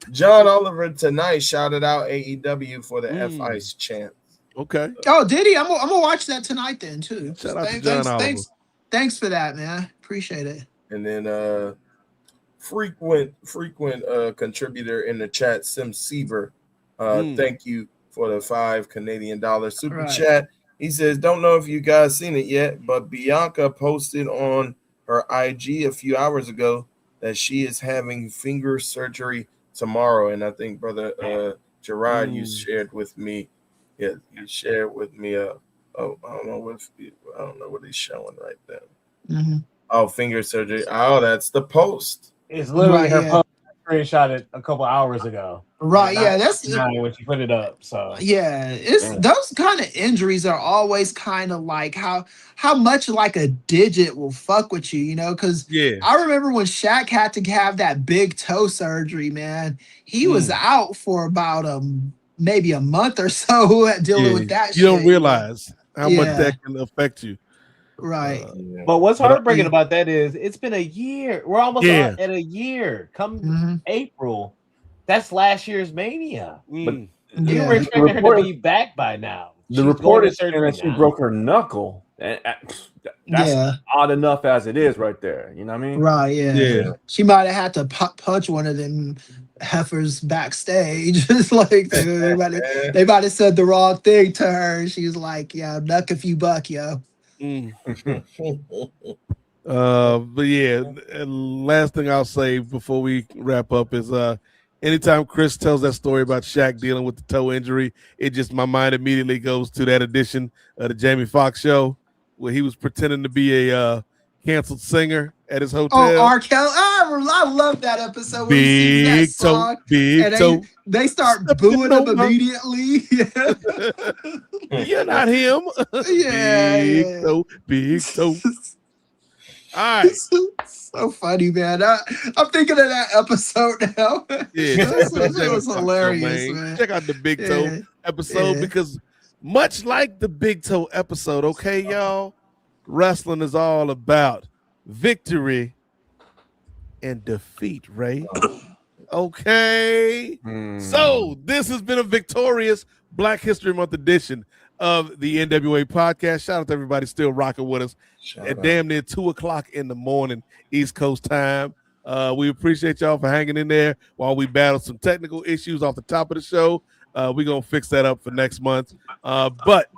John Oliver tonight shouted out AEW for the F-Ice chant. Okay. Oh, did he? I'm gonna watch that tonight then too. Shout out to John Oliver. Thanks for that, man. Appreciate it. And then frequent contributor in the chat, Sim Seaver. Thank you for the $5 Canadian super chat. He says, don't know if you guys seen it yet, but Bianca posted on her IG a few hours ago that she is having finger surgery tomorrow. And I think brother Gerard, you shared with me. Yeah, you shared with me. I don't know what he's showing right there. Mm-hmm. Oh, finger surgery. Oh, that's the post. It's literally her post. Screenshot it a couple hours ago. Right, yeah, that's when she put it up. So yeah, those kind of injuries are always kind of like how much like a digit will fuck with you, you know? Because I remember when Shaq had to have that big toe surgery, man. He was out for about maybe a month or so dealing with that. You don't realize how much that can affect you. Right. But what's heartbreaking about that is it's been a year. We're almost at a year. Come April, that's last year's Mania. But you were expecting her to be back by now. The report is saying that she broke her knuckle. That's odd enough as it is right there. You know what I mean? Right, yeah. She might have had to punch one of them heifers backstage. It's like they might have said the wrong thing to her. She was like, yeah, knuck if you buck, yo. But yeah, last thing I'll say before we wrap up is anytime Chris tells that story about Shaq dealing with the toe injury, my mind immediately goes to that edition of the Jamie Foxx show where he was pretending to be a canceled singer at his hotel. Oh, R. Kelly. I love that episode when he sings that song. Big toe. They start booing him immediately. You're not him. Big toe. All right. So funny, man. I'm thinking of that episode now. Yeah, it was hilarious, man. Check out the Big Toe episode because much like the Big Toe episode, okay, y'all, wrestling is all about victory and defeat, Ray. Okay. So this has been a victorious Black History Month edition of the NWA Podcast. Shout out to everybody still rocking with us at damn near 2:00 in the morning East Coast time. We appreciate y'all for hanging in there while we battle some technical issues off the top of the show. We're going to fix that up for next month. But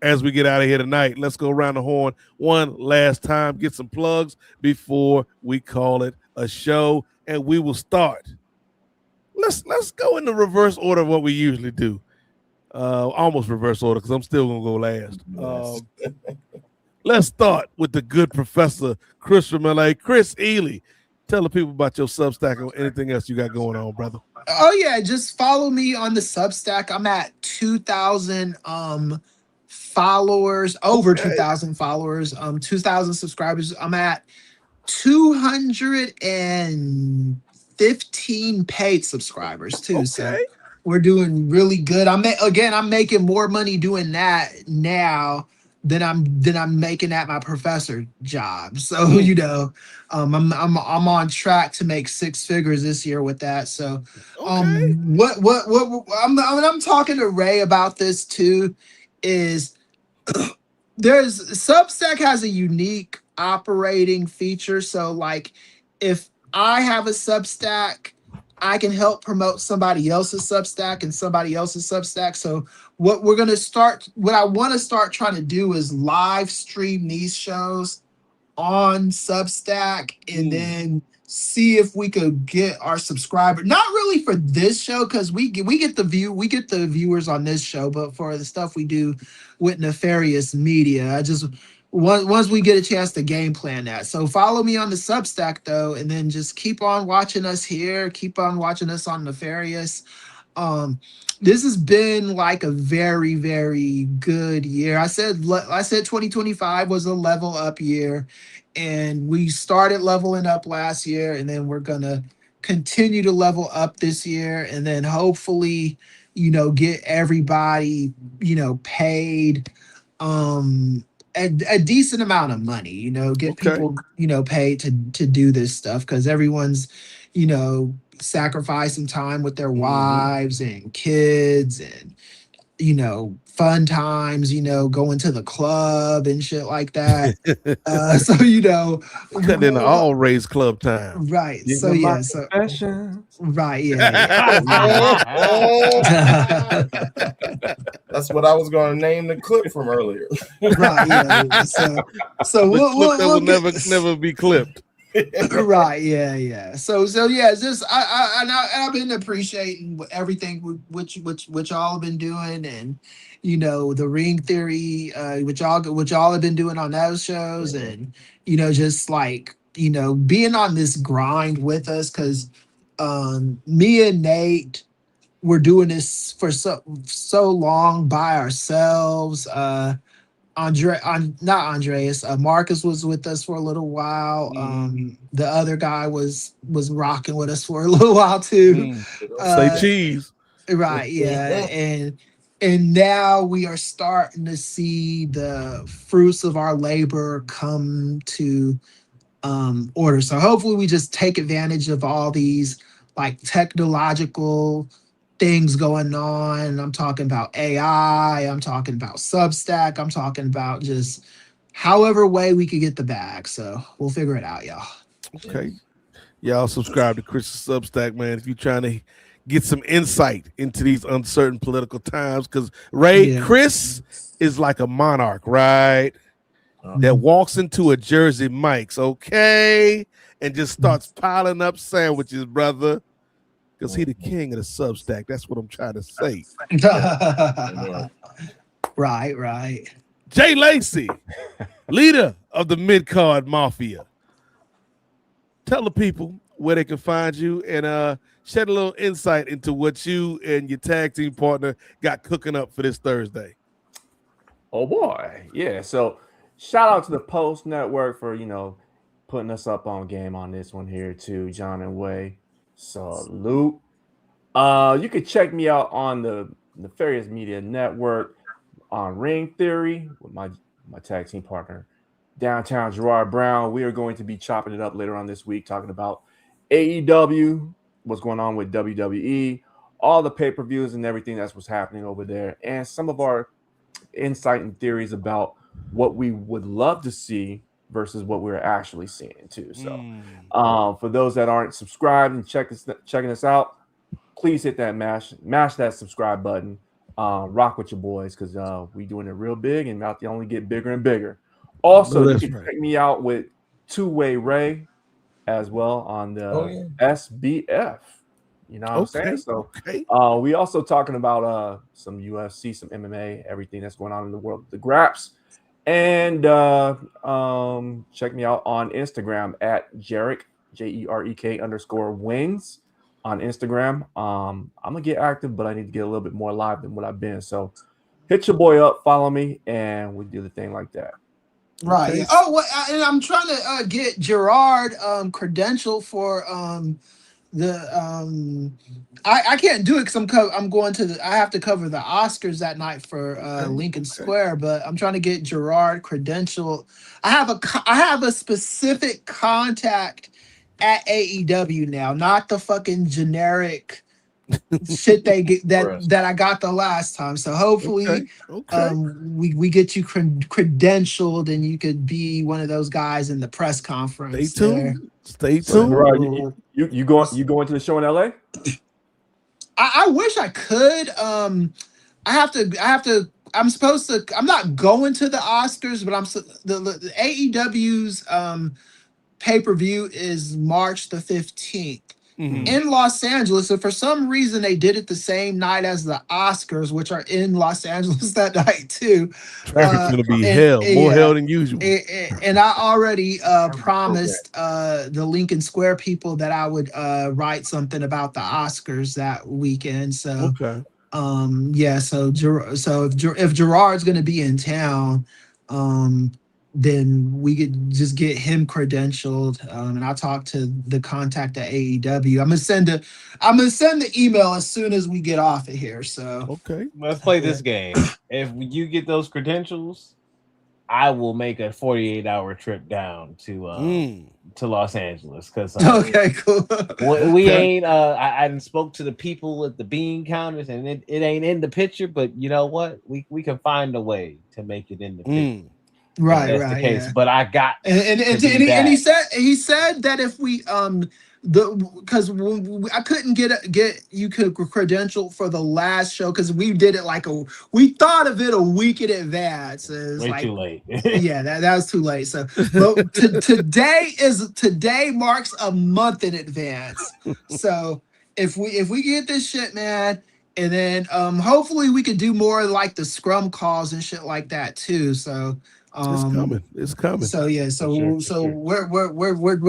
as we get out of here tonight, let's go around the horn one last time, get some plugs before we call it a show, and we will start. Let's go in the reverse order of what we usually do. Almost reverse order because I'm still going to go last. Let's start with the good professor, Chris from LA. Chris Ely, tell the people about your Substack or anything else you got going on, brother. Oh, yeah. Just follow me on the Substack. I'm at 2,000 followers, over 2,000 followers, 2,000 subscribers. I'm at 215 paid subscribers too. So we're doing really good. I'm making more money doing that now than I'm making at my professor job. So I'm on track to make 6 figures this year with that. So what I'm talking to Ray about this too is Substack has a unique operating feature. So like if I have a Substack, I can help promote somebody else's Substack and somebody else's Substack. So what I want to start trying to do is live stream these shows on Substack and then see if we could get our subscriber, not really for this show because we get the viewers on this show, but for the stuff we do with Nefarious Media, once we get a chance to game plan that. So follow me on the Substack though, and then just keep on watching us here, keep on watching us on Nefarious. This has been like a very, very good year. I said 2025 was a level up year, and we started leveling up last year, and then we're gonna continue to level up this year, and then hopefully, get everybody, paid a decent amount of money, get people, paid to do this stuff because everyone's, sacrificing time with their wives and kids and, fun times, going to the club and shit like that. Cut in all raise club time. Right. Right. That's what I was going to name the clip from earlier. Right. Yeah. So we'll never be clipped. Right. Yeah. So yeah, it's just I've been appreciating everything which y'all have been doing, and the Ring Theory, which y'all have been doing on those shows, and just like being on this grind with us because me and Nate were doing this for so long by ourselves. Marcus was with us for a little while. The other guy was rocking with us for a little while too. Say cheese. Right, yeah. And now we are starting to see the fruits of our labor come to order. So hopefully we just take advantage of all these like technological things going on. I'm talking about AI, I'm talking about Substack, I'm talking about just however way we could get the bag. So we'll figure it out, y'all. Okay. Y'all subscribe to Chris's Substack, man, if you're trying to get some insight into these uncertain political times. Because Chris is like a monarch, right? That walks into a Jersey Mike's, and just starts piling up sandwiches, brother. Because he the king of the Substack. That's what I'm trying to say. Right. Jay Lacey, leader of the mid-card mafia. Tell the people where they can find you and shed a little insight into what you and your tag team partner got cooking up for this Thursday. Oh boy, yeah. So shout out to the Post Network for putting us up on game on this one here too, John and Way. Salute. You can check me out on the Nefarious Media Network on Ring Theory with my tag team partner, Downtown Gerard Brown. We are going to be chopping it up later on this week, talking about AEW, what's going on with WWE, all the pay-per-views and everything that's what's happening over there, and some of our insight and theories about what we would love to see versus what we're actually seeing too. So for those that aren't subscribed and checking us out, please hit that mash that subscribe button. Rock with your boys, because we doing it real big and about to only get bigger and bigger. Also, you can check me out with Two-Way Ray as well on the SBF. You know what I'm saying? So we also talking about some UFC, some MMA, everything that's going on in the world of the graps. And check me out on Instagram at Jerek, JEREK_wings on Instagram. I'm gonna get active, but I need to get a little bit more live than what I've been. So hit your boy up, follow me, and we do the thing like that. Right. Okay. Oh, well, and I'm trying to get Gerard credential for I can't do it because I'm going to I have to cover the Oscars that night for Lincoln Square, but I'm trying to get Gerard credential. I have a specific contact at AEW now, not the fucking generic shit they get that I got the last time. So hopefully we get you credentialed and you could be one of those guys in the press conference. Stay tuned. Right. You going to the show in LA? I wish I could. I'm supposed to. I'm not going to the Oscars, but the AEW's pay-per-view is March the 15th in Los Angeles. So for some reason they did it the same night as the Oscars, which are in Los Angeles that night too. Traffic's gonna be hell, more hell than usual. And I already promised the Lincoln Square people that I would write something about the Oscars that weekend. So so if Gerard's gonna be in town, then we could just get him credentialed, and I'll talk to the contact at AEW. I'm gonna send the email as soon as we get off of here. So let's play this game. If you get those credentials, I will make a 48-hour trip down to Los Angeles because cool. We ain't. I spoke to the people at the bean counters, and it ain't in the picture. But you know what? We can find a way to make it in the picture. Right, that's the case. But I got and he said that if we because I couldn't get you could credential for the last show because we did it we thought of it a week in advance. Way too late. Yeah, that was too late. So but today marks a month in advance. So if we get this shit, man. And then hopefully we could do more like the scrum calls and shit like that too. So it's coming. So yeah, we're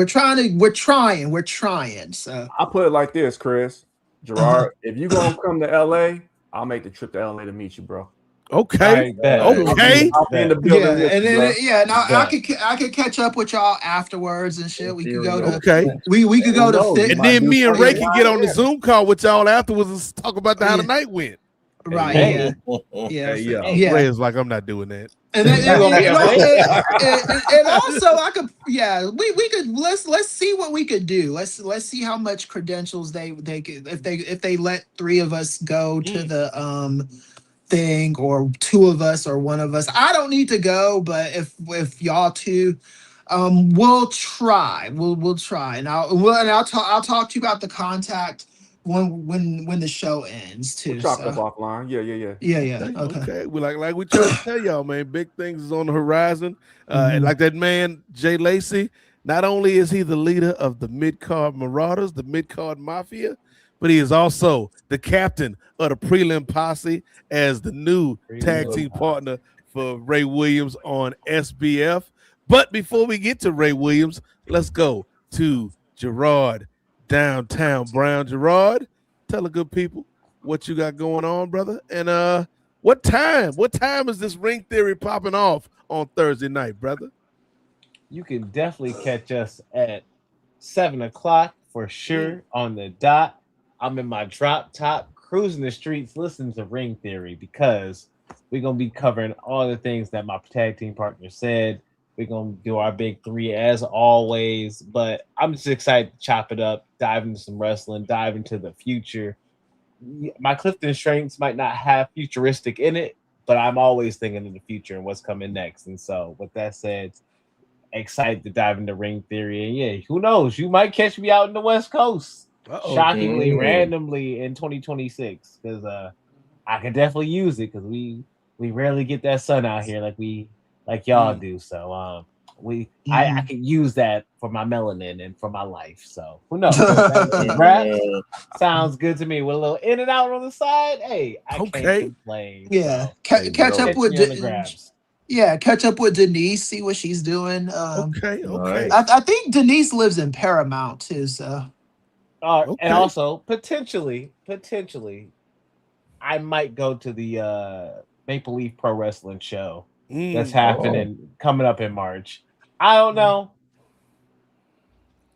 trying. So I'll put it like this, Chris. Gerard, if you gonna come to LA, I'll make the trip to LA to meet you, bro. Okay. I'll be in the building. I could catch up with y'all afterwards and shit. We could go to we could go to Fit. And then me and Ray can get on the Zoom call with y'all afterwards and talk about how the night went. Right. Ray is like, I'm not doing that. And then, and also I could we could let's see what we could do. Let's see how much credentials they could if they let three of us go to the thing or two of us or one of us. I don't need to go, but if y'all two we'll try. We'll try. And I'll talk to you about the contact when the show ends too. We'll chop up offline. Yeah. Okay. We like we try to tell y'all, man, big things is on the horizon. And like that man Jay Lacey, not only is he the leader of the mid-card Marauders, the mid-card Mafia, but he is also the captain of the prelim posse as the new tag team partner for Ray Williams on SBF. But before we get to Ray Williams, let's go to Gerard downtown Brown. Gerard, tell the good people what you got going on, brother, and what time is this Ring Theory popping off on Thursday night, brother? You can definitely catch us at 7:00 for sure on the dot. I'm in my drop top, cruising the streets, listening to Ring Theory because we're gonna be covering all the things that my tag team partner said. We're gonna do our big three as always, but I'm just excited to chop it up, dive into some wrestling, dive into the future. My Clifton strengths might not have futuristic in it, but I'm always thinking of the future and what's coming next. And so, with that said, excited to dive into Ring Theory. And yeah, who knows? You might catch me out in the West Coast, shockingly, randomly in 2026, because I could definitely use it because we rarely get that sun out here like y'all do. So I can use that for my melanin and for my life. So who knows? Raps sounds good to me with a little in and out on the side. Hey, I can't complain. Yeah, so, catch up with catch up with Denise, see what she's doing. Okay. I think Denise lives in Paramount too. So, and also potentially, I might go to the Maple Leaf Pro Wrestling show that's happening coming up in March. I don't know.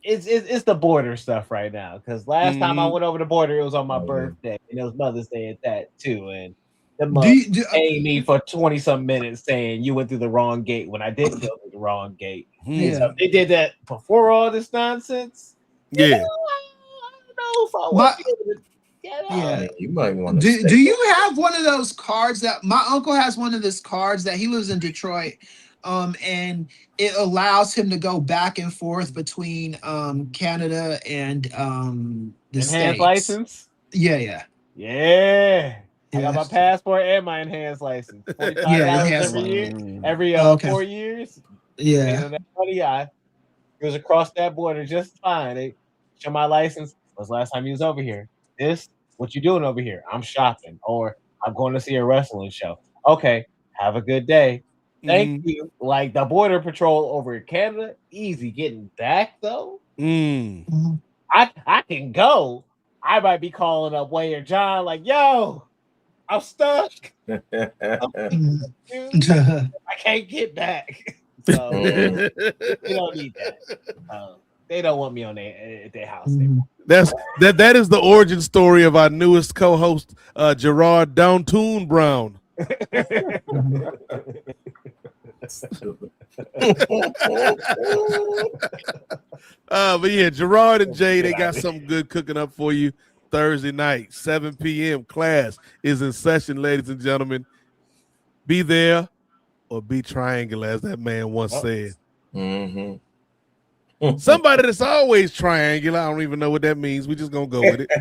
It's the border stuff right now because last time I went over the border, it was on my birthday and it was Mother's Day at that too. And the mother paid me for 20-some minutes saying you went through the wrong gate when I didn't go through the wrong gate. So they did that before all this nonsense. Yeah. You know, I don't know if I want to. Yeah, you might want to. Do you have one of those cards that my uncle has? One of those cards that he lives in Detroit, and it allows him to go back and forth between Canada and the States. Enhanced license. Yeah. I got my passport and my enhanced license. $45 every year, every 4 years. Yeah, that money it was across that border just fine. They show my license. When's the last time you was over here? What you doing over here? I'm shopping, or I'm going to see a wrestling show. Okay, have a good day. Thank you. Like the border patrol over in Canada, easy getting back though. I can go. I might be calling up Wade or John, like, yo, I'm stuck. I can't get back. So you don't need that. They don't want me on their house anymore. That is the origin story of our newest co-host, Gerard Downtown Brown. But yeah, Gerard and Jay, they got something good cooking up for you Thursday night, 7 p.m. Class is in session, ladies and gentlemen. Be there or be triangular, as that man once said. Somebody that's always triangular, I don't even know what that means. We just gonna go with it.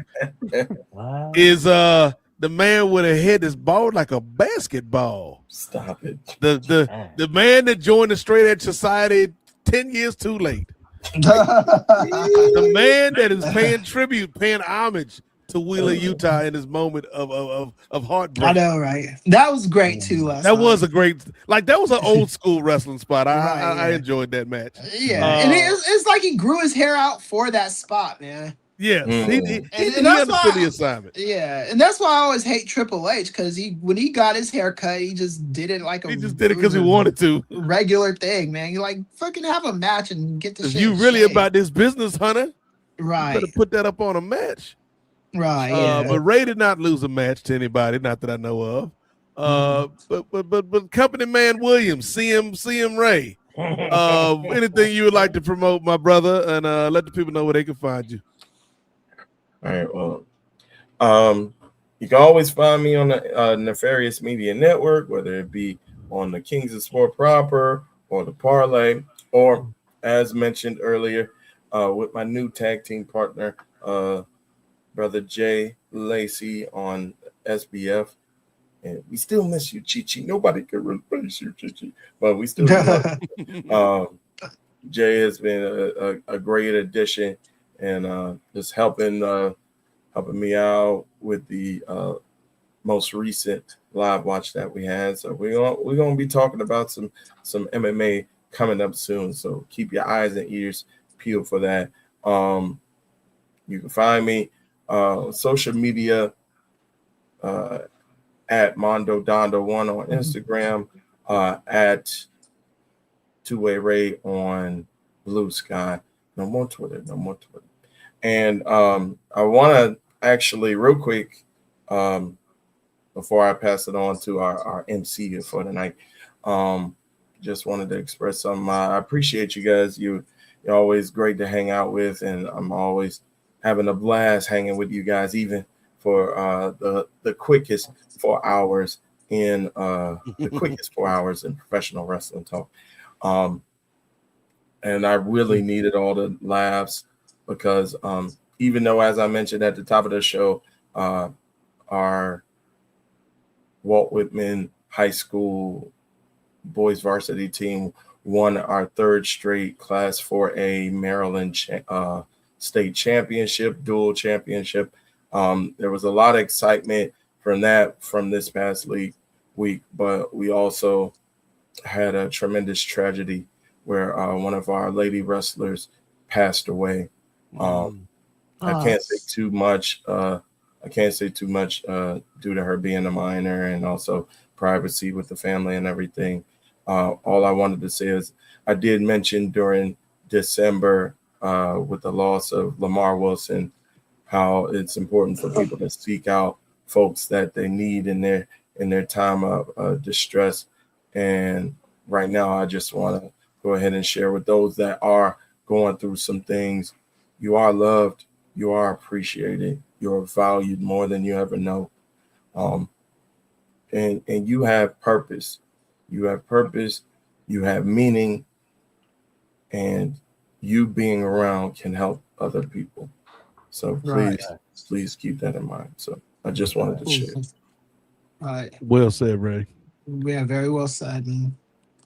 Is the man with a head that's bald like a basketball. Stop it. The man that joined the Straight Edge Society 10 years too late. The man that is paying tribute, paying homage to Wheeler, Utah in his moment of heartbreak. I know, right? That was great too. That was a great, that was an old school wrestling spot. I enjoyed that match. Yeah, and it's like he grew his hair out for that spot, man. Yeah, he understood the assignment. Yeah, and that's why I always hate Triple H, because when he got his hair cut, he just did it like he just did it because he wanted to. Regular thing, man. You like fucking have a match and get the shit. If you really about this business, Hunter, right? You better put that up on a match. Right. But Ray did not lose a match to anybody, not that I know of. But company man Williams, CM Ray. Anything you would like to promote, my brother, and let the people know where they can find you. All right. Well, you can always find me on the Nefarious Media Network, whether it be on the Kings of Sport proper or the Parlay, or as mentioned earlier, with my new tag team partner, Brother Jay Lacey on SBF. And we still miss you, Chi-Chi. Nobody can replace you, Chi-Chi. But we still Jay has been a great addition and just helping me out with the most recent live watch that we had. So we're gonna be talking about some MMA coming up soon. So keep your eyes and ears peeled for that. You can find me social media at Mondo Dondo 1 on Instagram, at Two-Way Ray on Blue Sky. No more Twitter. And I want to actually real quick, before I pass it on to our MC here for the night, just wanted to express something. I appreciate you guys. You're always great to hang out with, and I'm always having a blast hanging with you guys, even for the quickest 4 hours in professional wrestling talk. And I really needed all the laughs because even though, as I mentioned at the top of the show, our Walt Whitman High School boys varsity team won our third straight Class 4A Maryland state championship, dual championship. There was a lot of excitement from this past week, but we also had a tremendous tragedy where one of our lady wrestlers passed away. I can't say too much. Due to her being a minor and also privacy with the family and everything. All I wanted to say is I did mention during December with the loss of Lamar Wilson how it's important for people to seek out folks that they need in their time of distress. And right now, I just want to go ahead and share with those that are going through some things. You are loved. You are appreciated. You're valued more than you ever know. And you have purpose. You have purpose. You have meaning. And you being around can help other people. So please keep that in mind. So I just wanted to share. Right. Well said, Ray. Yeah, very well said.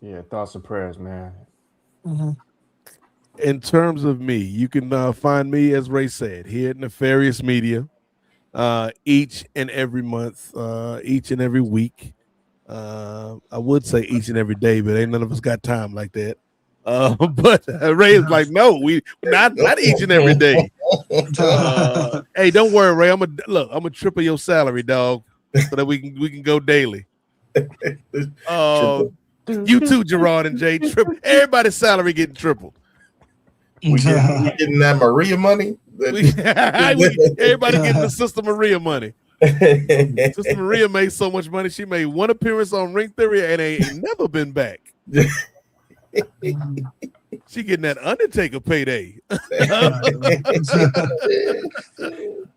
Yeah, thoughts and prayers, man. Mm-hmm. In terms of me, you can find me, as Ray said, here at Nefarious Media each and every month, each and every week. I would say each and every day, but ain't none of us got time like that. But Ray is like, no, we not each and every day. Hey, don't worry, Ray. I'm gonna triple your salary, dog, so that we can go daily. You too, Gerard and Jay. Everybody's salary getting tripled. We getting that Maria money. Everybody getting the Sister Maria money. Sister Maria made so much money. She made one appearance on Ring Theory and ain't never been back. She getting that Undertaker payday.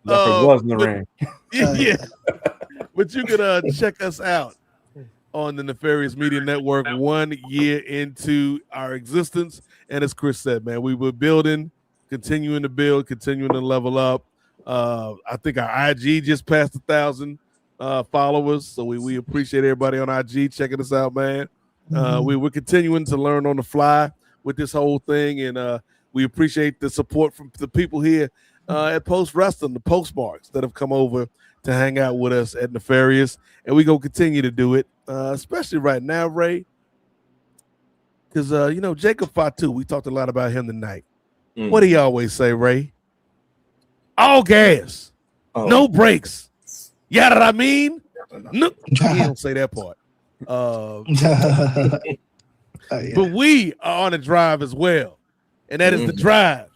Was in the ring. Yeah. But you can check us out on the Nefarious Media Network 1 year into our existence. And as Chris said, man, we were building, continuing to build, continuing to level up. I think our IG just passed 1,000 followers. So we appreciate everybody on IG checking us out, man. We're continuing to learn on the fly with this whole thing. And we appreciate the support from the people here at Post Wrestling, the postmarks that have come over to hang out with us at Nefarious. And we're going to continue to do it, especially right now, Ray. Because, Jacob Fatu, we talked a lot about him tonight. What do you always say, Ray? All gas, no brakes. Yeah, what I mean? No, he don't say that part. But we are on a drive as well. And that is the drive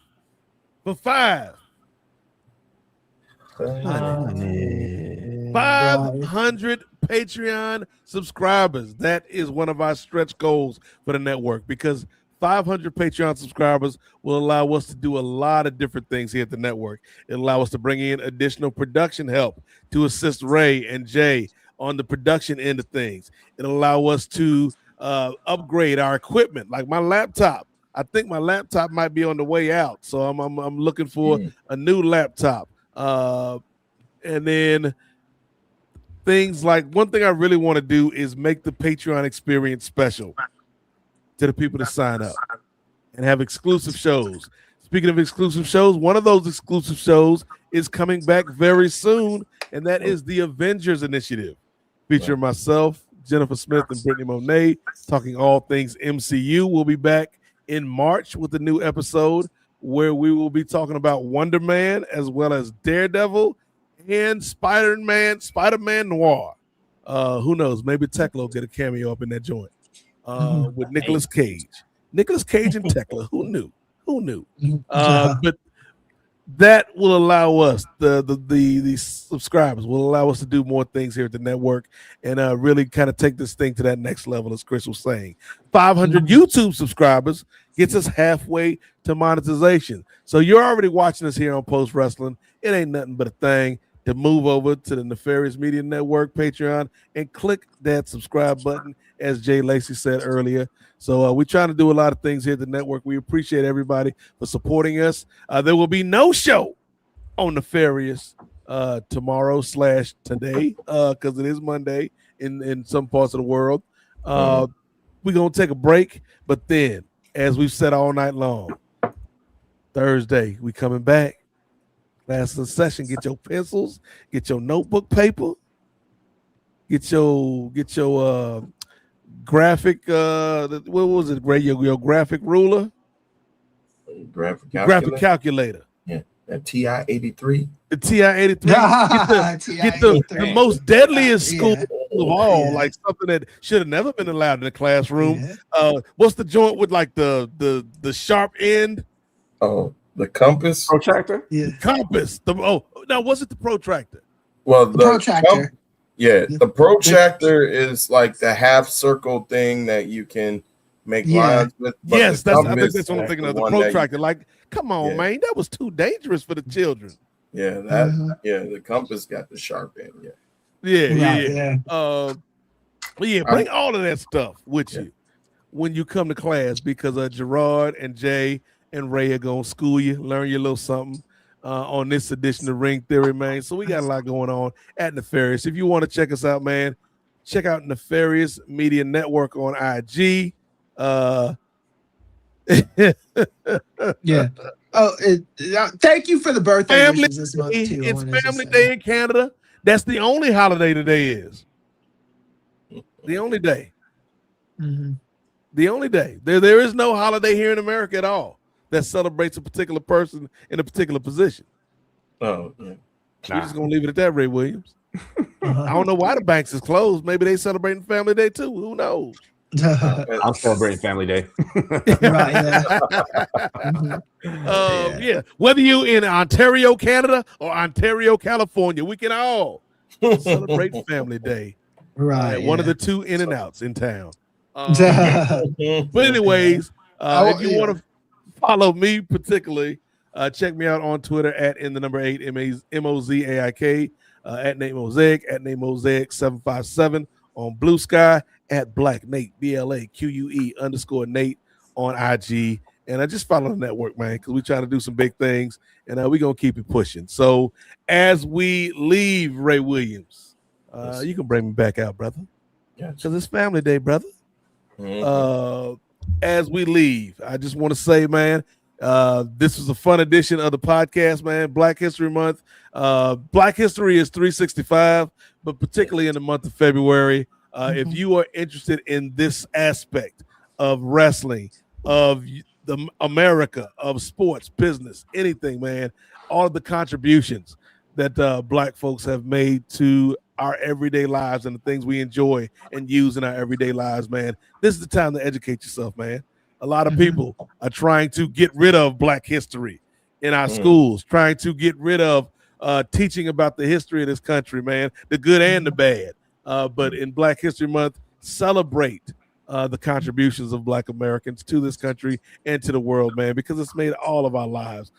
for 500 Patreon subscribers. That is one of our stretch goals for the network, because 500 Patreon subscribers will allow us to do a lot of different things here at the network. It'll allow us to bring in additional production help to assist Ray and Jay on the production end of things. It'll allow us to upgrade our equipment, like my laptop. I think my laptop might be on the way out, so I'm looking for a new laptop. And then things like, one thing I really want to do is make the Patreon experience special to the people that sign up and have exclusive shows, Speaking of exclusive shows, one of those exclusive shows is coming back very soon, and that is the Avengers Initiative, featuring myself, Jennifer Smith, and Brittany Monet, talking all things MCU. We'll be back in March with a new episode where we will be talking about Wonder Man as well as Daredevil and Spider-Man Noir. Who knows? Maybe Tekla will get a cameo up in that joint with Nicolas Cage. Nicolas Cage and Tekla. Who knew? But that will allow us, the subscribers will allow us to do more things here at the network and really kind of take this thing to that next level, as Chris was saying. 500 YouTube subscribers gets us halfway to monetization. So you're already watching us here on Post Wrestling. It ain't nothing but a thing to move over to the Nefarious Media Network Patreon and click that subscribe button, as Jay Lacey said earlier. So we're trying to do a lot of things here at the network. We appreciate everybody for supporting us. There will be no show on Nefarious tomorrow/today because it is Monday in some parts of the world. We're going to take a break, but then, as we've said all night long, Thursday, we coming back. Last of the session, get your pencils, get your notebook paper, get your graphic what was it, your graphic ruler, graphic calculator. Yeah, that TI-83. The TI-83. Get the most deadliest school of all, like something that should have never been allowed in the classroom. What's the joint with like the sharp end? Oh, the compass. Protractor? Yeah. Compass. Now was it the protractor? Well, the protractor. The protractor is like the half circle thing that you can make lines with. Yes, I think that's what I'm thinking of. The protractor. Like, come on, man, that was too dangerous for the children. Yeah, the compass got the sharp end. Bring all of that stuff with you when you come to class, because Gerard and Jay and Ray are gonna school you, learn you a little something on this edition of Ring Theory, man. So we got a lot going on at Nefarious. If you want to check us out, man, check out Nefarious Media Network on IG. Thank you for the birthday wishes this month too. It's Family Day in Canada. That's the only holiday today is. The only day. Mm-hmm. The only day. There is no holiday here in America at all that celebrates a particular person in a particular position. Oh, yeah. We're just gonna leave it at that, Ray Williams. I don't know why the banks is closed. Maybe they celebrating Family Day too. Who knows? I'm celebrating Family Day. Whether you in Ontario, Canada, or Ontario, California, we can all celebrate Family Day. One of the two in and outs in town. But anyways, if you want to follow me particularly, check me out on Twitter at @8 MOZAIK, at Nate Mosaic, at Nate Mosaic 757 on Blue Sky, at Black Nate BLAQUE_Nate on IG. And I just follow the network, man, because we try to do some big things, and we're gonna keep it pushing. So as we leave, Ray Williams, you can bring me back out, brother, because it's Family Day, brother. As we leave, I just want to say, man, this was a fun edition of the podcast, man. Black History Month. Black History is 365, but particularly in the month of February. If you are interested in this aspect of wrestling, of the America, of sports, business, anything, man, all of the contributions that Black folks have made to our everyday lives and the things we enjoy and use in our everyday lives, man, this is the time to educate yourself, man. A lot of people are trying to get rid of Black history in our schools, trying to get rid of teaching about the history of this country, man, the good and the bad. But in Black History Month, celebrate the contributions of Black Americans to this country and to the world, man, because it's made all of our lives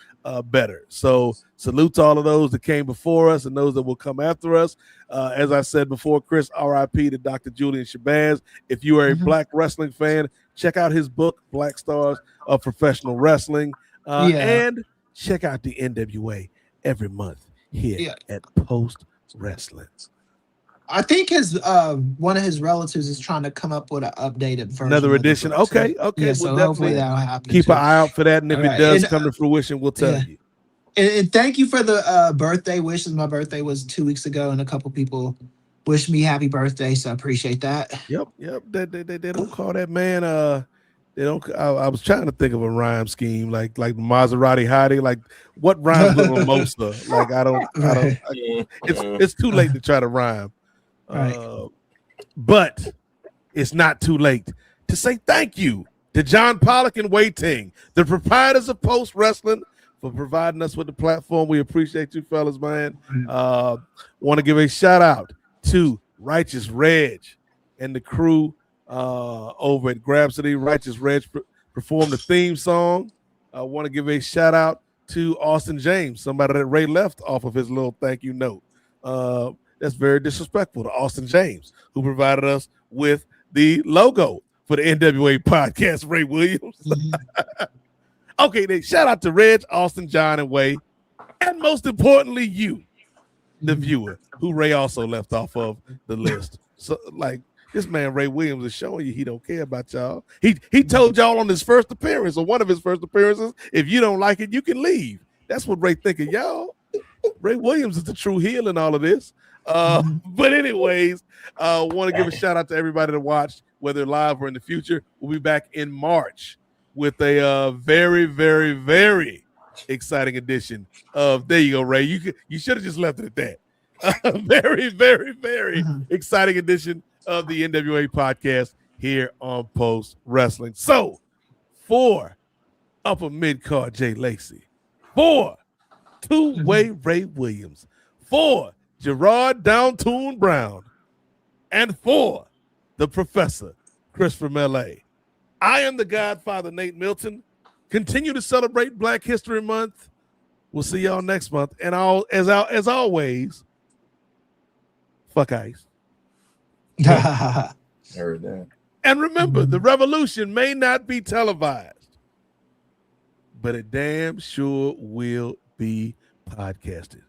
better. So salute to all of those that came before us and those that will come after us. As I said before, Chris, RIP to Dr. Julian Shabazz. If you are a Black wrestling fan, check out his book, Black Stars of Professional Wrestling, and check out the NWA every month here at Post Wrestling. I think his one of his relatives is trying to come up with an updated version. Another edition. of the book. Okay. Yeah, We'll so hopefully that'll happen. keep too. an eye out for that, and if All it right. does And, come to fruition, we'll tell you. And thank you for the birthday wishes. My birthday was 2 weeks ago, and a couple people wished me happy birthday, so I appreciate that. Yep. They don't call that man. They don't. I was trying to think of a rhyme scheme like Maserati Hottie. Like what rhymes with mimosa? Like I don't. It's too late to try to rhyme. Right. But it's not too late to say thank you to John Pollock and Wei Ting, the proprietors of Post Wrestling, for providing us with the platform. We appreciate you fellas, man. Want to give a shout out to Righteous Reg and the crew over at Grapsody. Righteous Reg performed the theme song. I want to give a shout out to Austin James, somebody that Ray left off of his little thank you note. That's very disrespectful to Austin James, who provided us with the logo for the NWA podcast, Ray Williams. Okay, then shout out to Reg, Austin, John, and Way, and most importantly, you, the viewer, who Ray also left off of the list. So, like, this man Ray Williams is showing you he don't care about y'all. He told y'all on his first appearance, or one of his first appearances, if you don't like it, you can leave. That's what Ray thinking, y'all. Ray Williams is the true heel in all of this. But anyways, want to give a shout out to everybody that watched, whether live or in the future. We'll be back in March with a very, very, very exciting edition of, there you go, Ray. You should have just left it at that. Very, very, very exciting edition of the NWA podcast here on Post Wrestling. So, for upper mid-card Jay Lacey, for two-way Ray Williams, for Gerard Downtown Brown, and for the Professor, Christopher Melee, I am the Godfather, Nate Milton. Continue to celebrate Black History Month. We'll see y'all next month. And as always, fuck ice. Heard that. And remember, the revolution may not be televised, but it damn sure will be podcasted.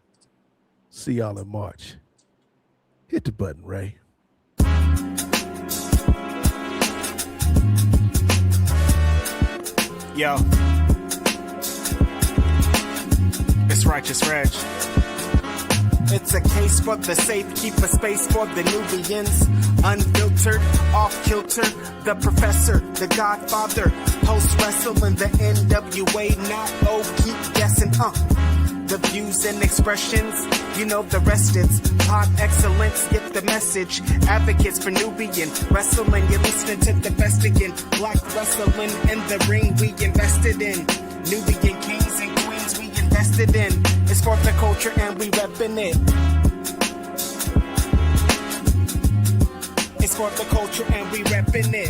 See y'all in March. Hit the button, Ray. Yo, it's Righteous Reg. It's a case for the safe, keep a space for the Nubians. Unfiltered, off kilter, the Professor, the Godfather, Post Wrestling, the NWA, not keep guessing, The views and expressions, you know the rest, it's pod excellence, get the message. Advocates for Nubian wrestling, you're listening to the best again. Black wrestling in the ring we invested in. Nubian kings and queens we invested in. It's for the culture and we reppin' it. It's for the culture and we reppin' it.